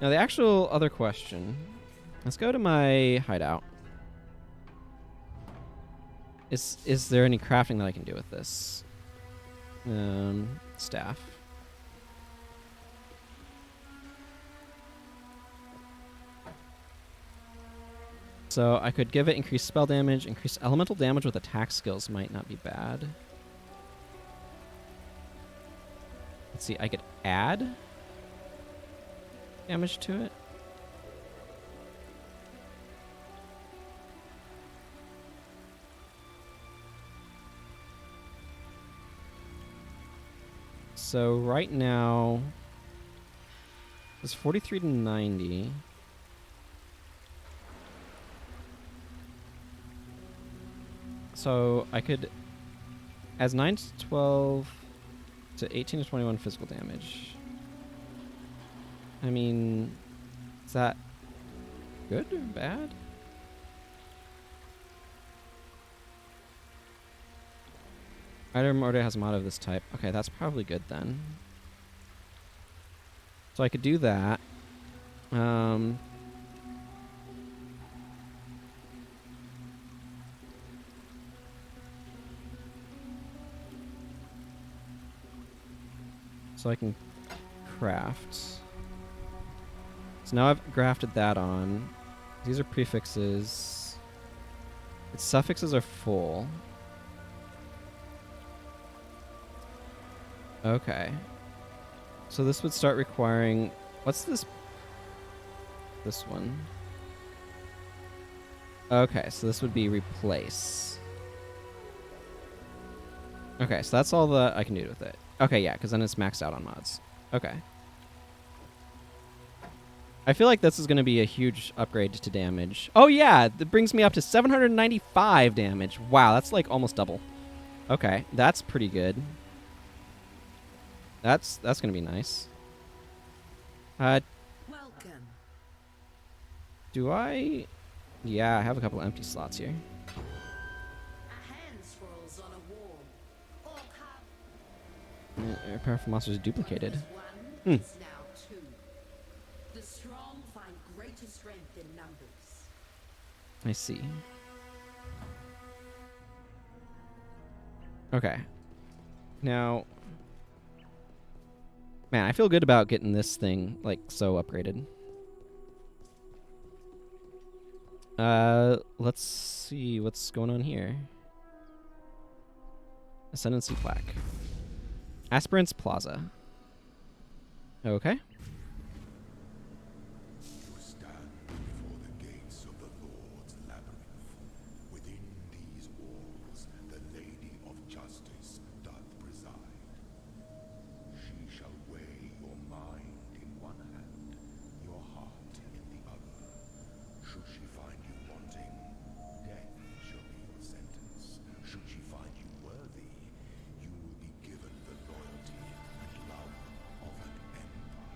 Now the actual other question. Let's go to my hideout. Is there any crafting that I can do with this? Staff. So I could give it increased spell damage, increased elemental damage with attack skills might not be bad. Let's see, I could add damage to it. So right now, it's 43 to 90. So I could, as 9 to 12 to 18 to 21 physical damage. I mean, is that good or bad? Item already has a mod of this type. Okay, that's probably good then. So I could do that. So I can craft. So now I've grafted that on. These are prefixes. Its suffixes are full. Okay. So this would start requiring... What's this? This one. Okay, so this would be replace. Okay, so that's all that I can do with it. Okay, yeah, because then it's maxed out on mods. Okay. I feel like this is going to be a huge upgrade to damage. Oh, yeah, that brings me up to 795 damage. Wow, that's like almost double. Okay, that's pretty good. That's going to be nice. Welcome. Do I... Yeah, I have a couple empty slots here. A hand scrolls on a wall. Or carved. Powerful monsters duplicated. One is now two. The strong find greater strength in numbers. I see. Okay. Now... Man, I feel good about getting this thing, like, so upgraded. Let's see what's going on here. Ascendancy plaque. Aspirants Plaza. Okay. You stand before the gates of the Lord's labyrinth. Within these walls, the Lady of Justice doth preside. She shall weigh your mind in one hand, your heart in the other. Should she find you wanting, death shall be your sentence. Should she find you worthy, you will be given the loyalty and love of an empire.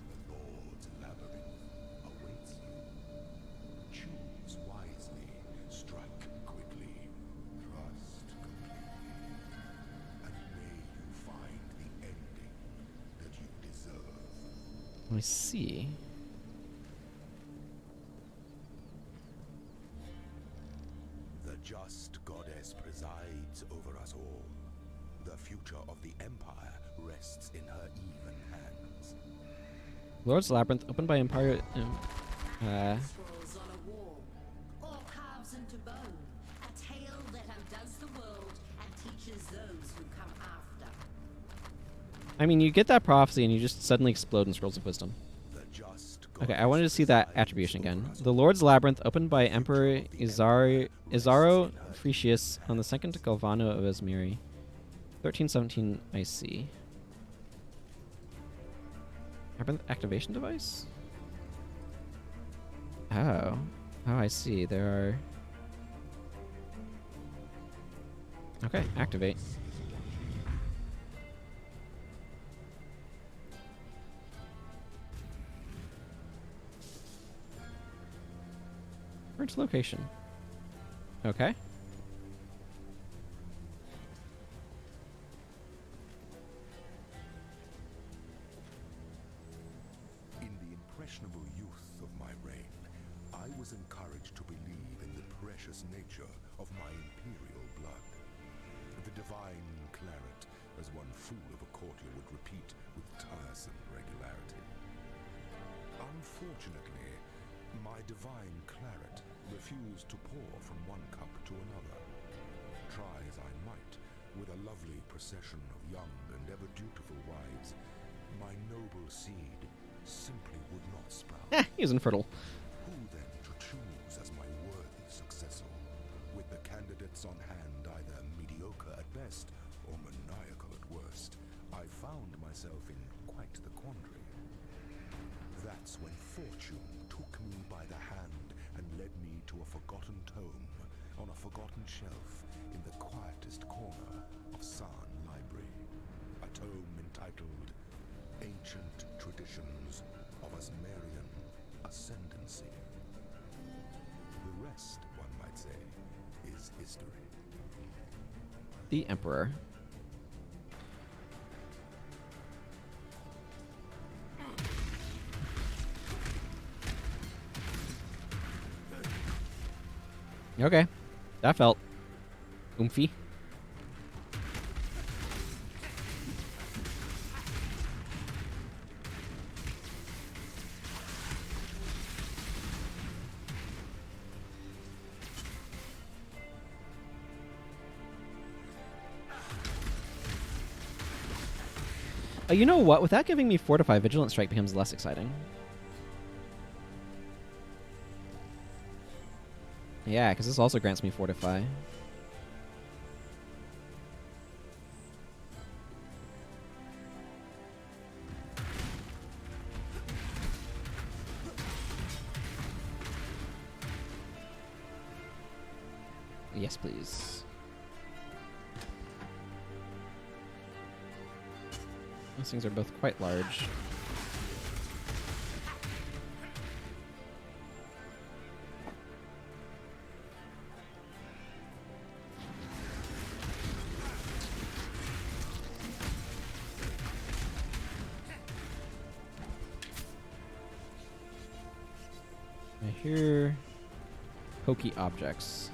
The Lord's labyrinth awaits you. Choose wisely, strike quickly, trust completely, and may you find the ending that you deserve. I see. The just goddess presides over us all. The future of the Empire rests in her even hands. Lord's Labyrinth, opened by Empire... Scrolls on a wall. Or carves into bone. A tale that undoes the world and teaches those who come after. I mean, you get that prophecy and you just suddenly explode in Scrolls of Wisdom. The just Okay, I wanted to see that attribution again. The Lord's Labyrinth, opened by Emperor Izaro Frisius on the 2nd Galvano of Esmiri. 1317 IC. Labyrinth activation device? Oh. Oh, I see. There are... Okay, activate. Where's location? Okay. In the impressionable youth of my reign, I was encouraged to believe in the precious nature of my imperial blood. The divine claret, as one fool of a courtier would repeat with tiresome regularity. Unfortunately, my divine claret refused to pour from one cup to another. Try as I might, with a lovely procession of young and ever dutiful wives, my noble seed simply would not sprout. He was infertile. Who then to choose as my worthy successor? With the candidates on hand either mediocre at best or maniacal at worst, I found myself in quite the quandary. That's when fortune took me by the hand and led me to a forgotten tome on a forgotten shelf in the quietest corner of San Library. A tome entitled Ancient Traditions of Asmerian Ascendancy. The rest, one might say, is history. The Emperor. Okay. That felt oomphy. You know what? Without giving me Fortify, Vigilant Strike becomes less exciting. Yeah, because this also grants me Fortify. Yes, please. Those things are both quite large. I hear pokey objects.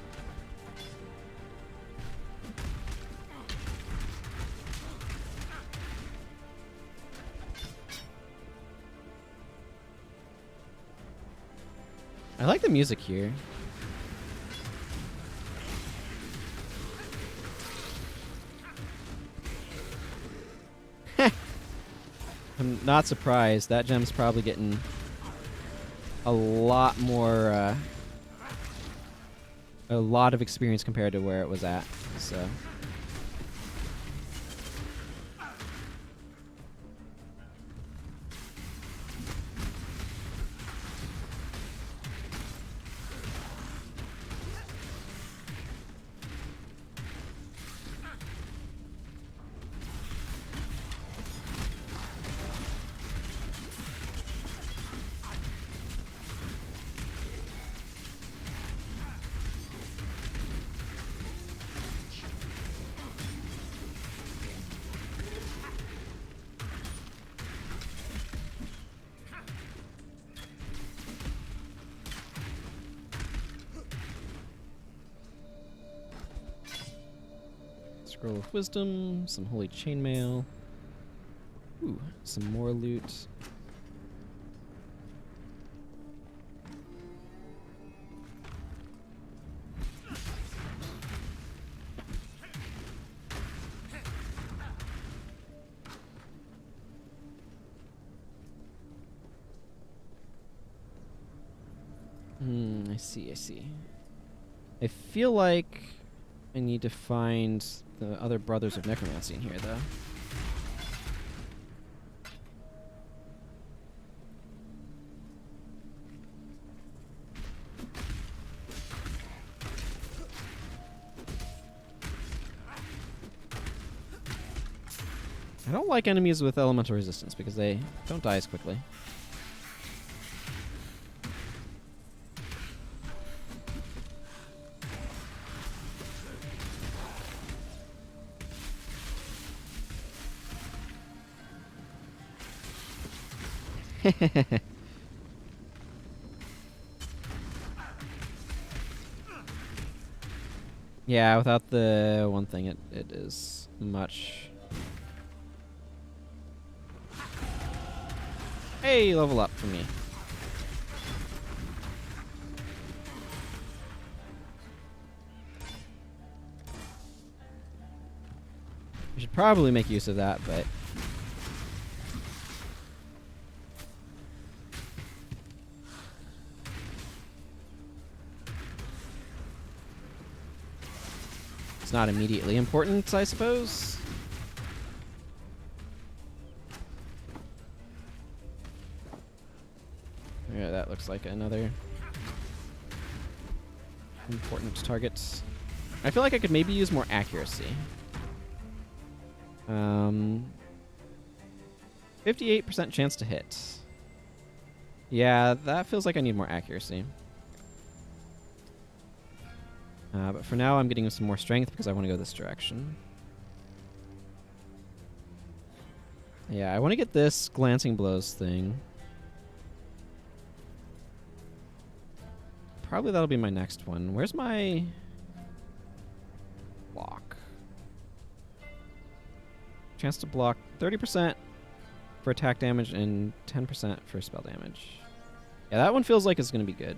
I like the music here. I'm not surprised. That gem's probably getting a lot more, a lot of experience compared to where it was at, so. Scroll of Wisdom, some Holy Chainmail. Ooh, some more loot. I see. I feel like I need to find the other brothers of necromancy in here, though. I don't like enemies with elemental resistance because they don't die as quickly. Yeah, without the one thing, it is much. Hey, level up for me. I should probably make use of that, but it's not immediately important, I suppose. Yeah, that looks like another important target. I feel like I could maybe use more accuracy. 58% chance to hit. Yeah, that feels like I need more accuracy. But for now, I'm getting some more strength because I want to go this direction. Yeah, I want to get this glancing blows thing. Probably that'll be my next one. Where's my block? Chance to block 30% for attack damage and 10% for spell damage. Yeah, that one feels like it's going to be good.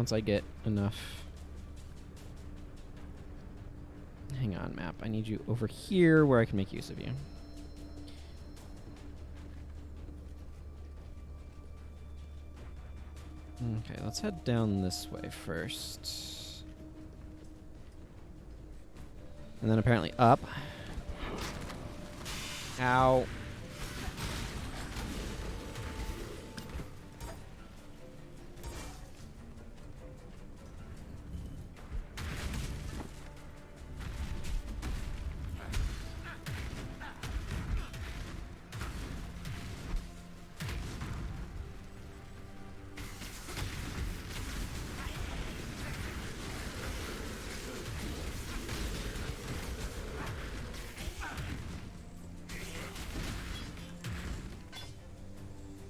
Once I get enough. Hang on, map. I need you over here where I can make use of you. Okay, let's head down this way first. And then apparently up. Ow.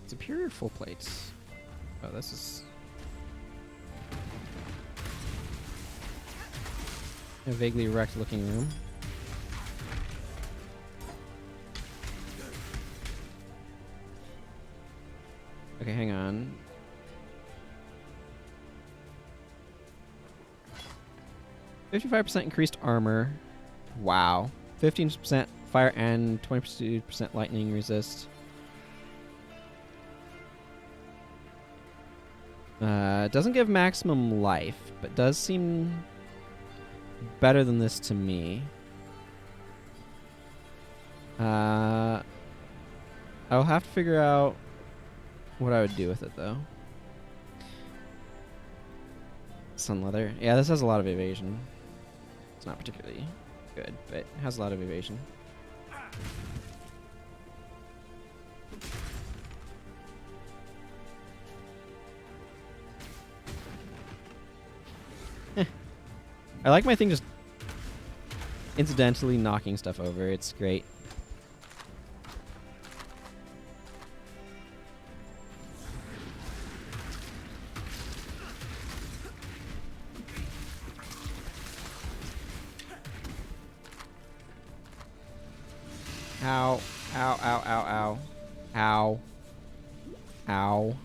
Superior full plates. Oh, this is a vaguely wrecked looking room. Okay, hang on. $55% increased armor. Wow. 15% fire and 22% lightning resist. It doesn't give maximum life, but does seem better than this to me. I'll have to figure out what I would do with it, though. Sun leather. Yeah, this has a lot of evasion. It's not particularly good, but it has a lot of evasion. I like my thing just incidentally knocking stuff over. It's great. Ow. Ow, ow, ow, ow. Ow. Ow. Ow.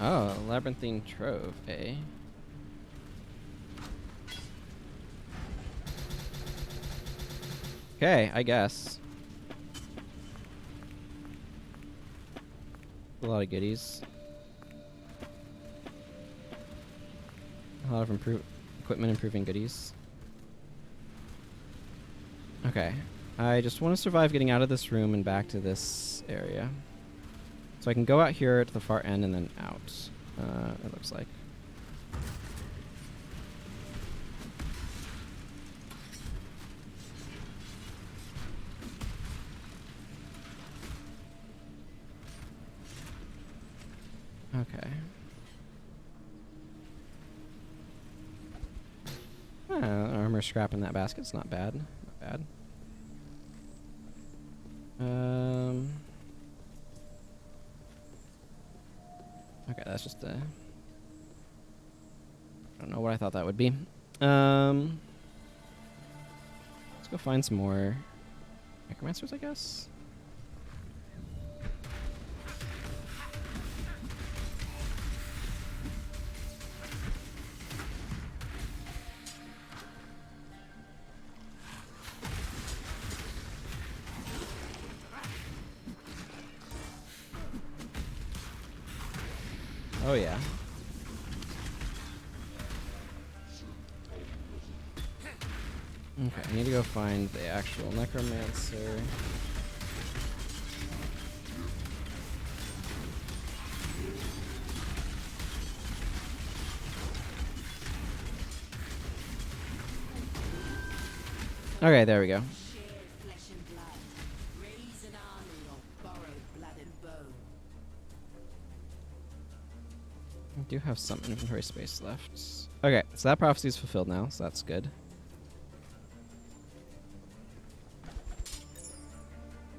Oh, labyrinthine trove, eh? Okay, I guess. A lot of goodies. A lot of equipment improving goodies. Okay. I just want to survive getting out of this room and back to this area. So I can go out here to the far end and then out, it looks like. Okay. Armor scrap in that basket's not bad. Not bad. Okay, that's just I don't know what I thought that would be. Let's go find some more necromancers, I guess. Oh yeah. Okay, I need to go find the actual necromancer. Okay, there we go. I do have some inventory space left. Okay, so that prophecy is fulfilled now, so that's good.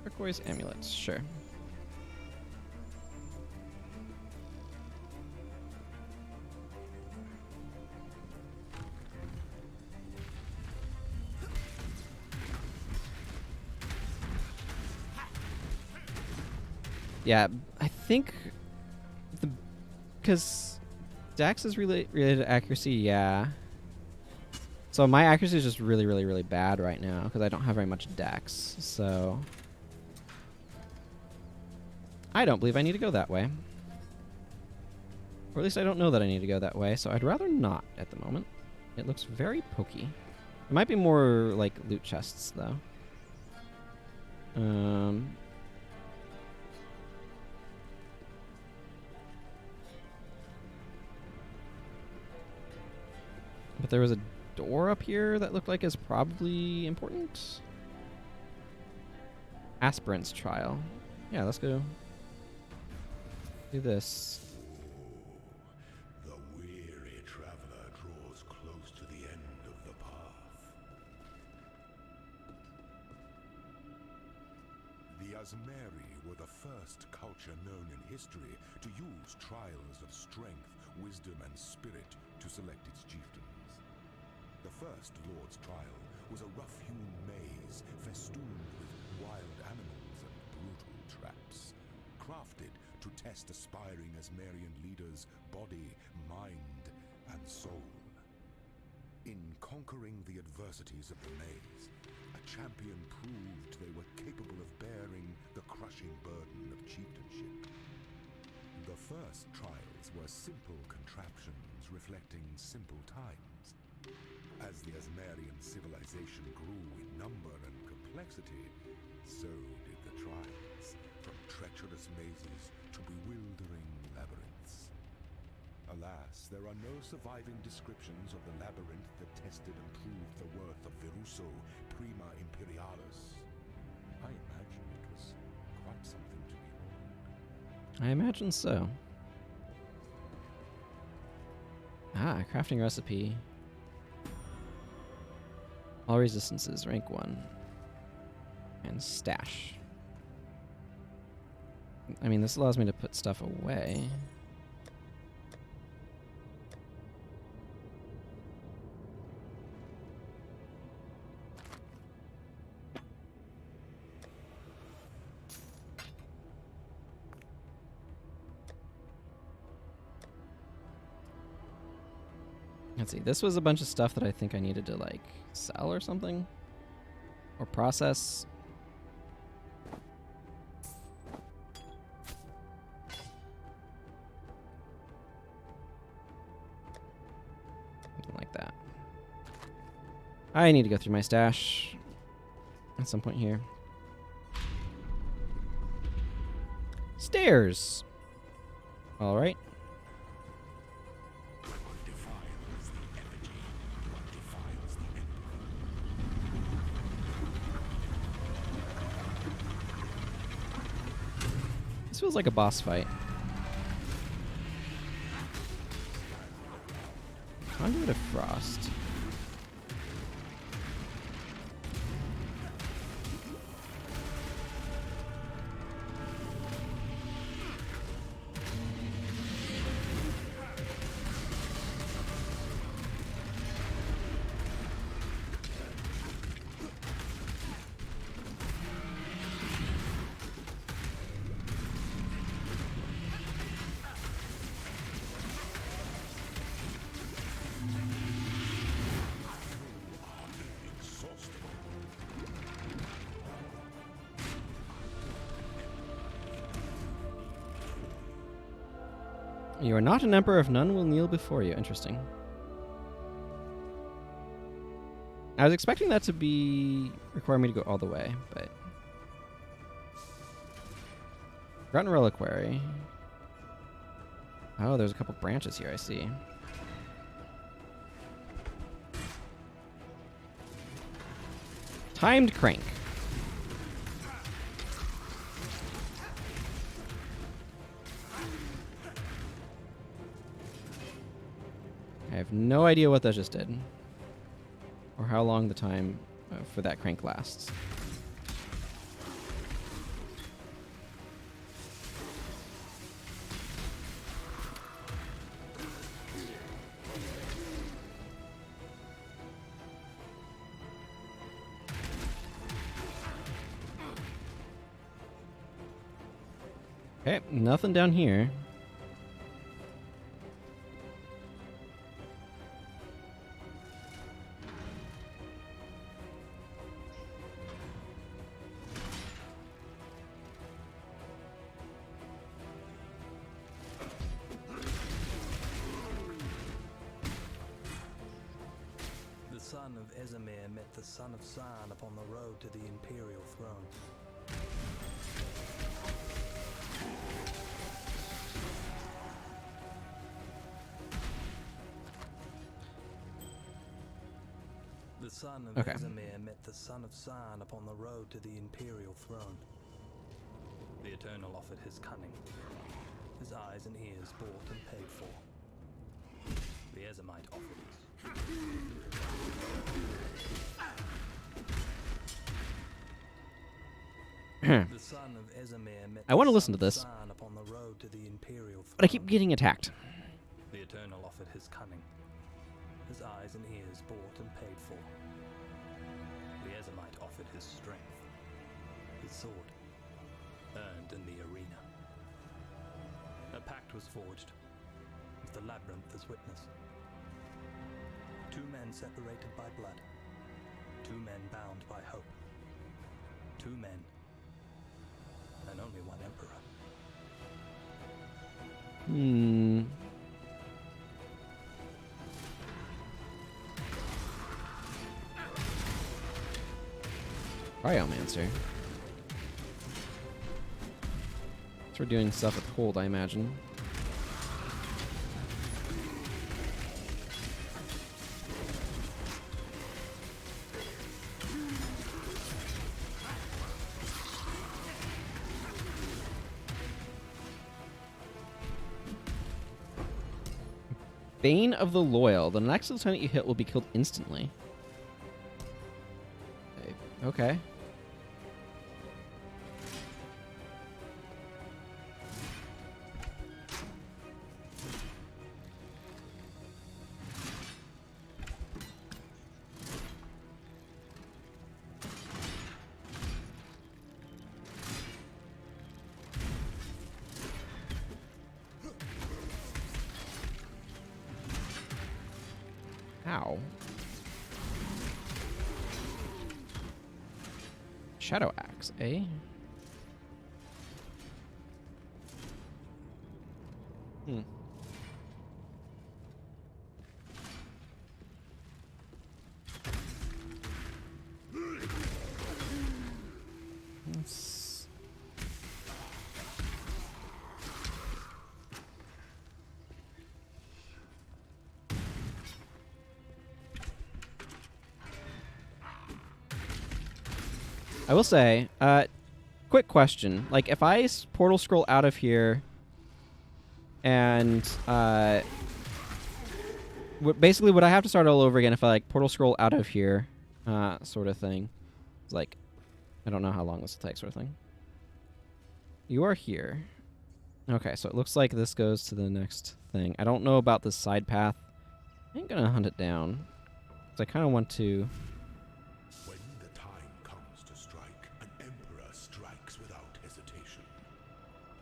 Turquoise amulets, sure. Yeah, I think because Dex is related to accuracy, yeah. So my accuracy is just really, really, really bad right now because I don't have very much Dex. So I don't believe I need to go that way. Or at least I don't know that I need to go that way, so I'd rather not at the moment. It looks very pokey. It might be more like loot chests though. But there was a door up here that looked like is probably important. Aspirant's trial. Yeah, let's go do this. The weary traveler draws close to the end of the path. The Azmeri were the first culture known in history to use trials of strength, wisdom, and spirit to select its chieftains. The first Lord's trial was a rough-hewn maze festooned with wild animals and brutal traps, crafted to test aspiring Asmerian leaders' body, mind, and soul. In conquering the adversities of the maze, a champion proved they were capable of bearing the crushing burden of chieftainship. The first trials were simple contraptions reflecting simple times. As the Asmerian civilization grew in number and complexity, so did the trials, from treacherous mazes to bewildering labyrinths. Alas, there are no surviving descriptions of the labyrinth that tested and proved the worth of Viruso Prima Imperialis. I imagine it was quite something to behold. I imagine so. Ah, crafting recipe. All resistances, rank 1. And stash. I mean, this allows me to put stuff away. Let's see, this was a bunch of stuff that I think I needed to, like, sell or something? Or process. Something like that. I need to go through my stash at some point here. Stairs! Alright. This feels like a boss fight. Conduit of Frost. You are not an emperor if none will kneel before you. Interesting. I was expecting that to require me to go all the way, but... Grunt Reliquary. Oh, there's a couple branches here, I see. Timed Crank. have no idea what that just did. Or how long the time for that crank lasts. Okay, nothing down here. The son of Esamir met the son of San upon the road to the Imperial throne. The son of Esamir met the son of San upon the road to the Imperial throne. The Eternal offered his cunning. His eyes and ears bought and paid for. The Esamite offered his. The son of Esamir met I want to listen to this, San upon the road to the Imperial throne. but I keep getting attacked. The Eternal offered his cunning. His eyes and ears bought and paid for. The Esamite offered his strength. His sword, earned in the arena. A pact was forged, with the labyrinth as witness. Two men separated by blood. Two men bound by hope. Two men, and only one emperor. Cryomancer. So we're doing stuff with hold, I imagine. Bane of the Loyal. The next lieutenant you hit will be killed instantly. Okay. Ow. Shadow Axe, eh? Let's... I will say, quick question. Like, if I portal scroll out of here and, basically, would I have to start all over again if I, like, portal scroll out of here, sort of thing? It's like, I don't know how long this will take, sort of thing. You are here. Okay, so it looks like this goes to the next thing. I don't know about this side path. I ain't gonna hunt it down. Because I kind of want to... When the time comes to strike, an emperor strikes without hesitation.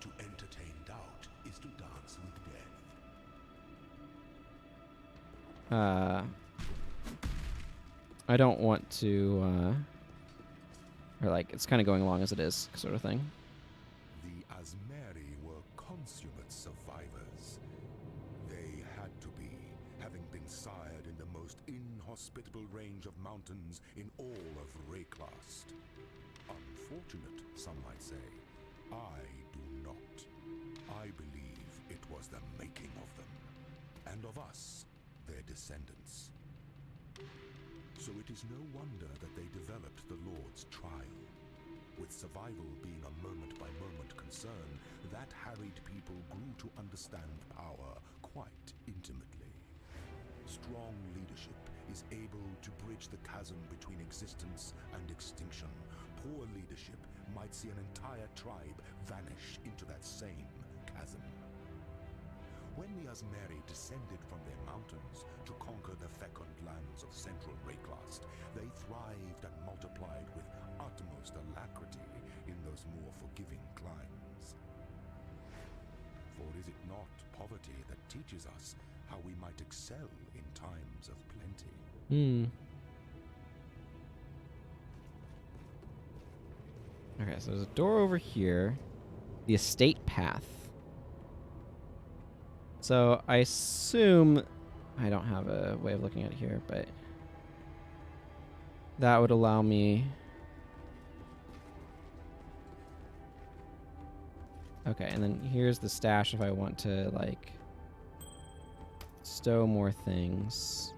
To entertain doubt is to dance with death. I don't want to, or like, it's kind of going along as it is, sort of thing. The Asmeri were consummate survivors. They had to be, having been sired in the most inhospitable range of mountains in all of Rayclast. Unfortunate, some might say. I do not. I believe it was the making of them, and of us, their descendants. So it is no wonder that they developed the Lord's trial. With survival being a moment-by-moment concern, that harried people grew to understand power quite intimately. Strong leadership is able to bridge the chasm between existence and extinction. Poor leadership might see an entire tribe vanish into that same chasm. When the Asmeri descended from their mountains to conquer the fecund lands of central Rayclast, they thrived and multiplied with utmost alacrity in those more forgiving climes. For is it not poverty that teaches us how we might excel in times of plenty? Okay, so there's a door over here. The estate path. So I assume, I don't have a way of looking at it here, but that would allow me. Okay, and then here's the stash if I want to like stow more things.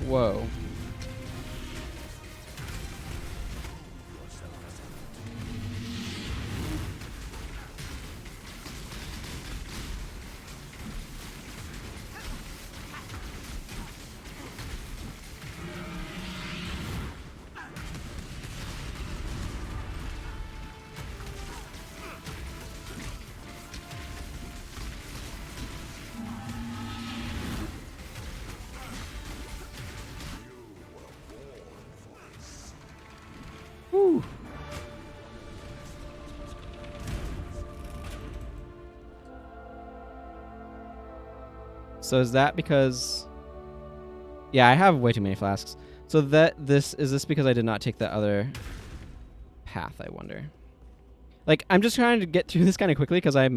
Whoa. Whew. So is that because... Yeah, I have way too many flasks. So is this because I did not take the other path, I wonder? Like, I'm just trying to get through this kind of quickly because I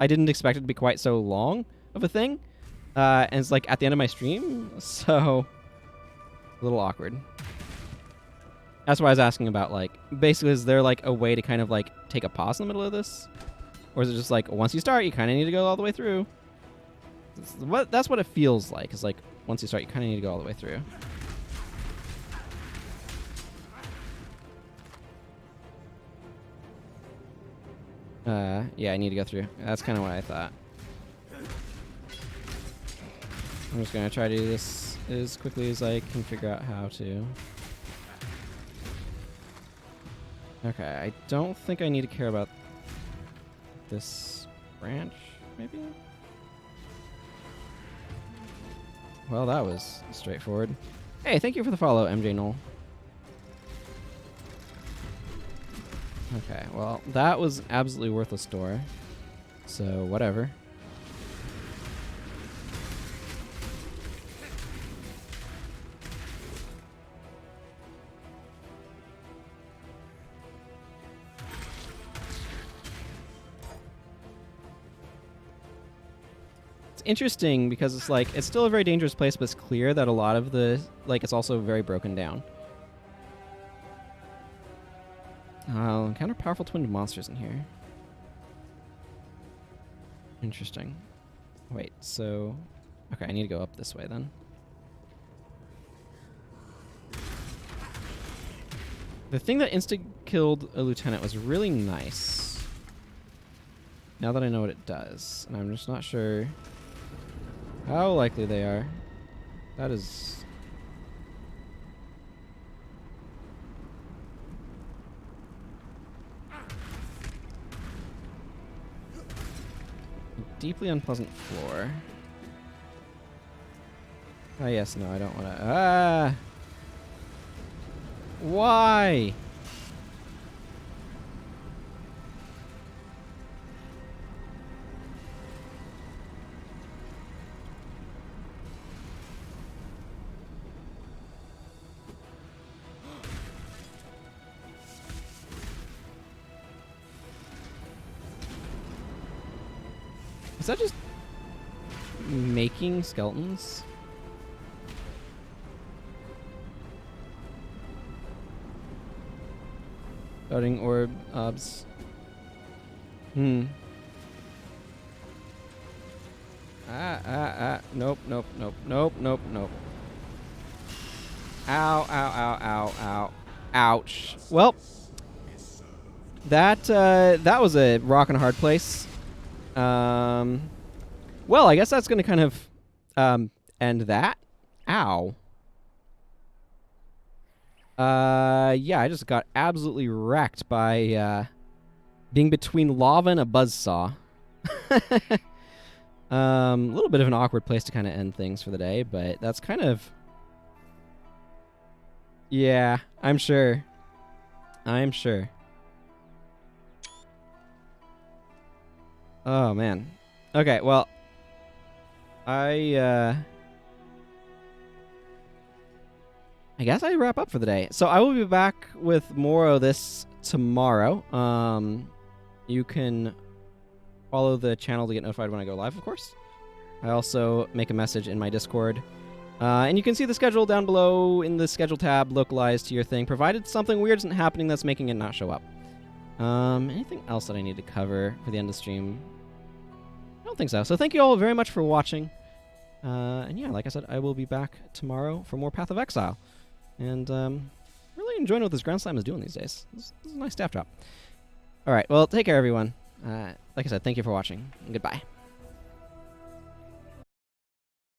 didn't expect it to be quite so long of a thing. And it's like at the end of my stream, so a little awkward. That's why I was asking about, like, basically, is there, like, a way to kind of, like, take a pause in the middle of this? Or is it just, like, once you start, you kind of need to go all the way through? That's what it feels like, is, like, once you start, you kind of need to go all the way through. Yeah, I need to go through. That's kind of what I thought. I'm just going to try to do this as quickly as I can figure out how to. Okay, I don't think I need to care about this branch, maybe? Well, that was straightforward. Hey, thank you for the follow, MJ Knoll. Okay, well, that was absolutely worthless door. So, whatever. Interesting because it's like it's still a very dangerous place, but it's clear that a lot of the it's also very broken down. Encounter powerful twin monsters in here. Interesting. Wait, so okay, I need to go up this way then. The thing that insta-killed a lieutenant was really nice. Now that I know what it does, and I'm just not sure how likely they are. That is... a deeply unpleasant floor. Ah, yes, no, I don't want to... Ah! Why? Is that just making skeletons? Spouting orbs. Nope. Ow, ow, ow, ow, ow. Ouch. Well, that was a rock and a hard place. Well, I guess that's going to kind of end that. Ow. Yeah, I just got absolutely wrecked by being between lava and a buzzsaw. A little bit of an awkward place to kind of end things for the day, but that's kind of... Yeah, I'm sure. Oh, man. Okay, well, I guess I wrap up for the day. So I will be back with more of this tomorrow. You can follow the channel to get notified when I go live, of course. I also make a message in my Discord. And you can see the schedule down below in the schedule tab, localized to your thing, provided something weird isn't happening that's making it not show up. Anything else that I need to cover for the end of the stream? I don't think so. So thank you all very much for watching. And yeah, like I said, I will be back tomorrow for more Path of Exile. And really enjoying what this Grand Slam is doing these days. This is a nice staff drop. All right, well, take care, everyone. Like I said, thank you for watching. Goodbye.